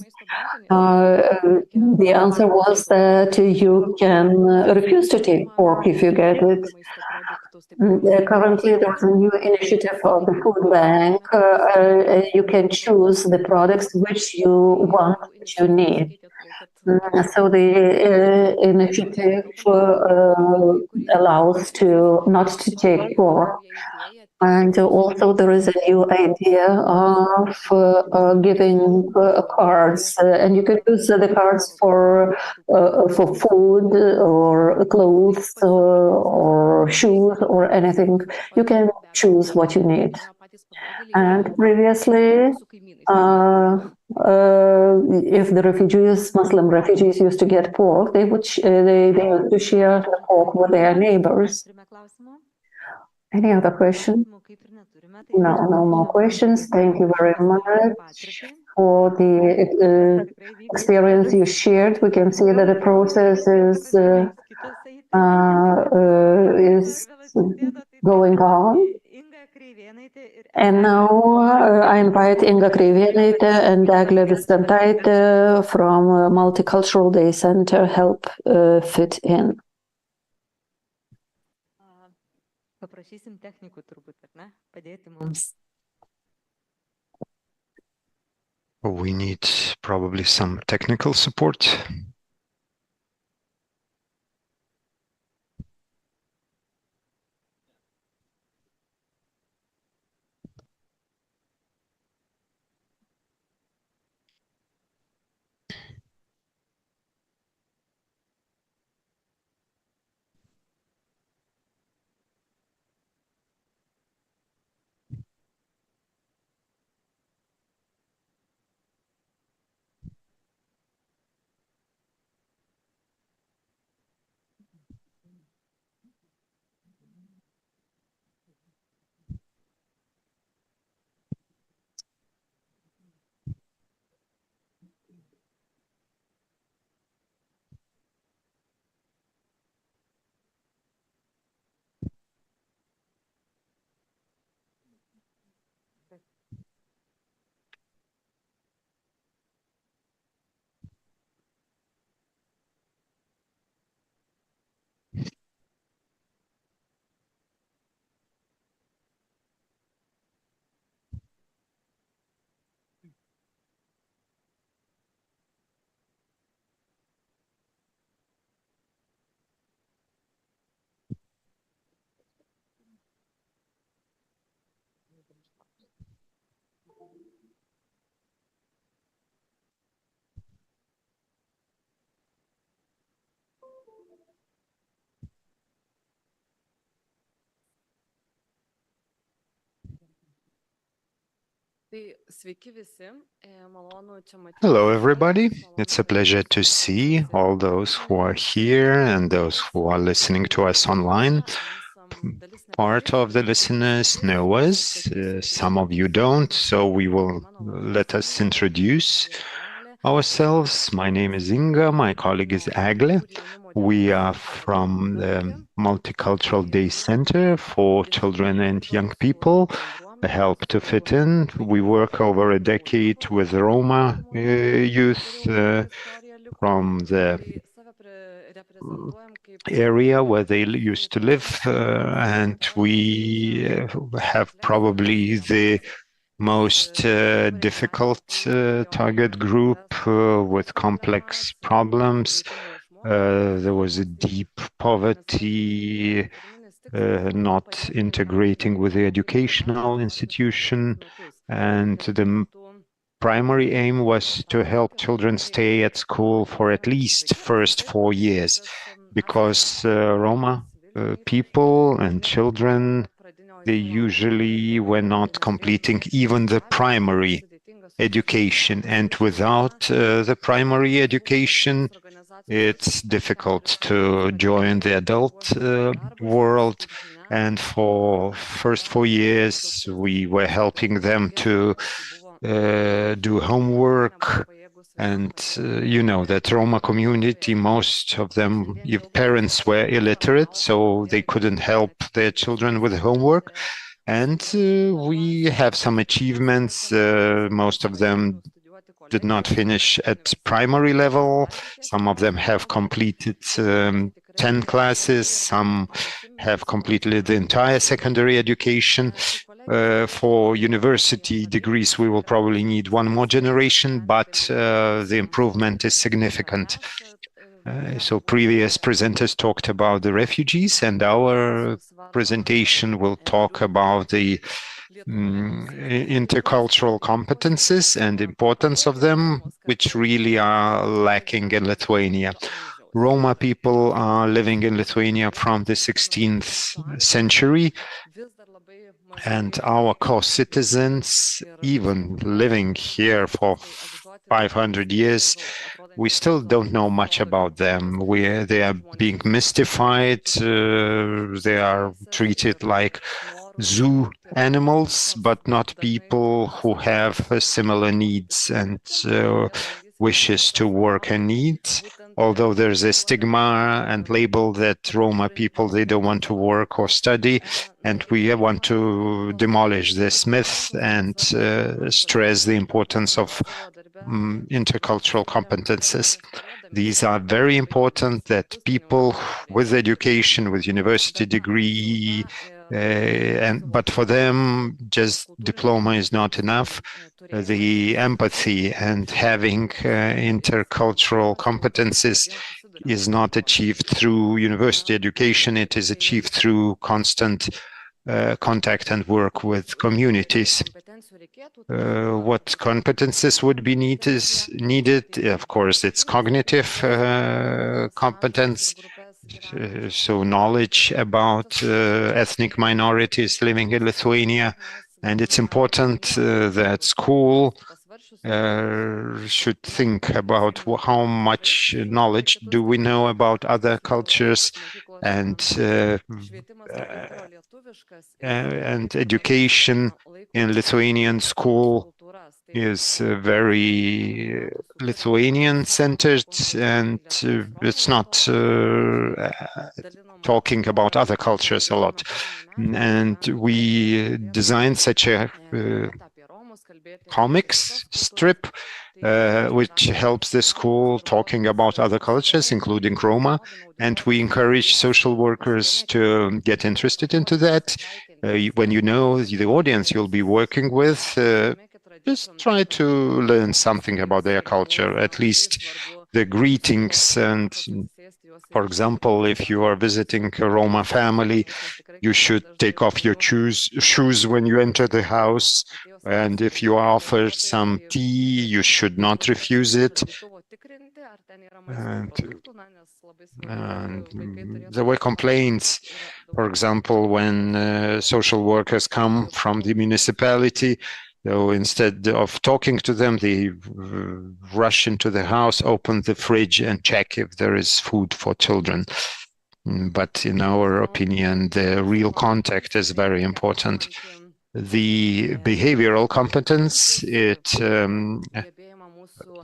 [SPEAKER 2] The answer was that you can refuse to take pork if you get it. Currently, there's a new initiative of the food bank. You can choose the products which you want, which you need. So the initiative allows to not to take pork. And also there is a new idea of giving cards, and you can use the cards for food or clothes or shoes or anything. You can choose what you need. And previously, if the refugees, Muslim refugees, used to get pork, they would they used to share the pork with their neighbors. Any other question? No, no more questions. Thank you very much for the experience you shared. We can see that the process is going on. And now I invite Inga Kreivėnaitė and Eglė Viskantaitė from Multicultural Day Center help fit in.
[SPEAKER 9] Paprašysim technikų turbūt, ar ne? Padėti mums.
[SPEAKER 5] We need probably some technical support. Hello, everybody. It's a pleasure to see all those who are here and those who are listening to us online. Part of the listeners know us, some of you don't, so let us introduce ourselves. My name is Inga, my colleague is Agle. We are from the Multicultural Day Center for Children and Young People, Help to Fit In. We work over a decade with Roma youth from the area where they used to live, and we have probably the most difficult target group with complex problems. There was a deep poverty, not integrating with the educational institution, and the primary aim was to help children stay at school for at least first 4 years, because Roma people and children, they usually were not completing even the primary education, and without the primary education, it's difficult to join the adult world. And for first 4 years, we were helping them to do homework. And you know that Roma community, most of them, parents were illiterate, so they couldn't help their children with homework. And we have some achievements. Most of them did not finish at primary level. Some of them have completed 10 classes. Some have completed the entire secondary education. For university degrees, we will probably need one more generation, but the improvement is significant. So previous presenters talked about the refugees, and our presentation will talk about the intercultural competences and importance of them, which really are lacking in Lithuania. Roma people are living in Lithuania from the 16th century, and our co-citizens, even living here for 500 years, we still don't know much about them. They are being mystified, they are treated like zoo animals, but not people who have similar needs and wishes to work and need. Although there's a stigma and label that Roma people, they don't want to work or study, and we want to demolish this myth and stress the importance of intercultural competences. These are very important, that people with education, with university degree, but for them, just diploma is not enough. The empathy and having intercultural competences is not achieved through university education. It is achieved through constant contact and work with communities. What competences would be needed? Of course, it's cognitive competence. So knowledge about ethnic minorities living in Lithuania. And it's important that school should think about how much knowledge do we know about other cultures, and education in Lithuanian school is very Lithuanian-centered, and it's not talking about other cultures a lot. And we designed such a comics strip which helps the school talking about other cultures, including Roma, and we encourage social workers to get interested into that. When you know the audience you'll be working with, just try to learn something about their culture, at least the greetings. And for example, if you are visiting a Roma family, you should take off your shoes when you enter the house. And if you are offered some tea, you should not refuse it. And there were complaints, for example, when social workers come from the municipality, So instead of talking to them, they rush into the house, open the fridge, and check if there is food for children. But in our opinion, the real contact is very important. The behavioral competence, it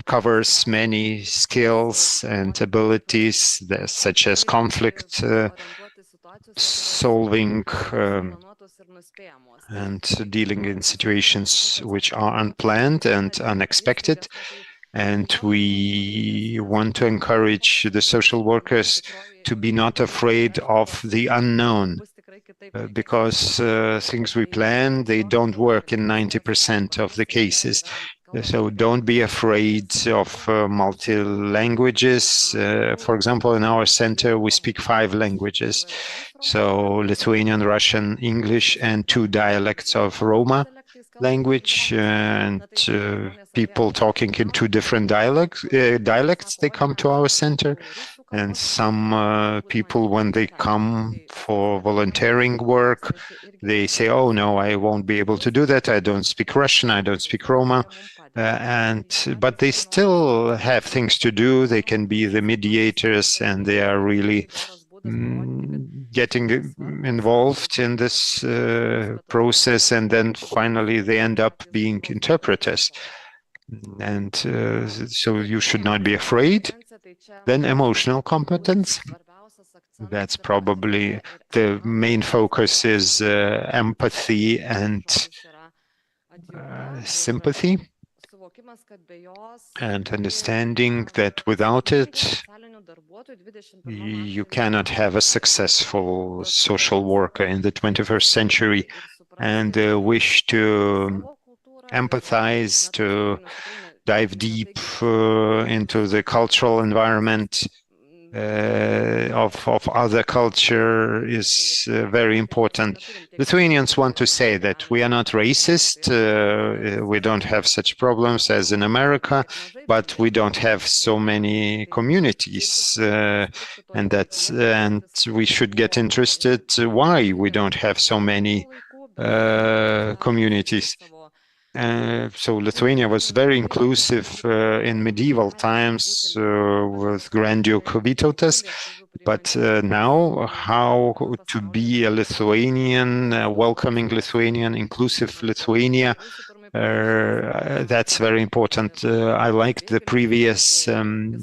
[SPEAKER 5] covers many skills and abilities such as conflict solving and dealing in situations which are unplanned and unexpected. And we want to encourage the social workers to be not afraid of the unknown, because things we plan, they don't work in 90% of the cases. So don't be afraid of multi-languages. For example, in our center, we speak 5 languages. So Lithuanian, Russian, English, and 2 dialects of Roma language, and people talking in 2 different dialects, they come to our center. And some people, when they come for volunteering work, they say, oh no, I won't be able to do that. I don't speak Russian, I don't speak Roma. But they still have things to do. They can be the mediators, and they are really getting involved in this process. And then finally, they end up being interpreters. And so you should not be afraid. Then emotional competence. That's probably the main focus is empathy and sympathy, and understanding that without it, you cannot have a successful social worker in the 21st century. And the wish to empathize, to dive deep into the cultural environment of other culture is very important. Lithuanians want to say that we are not racist, we don't have such problems as in America, but we don't have so many communities, and we should get interested why we don't have so many communities. So Lithuania was very inclusive in medieval times with Grand Duke Vytautas, but now how to be a Lithuanian, welcoming Lithuanian, inclusive Lithuania, that's very important. I liked the previous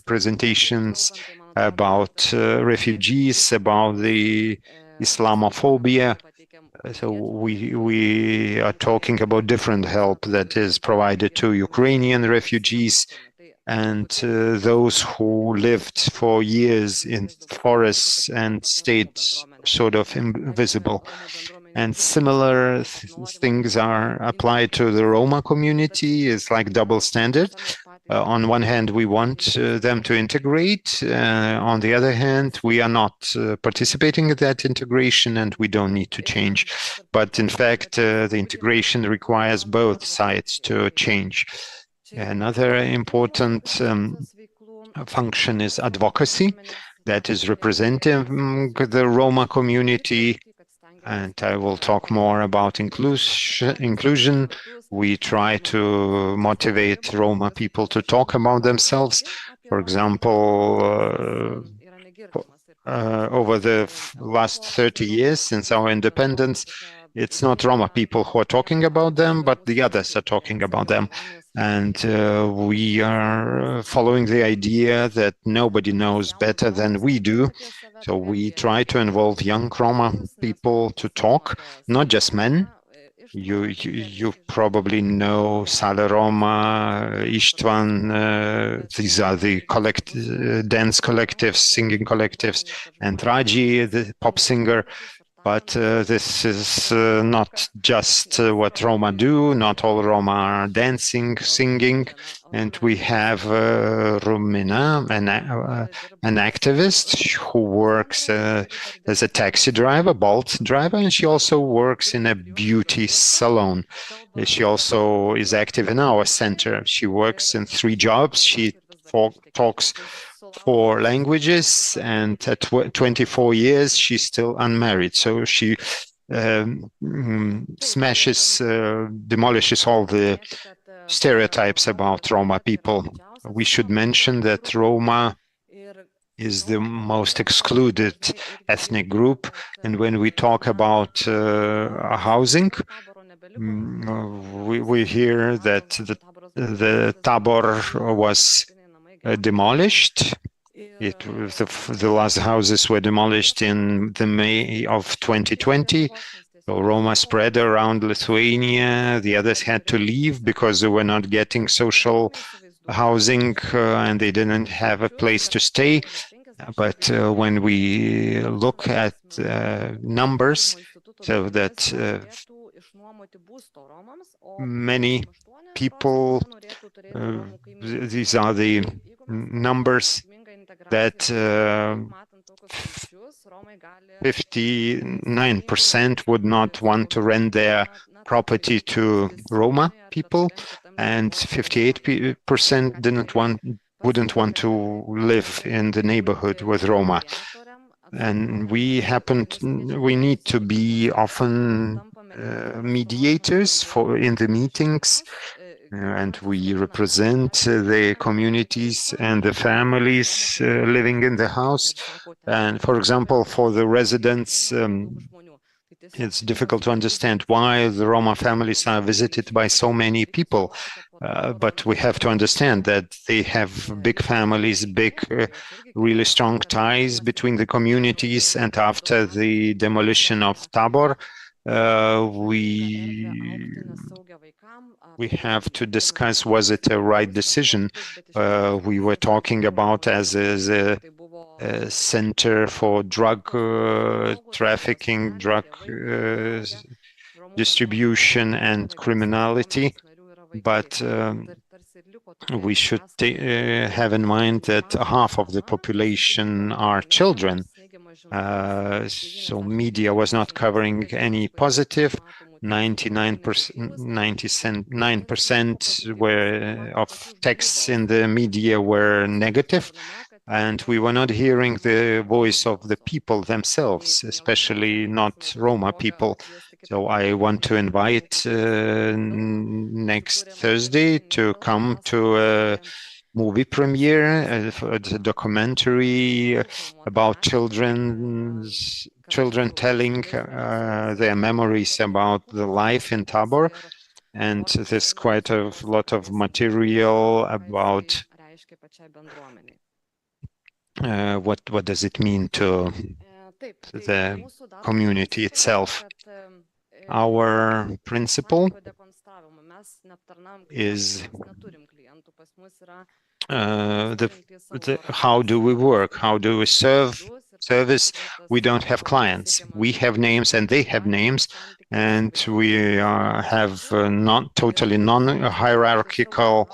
[SPEAKER 5] presentations about refugees, about the Islamophobia. So we are talking about different help that is provided to Ukrainian refugees and those who lived for years in forests and stayed sort of invisible. And similar things are applied to the Roma community. It's like double standard. On one hand, we want them to integrate. On the other hand, we are not participating in that integration, and we don't need to change. But in fact, the integration requires both sides to change. Another important function is advocacy, that is representing the Roma community. And I will talk more about inclusion. We try to motivate Roma people to talk about themselves. For example, over the last 30 years since our independence, it's not Roma people who are talking about them, but the others are talking about them. And we are following the idea that nobody knows better than we do. So we try to involve young Roma people to talk, not just men. You probably know Sale Roma, Istvan, these are the dance collectives, singing collectives, and Raji, the pop singer. But this is not just what Roma do. Not all Roma are dancing, singing. And we have Romina, an activist who works as a taxi driver, Bolt driver, and she also works in a beauty salon. She also is active in our center. She works in 3 jobs. She talks 4 languages, and at 24 years she's still unmarried. So she smashes, demolishes all the stereotypes about Roma people. We should mention that Roma is the most excluded ethnic group. And when we talk about housing, we hear that the Tabor was demolished. The last houses were demolished in the May of 2020. So Roma spread around Lithuania. The others had to leave because they were not getting social housing and they didn't have a place to stay. But when we look at numbers, so that many people, these are the numbers that 59% would not want to rent their property to Roma people, and 58% wouldn't want to live in the neighborhood with Roma. And we need to be often mediators in the meetings, and we represent the communities and the families living in the house. And for example, for the residents, it's difficult to understand why the Roma families are visited by so many people. But we have to understand that they have big families, really strong ties between the communities. And after the demolition of Tabor, we have to discuss, was it a right decision? We were talking about as a center for drug trafficking, drug distribution and criminality. But we should have in mind that half of the population are children. So media was not covering any positive. 99% of texts in the media were negative. And we were not hearing the voice of the people themselves, especially not Roma people. So I want to invite next Thursday to come to a movie premiere, a documentary about children telling their memories about the life in Tabor. And there's quite a lot of material about what does it mean to the community itself. Our principle is how do we work? How do we service? We don't have clients. We have names and they have names, and we have not totally non-hierarchical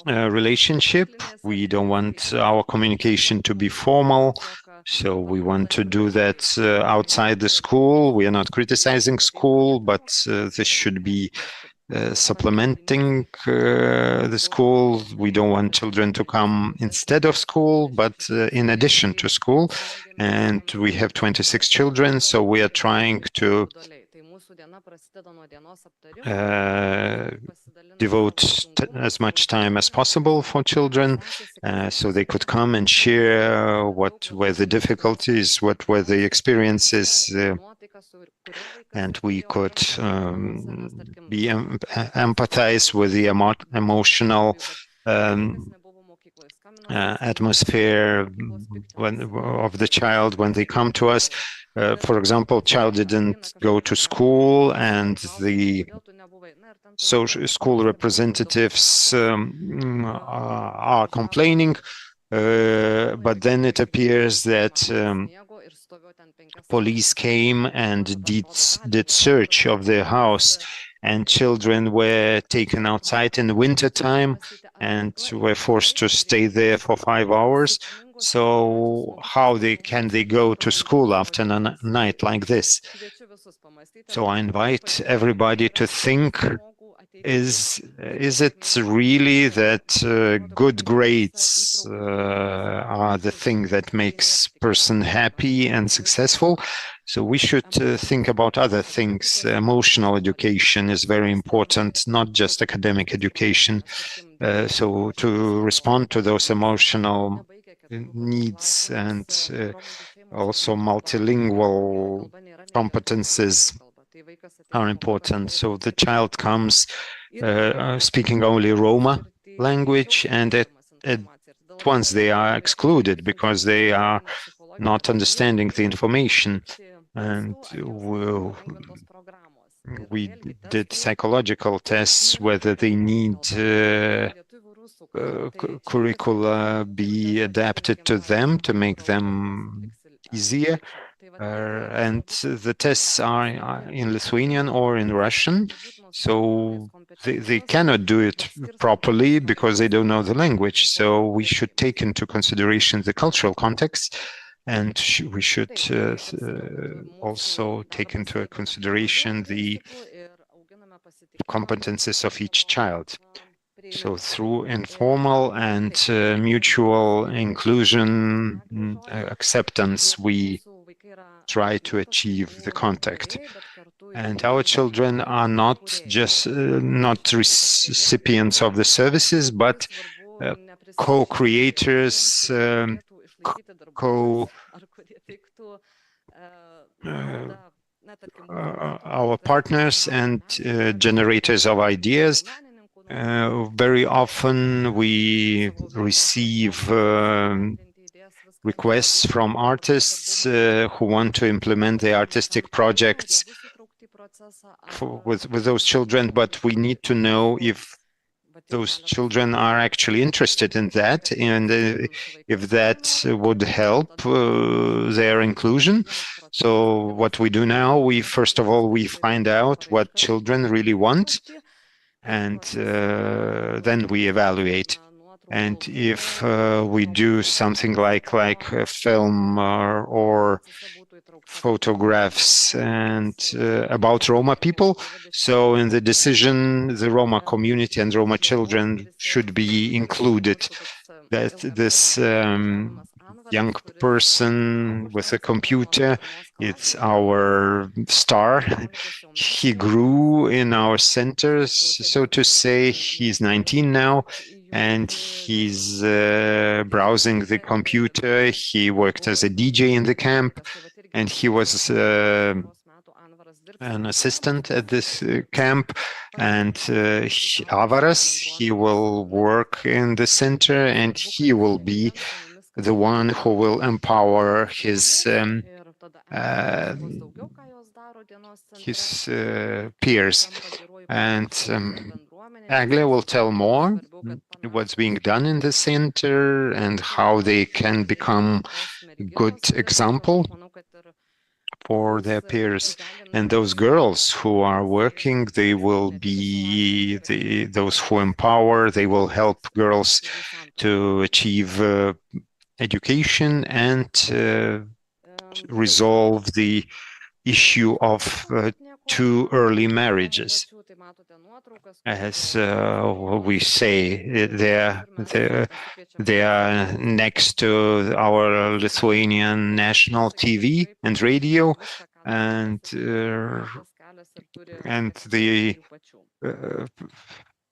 [SPEAKER 5] relationship. We don't want our communication to be formal, so we want to do that outside the school. We are not criticizing school, but this should be supplementing the school. We don't want children to come instead of school, but in addition to school. And we have 26 children, so we are trying to devote as much time as possible for children, so they could come and share what were the difficulties, what were the experiences, and we could empathize with the emotional atmosphere of the child when they come to us. For example, child didn't go to school, and the school representatives are complaining, but then it appears that police came and did search of their house, and children were taken outside in the winter time and were forced to stay there for 5 hours. So how can they go to school after a night like this? So I invite everybody to think, is it really that good grades are the thing that makes person happy and successful? So we should think about other things. Emotional education is very important, not just academic education. So to respond to those emotional needs and also multilingual competences are important. So the child comes speaking only Roma language, and at once they are excluded because they are not understanding the information. And we did psychological tests whether they need curricula be adapted to them to make them easier. And the tests are in Lithuanian or in Russian, so they cannot do it properly because they don't know the language. So we should take into consideration the cultural context, and we should also take into consideration the competences of each child. So through informal and mutual inclusion, acceptance, we try to achieve the contact. And our children are not just not recipients of the services, but co-creators, our partners and generators of ideas. Very often we receive requests from artists who want to implement the artistic projects with those children, but we need to know if those children are actually interested in that, and if that would help their inclusion. So what we do now, first of all, we find out what children really want, and then we evaluate. And if we do something like a film or photographs and about Roma people, so in the decision, the Roma community and Roma children should be included. That this young person with a computer, it's our star. He grew in our centers, so to say. He's 19 now, and he's browsing the computer. He worked as a DJ in the camp, and he was an assistant at this camp. And Avaras, he will work in the center, and he will be the one who will empower his peers. And Eglė will tell more what's being done in the center and how they can become a good example for their peers. And those girls who are working, they will be those who empower. They will help girls to achieve education and resolve the issue of too early marriages. As we say, they are next to our Lithuanian national TV and radio, and the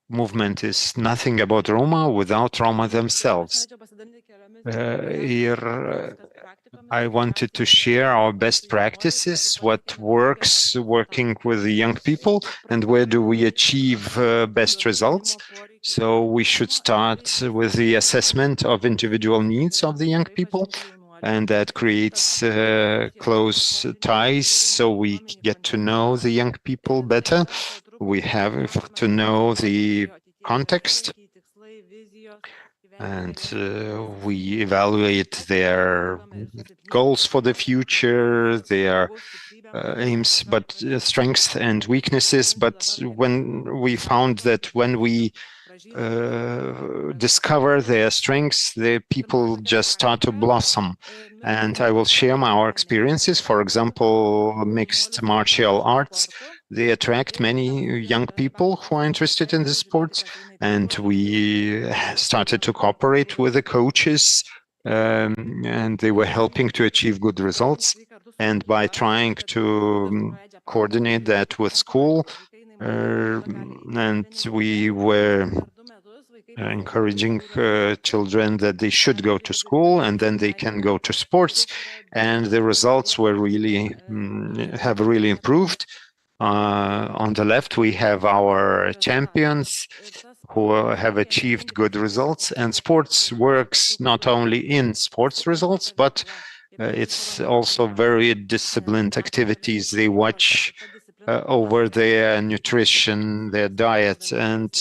[SPEAKER 5] movement is nothing about Roma without Roma themselves. Here, I wanted to share our best practices, what works working with the young people, and where do we achieve best results. So we should start with the assessment of individual needs of the young people, and that creates close ties, so we get to know the young people better. We have to know the context, and we evaluate their goals for the future, their aims, but strengths and weaknesses. But when we found that when we discover their strengths, the people just start to blossom. And I will share our experiences. For example, mixed martial arts. They attract many young people who are interested in the sports, and we started to cooperate with the coaches, and they were helping to achieve good results. And by trying to coordinate that with school, and we were encouraging children that they should go to school and then they can go to sports, and the results were really have really improved. On the left we have our champions who have achieved good results, and sports works not only in sports results, but it's also very disciplined activities. They watch over their nutrition, their diet, and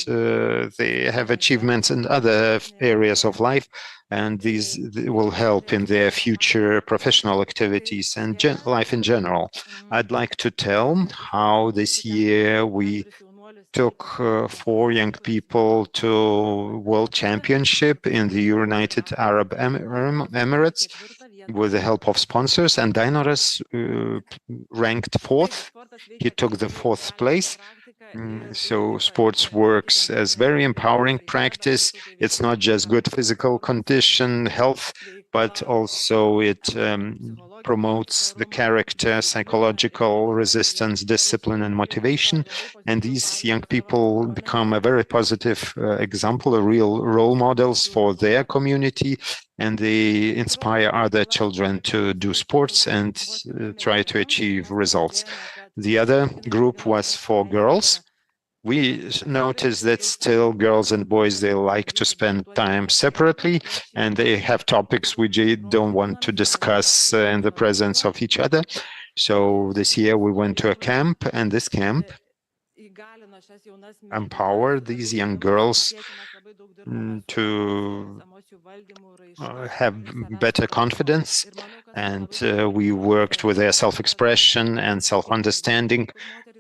[SPEAKER 5] they have achievements in other areas of life, and these will help in their future professional activities and life in general. I'd like to tell how this year we took 4 young people to World Championship in the United Arab Emirates with the help of sponsors, and Dainoras ranked 4th. He took the 4th place. So sports works as very empowering practice. It's not just good physical condition, health, but also it promotes the character, psychological resistance, discipline, and motivation. And these young people become a very positive example, a real role models for their community, and they inspire other children to do sports and try to achieve results. The other group was for girls. We noticed that still girls and boys, they like to spend time separately, and they have topics which they don't want to discuss in the presence of each other. So this year we went to a camp, and this camp empowered these young girls to have better confidence, and we worked with their self-expression and self-understanding.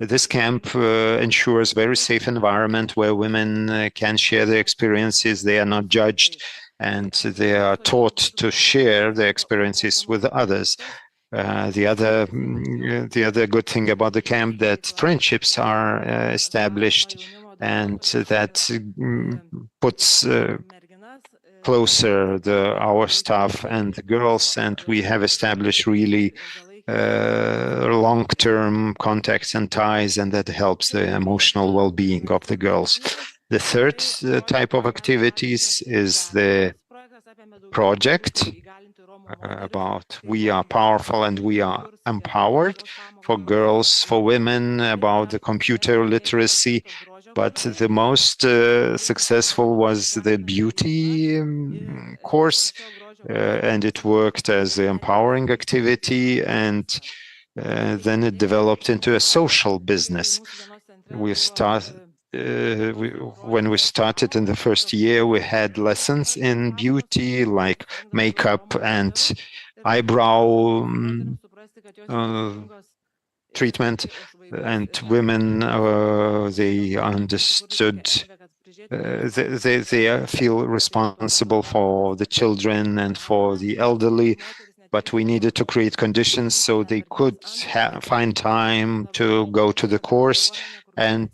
[SPEAKER 5] This camp ensures very safe environment where women can share their experiences. They are not judged, and they are taught to share their experiences with others. The other good thing about the camp that friendships are established, and that puts closer our staff and the girls, and we have established really long-term contacts and ties, and that helps the emotional well-being of the girls. The third type of activities is the project about we are powerful and we are empowered, for girls, for women, about the computer literacy. But the most successful was the beauty course, and it worked as an empowering activity, and then it developed into a social business. When we started in the first year, we had lessons in beauty, like makeup and eyebrow treatment, and women, they understood, they feel responsible for the children and for the elderly, but we needed to create conditions so they could find time to go to the course. And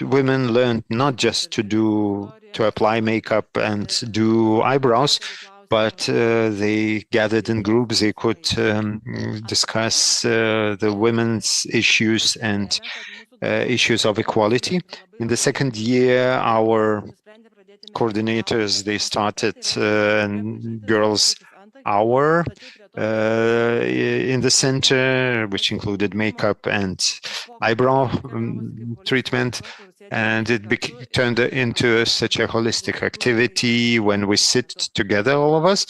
[SPEAKER 5] women learned not just to apply makeup and do eyebrows, but they gathered in groups. They could discuss the women's issues and issues of equality. In the second year, our coordinators, they started Girls' Hour in the center, which included makeup and eyebrow treatment. And it turned into such a holistic activity when we sit together, all of us,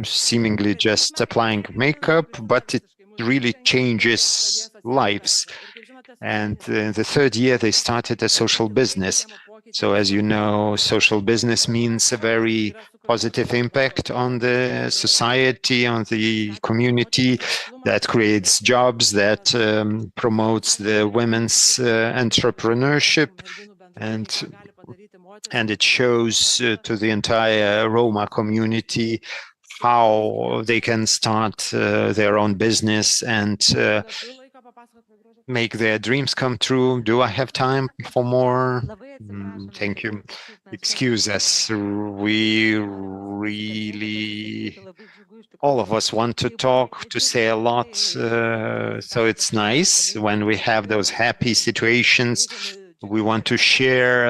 [SPEAKER 5] seemingly just applying makeup, but it really changes lives. And in the third year, they started a social business. So as you know, social business means a very positive impact on the society, on the community, that creates jobs, that promotes the women's entrepreneurship, and it shows to the entire Roma community how they can start their own business and make their dreams come true. Do I have time for more? Thank you. Excuse us. We really, all of us want to talk, to say a lot. So it's nice when we have those happy situations. We want to share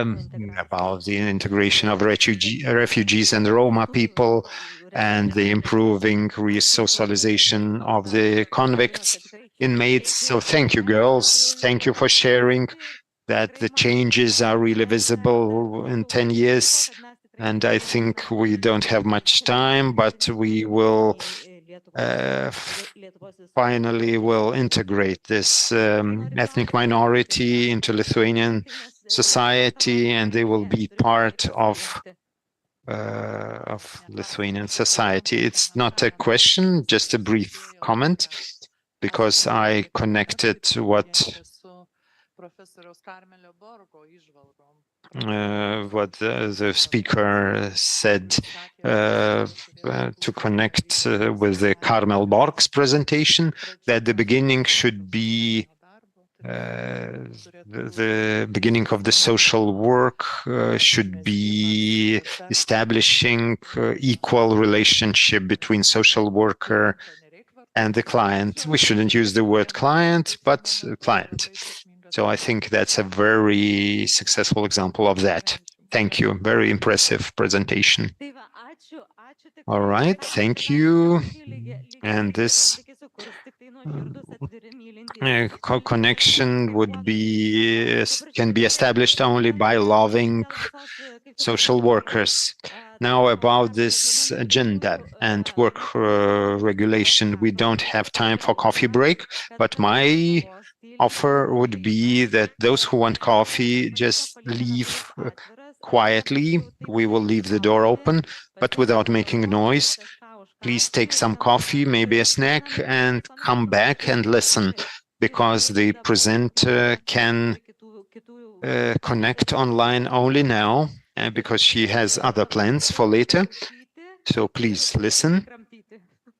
[SPEAKER 5] about the integration of refugees and Roma people and the improving re-socialization of the convicts, inmates. So thank you, girls. Thank you for sharing that the changes are really visible in 10 years. And I think we don't have much time, but we will finally will integrate this ethnic minority into Lithuanian society, and they will be part of Lithuanian society. It's not a question, just a brief comment, because I connected what the speaker said to connect with the Carmel Borg's presentation, that the beginning should be the beginning of the social work should be establishing equal relationship between social worker and the client. We shouldn't use the word client, but client. So I think that's a very successful example of that. Thank you. Very impressive presentation. All right, thank you. And this connection would be can be established only by loving social workers. Now about this agenda and work regulation, we don't have time for coffee break, but my offer would be that those who want coffee just leave quietly. We will leave the door open, but without making noise. Please take some coffee, maybe a snack, and come back and listen, because the presenter can connect online only now, because she has other plans for later. So please listen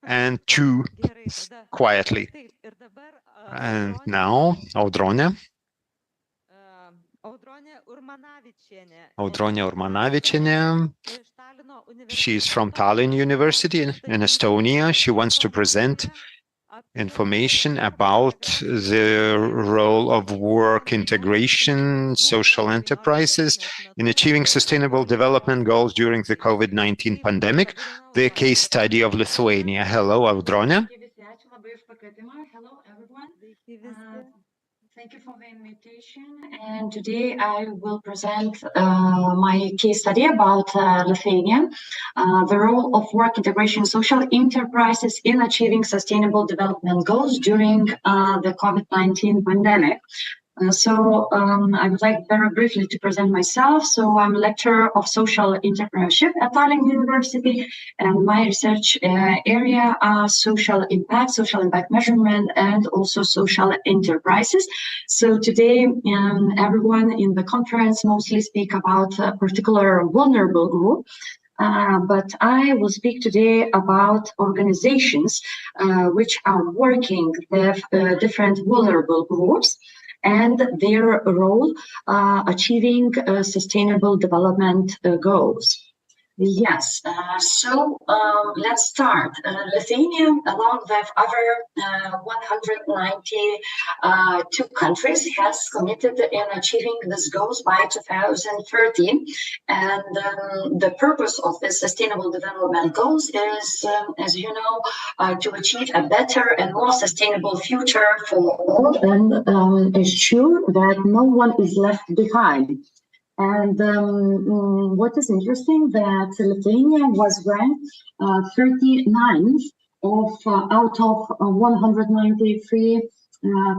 [SPEAKER 5] and chew quietly. And now, Audronė. Audronė Urmanavičienė. She is from Tallinn University in Estonia. She wants to present information about the role of work integration, social enterprises in achieving sustainable development goals during the COVID-19 pandemic, the case study of Lithuania. Hello, Audronė.
[SPEAKER 11] Hello, everyone. Thank you for the invitation. And today I will present my case study about Lithuania, the role of work integration social enterprises in achieving sustainable development goals during the COVID-19 pandemic. I would like very briefly to present myself. So I'm a lecturer of social entrepreneurship at Tallinn University, and my research area are social impact measurement, and also social enterprises. So today, everyone in the conference mostly speak about a particular vulnerable group. But I will speak today about organizations which are working with different vulnerable groups and their role achieving sustainable development goals. Yes, let's start. Lithuania, along with other 192 countries, has committed in achieving these goals by 2030. And the purpose of the Sustainable Development Goals is, as you know, to achieve a better and more sustainable future for all, and ensure that no one is left behind. And what is interesting, that Lithuania was ranked 39th out of 193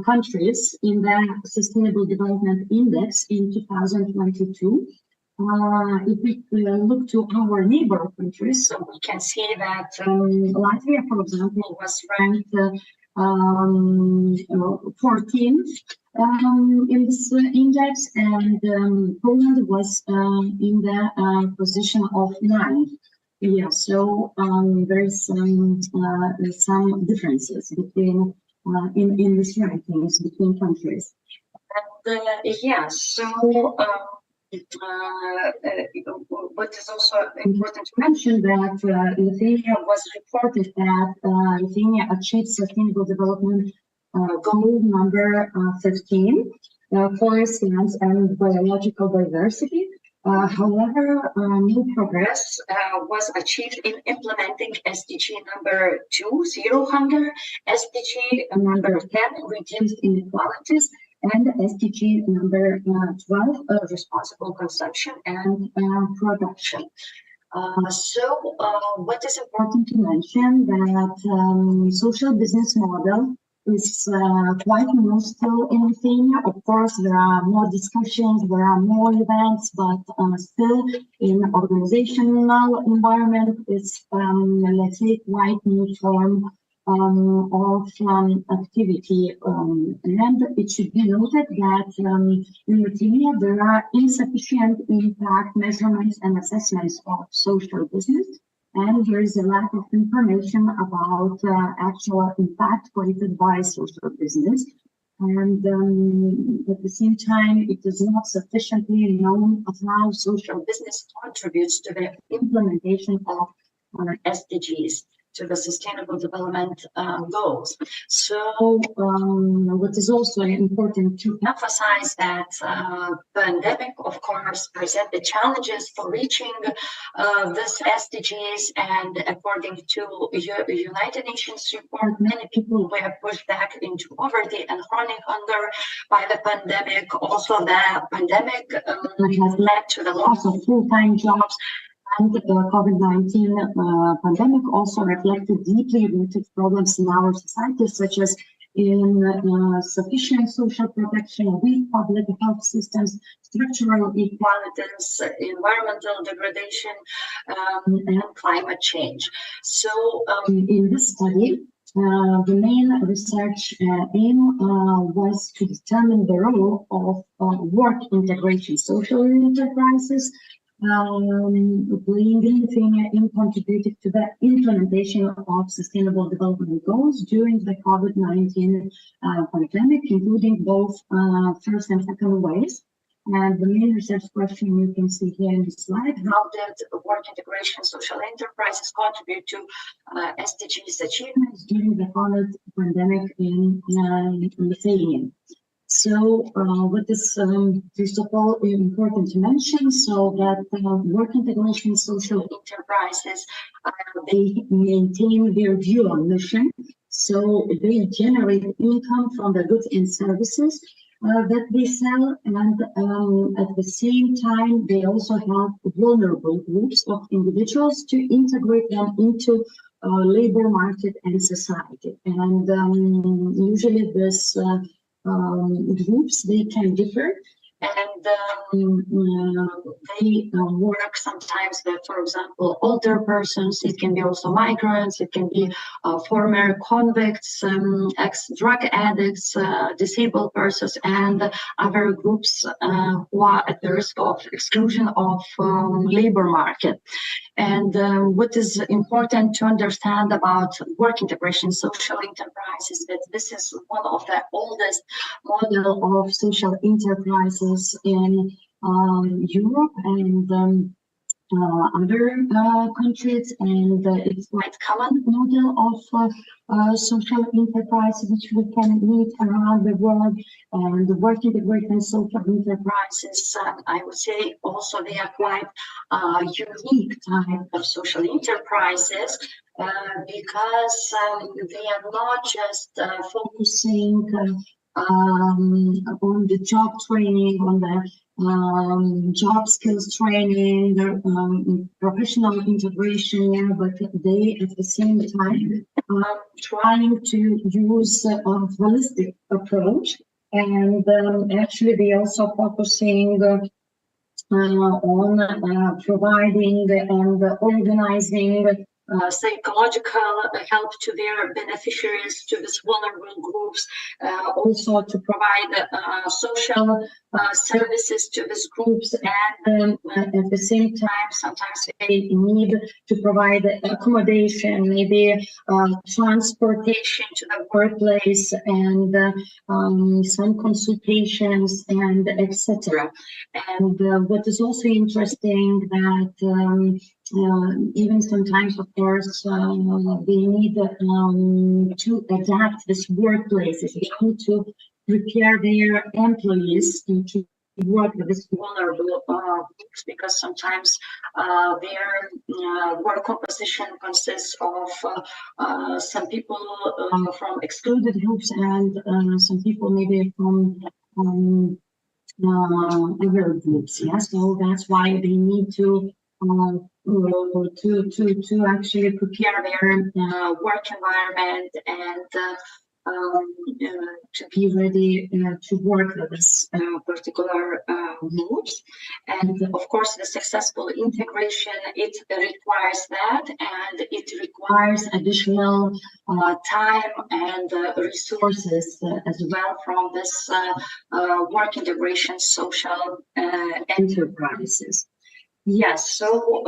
[SPEAKER 11] countries in the Sustainable Development Index in 2022. If we look to our neighbor countries, so we can see that Latvia, for example, was ranked 14th in this index, and Poland was in the position of 9th. Yeah, so there is some differences between in these rankings between countries. And what is also important to mention that Lithuania was reported that Lithuania achieved Sustainable Development Goal number 15, forest lands and biological diversity. However, no progress was achieved in implementing SDG number 2, Zero Hunger, SDG number 10, Reduced Inequalities, and SDG number 12, Responsible Consumption and Production. What is important to mention that social business model is quite new still in Lithuania. Of course, there are more discussions, there are more events, but still in organizational environment, it's, let's say, quite new form of activity. And it should be noted that in Lithuania, there are insufficient impact measurements and assessments of social business. And there is a lack of information about actual impact created by social business. And at the same time, it is not sufficiently known of how social business contributes to the implementation of SDGs, to the Sustainable Development Goals. So what is also important to emphasize that pandemic, of course, present the challenges for reaching this SDGs, and according to United Nations report, many people were pushed back into poverty and chronic hunger by the pandemic. Also, the pandemic has led to the loss of full-time jobs. And the COVID-19 pandemic also reflected deeply rooted problems in our society, such as insufficient social protection, weak public health systems, structural inequalities, environmental degradation, and climate change. So in this study, the main research aim was to determine the role of work integration social enterprises playing in Lithuania in contributing to the implementation of Sustainable Development Goals during the COVID-19 pandemic, including both first and second waves. And the main research question you can see here in the slide: how did work integration social enterprises contribute to SDGs achievements during the COVID pandemic in Lithuania? So what is first of all important to mention, so that work integration social enterprises, they maintain their dual mission. So they generate income from the goods and services that they sell, and at the same time, they also help vulnerable groups of individuals to integrate them into labor market and society. And usually this groups, they can differ, and they work sometimes with, for example, older persons. It can be also migrants, it can be former convicts, ex-drug addicts, disabled persons, and other groups who are at the risk of exclusion of labor market. And what is important to understand about work integration social enterprises, that this is one of the oldest model of social enterprises in Europe and other countries, and it's quite common model of social enterprise which we can meet around the world. And the work integration social enterprises, I would say also they are quite unique type of social enterprises because they are not just focusing on the job training, on the job skills training, professional integration, but they at the same time are trying to use a holistic approach. And actually they also focusing on providing and organizing psychological help to their beneficiaries, to these vulnerable groups, also to provide social services to these groups, and at the same time, sometimes they need to provide accommodation, maybe transportation to the workplace, and some consultations, and etc. And what is also interesting that even sometimes, of course, they need to adapt these workplaces. They need to prepare their employees to work with these vulnerable groups, because sometimes their work composition consists of some people from excluded groups, and some people maybe from other groups. Yeah, so that's why they need to actually prepare their work environment, and to be ready to work with this particular groups. And of course, the successful integration, it requires that, and it requires additional time and resources as well from this work integration social enterprises. Yes, so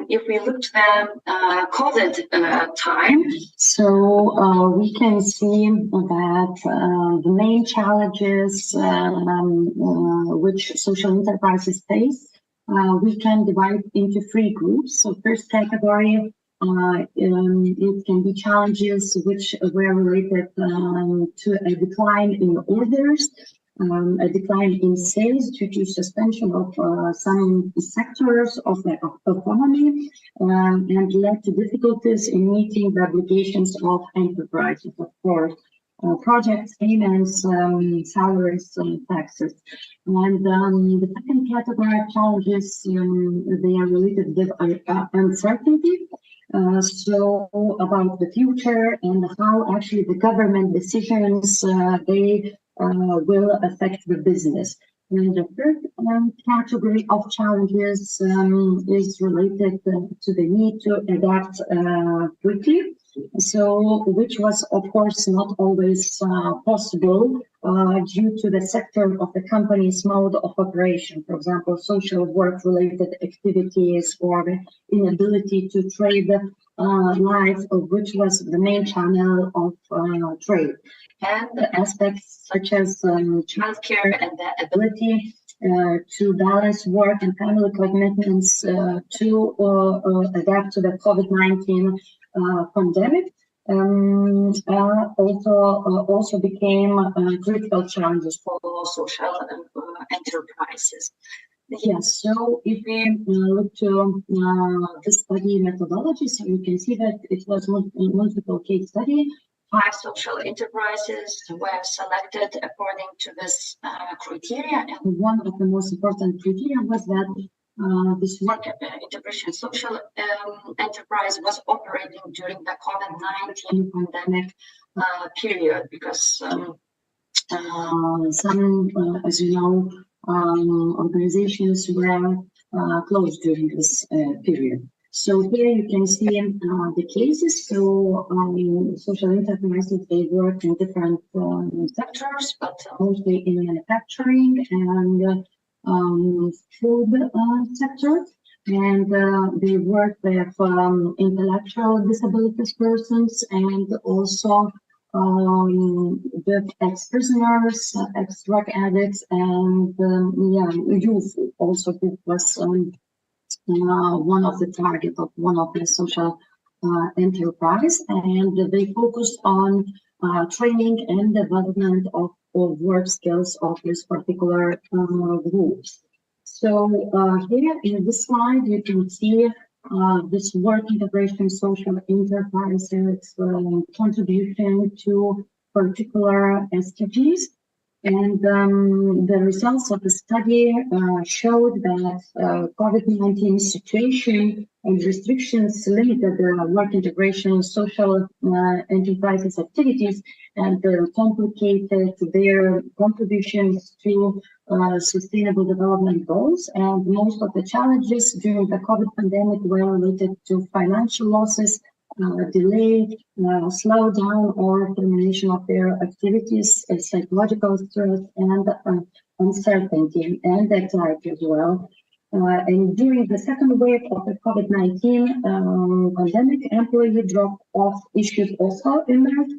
[SPEAKER 11] if we look to the COVID time, so we can see that the main challenges which social enterprises face, we can divide into 3 groups. So first category, it can be challenges which were related to a decline in orders, a decline in sales due to suspension of some sectors of the economy, and led to difficulties in meeting the obligations of enterprises, of course, projects, payments, salaries, taxes. And the second category of challenges, they are related with uncertainty. So about the future and how actually the government decisions, they will affect the business. And the third category of challenges is related to the need to adapt quickly. So, which was of course not always possible due to the sector of the company's mode of operation. For example, social work related activities, or the inability to trade live, which was the main channel of trade. And aspects such as childcare and the ability to balance work and family commitments to adapt to the COVID-19 pandemic also became critical challenges for social enterprises. Yes, so if we look to the study methodology, so you can see that it was multiple case study. 5 social enterprises were selected according to this criteria, and one of the most important criteria was that this work integration social enterprise was operating during the COVID-19 pandemic period, because some, as you know, organizations were closed during this period. So here you can see the cases. So social enterprises, they work in different sectors, but mostly in manufacturing and food sector. And they work with intellectual disabilities persons, and also with ex-prisoners, ex-drug addicts, and youth also. It was one of the target of one of the social enterprise, and they focused on training and development of work skills of this particular groups. So here in this slide, you can see this work integration social enterprises contribution to particular SDGs. And the results of the study showed that COVID-19 situation and restrictions limited the work integration social enterprises activities, and complicated their contributions to sustainable development goals. And most of the challenges during the COVID pandemic were related to financial losses, delay, slow down, or termination of their activities, psychological stress, and uncertainty and anxiety as well. And during the second wave of the COVID-19 pandemic, employee drop-off issues also emerged.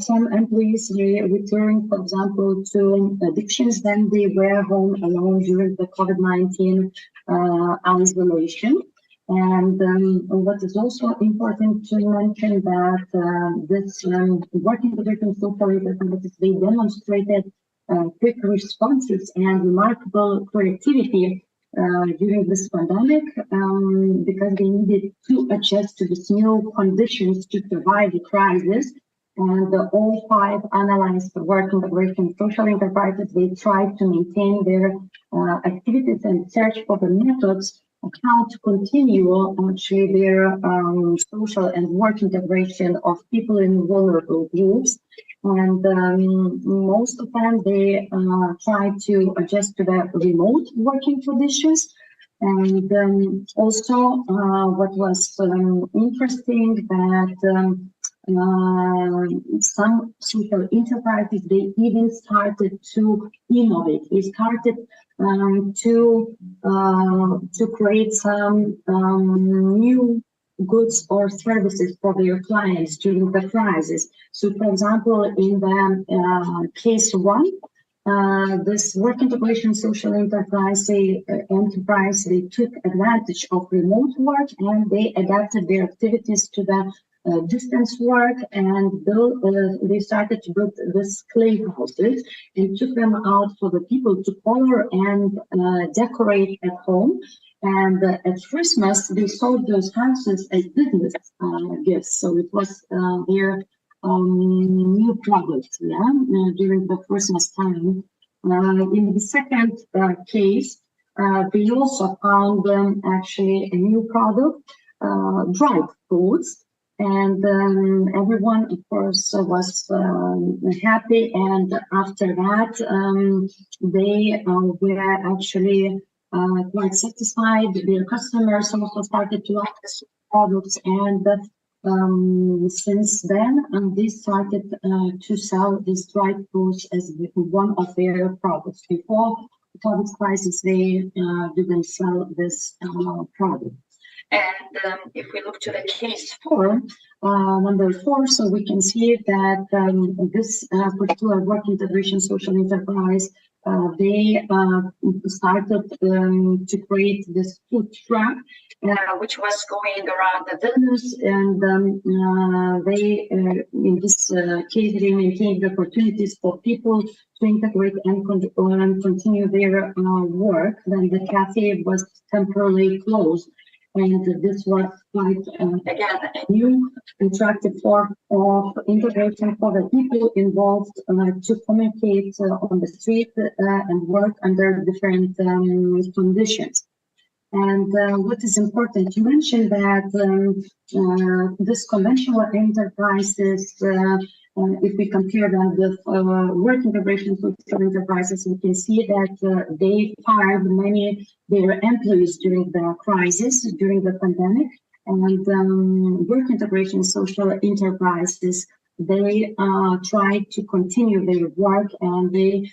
[SPEAKER 11] Some employees returned, for example, to addictions when they were home alone during the COVID-19 isolation. And what is also important to mention that this working with different social activities, they demonstrated quick responses and remarkable creativity during this pandemic because they needed to adjust to these new conditions to survive the crisis. And all 5 analyzed work integration social enterprises, they tried to maintain their activities and search for the methods of how to continue actually their social and work integration of people in vulnerable groups. And most of them, they tried to adjust to the remote working conditions. And also what was interesting that some social enterprises, they even started to innovate. They started to create some new goods or services for their clients during the crisis. So, for example, in the case 1, this work integration social enterprise, they took advantage of remote work and they adapted their activities to the distance work, and they started to build these clay houses and took them out for the people to color and decorate at home. And at Christmas, they sold those houses as business gifts. So it was their new product, during the Christmas time. In the second case, they also found actually a new product, dried foods. And everyone, of course, was happy. And after that, they were actually quite satisfied. Their customers also started to like the products. And since then, they started to sell these dried foods as one of their products. Before the COVID crisis, they didn't sell this product. And if we look to the case 4, number 4, so we can see that this particular work integration social enterprise, they started to create this food truck, which was going around the Vilnius, and they, in this case, they maintained the opportunities for people to integrate and continue their work when the cafe was temporarily closed. And this was quite, again, a new attractive form of integration for the people involved to communicate on the street and work under different conditions. And what is important to mention that this conventional enterprises, if we compare them with work integration social enterprises, we can see that they fired many their employees during the crisis, during the pandemic. And work integration social enterprises, they tried to continue their work and they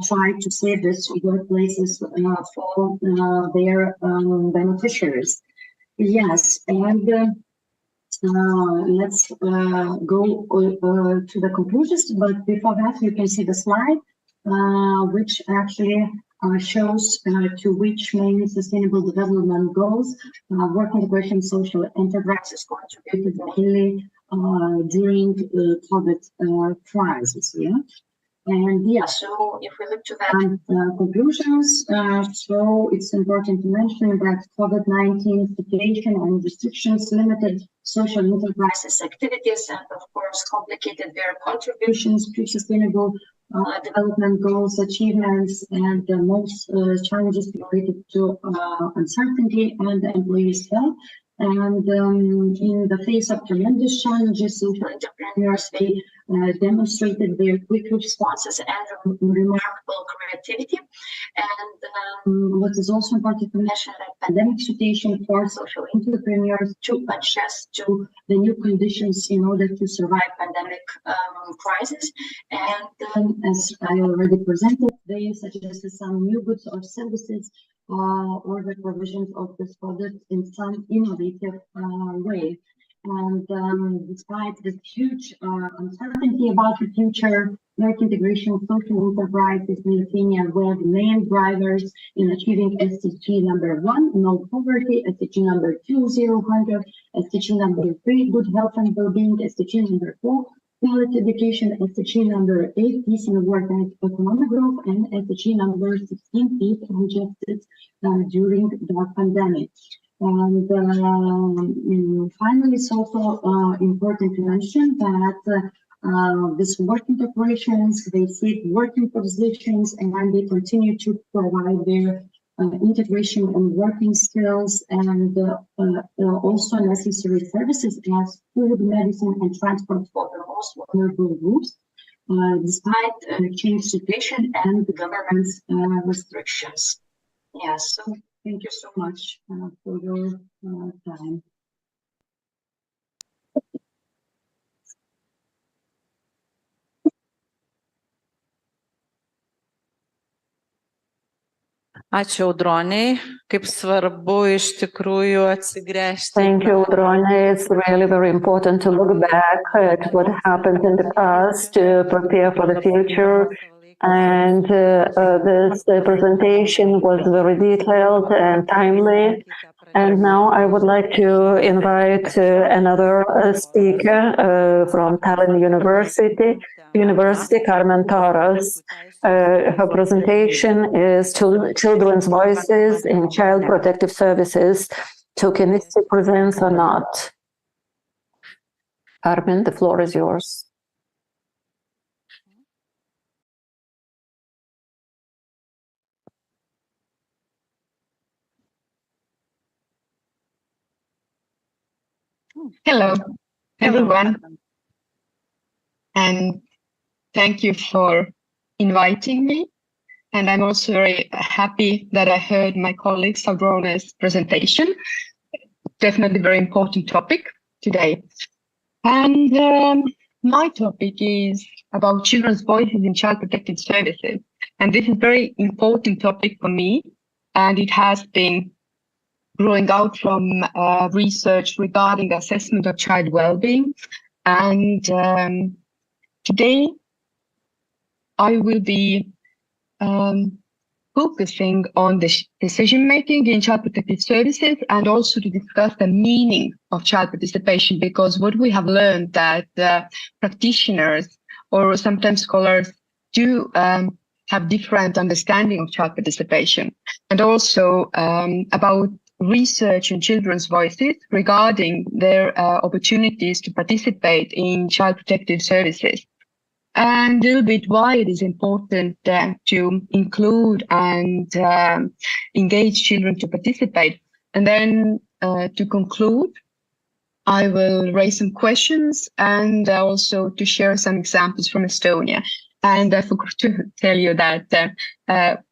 [SPEAKER 11] tried to save these workplaces for their beneficiaries. Yes, and let's go to the conclusions. But before that, you can see the slide, which actually shows to which main sustainable development goals work integration social enterprises contributed mainly during the COVID crisis. Yeah. And yeah, so if we look to the conclusions, so it's important to mention that COVID-19 situation and restrictions limited social enterprises activities and of course complicated their contributions to sustainable development goals, achievements, and the most challenges related to uncertainty and the employees' health. And in the face of tremendous challenges, social entrepreneurs, they demonstrated their quick responses and remarkable creativity. And what is also important to mention that pandemic situation forced social entrepreneurs to adjust to the new conditions in order to survive pandemic crisis. And as I already presented, they suggested some new goods or services or the provisions of this product in some innovative way. And despite this huge uncertainty about the future, work integration social enterprises in Lithuania were the main drivers in achieving SDG number 1, no poverty, SDG number 2, 0 SDG number 3, good health and well-being, SDG number 4, quality education, SDG number 8, peace and work and economic growth, and SDG number 16, peace and justice during the pandemic. And finally, it's also important to mention that these working corporations, they seek working positions and they continue to provide their integration and working skills and also necessary services as food, medicine, and transport for the most vulnerable groups, despite change situation and the government's restrictions. Yes, so thank you so much for your time.
[SPEAKER 14] Ačiū Audronei, kaip svarbu iš tikrųjų atsigręžti.
[SPEAKER 2] Thank you, Audronei. It's really very important to look back at what happened in the past to prepare for the future. And this presentation was very detailed and timely. And now I would like to invite another speaker from Tallinn University, Carmen Taras. Her presentation is Children's Voices in Child Protective Services. Tokenistic presents or not? Carmen, the floor is yours.
[SPEAKER 15] Hello, everyone, and thank you for inviting me. And I'm also very happy that I heard my colleague Audronei's presentation. Definitely very important topic today. And my topic is about children's voices in child protective services. And this is a very important topic for me, and it has been growing out from research regarding assessment of child well-being. And today I will be focusing on the decision-making in child protective services and also to discuss the meaning of child participation, because what we have learned that practitioners or sometimes scholars do have different understanding of child participation, and also about research on children's voices regarding their opportunities to participate in child protective services, and a little bit why it is important to include and engage children to participate. And then to conclude, I will raise some questions and also to share some examples from Estonia. And I forgot to tell you that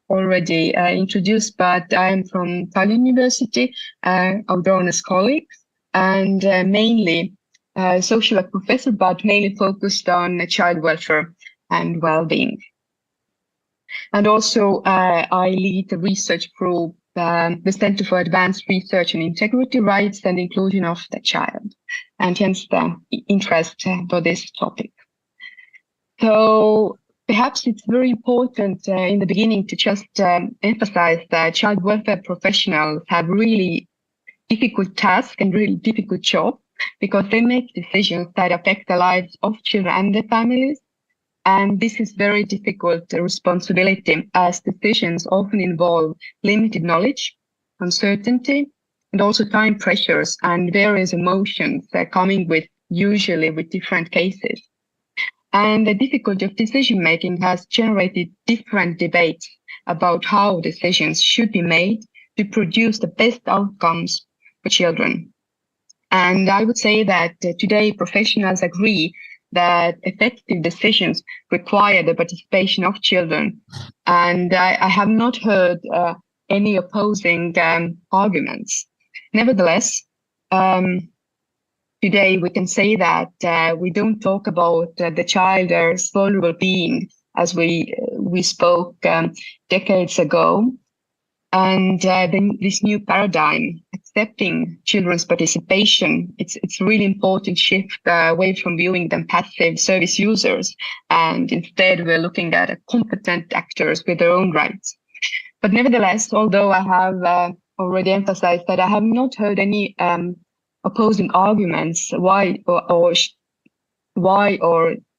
[SPEAKER 15] already introduced, but I'm from Tallinn University, Audronei's colleague, and mainly social work professor, but mainly focused on child welfare and well-being. And also I lead the research group, the Center for Advanced Research on Integrity, Rights and Inclusion of the Child, and hence the interest for this topic. So perhaps it's very important in the beginning to just emphasize that child welfare professionals have really difficult task and really difficult job, because they make decisions that affect the lives of children and their families. And this is very difficult responsibility, as decisions often involve limited knowledge, uncertainty, and also time pressures and various emotions that are coming with usually with different cases. And the difficulty of decision-making has generated different debates about how decisions should be made to produce the best outcomes for children. And I would say that today professionals agree that effective decisions require the participation of children. And I have not heard any opposing arguments. Nevertheless, today we can say that we don't talk about the child as vulnerable being as we spoke decades ago. And then this new paradigm, accepting children's participation, it's a really important shift away from viewing them passive service users. And instead, we're looking at competent actors with their own rights. But nevertheless, although I have already emphasized that I have not heard any opposing arguments why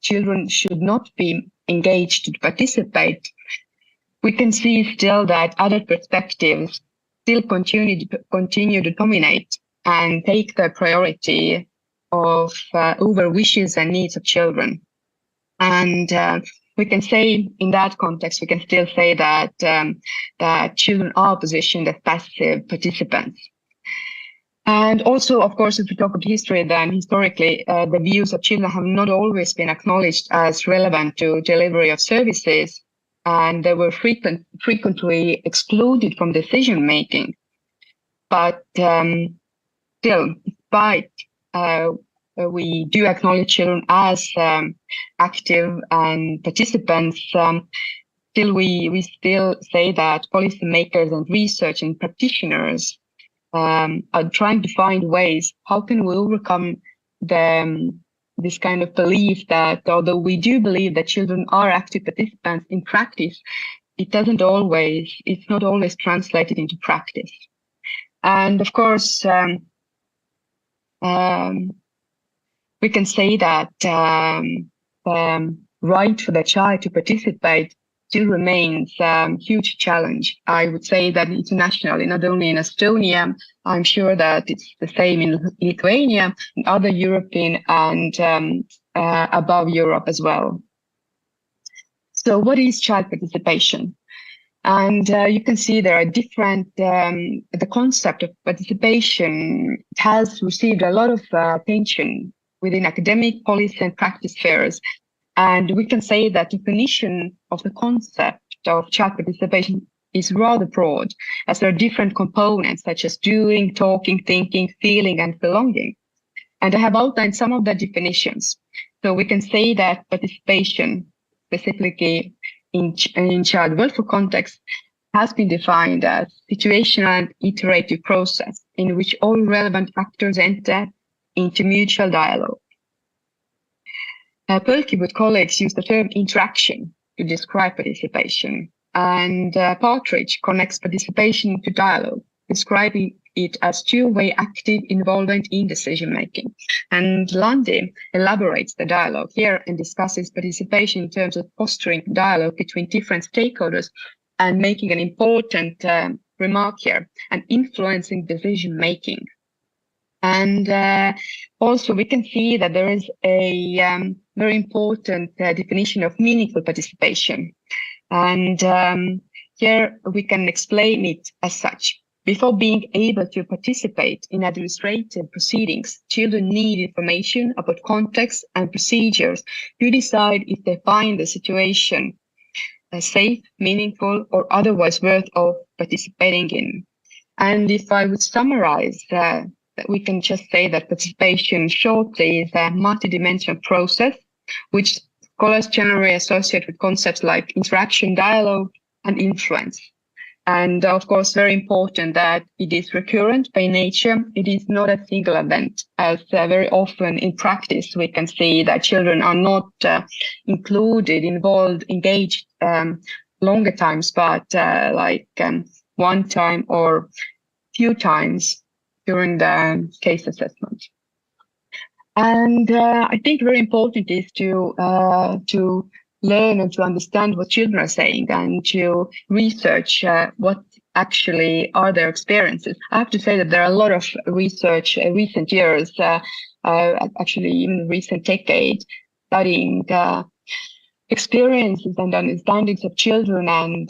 [SPEAKER 15] children should not be engaged to participate, we can see still that adult perspectives still continue to dominate and take the priority of over wishes and needs of children. And we can say in that context, we can still say that that children are positioned as passive participants. And also, of course, if we talk about history, then historically, the views of children have not always been acknowledged as relevant to delivery of services, and they were frequently excluded from decision making. But still, despite we do acknowledge children as active and participants, still we still say that policymakers and research and practitioners are trying to find ways how can we overcome this kind of belief that although we do believe that children are active participants in practice, it's not always translated into practice. And of course, we can say that the right for the child to participate still remains a huge challenge. I would say that internationally, not only in Estonia, I'm sure that it's the same in Lithuania, in other European and above Europe as well. So what is child participation? And you can see there are different, the concept of participation has received a lot of attention within academic, policy and practice spheres. And we can say that definition of the concept of child participation is rather broad, as there are different components such as doing, talking, thinking, feeling, and belonging. And I have outlined some of the definitions. So we can say that participation, specifically in child welfare context, has been defined as situational and iterative process in which all relevant actors enter into mutual dialogue. Pölkki with colleagues use the term interaction to describe participation, and Partridge connects participation to dialogue, describing it as two-way active involvement in decision-making. And Lundy elaborates the dialogue here and discusses participation in terms of fostering dialogue between different stakeholders and making an important remark here, and influencing decision-making. And also we can see that there is a very important definition of meaningful participation. And here we can explain it as such. Before being able to participate in administrative proceedings, children need information about context and procedures to decide if they find the situation safe, meaningful, or otherwise worth of participating in. And if I would summarize that we can just say that participation shortly is a multidimensional process, which scholars generally associate with concepts like interaction, dialogue, and influence. And of course, very important that it is recurrent by nature. It is not a single event, as very often in practice, we can see that children are not included, involved, engaged longer times, but one time or few times during the case assessment. And I think very important is to learn and to understand what children are saying and to research what actually are their experiences. I have to say that there are a lot of research in recent years, actually even recent decades, studying experiences and understandings of children and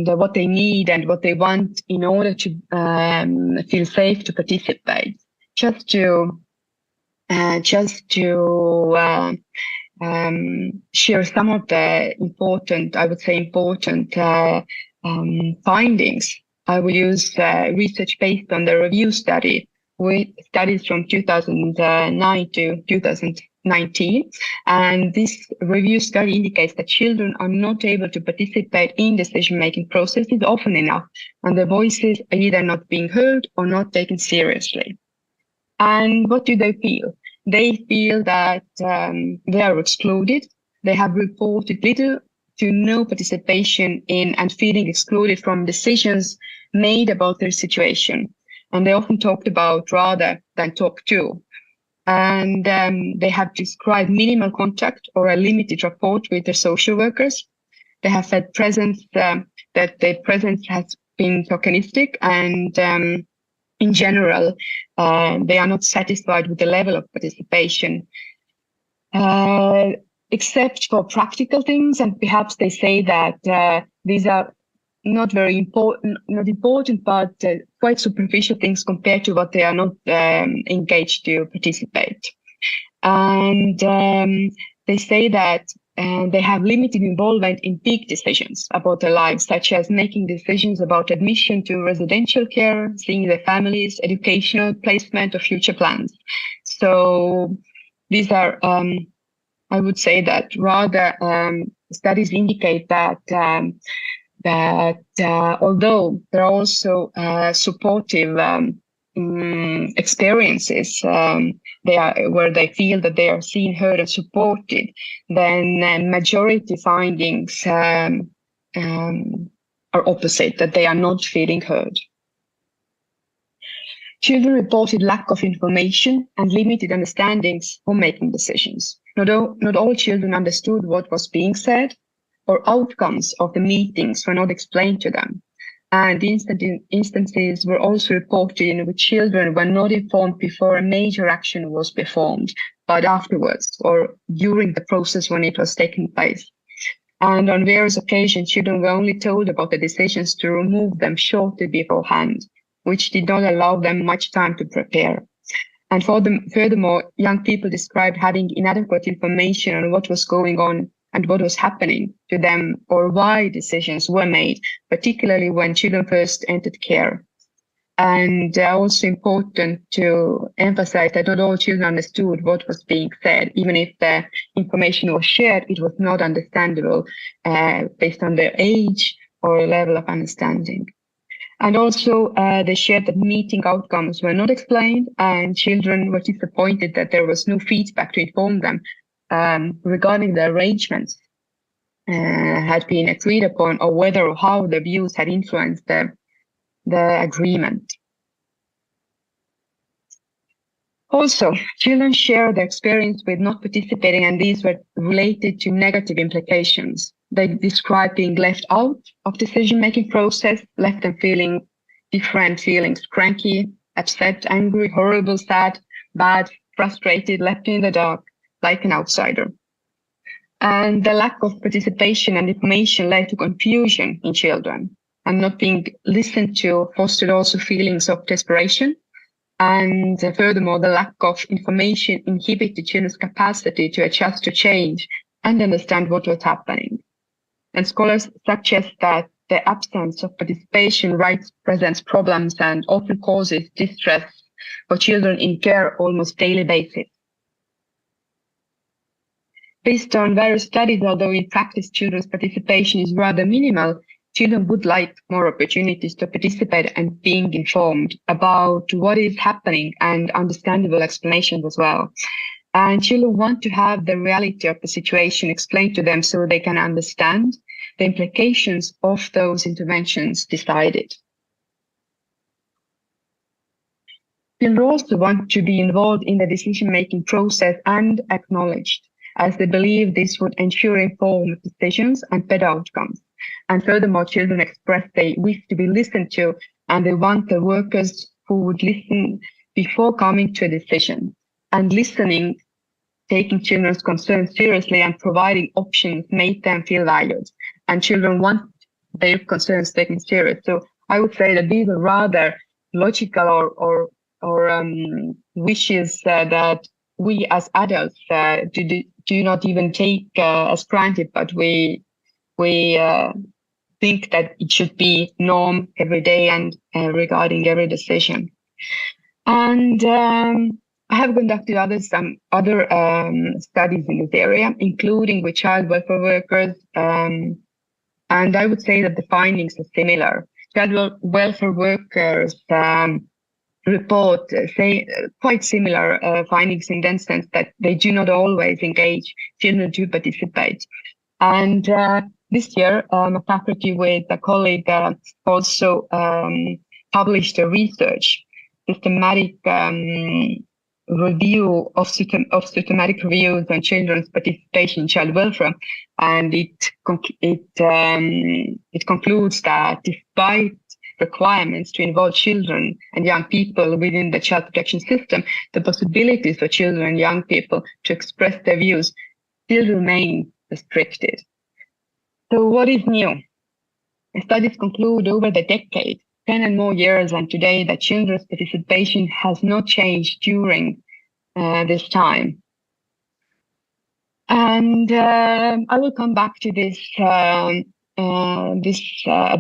[SPEAKER 15] what they need and what they want in order to feel safe to participate. Just to just to share some of the important, I would say important findings. I will use research based on the review study with studies from 2009 to 2019. And this review study indicates that children are not able to participate in decision-making processes often enough, and their voices are either not being heard or not taken seriously. And what do they feel? They feel that they are excluded. They have reported little to no participation in and feeling excluded from decisions made about their situation. And they often talked about rather than talked to. And they have described minimal contact or a limited rapport with their social workers. They have said presence, that their presence has been tokenistic, and in general, they are not satisfied with the level of participation, except for practical things. And perhaps they say that these are not very important, but quite superficial things compared to what they are not engaged to participate. And they say that they have limited involvement in big decisions about their lives, such as making decisions about admission to residential care, seeing their families, educational placement, or future plans. So these are, I would say that rather studies indicate that although there are also supportive experiences where they feel that they are seen, heard, and supported, then majority findings are opposite, that they are not feeling heard. Children reported lack of information and limited understandings for making decisions. Not all children understood what was being said, or outcomes of the meetings were not explained to them. And instances were also reported in which children were not informed before a major action was performed, but afterwards or during the process when it was taking place. And on various occasions, children were only told about the decisions to remove them shortly beforehand, which did not allow them much time to prepare. And furthermore, young people described having inadequate information on what was going on and what was happening to them, or why decisions were made, particularly when children first entered care. And also important to emphasize that not all children understood what was being said. Even if the information was shared, it was not understandable based on their age or level of understanding. And also they shared that meeting outcomes were not explained, and children were disappointed that there was no feedback to inform them regarding the arrangements had been agreed upon, or whether or how the views had influenced the agreement. Also, children share their experience with not participating, and these were related to negative implications. They described being left out of decision-making process, left them feeling different feelings: cranky, upset, angry, horrible, sad, bad, frustrated, left in the dark, like an outsider. And the lack of participation and information led to confusion in children, and not being listened to fostered also feelings of desperation. And furthermore, the lack of information inhibited children's capacity to adjust to change and understand what was happening. And scholars suggest that the absence of participation presents problems and often causes distress for children in care almost daily basis. Based on various studies, although in practice children's participation is rather minimal, children would like more opportunities to participate and being informed about what is happening and understandable explanations as well. And children want to have the reality of the situation explained to them so they can understand the implications of those interventions decided. Children also want to be involved in the decision-making process and acknowledged, as they believe this would ensure informed decisions and better outcomes. And furthermore, children express they wish to be listened to, and they want the workers who would listen before coming to a decision. And listening, taking children's concerns seriously and providing options made them feel valued. And children want their concerns taken seriously. So I would say that these are rather logical or wishes that we as adults do not even take as granted, but we think that it should be norm every day and regarding every decision. And I have conducted some other studies in this area, including with child welfare workers, and I would say that the findings are similar. Child welfare workers report quite similar findings in that sense that they do not always engage children to participate. And this year, my faculty with a colleague also published a research, systematic review of systematic reviews on children's participation in child welfare, and it concludes that despite requirements to involve children and young people within the child protection system, the possibilities for children and young people to express their views still remain restricted. So what is new? Studies conclude over the decade, 10 and more years and today, that children's participation has not changed during this time. And I will come back to this at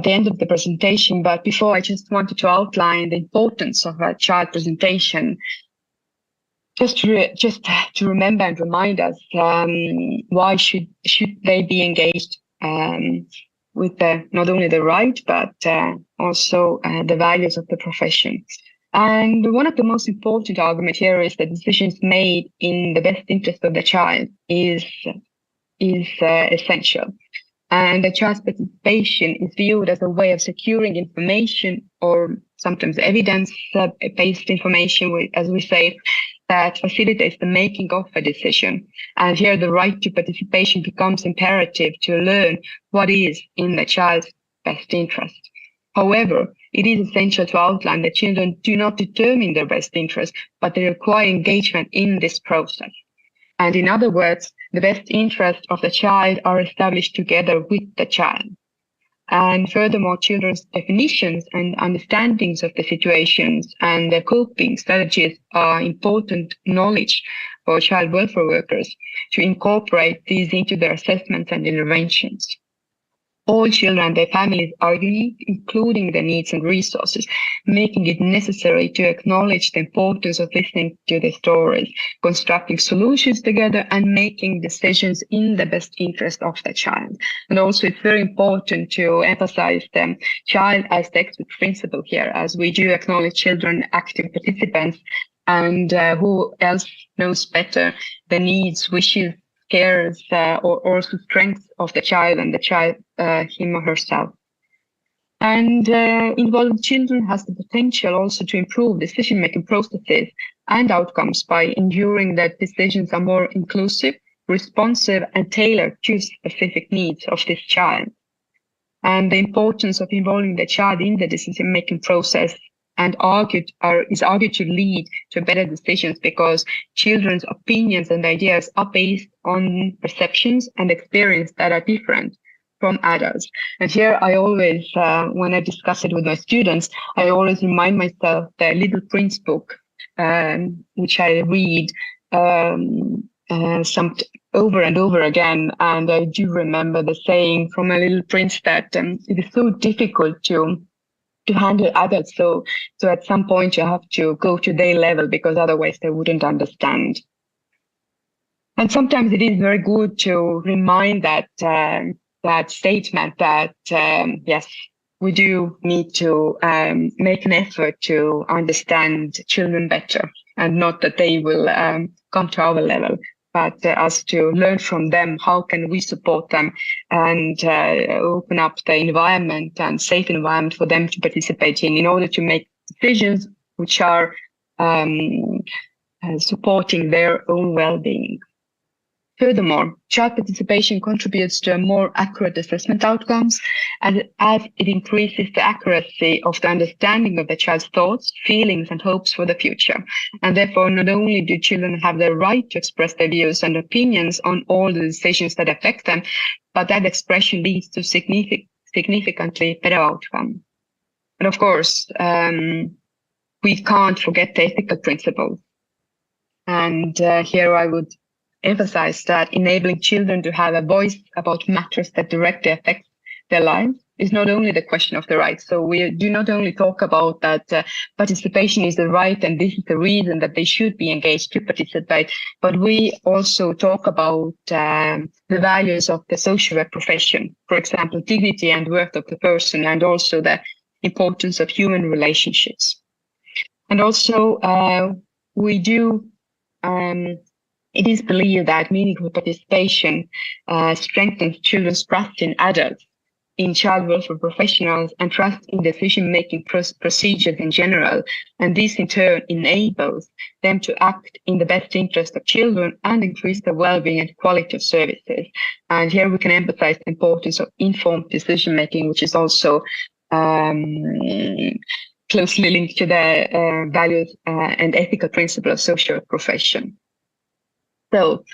[SPEAKER 15] the end of the presentation, but before I just wanted to outline the importance of a child presentation, just to remember and remind us why should they be engaged with not only the right, but also the values of the profession. And one of the most important arguments here is that decisions made in the best interest of the child is essential. And the child's participation is viewed as a way of securing information, or sometimes evidence-based information, as we say, that facilitates the making of a decision. And here the right to participation becomes imperative to learn what is in the child's best interest. However, it is essential to outline that children do not determine their best interest, but they require engagement in this process. And in other words, the best interests of the child are established together with the child. And furthermore, children's definitions and understandings of the situations and their coping strategies are important knowledge for child welfare workers to incorporate these into their assessments and interventions. All children and their families are unique, including their needs and resources, making it necessary to acknowledge the importance of listening to their stories, constructing solutions together, and making decisions in the best interest of the child. And also, it's very important to emphasize the child as the expert principle here, as we do acknowledge children active participants, and who else knows better the needs, wishes, cares, or strengths of the child and the child, him or herself. And involved children has the potential also to improve decision-making processes and outcomes by ensuring that decisions are more inclusive, responsive, and tailored to specific needs of this child. And the importance of involving the child in the decision-making process and is argued to lead to better decisions, because children's opinions and ideas are based on perceptions and experience that are different from adults. And here I always, when I discuss it with my students, I always remind myself the Little Prince book, which I read over and over again. And I do remember the saying from a Little Prince that it is so difficult to handle adults. So at some point you have to go to their level, because otherwise they wouldn't understand. And sometimes it is very good to remind that statement that, yes, we do need to make an effort to understand children better, and not that they will come to our level, but us to learn from them. How can we support them and open up the environment and safe environment for them to participate in order to make decisions which are supporting their own well-being. Furthermore, child participation contributes to more accurate assessment outcomes, and as it increases the accuracy of the understanding of the child's thoughts, feelings, and hopes for the future. And therefore, not only do children have the right to express their views and opinions on all the decisions that affect them, but that expression leads to significantly better outcome. And of course, we can't forget the ethical principles. And here I would emphasize that enabling children to have a voice about matters that directly affect their lives is not only the question of the right. So we do not only talk about that participation is the right and this is the reason that they should be engaged to participate, but we also talk about the values of the social work profession, for example, dignity and worth of the person, and also the importance of human relationships. And also we do it is believed that meaningful participation strengthens children's trust in adults, in child welfare professionals, and trust in decision-making procedures in general. And this in turn enables them to act in the best interest of children and increase the well-being and quality of services. And here we can emphasize the importance of informed decision-making, which is also closely linked to the values and ethical principles of social profession. So,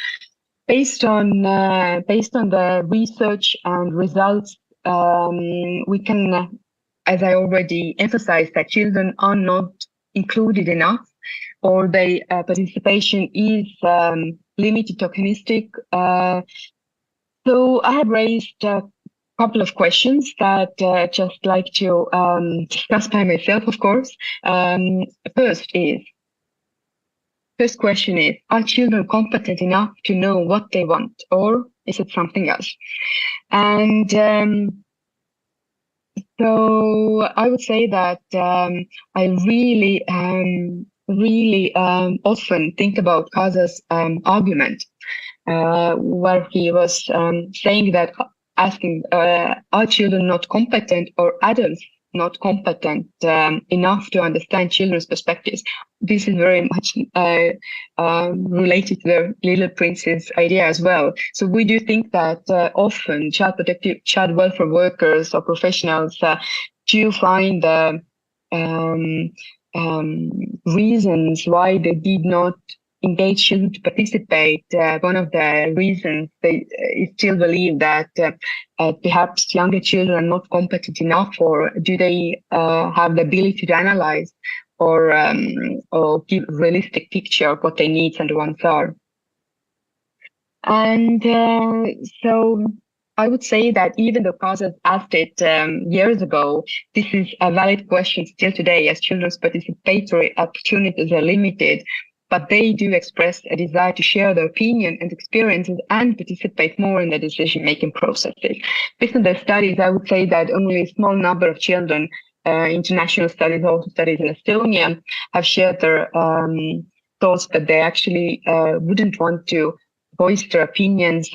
[SPEAKER 15] based on the research and results, we can, as I already emphasized, that children are not included enough, or their participation is limited tokenistic. So I have raised a couple of questions that just like to discuss by myself, of course. First question is, are children competent enough to know what they want, or is it something else? And so I would say that I really often think about Kaza's argument, where he was saying that asking, are children not competent or adults not competent enough to understand children's perspectives? This is very much related to the Little Prince's idea as well. So we do think that often child welfare workers or professionals do find reasons why they did not engage children to participate. One of the reasons they still believe that perhaps younger children are not competent enough, or do they have the ability to analyze or give a realistic picture of what their needs and wants are. And so I would say that even though Kaza asked it years ago, this is a valid question still today, as children's participatory opportunities are limited, but they do express a desire to share their opinion and experiences and participate more in the decision-making processes. Based on the studies, I would say that only a small number of children, international studies, also studies in Estonia, have shared their thoughts that they actually wouldn't want to voice their opinions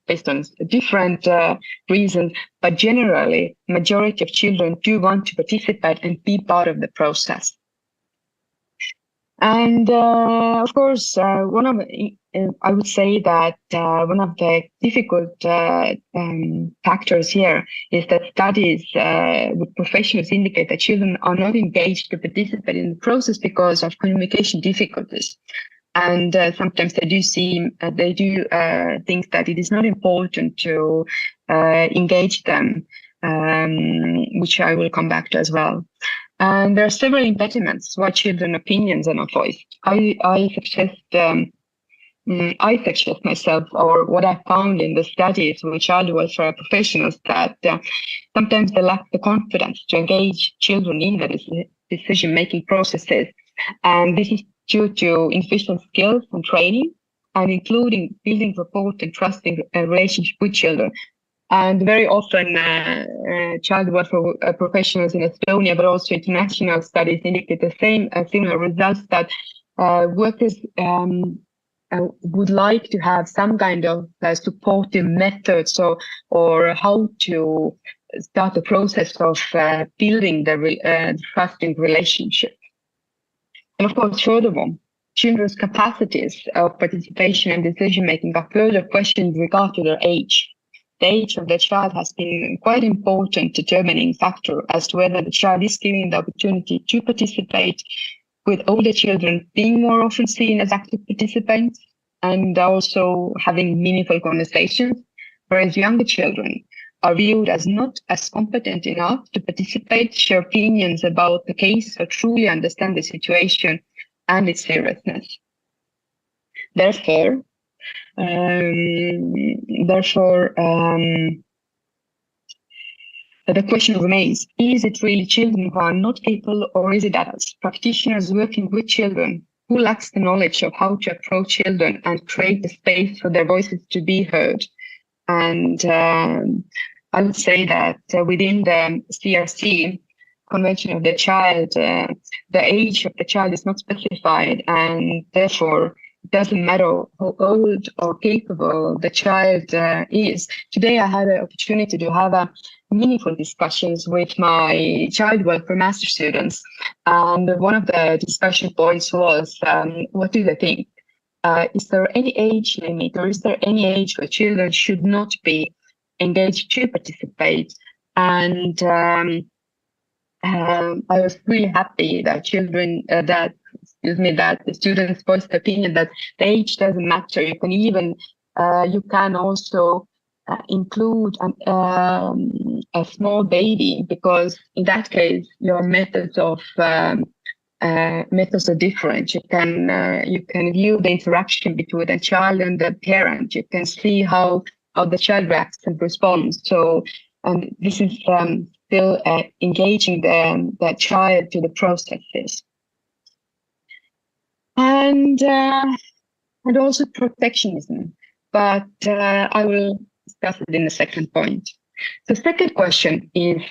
[SPEAKER 15] based on different reasons, but generally, majority of children do want to participate and be part of the process. And of course, I would say that one of the difficult factors here is that studies with professionals indicate that children are not engaged to participate in the process because of communication difficulties. And sometimes they do think that it is not important to engage them, which I will come back to as well. And there are several impediments why children's opinions are not voiced. I suggest myself, or what I found in the studies with child welfare professionals, that sometimes they lack the confidence to engage children in the decision-making processes. And this is due to insufficient skills and training, and including building rapport and trusting a relationship with children. And very often, child welfare professionals in Estonia, but also international studies, indicate the same similar results, that workers would like to have some kind of supportive methods or how to start the process of building the trusting relationship. And of course, furthermore, children's capacities of participation and decision-making are further questioned with regard to their age. The age of the child has been quite important determining factor as to whether the child is given the opportunity to participate, with older children being more often seen as active participants and also having meaningful conversations, whereas younger children are viewed as not as competent enough to participate, share opinions about the case, or truly understand the situation and its seriousness. Therefore, the question remains, is it really children who are not able, or is it adults, practitioners working with children who lacks the knowledge of how to approach children and create the space for their voices to be heard? And I would say that within the CRC, Convention of the Child, the age of the child is not specified, and therefore it doesn't matter how old or capable the child is. Today I had an opportunity to have a meaningful discussions with my child welfare master students, and one of the discussion points was, what do they think? Is there any age limit, or is there any age where children should not be engaged to participate? And I was really happy that that the students voiced the opinion that the age doesn't matter. You can even, you can also include a small baby, because in that case, your methods are different. You can view the interaction between the child and the parent. You can see how the child reacts and responds. So this is still engaging the child to the processes. And also protectionism, but I will discuss it in the second point. The second question is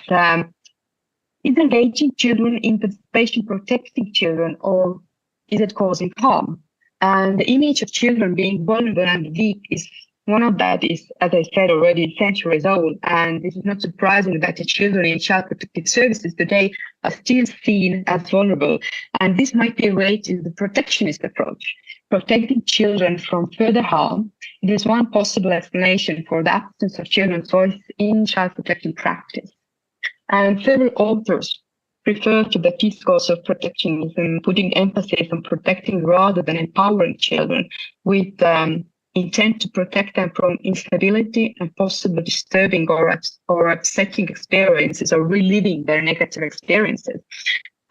[SPEAKER 15] engaging children in participation protecting children, or is it causing harm? And the image of children being vulnerable and weak is one of that is, as I said already, centuries old, and this is not surprising that the children in child protective services today are still seen as vulnerable. And this might be related to the protectionist approach, protecting children from further harm. It is one possible explanation for the absence of children's voice in child protection practice. And several authors refer to the discourse of protectionism, putting emphasis on protecting rather than empowering children, with intent to protect them from instability and possible disturbing or upsetting experiences, or reliving their negative experiences.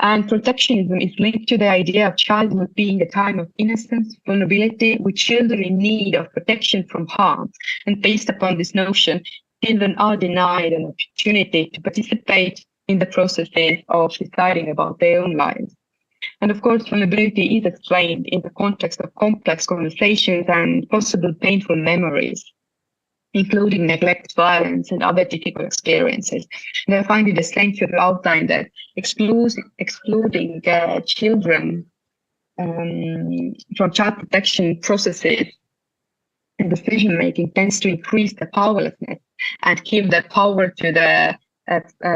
[SPEAKER 15] And protectionism is linked to the idea of childhood being a time of innocence, vulnerability, with children in need of protection from harm. And based upon this notion, children are denied an opportunity to participate in the processes of deciding about their own lives. And of course, vulnerability is explained in the context of complex conversations and possible painful memories, including neglect, violence, and other difficult experiences. And I find it essential to outline that excluding children from child protection processes and decision-making tends to increase the powerlessness and give that power to the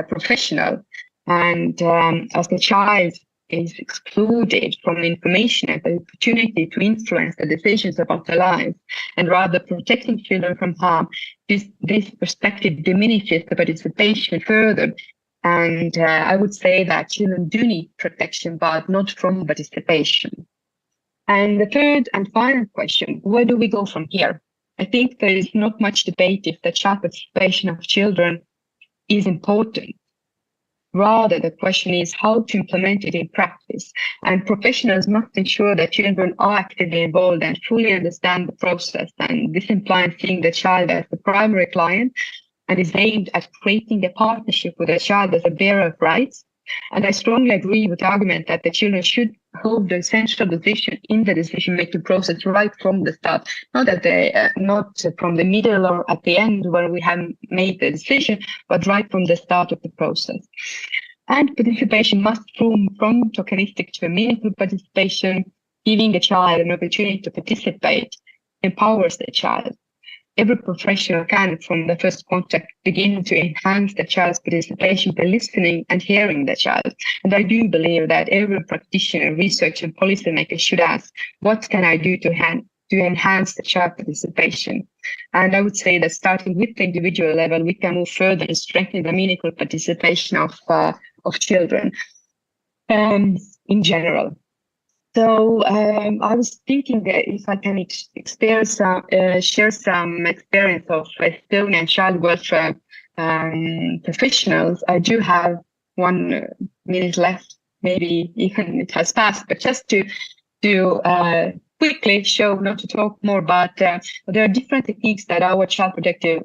[SPEAKER 15] professional. And as the child is excluded from the information and the opportunity to influence the decisions about their lives, and rather protecting children from harm, this perspective diminishes the participation further. And I would say that children do need protection, but not from participation. And the third and final question, where do we go from here? I think there is not much debate if the child participation of children is important. Rather, the question is how to implement it in practice. And professionals must ensure that children are actively involved and fully understand the process. And this implies seeing the child as the primary client, and is aimed at creating a partnership with the child as a bearer of rights. And I strongly agree with the argument that the children should hold the essential position in the decision-making process right from the start, not from the middle or at the end where we have made the decision, but right from the start of the process. And participation must move from tokenistic to a meaningful participation. Giving a child an opportunity to participate empowers the child. Every professional can, from the first contact, begin to enhance the child's participation by listening and hearing the child. And I do believe that every practitioner, researcher, and policymaker should ask, what can I do to enhance the child participation? And I would say that starting with the individual level, we can move further and strengthen the meaningful participation of children in general. So I was thinking that if I can share some experience of Estonian child welfare professionals. I do have 1 minute left, maybe even it has passed, but just to quickly show, not to talk more, but there are different techniques that our child protective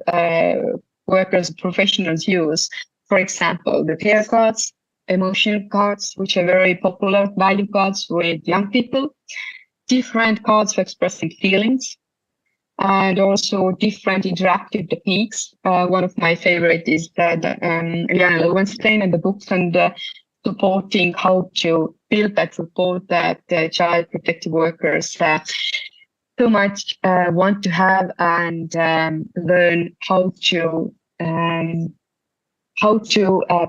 [SPEAKER 15] workers, professionals use. For example, the care cards, emotional cards, which are very popular, value cards with young people, different cards for expressing feelings, and also different interactive techniques. One of my favorite is Liana Lowenstein and the books and supporting how to build that support that child protective workers so much want to have, and learn how to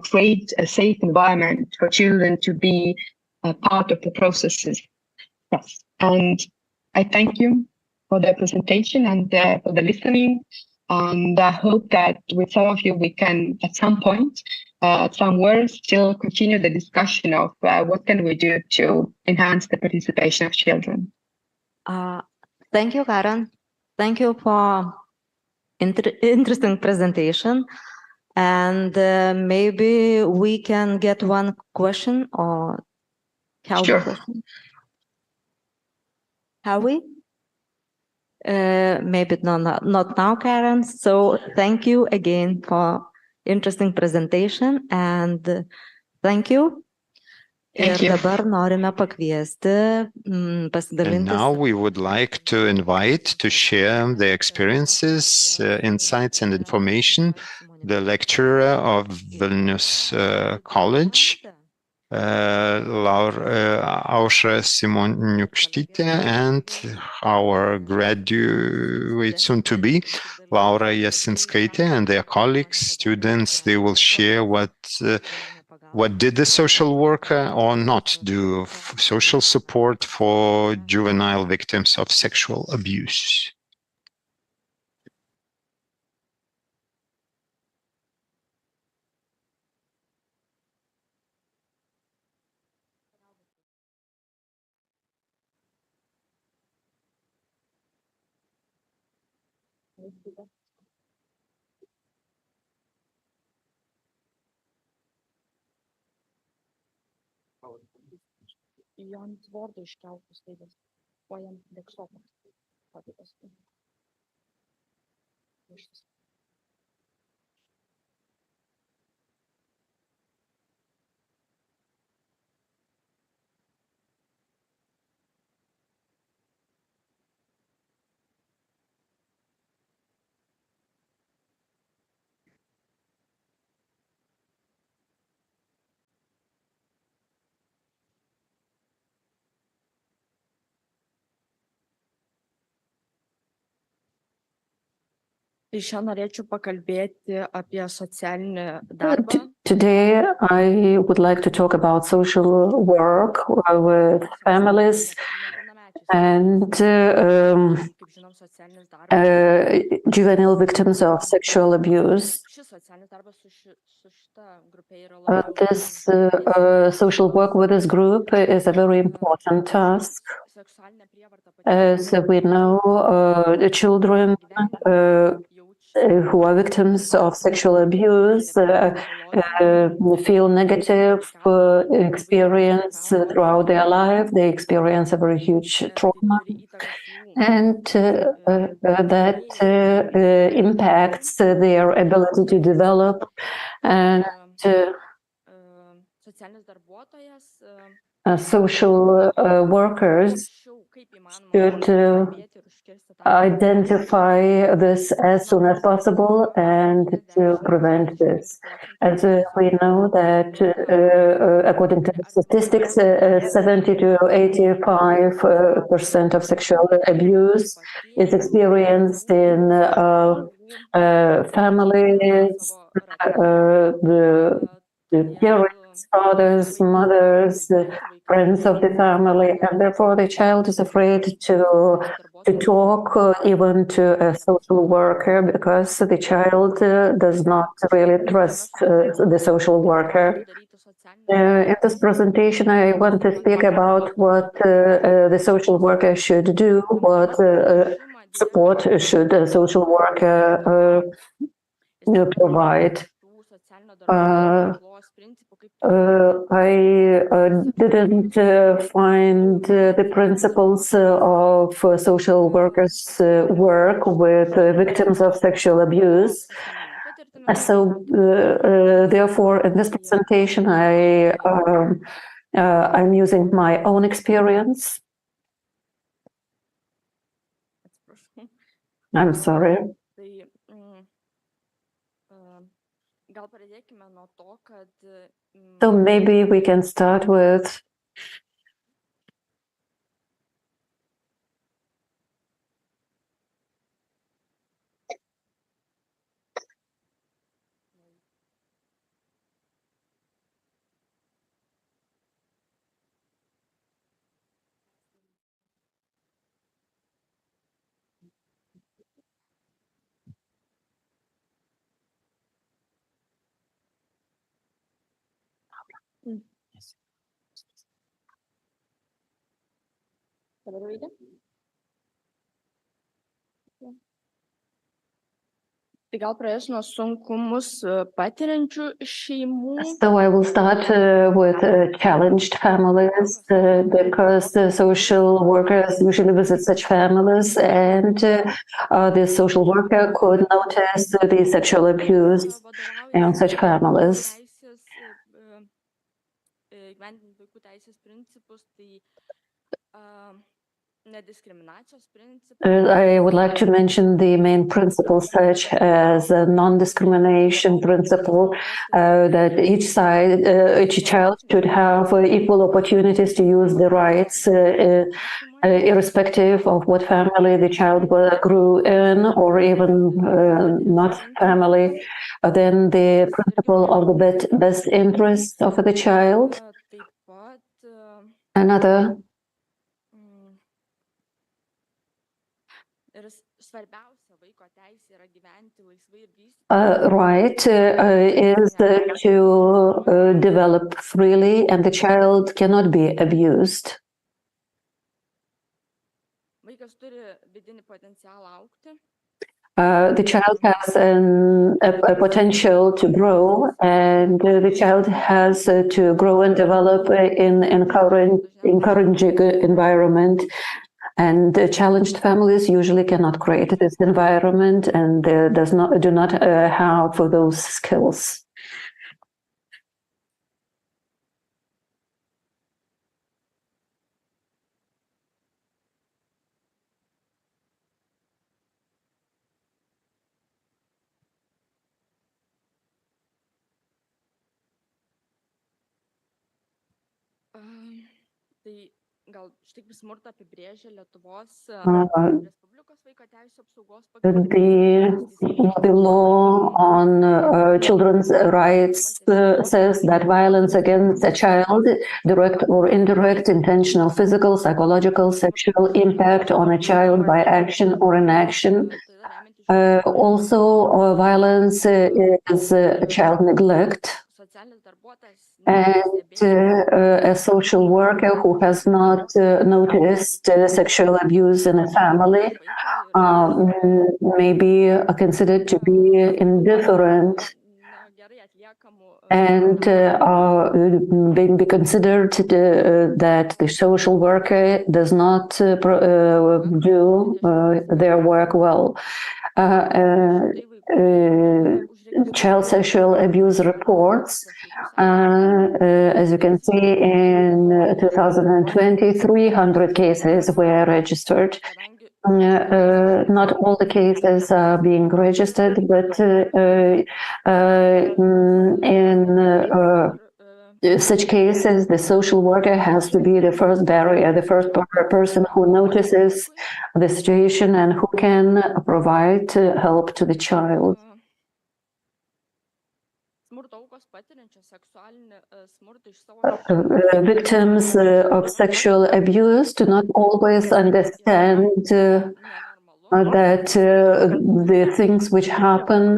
[SPEAKER 15] create a safe environment for children to be a part of the processes. Yes, and I thank you for the presentation and for the listening. And I hope that with some of you, we can at some point, somewhere, still continue the discussion of what can we do to enhance the participation of children.
[SPEAKER 9] Thank you, Karen. Thank you for interesting presentation. And maybe we can get one question or
[SPEAKER 15] Sure.
[SPEAKER 9] question. Have we? Maybe not now, Karen. So thank you again for interesting presentation and thank you.
[SPEAKER 15] Thank you.
[SPEAKER 9] Dabar norime pakviesti
[SPEAKER 5] And now we would like to invite to share their experiences, insights and information, the lecturer of Vilnius College, Aušra Simoniukštytė, and our graduate soon-to-be, Laura Jasinskaitė, and their colleagues, students. They will share what did the social worker or not do, social support for juvenile victims of sexual abuse.
[SPEAKER 2] Today, I would like to talk about social work with families and juvenile victims of sexual abuse. This social work with this group is a very important task. As we know, the children who are victims of sexual abuse feel negative experience throughout their life. They experience a very huge trauma, and that impacts their ability to develop. And social workers should identify this as soon as possible and to prevent this. As we know that according to the statistics, 70 to 85% of sexual abuse is experienced in families, the parents, fathers, mothers, friends of the family, and therefore the child is afraid to talk even to a social worker because the child does not really trust the social worker. In this presentation, I want to speak about what the social worker should do, what support should a social worker provide. I didn't find the principles of social workers' work with victims of sexual abuse. So, therefore, in this presentation, I'm using my own experience. I'm sorry. So maybe we can start with So I will start with challenged families because the social workers usually visit such families, and the social worker could notice the sexual abuse in such families. I would like to mention the main principles, such as a non-discrimination principle, that each child should have equal opportunities to use the rights, irrespective of what family the child grew in, or even not family. Then the principle of the best interest of the child. Another right is to develop freely, and the child cannot be abused. The child has a potential to grow, and the child has to grow and develop in encouraging environment. And challenged families usually cannot create this environment, and do not have those skills. The law on children's rights says that violence against a child, direct or indirect, intentional, physical, psychological, sexual impact on a child by action or inaction. Also, violence is child neglect. And a social worker who has not noticed sexual abuse in a family may be considered to be indifferent, and be considered that the social worker does not do their work well. Child sexual abuse reports, as you can see, in 2020, 300 cases were registered. Not all the cases are being registered, but in such cases, the social worker has to be the first barrier, the first person who notices the situation and who can provide help to the child. Victims of sexual abuse do not always understand that the things which happen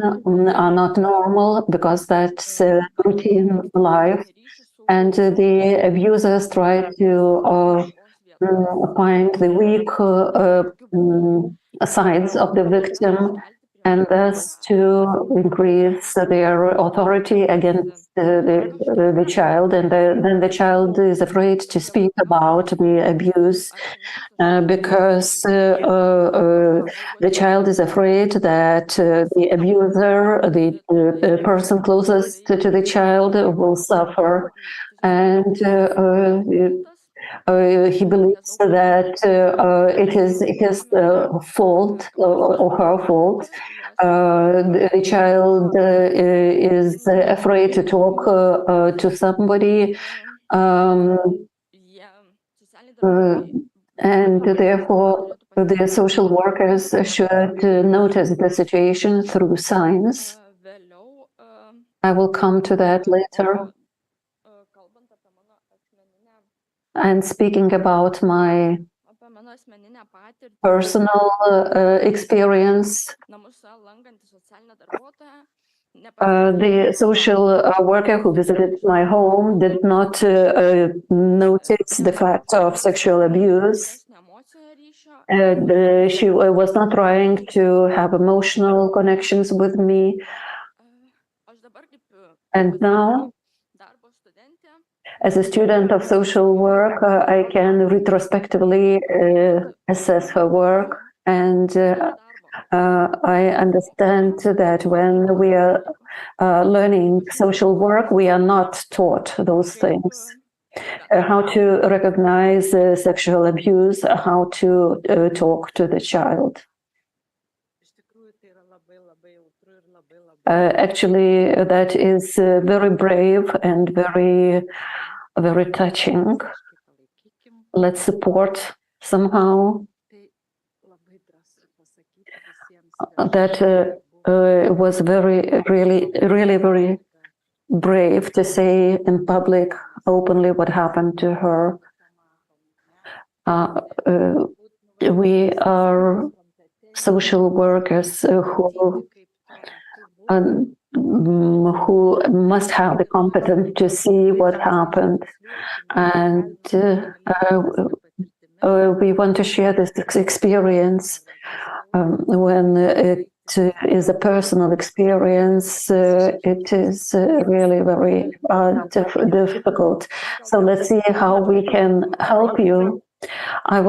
[SPEAKER 2] are not normal, because that's routine life, and the abusers try to find the weak sides of the victim and thus to increase their authority against the child. And then the child is afraid to speak about the abuse because the child is afraid that the abuser, the person closest to the child, will suffer. And he believes that it is his fault or her fault. The child is afraid to talk to somebody, and therefore the social workers should notice the situation through signs. I will come to that later. And speaking about my personal experience, the social worker who visited my home did not notice the fact of sexual abuse. She was not trying to have emotional connections with me. And now, as a student of social work, I can retrospectively assess her work, and I understand that when we are learning social work, we are not taught those things. How to recognize sexual abuse, how to talk to the child. Actually, that is very brave and very touching. Let's support somehow. That was really very brave to say in public, openly, what happened to her. We are social workers who must have the competence to see what happened, and we want to share this experience. When it is a personal experience, it is really very difficult. So let's see how we can help you. I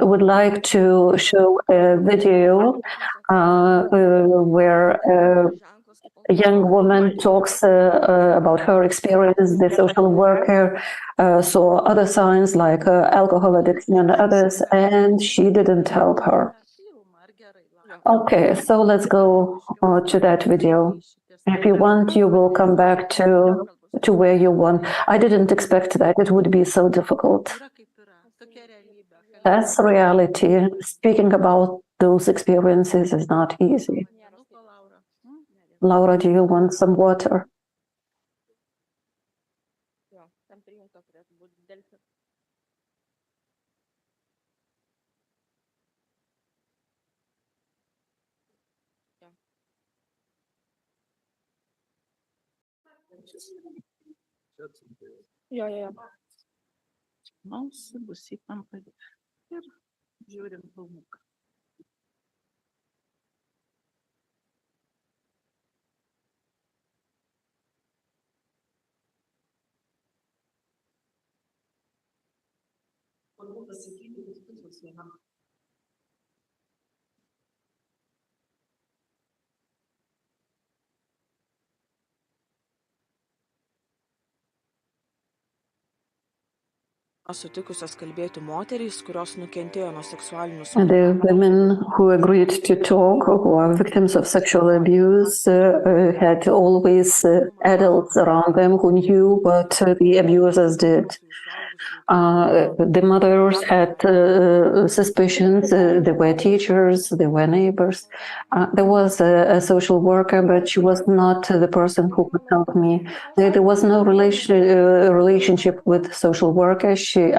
[SPEAKER 2] would like to show a video where a young woman talks about her experience. The social worker saw other signs like alcohol addiction and others, and she didn't help her. Okay, so let's go to that video. If you want, you will come back to where you want. I didn't expect that it would be so difficult. That's reality. Speaking about those experiences is not easy. Laura, do you want some water?
[SPEAKER 14] Jo. Bus įtampa ir žiūrim filmuką.
[SPEAKER 2] The women who agreed to talk, who are victims of sexual abuse, had always adults around them who knew what the abusers did. The mothers had suspicions. There were teachers, there were neighbors. There was a social worker, but she was not the person who could help me. There was no relationship with social worker. When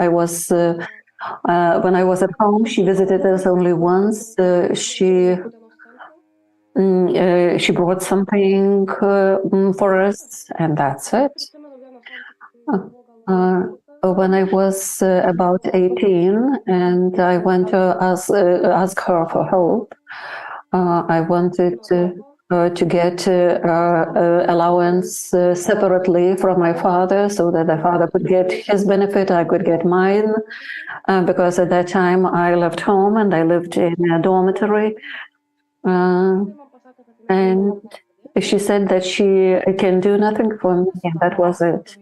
[SPEAKER 2] I was at home, she visited us only once. She brought something for us, and that's it. When I was about 18 and I went to ask her for help, I wanted to get allowance separately from my father so that the father could get his benefit, I could get mine, because at that time I left home and I lived in a dormitory. And she said that she can do nothing for me, and that was it.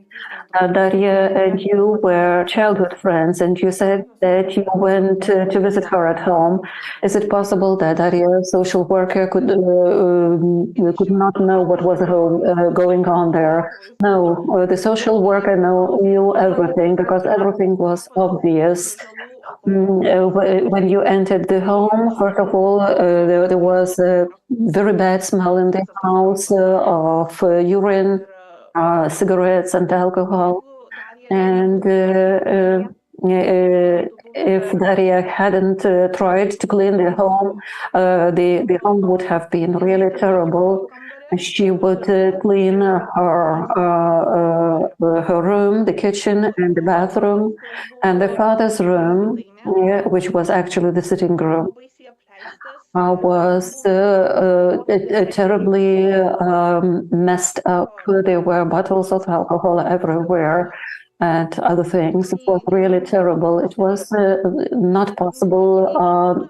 [SPEAKER 2] Daria and you were childhood friends, and you said that you went to visit her at home. Is it possible that Daria, social worker, could not know what was going on there? No, the social worker knew everything because everything was obvious. When you entered the home, first of all, there was a very bad smell in the house of urine, cigarettes and alcohol. And if Daria hadn't tried to clean the home, the home would have been really terrible. She would clean her room, the kitchen and the bathroom, and the father's room, which was actually the sitting room, was terribly messed up. There were bottles of alcohol everywhere and other things. It was really terrible. It was not possible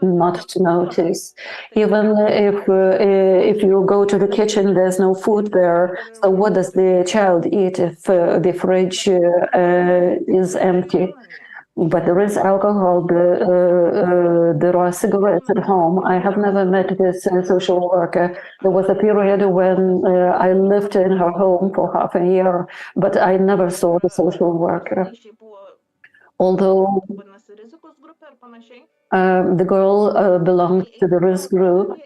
[SPEAKER 2] not to notice. Even if you go to the kitchen, there's no food there. So what does the child eat if the fridge is empty? But there is alcohol, there are cigarettes at home. I have never met this social worker. There was a period when I lived in her home for half a year, but I never saw the social worker. Although the girl belonged to the risk group,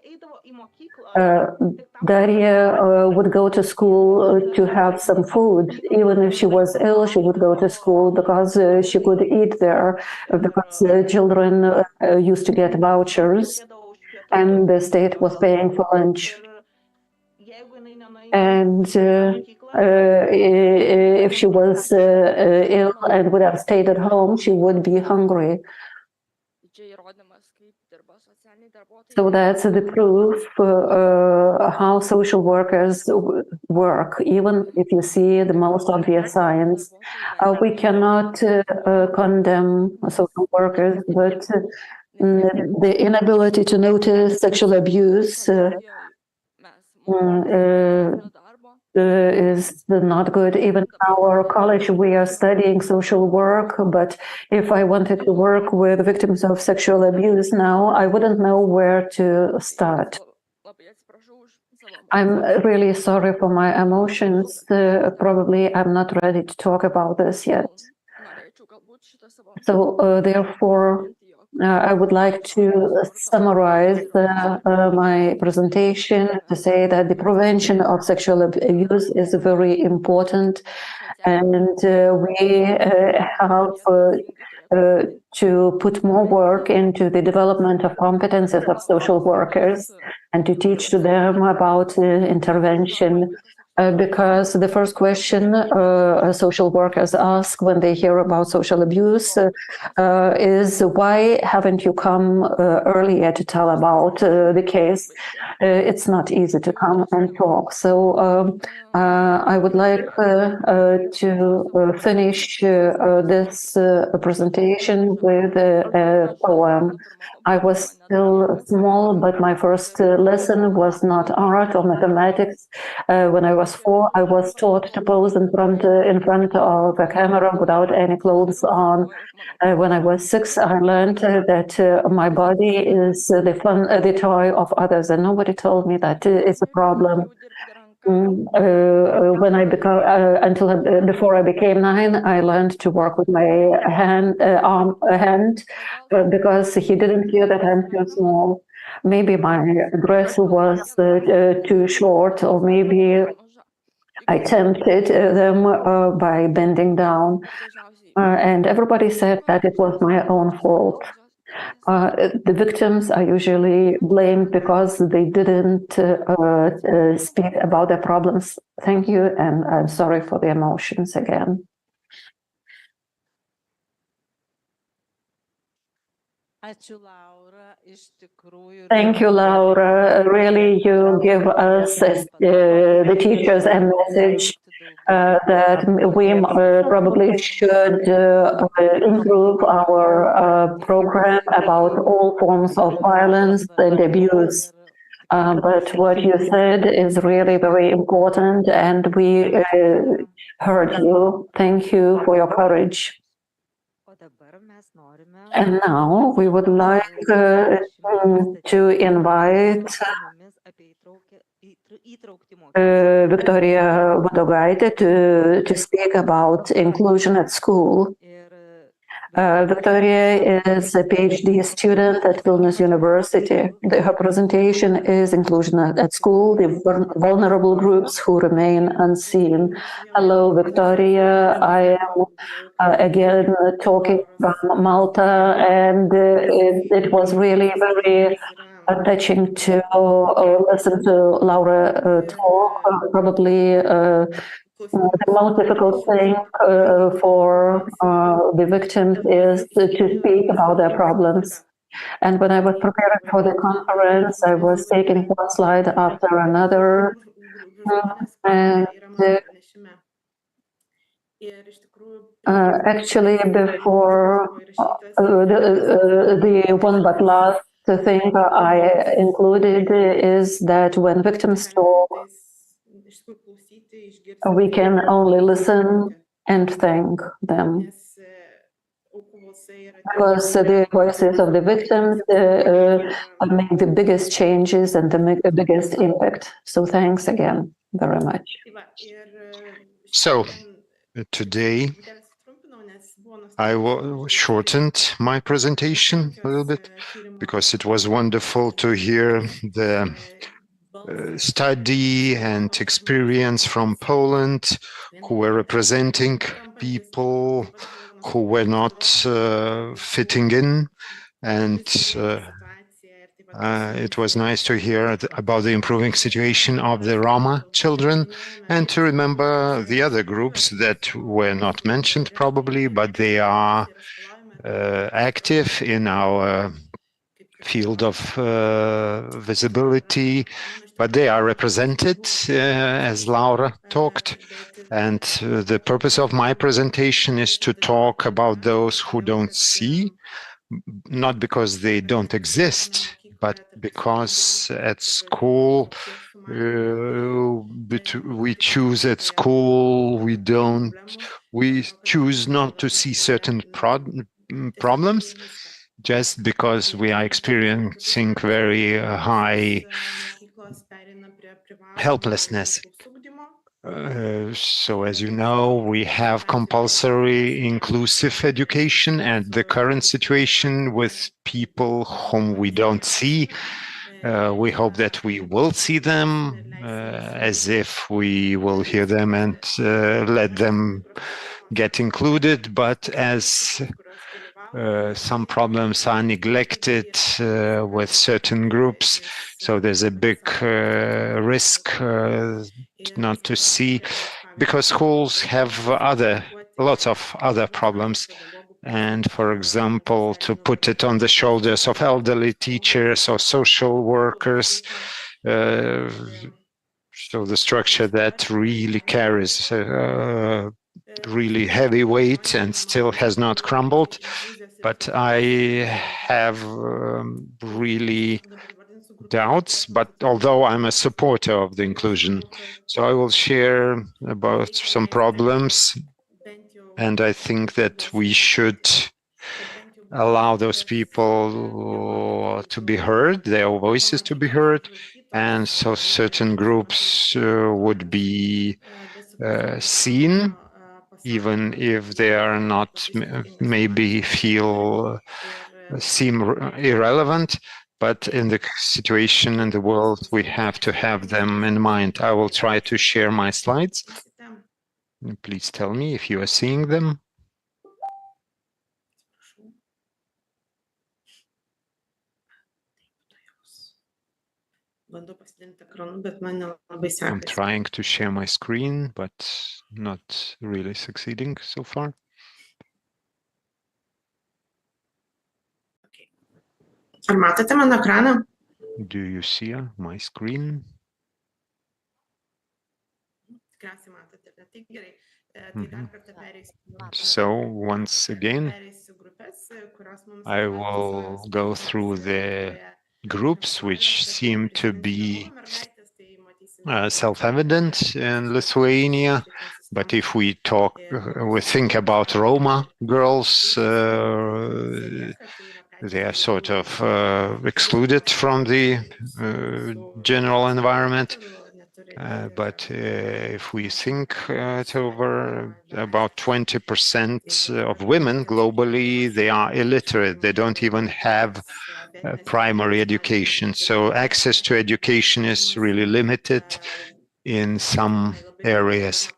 [SPEAKER 2] Daria would go to school to have some food. Even if she was ill, she would go to school because she could eat there, because children used to get vouchers and the state was paying for lunch. And if she was ill and would have stayed at home, she would be hungry. So that's the proof how social workers work. Even if you see the most obvious signs, we cannot condemn social workers, but the inability to notice sexual abuse is not good. Even in our college, we are studying social work, but if I wanted to work with victims of sexual abuse now, I wouldn't know where to start. I'm really sorry for my emotions. Probably I'm not ready to talk about this yet. So therefore, I would like to summarize my presentation to say that the prevention of sexual abuse is very important, and we have to put more work into the development of competences of social workers and to teach to them about intervention. Because the first question social workers ask when they hear about social abuse is, why haven't you come earlier to tell about the case? It's not easy to come and talk. So I would like to finish this presentation with a poem. I was still small, but my first lesson was not art or mathematics. When I was 4, I was taught to pose in front of a camera without any clothes on. When I was 6, I learned that my body is the toy of others, and nobody told me that it's a problem. When I before I became 9, I learned to work with my hand, because he didn't care that I'm too small. Maybe my dress was too short, or maybe I tempted them by bending down, and everybody said that it was my own fault. The victims are usually blamed because they didn't speak about their problems. Thank you, and I'm sorry for the emotions again. Thank you, Laura. Really, you give us, the teachers, a message that we probably should improve our program about all forms of violence and abuse. But what you said is really very important, and we heard you. Thank you for your courage. And now we would like to invite Victoria Vodogaite to speak about inclusion at school. Victoria is a PhD student at Vilnius University. Her presentation is inclusion at school, the vulnerable groups who remain unseen. Hello, Victoria. I am again talking from Malta, and it was really very touching to listen to Laura talk. Probably the most difficult thing for the victims is to speak about their problems. And when I was preparing for the conference, I was taking one slide after another. And actually, before the one but last thing I included is that when victims talk, we can only listen and thank them. Because the voices of the victims make the biggest changes and the biggest impact. So thanks again very much.
[SPEAKER 5] So today I shortened my presentation a little bit because it was wonderful to hear the study and experience from Poland who were representing people who were not fitting in, and it was nice to hear about the improving situation of the Roma children and to remember the other groups that were not mentioned probably, but they are active in our field of visibility, but they are represented as Laura talked. And the purpose of my presentation is to talk about those who don't see, not because they don't exist, but because at school we choose at school, we choose not to see certain problems just because we are experiencing very high helplessness. So as you know, we have compulsory inclusive education, and the current situation with people whom we don't see, we hope that we will see them as if we will hear them and let them get included, but as some problems are neglected with certain groups, so there's a big risk not to see, because schools have lots of other problems. And for example, to put it on the shoulders of elderly teachers or social workers, so the structure that really carries really heavy weight and still has not crumbled. But I have really doubts, but although I'm a supporter of the inclusion, so I will share about some problems, and I think that we should allow those people to be heard, their voices to be heard, and so certain groups would be seen, even if they are not, maybe seem irrelevant, but in the situation in the world, we have to have them in mind. I will try to share my slides. Please tell me if you are seeing them. I'm trying to share my screen, but not really succeeding so far.
[SPEAKER 16] Ar matote mano ekraną?
[SPEAKER 5] Do you see my screen?
[SPEAKER 16] Tikriausiai matote, bet tai gerai.
[SPEAKER 5] So once again, I will go through the groups which seem to be self-evident in Lithuania, but if we think about Roma girls, they are sort of excluded from the general environment. But if we think it over, about 20% of women globally, they are illiterate. They don't even have primary education. So access to education is really limited in some areas.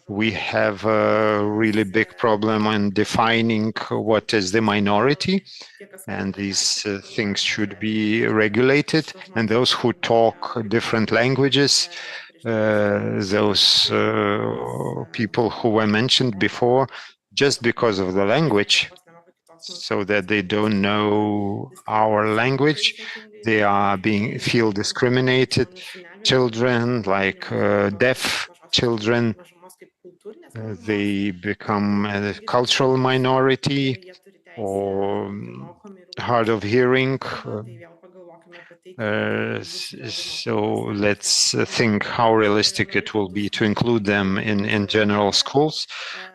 [SPEAKER 5] We have a really big problem in defining what is the minority, and these things should be regulated. And those who talk different languages, those people who were mentioned before, just because of the language, so that they don't know our language, they are feel discriminated. Children like deaf children, they become a cultural minority or hard of hearing. So let's think how realistic it will be to include them in general schools.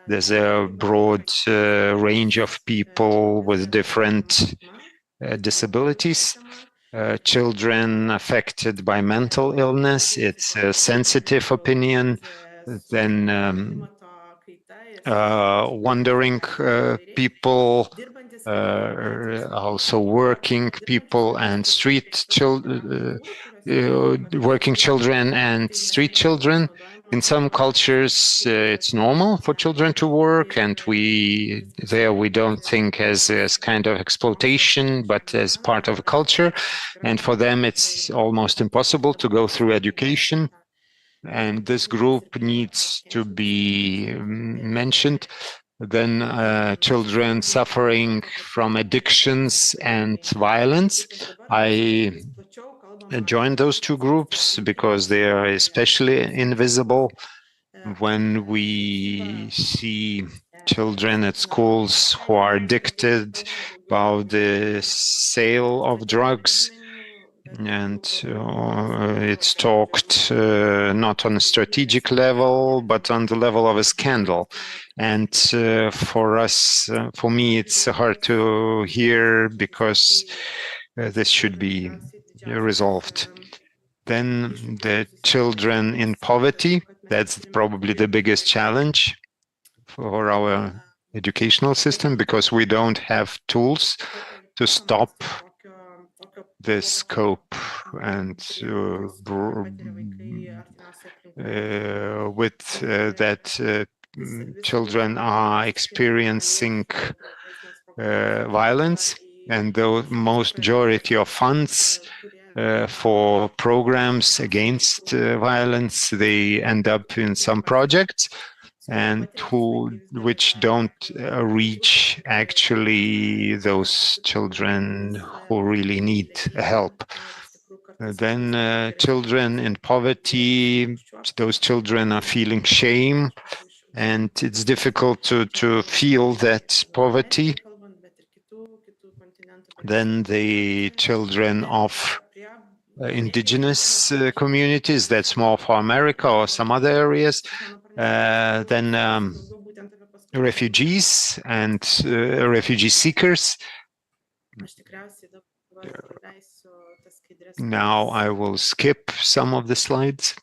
[SPEAKER 5] There's a broad range of people with different disabilities. Children affected by mental illness, it's a sensitive opinion. Then wandering people, also working people and street children, working children and street children. In some cultures, it's normal for children to work, and we don't think as kind of exploitation, but as part of a culture. And for them, it's almost impossible to go through education. And this group needs to be mentioned. Then children suffering from addictions and violence. I joined those two groups because they are especially invisible. When we see children at schools who are addicted about the sale of drugs, and it's talked not on a strategic level, but on the level of a scandal. And for us, for me, it's hard to hear because this should be resolved. Then the children in poverty, that's probably the biggest challenge for our educational system, because we don't have tools to stop the scope and with that children are experiencing violence, and the majority of funds for programs against violence, they end up in some projects and which don't reach actually those children who really need help. Then children in poverty, those children are feeling shame, and it's difficult to feel that poverty. Then the children of indigenous communities, that's more for America or some other areas. Then refugees and refugee seekers. Now I will skip some of the slides.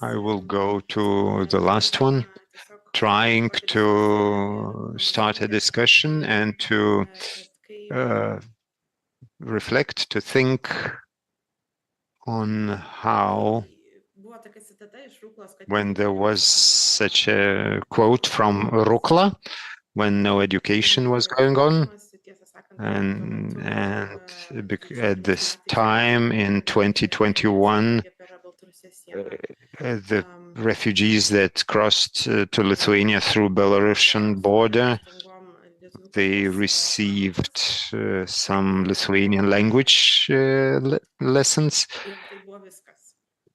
[SPEAKER 5] I will go to the last one, trying to start a discussion and to reflect, to think on how, when there was such a quote from Rukla, when no education was going on, and at this time in 2021, the refugees that crossed to Lithuania through Belarusian border, they received some Lithuanian language lessons,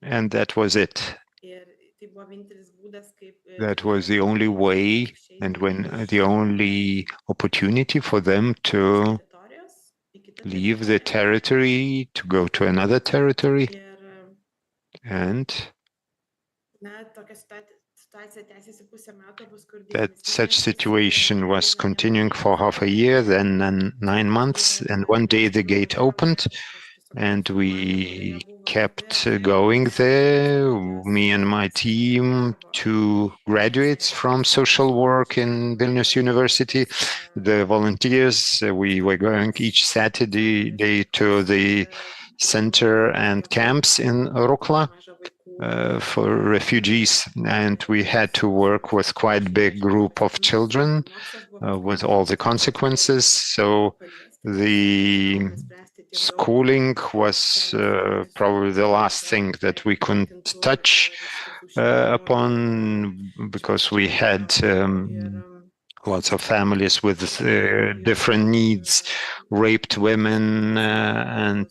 [SPEAKER 5] and that was it. That was the only way and the only opportunity for them to leave the territory, to go to another territory. And that such situation was continuing for half a year, then 9 months, and one day the gate opened and we kept going there, me and my team, 2 graduates from social work in Vilnius University, the volunteers. We were going each Saturday day to the center and camps in Rukla for refugees, and we had to work with quite a big group of children with all the consequences. So the schooling was probably the last thing that we couldn't touch upon, because we had lots of families with different needs, raped women and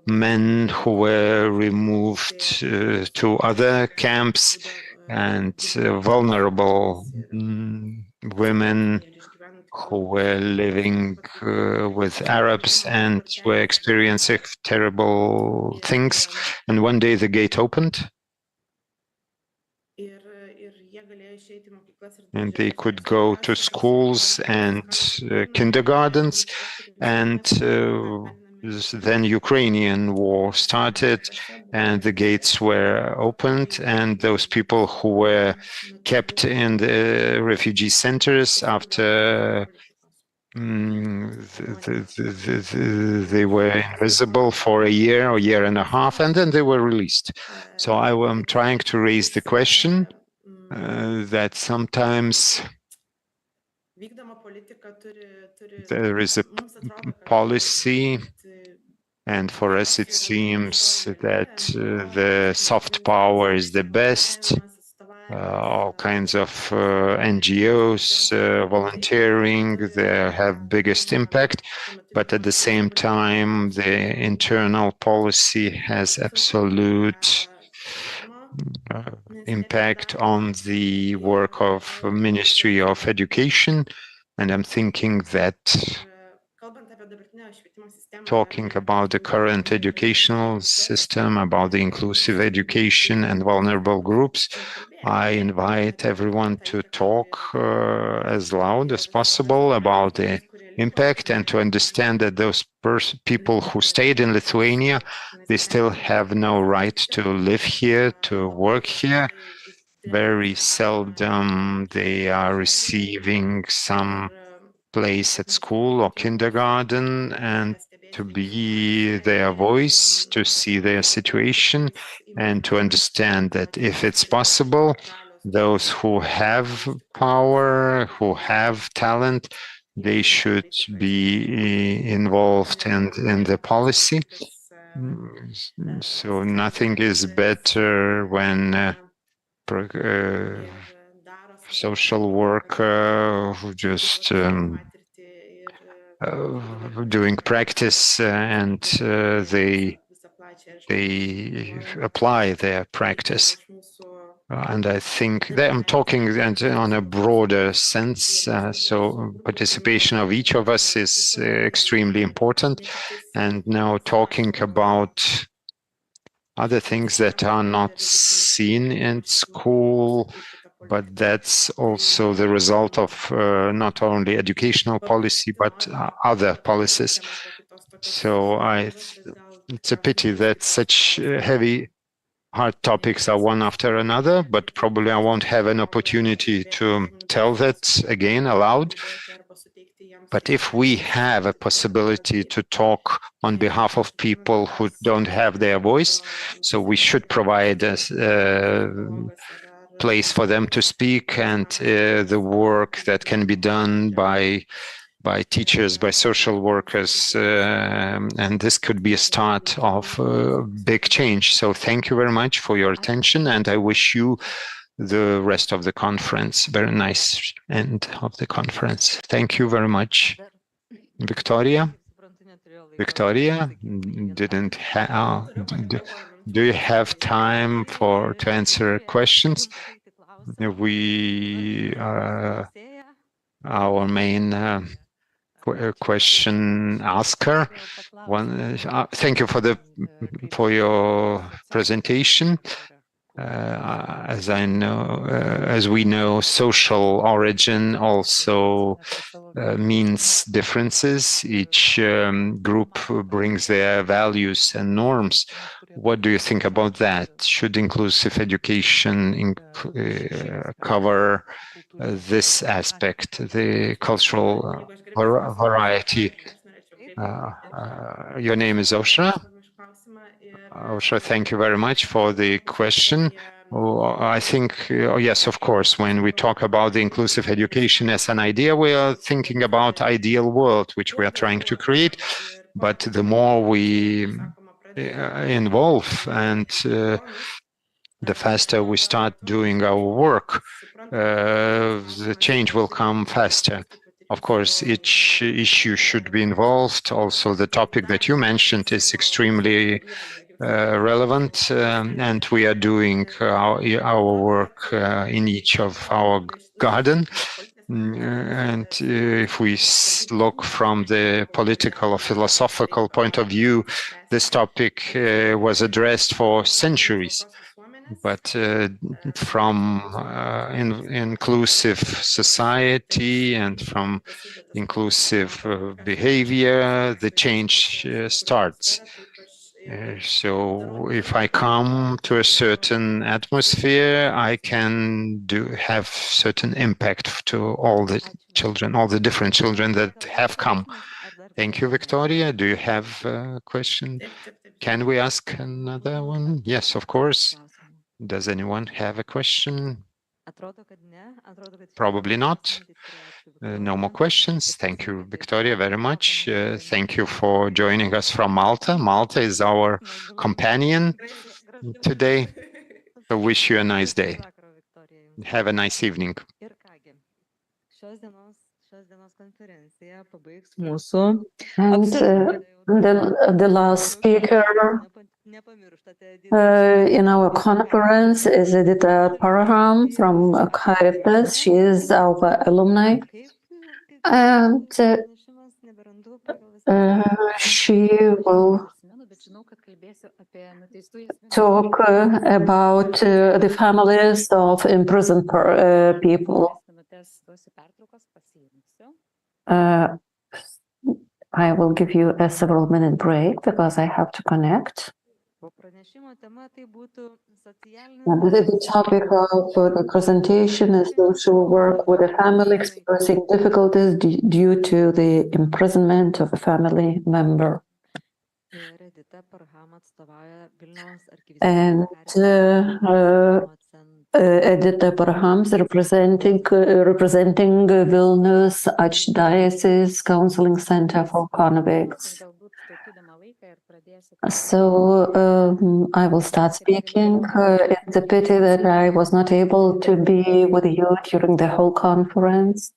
[SPEAKER 5] men who were removed to other camps, and vulnerable women who were living with Arabs and were experiencing terrible things. And one day the gate opened, and they could go to schools and kindergartens, and then Ukrainian war started and the gates were opened, and those people who were kept in the refugee centers after they were invisible for a year or year and a half, and then they were released. So I am trying to raise the question that sometimes there is a policy, and for us it seems that the soft power is the best. All kinds of NGOs volunteering, they have biggest impact, but at the same time the internal policy has absolute impact on the work of Ministry of Education. And I'm thinking that talking about the current educational system, about the inclusive education and vulnerable groups, I invite everyone to talk as loud as possible about the impact, and to understand that those people who stayed in Lithuania, they still have no right to live here, to work here. Very seldom they are receiving some place at school or kindergarten, and to be their voice, to see their situation, and to understand that if it's possible, those who have power, who have talent, they should be involved in the policy. So nothing is better when social worker who just doing practice and they apply their practice. And I think that I'm talking on a broader sense, so participation of each of us is extremely important. And now talking about other things that are not seen in school, but that's also the result of not only educational policy, but other policies. So it's a pity that such heavy, hard topics are one after another, but probably I won't have an opportunity to tell that again aloud. But if we have a possibility to talk on behalf of people who don't have their voice, so we should provide a place for them to speak, and the work that can be done by teachers, by social workers, and this could be a start of big change. So thank you very much for your attention, and I wish you the rest of the conference. Very nice end of the conference. Thank you very much. Victoria? Victoria, didn't have. Do you have time to answer questions? We our main question asker. Thank you for your presentation. As we know, social origin also means differences. Each group brings their values and norms. What do you think about that? Should inclusive education cover this aspect, the cultural variety? Your name is Ausra. Ausra, thank you very much for the question. I think, yes, of course, when we talk about the inclusive education as an idea, we are thinking about ideal world, which we are trying to create. But the more we involve and the faster we start doing our work, the change will come faster. Of course, each issue should be involved. Also, the topic that you mentioned is extremely relevant, and we are doing our work in each of our garden. And if we look from the political or philosophical point of view, this topic was addressed for centuries. But from inclusive society and from inclusive behavior, the change starts. So if I come to a certain atmosphere, I can have certain impact to all the children, all the different children that have come. Thank you, Victoria. Do you have a question? Can we ask another one? Yes, of course. Does anyone have a question? Probably not. No more questions. Thank you, Victoria, very much. Thank you for joining us from Malta. Malta is our companion today. So wish you a nice day. Have a nice evening.
[SPEAKER 2] And the last speaker in our conference is Edita Parham from Caritas. She is our alumni. And she will talk about the families of imprisoned people. I will give you a several-minute break because I have to connect. And the topic of the presentation is social work with a family experiencing difficulties due to the imprisonment of a family member. And Edita Parhams representing Vilnius Archdiocese Counseling Center for Convicts. So I will start speaking. It's a pity that I was not able to be with you during the whole conference,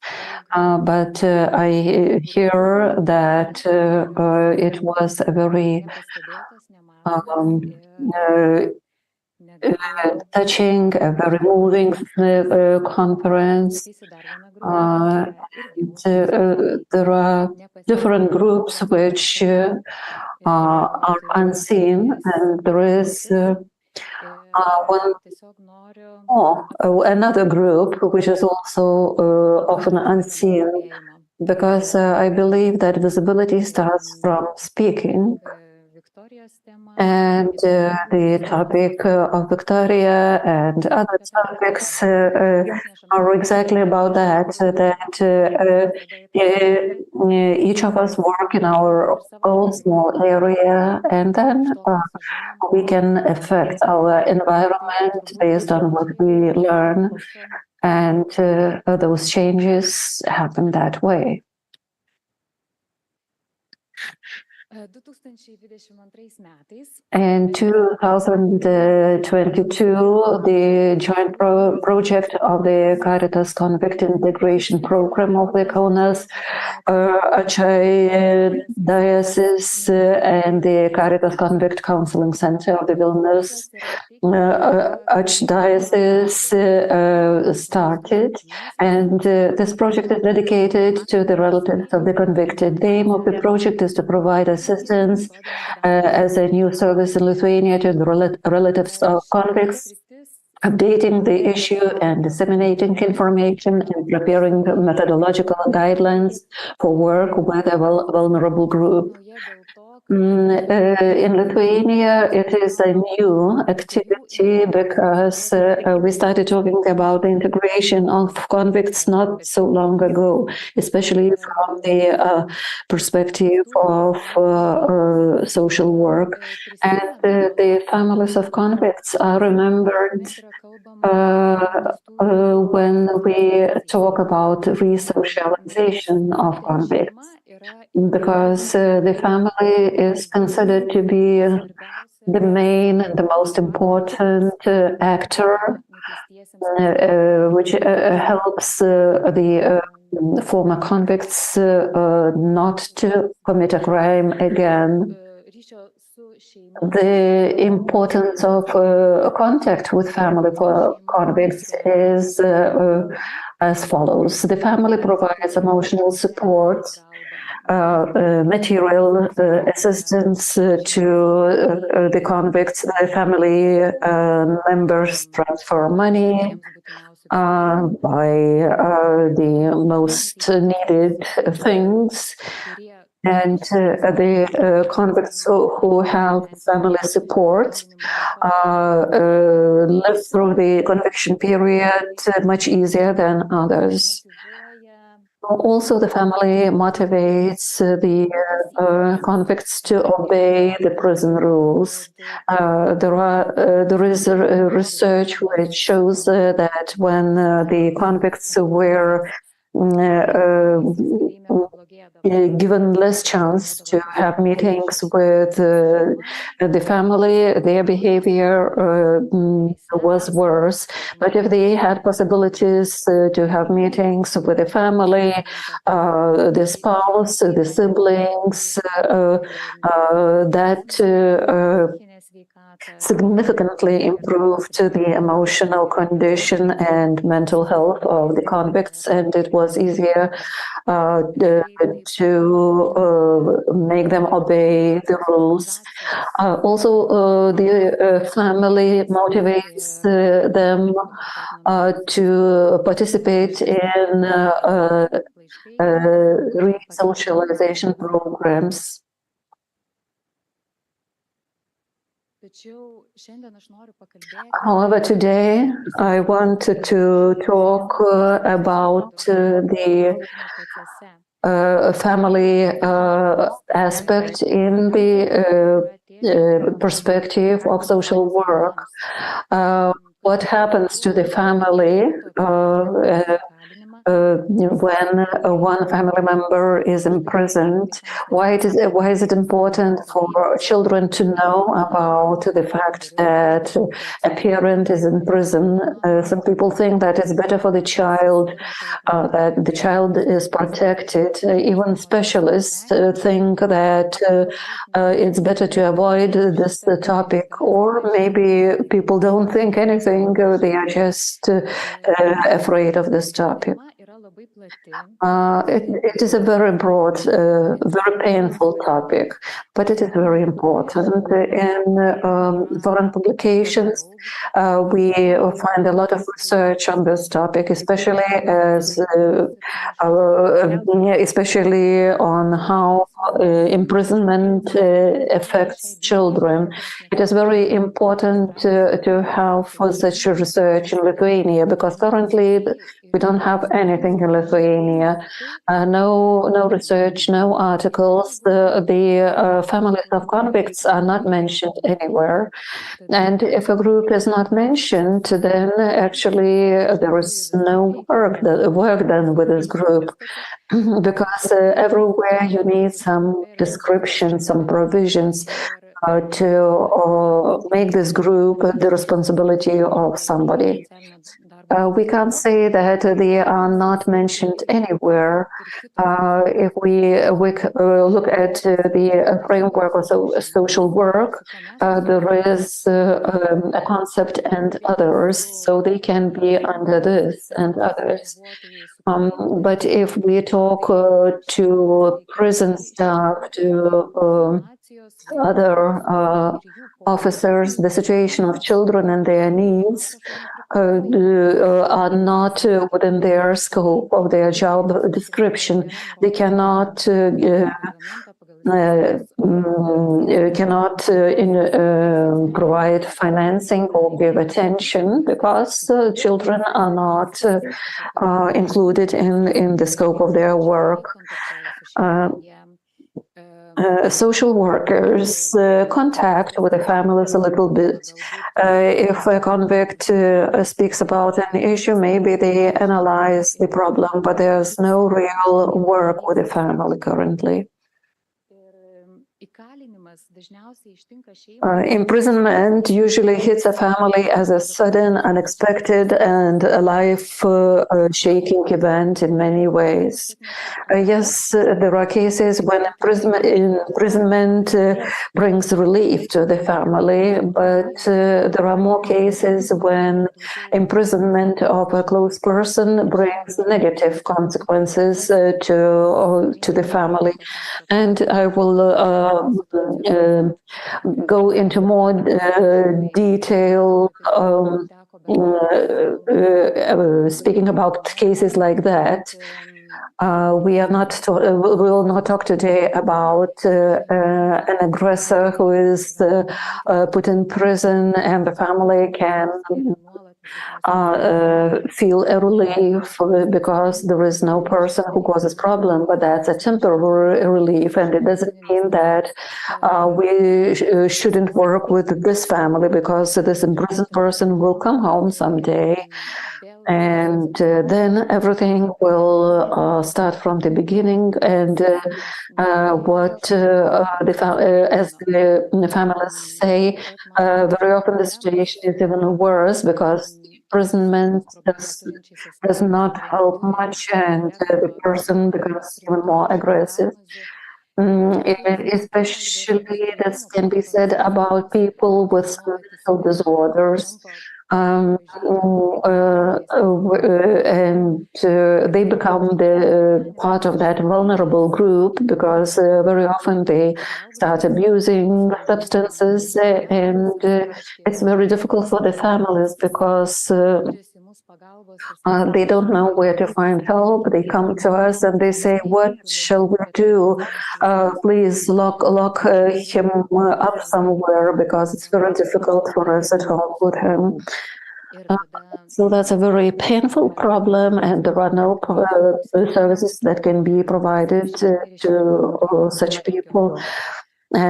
[SPEAKER 2] but I hear that it was a very touching, a very moving conference. There are different groups which are unseen, and there is another group which is also often unseen, because I believe that visibility starts from speaking. And the topic of Victoria and other topics are exactly about that, each of us work in our own small area, and then we can affect our environment based on what we learn, and those changes happen that way. In 2022, the joint project of the Caritas Convict Integration Program of the Kaunas Archdiocese and the Caritas Convict Counseling Center of the Vilnius Archdiocese started, and this project is dedicated to the relatives of the convicted. The aim of the project is to provide assistance as a new service in Lithuania to the relatives of convicts, updating the issue and disseminating information and preparing methodological guidelines for work with a vulnerable group. In Lithuania, it is a new activity because we started talking about the integration of convicts not so long ago, especially from the perspective of social work. And the families of convicts are remembered when we talk about resocialization of convicts, because the family is considered to be the main and the most important actor, which helps the former convicts not to commit a crime again. The importance of contact with family for convicts is as follows. The family provides emotional support, material assistance to the convicts. The family members transfer money, buy the most needed things. And the convicts who have family support live through the conviction period much easier than others. Also, the family motivates the convicts to obey the prison rules. There is research which shows that when the convicts were given less chance to have meetings with the family, their behavior was worse. But if they had possibilities to have meetings with the family, the spouse, the siblings, that significantly improved the emotional condition and mental health of the convicts, and it was easier to make them obey the rules. Also, the family motivates them to participate in re-socialization programs. However, today I wanted to talk about the family aspect in the perspective of social work. What happens to the family when one family member is imprisoned? Why is it important for children to know about the fact that a parent is in prison? Some people think that it's better for the child, that the child is protected. Even specialists think that it's better to avoid this topic, or maybe people don't think anything, they are just afraid of this topic. It is a very broad, very painful topic, but it is very important. In foreign publications, we find a lot of research on this topic, especially on how imprisonment affects children. It is very important to have such research in Lithuania, because currently We don't have anything in Lithuania. No research, no articles. The families of convicts are not mentioned anywhere. And if a group is not mentioned, then actually there is no work done with this group. Because everywhere you need some description, some provisions to make this group the responsibility of somebody. We can't say that they are not mentioned anywhere. If we look at the framework of social work, there is a concept and others, so they can be under this and others. But if we talk to prison staff, to other officers, the situation of children and their needs are not within their scope of their job description. They cannot provide financing or give attention because children are not included in the scope of their work. Social workers contact with the families a little bit. If a convict speaks about an issue, maybe they analyze the problem, but there's no real work with the family currently. Imprisonment usually hits a family as a sudden, unexpected, and a life-shaking event in many ways. Yes, there are cases when imprisonment brings relief to the family, but there are more cases when imprisonment of a close person brings negative consequences to the family. And I will go into more detail speaking about cases like that. We will not talk today about an aggressor who is put in prison and the family can feel a relief because there is no person who causes problem, but that's a temporary relief, and it doesn't mean that we shouldn't work with this family because this imprisoned person will come home someday, and then everything will start from the beginning. And as the families say, very often the situation is even worse because imprisonment does not help much, and the person becomes even more aggressive. Especially this can be said about people with mental disorders. And they become the part of that vulnerable group because very often they start abusing substances, and it's very difficult for the families because they don't know where to find help. They come to us and they say, "What shall we do? Please lock him up somewhere because it's very difficult for us at home with him." So that's a very painful problem, and there are no services that can be provided to such people.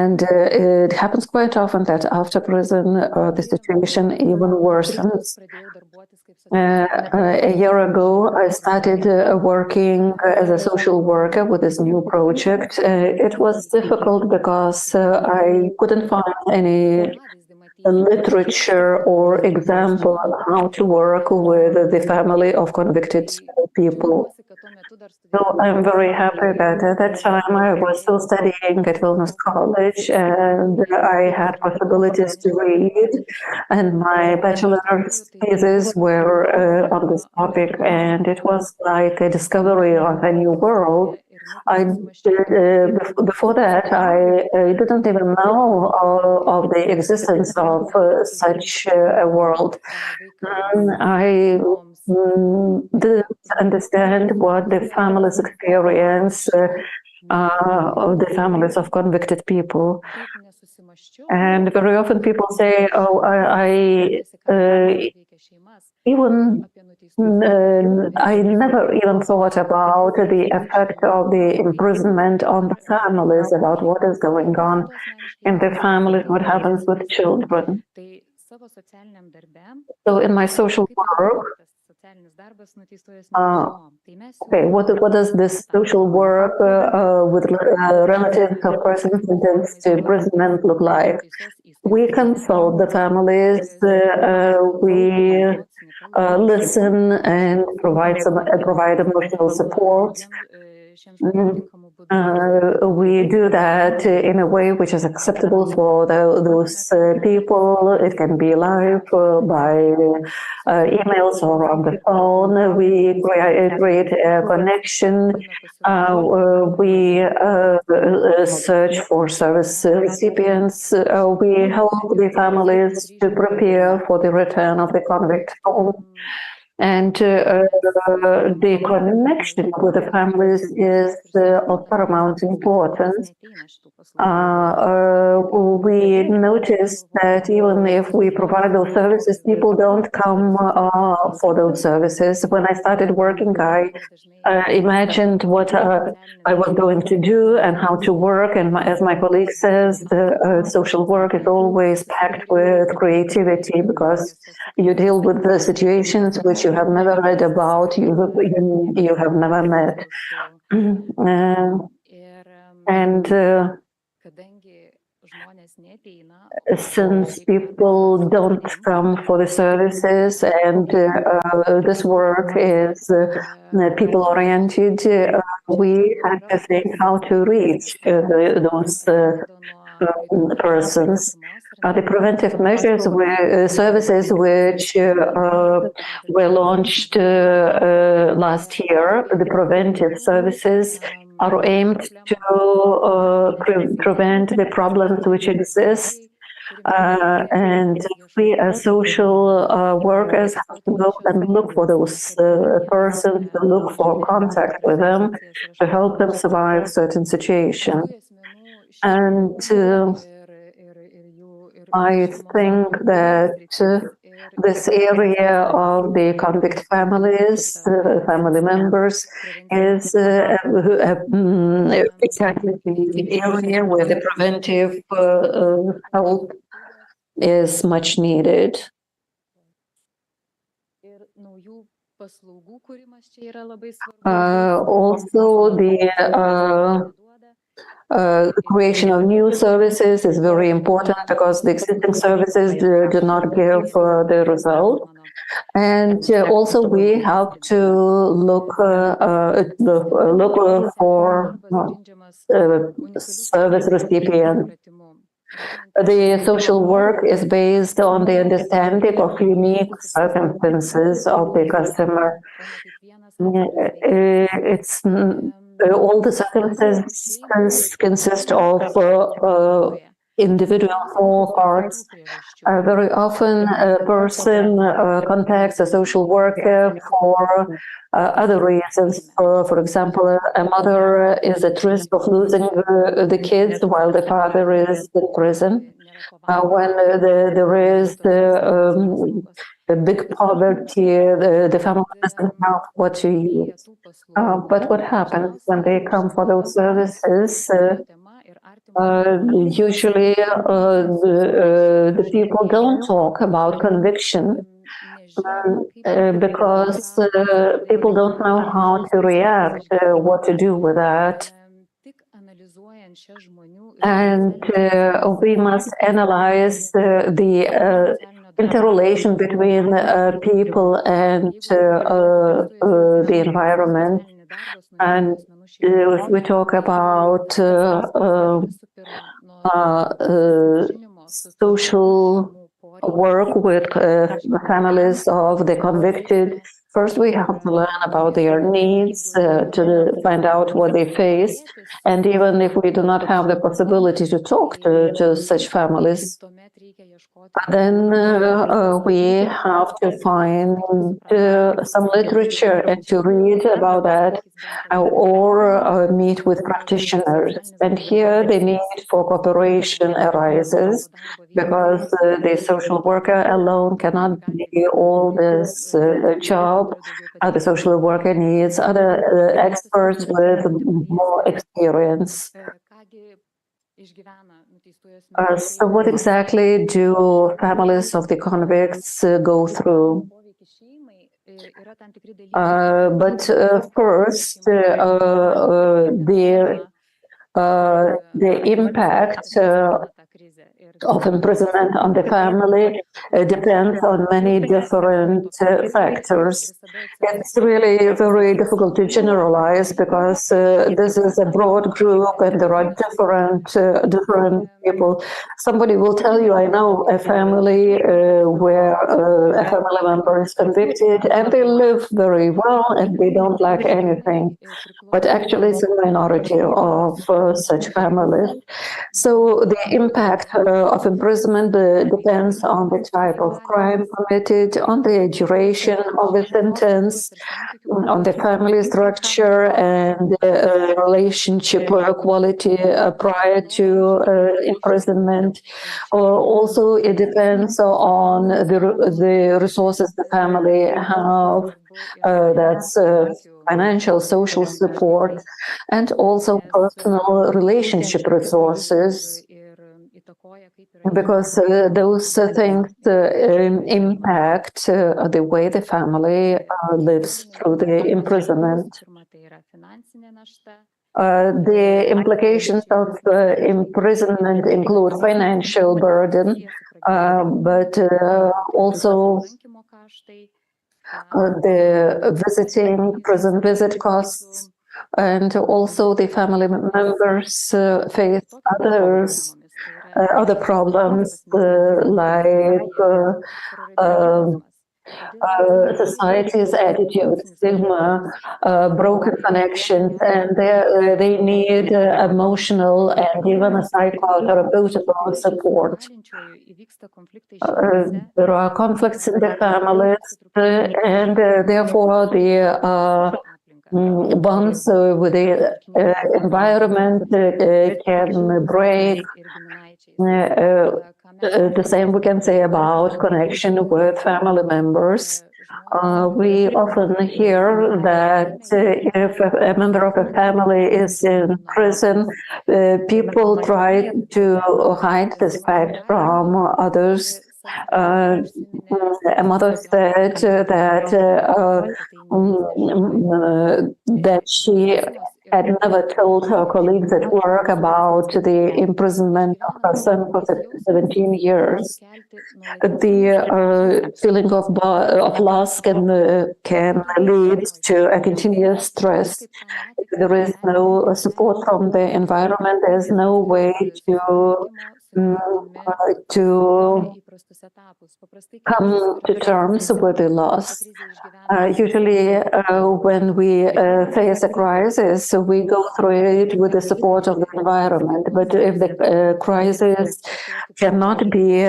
[SPEAKER 2] And it happens quite often that after prison, the situation even worsens. A year ago, I started working as a social worker with this new project. It was difficult because I couldn't find any literature or example on how to work with the family of convicted people. So I'm very happy that at that time I was still studying at Vilnius College and I had possibilities to read, and my bachelor's thesis were on this topic, and it was like a discovery of a new world. Before that, I didn't even know of the existence of such a world. I didn't understand what the families experience of the families of convicted people. And very often people say, "Oh, I even I never even thought about the effect of the imprisonment on the families, about what is going on in the families, what happens with children. So in my social work, okay, what does this social work with relatives of persons sentenced to imprisonment look like? We consult the families, we listen and provide emotional support. We do that in a way which is acceptable for those people. It can be live by emails or on the phone. We create a connection. We search for service recipients. We help the families to prepare for the return of the convict home. And the connection with the families is of paramount importance. We notice that even if we provide those services, people don't come for those services. When I started working, I imagined what I was going to do and how to work. And as my colleague says, the social work is always packed with creativity, because you deal with the situations which you have never read about, you have never met. Since people don't come for the services, and this work is people-oriented, we have to think how to reach those persons. The preventive measures were services which were launched last year. The preventive services are aimed to prevent the problems which exist. And we as social workers have to go and look for those persons, to look for contact with them, to help them survive certain situations. And I think that this area of the convict families, family members, is exactly the area where the preventive help is much needed. Also, the creation of new services is very important, because the existing services do not give the result. And also we have to look for service recipient. The social work is based on the understanding of unique circumstances of the customer. It's all the circumstances consist of individual four parts. Very often a person contacts a social worker for other reasons. For example, a mother is at risk of losing the kids while the father is in prison. When there is the big poverty, the family doesn't have what to eat. But what happens when they come for those services? Usually the people don't talk about conviction, because people don't know how to react, what to do with that. And we must analyze the interrelation between people and the environment. And if we talk about social work with families of the convicted, first we have to learn about their needs, to find out what they face. And even if we do not have the possibility to talk to such families, then we have to find some literature and to read about that, or meet with practitioners. And here the need for cooperation arises, because the social worker alone cannot do all this job. The social worker needs other experts with more experience. So what exactly do families of the convicts go through? But first, the impact of imprisonment on the family depends on many different factors. It's really very difficult to generalize, because this is a broad group and there are different people. Somebody will tell you, I know a family where a family member is convicted and they live very well and they don't lack anything. But actually it's a minority of such families. So the impact of imprisonment depends on the type of crime committed, on the duration of the sentence, on the family structure and relationship quality prior to imprisonment. Also, it depends on the resources the family have. That's financial, social support, and also personal relationship resources, because those things impact the way the family lives through the imprisonment. The implications of imprisonment include financial burden, but also the prison visit costs, and also the family members face other problems like society's attitude, stigma, broken connections, and they need emotional and even a psychotherapeutical support. There are conflicts in the families, and therefore the bonds with the environment can break. The same we can say about connection with family members. We often hear that if a member of a family is in prison, people try to hide this fact from others. A mother said that she had never told her colleagues at work about the imprisonment of her son for 17 years. The feeling of loss can lead to a continuous stress. If there is no support from the environment, there's no way to come to terms with the loss. Usually when we face a crisis, we go through it with the support of the environment. But if the crisis cannot be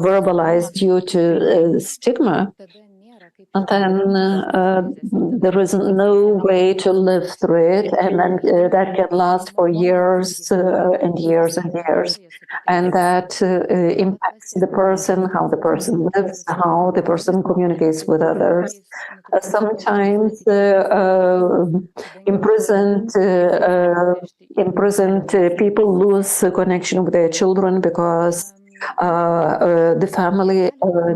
[SPEAKER 2] verbalized due to stigma, then there is no way to live through it, and then that can last for years and years and years, and that impacts the person, how the person lives, how the person communicates with others. Sometimes imprisoned people lose connection with their children because the family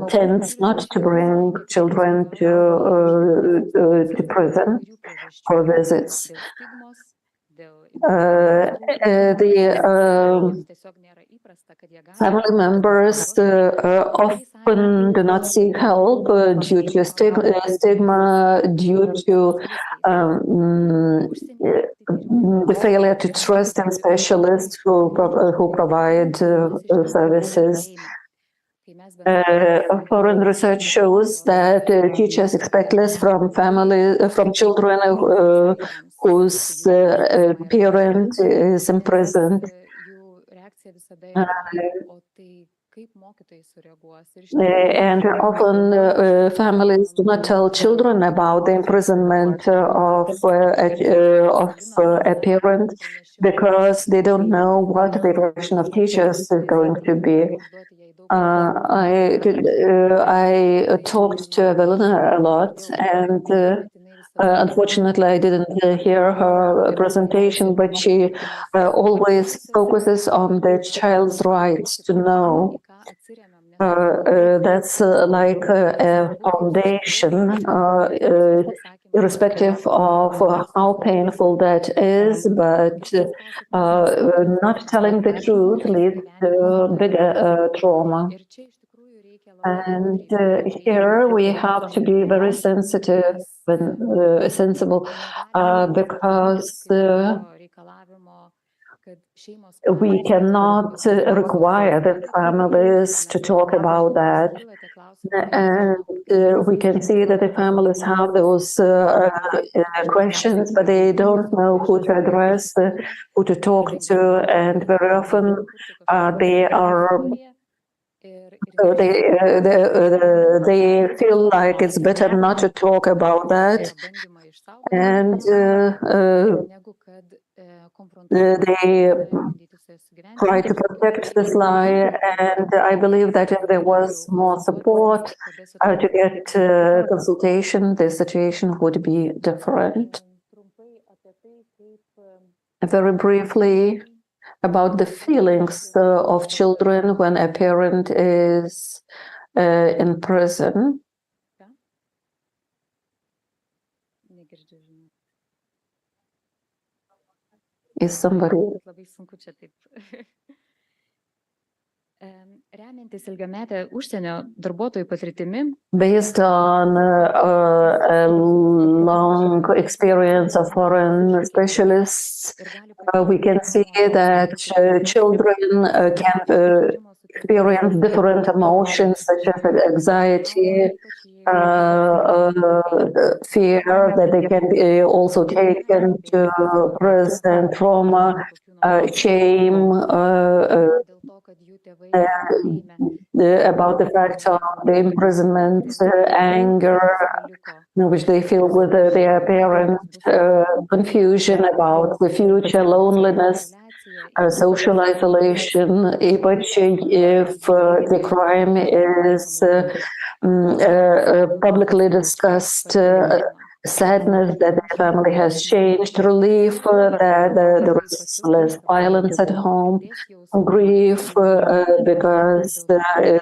[SPEAKER 2] tends not to bring children to prison for visits. The family members often do not seek help due to stigma, due to the failure to trust in specialists who provide services. Foreign research shows that teachers expect less from children whose parent is imprisoned. And often families do not tell children about the imprisonment of a parent because they don't know what the reaction of teachers is going to be. I talked to Evelina a lot, and unfortunately, I didn't hear her presentation, but she always focuses on the child's rights to know. That's like a foundation, irrespective of how painful that is, but not telling the truth leads to bigger trauma. And here we have to be very sensitive and sensible because we cannot require the families to talk about that. And we can see that the families have those questions, but they don't know who to address, who to talk to, and very often they feel like it's better not to talk about that, and they try to protect this lie. And I believe that if there was more support to get consultation, the situation would be different. Very briefly, about the feelings of children when a parent is in prison. Is somebody... Based on a long experience of foreign specialists, we can see that children can experience different emotions such as anxiety, fear, that they can be also taken to prison, trauma, shame, about the fact of the imprisonment, anger, which they feel with their parents, confusion about the future, loneliness, social isolation, even if the crime is publicly discussed, sadness that the family has changed, relief that there is less violence at home, grief because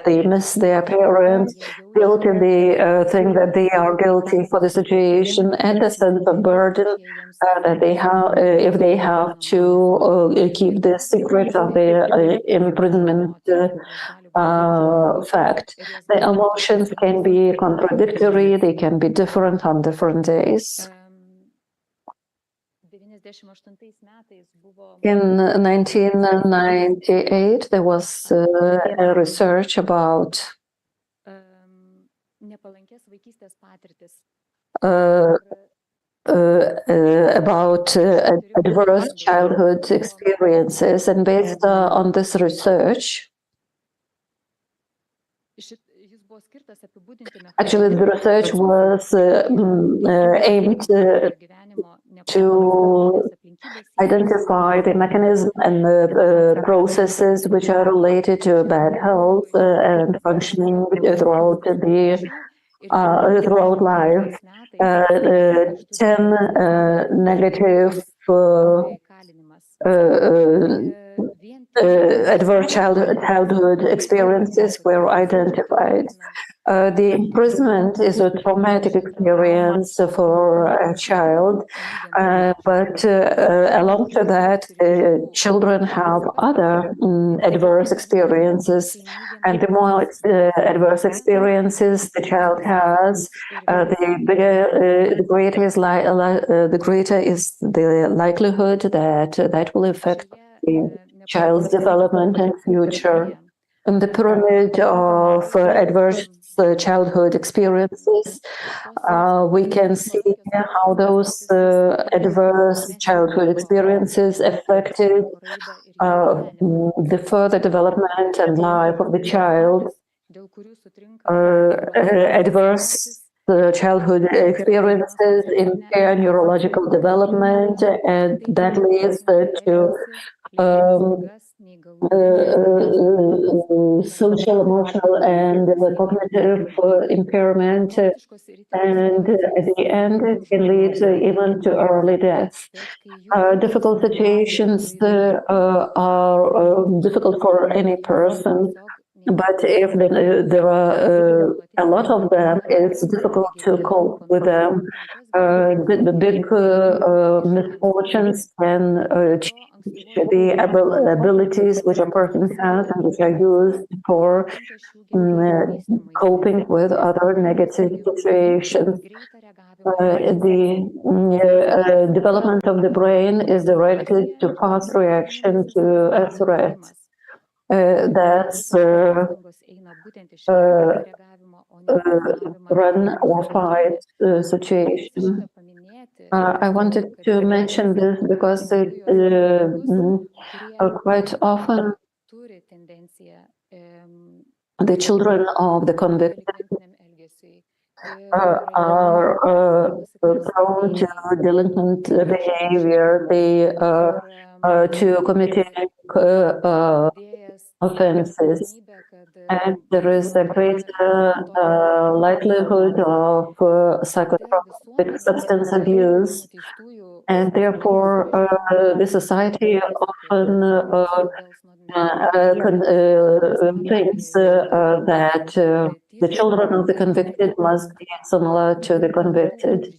[SPEAKER 2] they miss their parents, guilt in the think that they are guilty for the situation, and a sense of burden that they have if they have to keep the secret of their imprisonment fact. The emotions can be contradictory, they can be different on different days. In 1998, there was a research about adverse childhood experiences, and based on this research, actually, the research was aimed to identify the mechanism and the processes which are related to bad health and functioning throughout throughout life. 10 negative adverse childhood experiences were identified. The imprisonment is a traumatic experience for a child, but along to that, children have other adverse experiences, and the more adverse experiences the child has, the greater is the likelihood that that will affect the child's development and future. In the pyramid of adverse childhood experiences, we can see how those adverse childhood experiences affected the further development and life of the child. Adverse childhood experiences impair neurological development, and that leads to social, emotional, and cognitive impairment, and at the end it can lead even to early death. Difficult situations are difficult for any person, but if there are a lot of them, it's difficult to cope with them. The big misfortunes can change the abilities which a person has and which are used for coping with other negative situations. The development of the brain is directed to fast reaction to a threat. That's run or fight situation. I wanted to mention this because quite often the children of the convicted are prone to delinquent behavior, to committing offenses, and there is a greater likelihood of psychotropic substance abuse, and therefore the society often thinks that the children of the convicted must be similar to the convicted.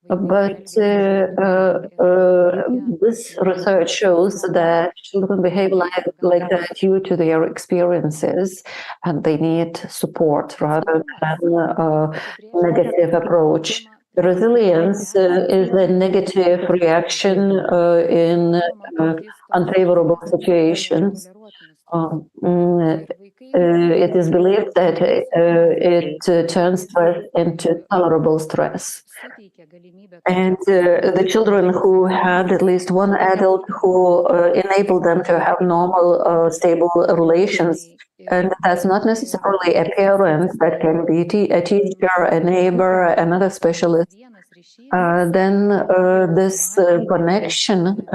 [SPEAKER 2] But this research shows that children behave like that due to their experiences, and they need support rather than a negative approach. Resilience is a negative reaction in unfavorable situations. It is believed that it turns stress into tolerable stress. And the children who had at least one adult who enabled them to have normal, stable relations, and that's not necessarily a parent, that can be a teacher, a neighbor, another specialist, then this connection,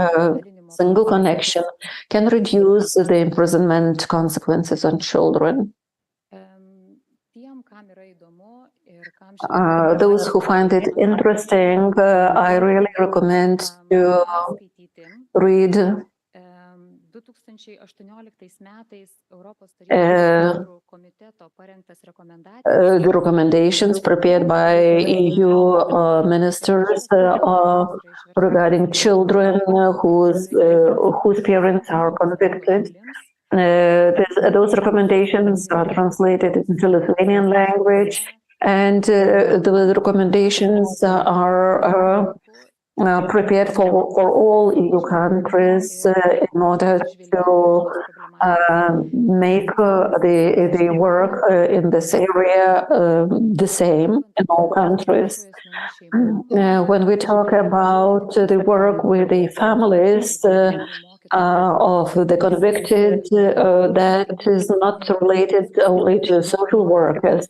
[SPEAKER 2] single connection, can reduce the imprisonment consequences on children. Those who find it interesting, I really recommend to read the recommendations prepared by EU ministers regarding children whose parents are convicted. Those recommendations are translated into Lithuanian language, and the recommendations are prepared for all EU countries in order to make the work in this area the same in all countries. When we talk about the work with the families of the convicted, that is not related only to social workers.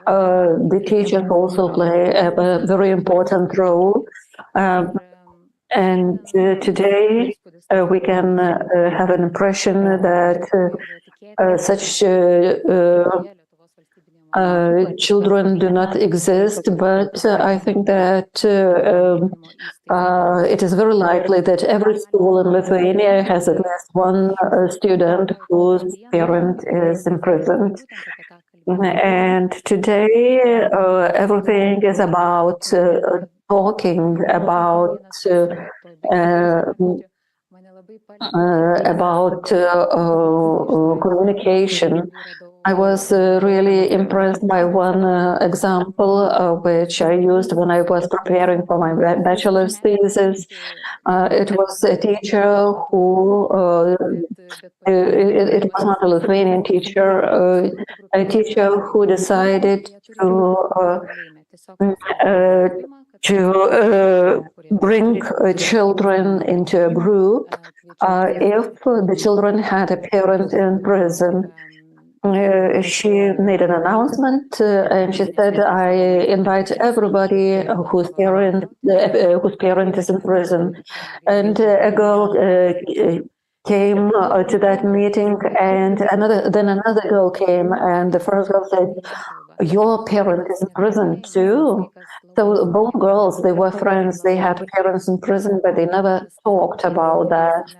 [SPEAKER 2] The teachers also play a very important role. And today we can have an impression that such children do not exist, but I think that it is very likely that every school in Lithuania has at least one student whose parent is imprisoned. And today everything is about talking about communication. I was really impressed by one example which I used when I was preparing for my bachelor's thesis. It was a teacher who, it was not a Lithuanian teacher, a teacher who decided to bring children into a group if the children had a parent in prison. She made an announcement and she said, I invite everybody whose parent is in prison. And a girl came to that meeting, and another girl came, and the first girl said, your parent is in prison too. So both girls, they were friends, they had parents in prison, but they never talked about that.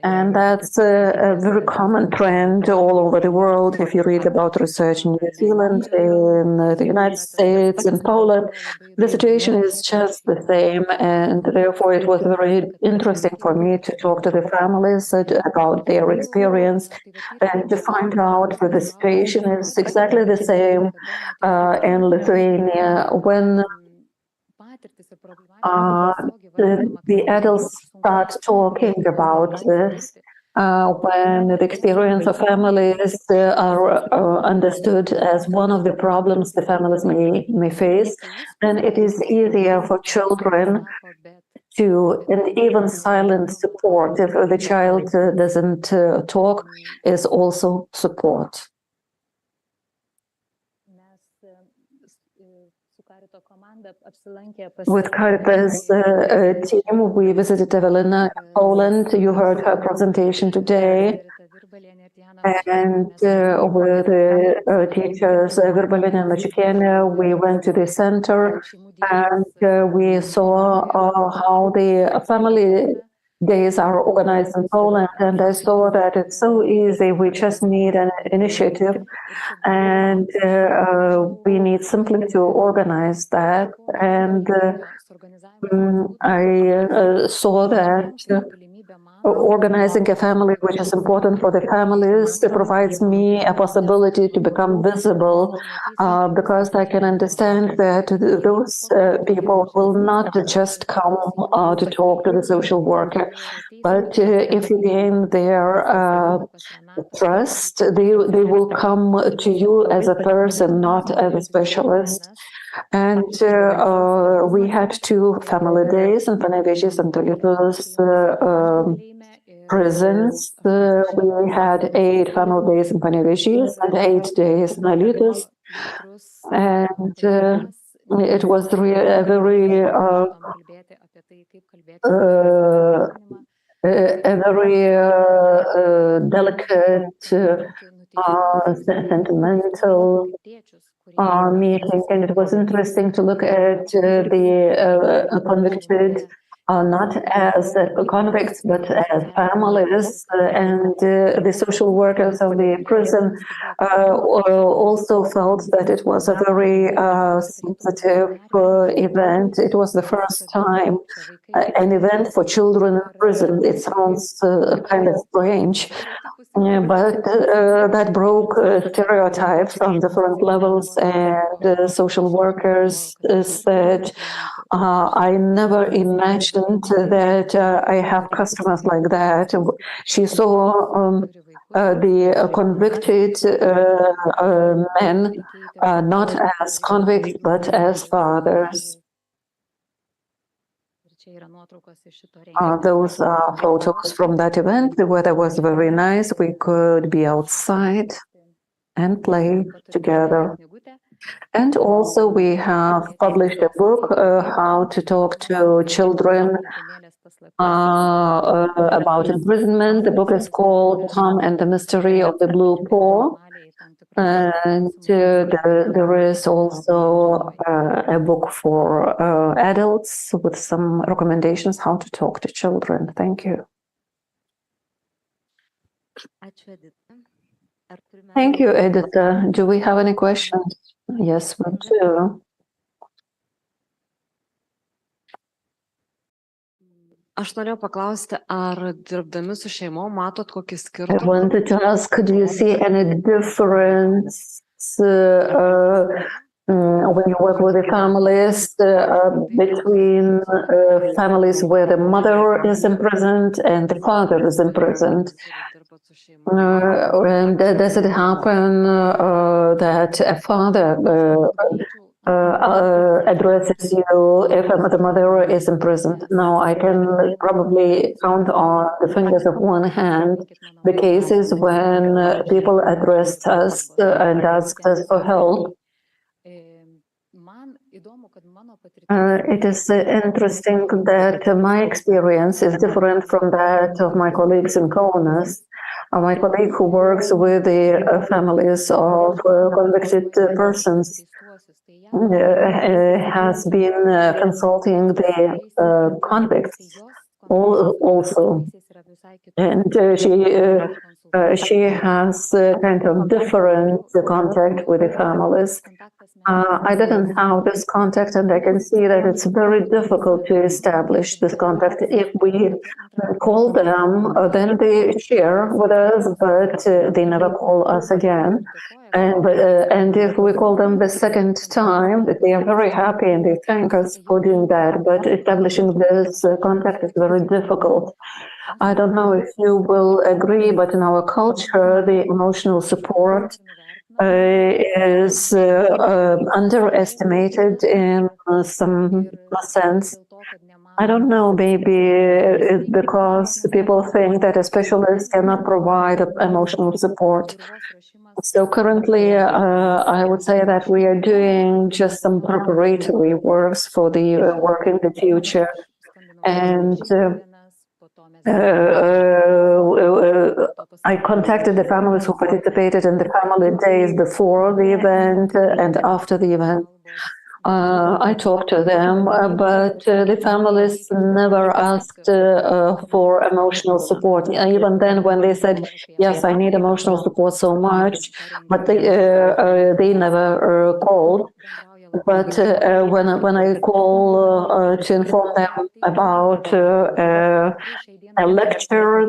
[SPEAKER 2] And that's a very common trend all over the world. If you read about research in New Zealand, in the United States, in Poland, the situation is just the same. And therefore, it was very interesting for me to talk to the families about their experience and to find out that the situation is exactly the same in Lithuania. When the adults start talking about this, when the experience of families are understood as one of the problems the families may face, then it is easier for children to, and even silent support, if the child doesn't talk, is also support. With Caritas team, we visited Evelina, Poland. You heard her presentation today. And with the teachers Virbalina and Mačiukienė, we went to the center and we saw how the family days are organized in Poland, and I saw that it's so easy. We just need an initiative, and we need simply to organize that. And I saw that organizing a family, which is important for the families, provides me a possibility to become visible, because I can understand that those people will not just come to talk to the social worker, but if you gain their trust, they will come to you as a person, not as a specialist. And we had 2 family days in Panevėžys and Alytus prisons. We had 8 family days in Panevėžys and 8 days in Alytus. And it was a very delicate, sentimental meeting, and it was interesting to look at the convicted not as convicts but as families, and the social workers of the prison also felt that it was a very sensitive event. It was the first time an event for children in prison. It sounds kind of strange, but that broke stereotypes on different levels, and social workers said, I never imagined that I have customers like that. She saw the convicted men not as convicts, but as fathers. Those are photos from that event. The weather was very nice. We could be outside and play together. And also we have published a book, How to Talk to Children about imprisonment. The book is called Tom and the Mystery of the Blue Paw. And there is also a book for adults with some recommendations how to talk to children. Thank you. Thank you, Edita. Do we have any questions? Yes, we do.
[SPEAKER 17] Aš norėjau paklausti, ar dirbdami su šeimom matot kokį
[SPEAKER 2] I
[SPEAKER 17] skirtumą?
[SPEAKER 2] wanted to ask, do you see any difference when you work with the families, between families where the mother is imprisoned and the father is imprisoned. And does it happen that a father addresses you if the mother is imprisoned? No, I can probably count on the fingers of one hand the cases when people addressed us and asked us for help. It is interesting that my experience is different from that of my colleagues in Kaunas. My colleague who works with the families of convicted persons has been consulting the convicts also, and she has kind of different contact with the families. I didn't have this contact, and I can see that it's very difficult to establish this contact. If we call them, then they share with us, but they never call us again. And if we call them the second time, they are very happy and they thank us for doing that. But establishing this contact is very difficult. I don't know if you will agree, but in our culture, the emotional support is underestimated in some sense. I don't know, maybe it's because people think that a specialist cannot provide emotional support. So currently, I would say that we are doing just some preparatory works for the work in the future. And I contacted the families who participated in the family days before the event and after the event. I talked to them, but the families never asked for emotional support. Even then, when they said, yes, I need emotional support so much, but they never called. But when I call to inform them about a lecture,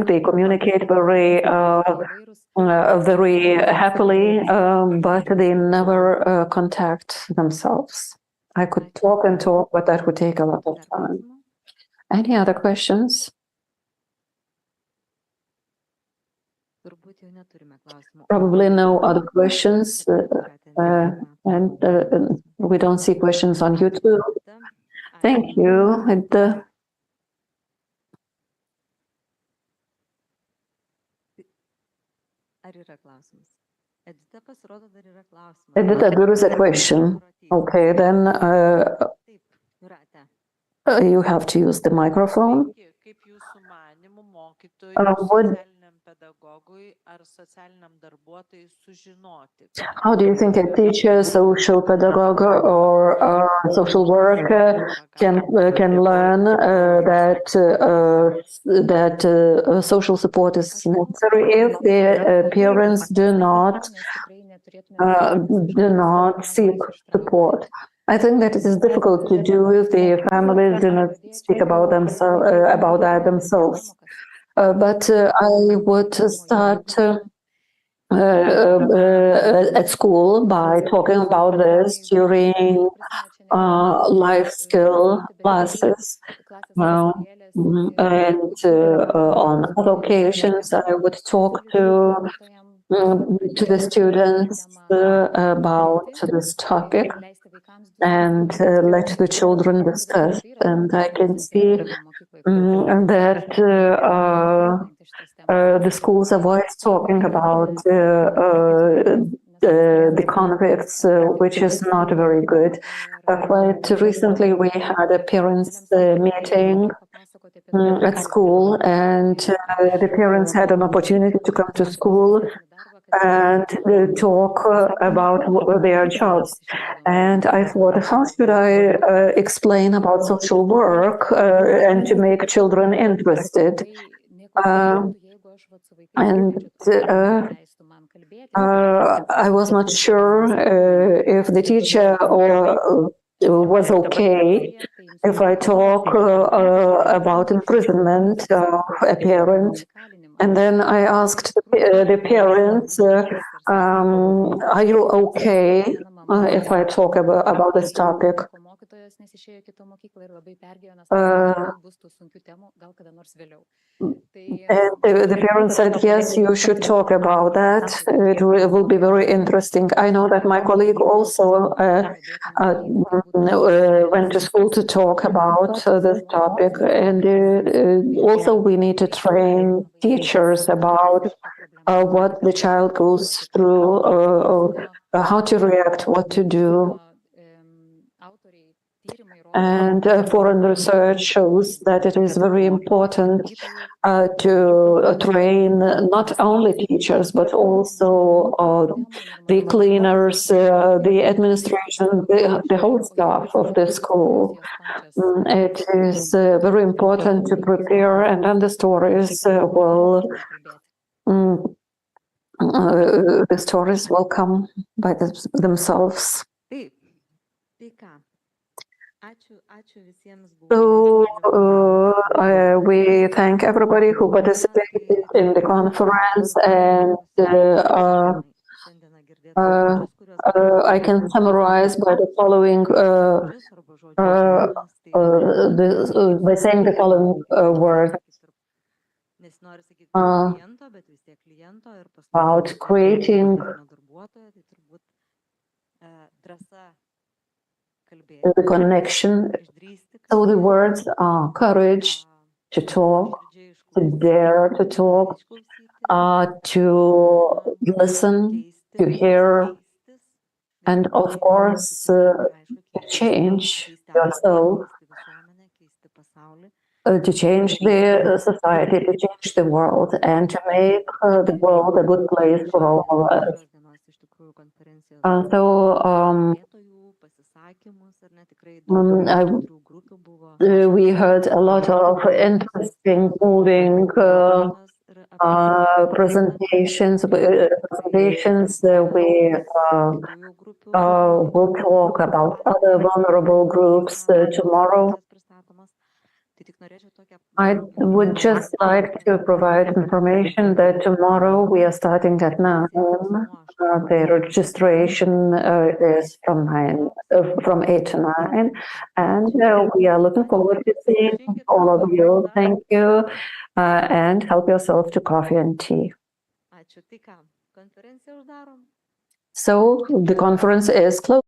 [SPEAKER 2] they communicate very happily, but they never contact themselves. I could talk and talk, but that would take a lot of time. Any other questions? Probably no other questions. And we don't see questions on YouTube. Thank you. Edita, there is a question. Okay, then you have to use the microphone. How do you think a teacher, social pedagogue, or social worker can learn that social support is necessary if the parents do not seek support? I think that it is difficult to do if the families do not speak about that themselves. But I would start at school by talking about this during life skill classes. And on other occasions, I would talk to the students about this topic and let the children discuss. And I can see that the schools avoid talking about the convicts, which is not very good. Quite recently, we had a parents' meeting at school, and the parents had an opportunity to come to school and talk about their jobs. And I thought, how should I explain about social work and to make children interested? And I was not sure if the teacher was okay if I talk about imprisonment of a parent. And then I asked the parents, are you okay if I talk about this topic. And the parents said, yes, you should talk about that. It will be very interesting. I know that my colleague also went to school to talk about this topic. And also we need to train teachers about what the child goes through, how to react, what to do. And foreign research shows that it is very important to train not only teachers, but also the cleaners, the administration, the whole staff of the school. It is very important to prepare, and then the stories the stories will come by themselves. So we thank everybody who participated in the conference, and I can summarize by the following by saying the following words about creating the connection. So the words are courage to talk, to dare to talk, to listen, to hear, and of course to change yourself, to change the society, to change the world, and to make the world a good place for all of us. We heard a lot of interesting, moving presentations. We will talk about other vulnerable groups tomorrow. I would just like to provide information that tomorrow we are starting at 9 a.m. The registration is from 8 to 9, and we are looking forward to seeing all of you. Thank you, and help yourself to coffee and tea. So the conference is closed.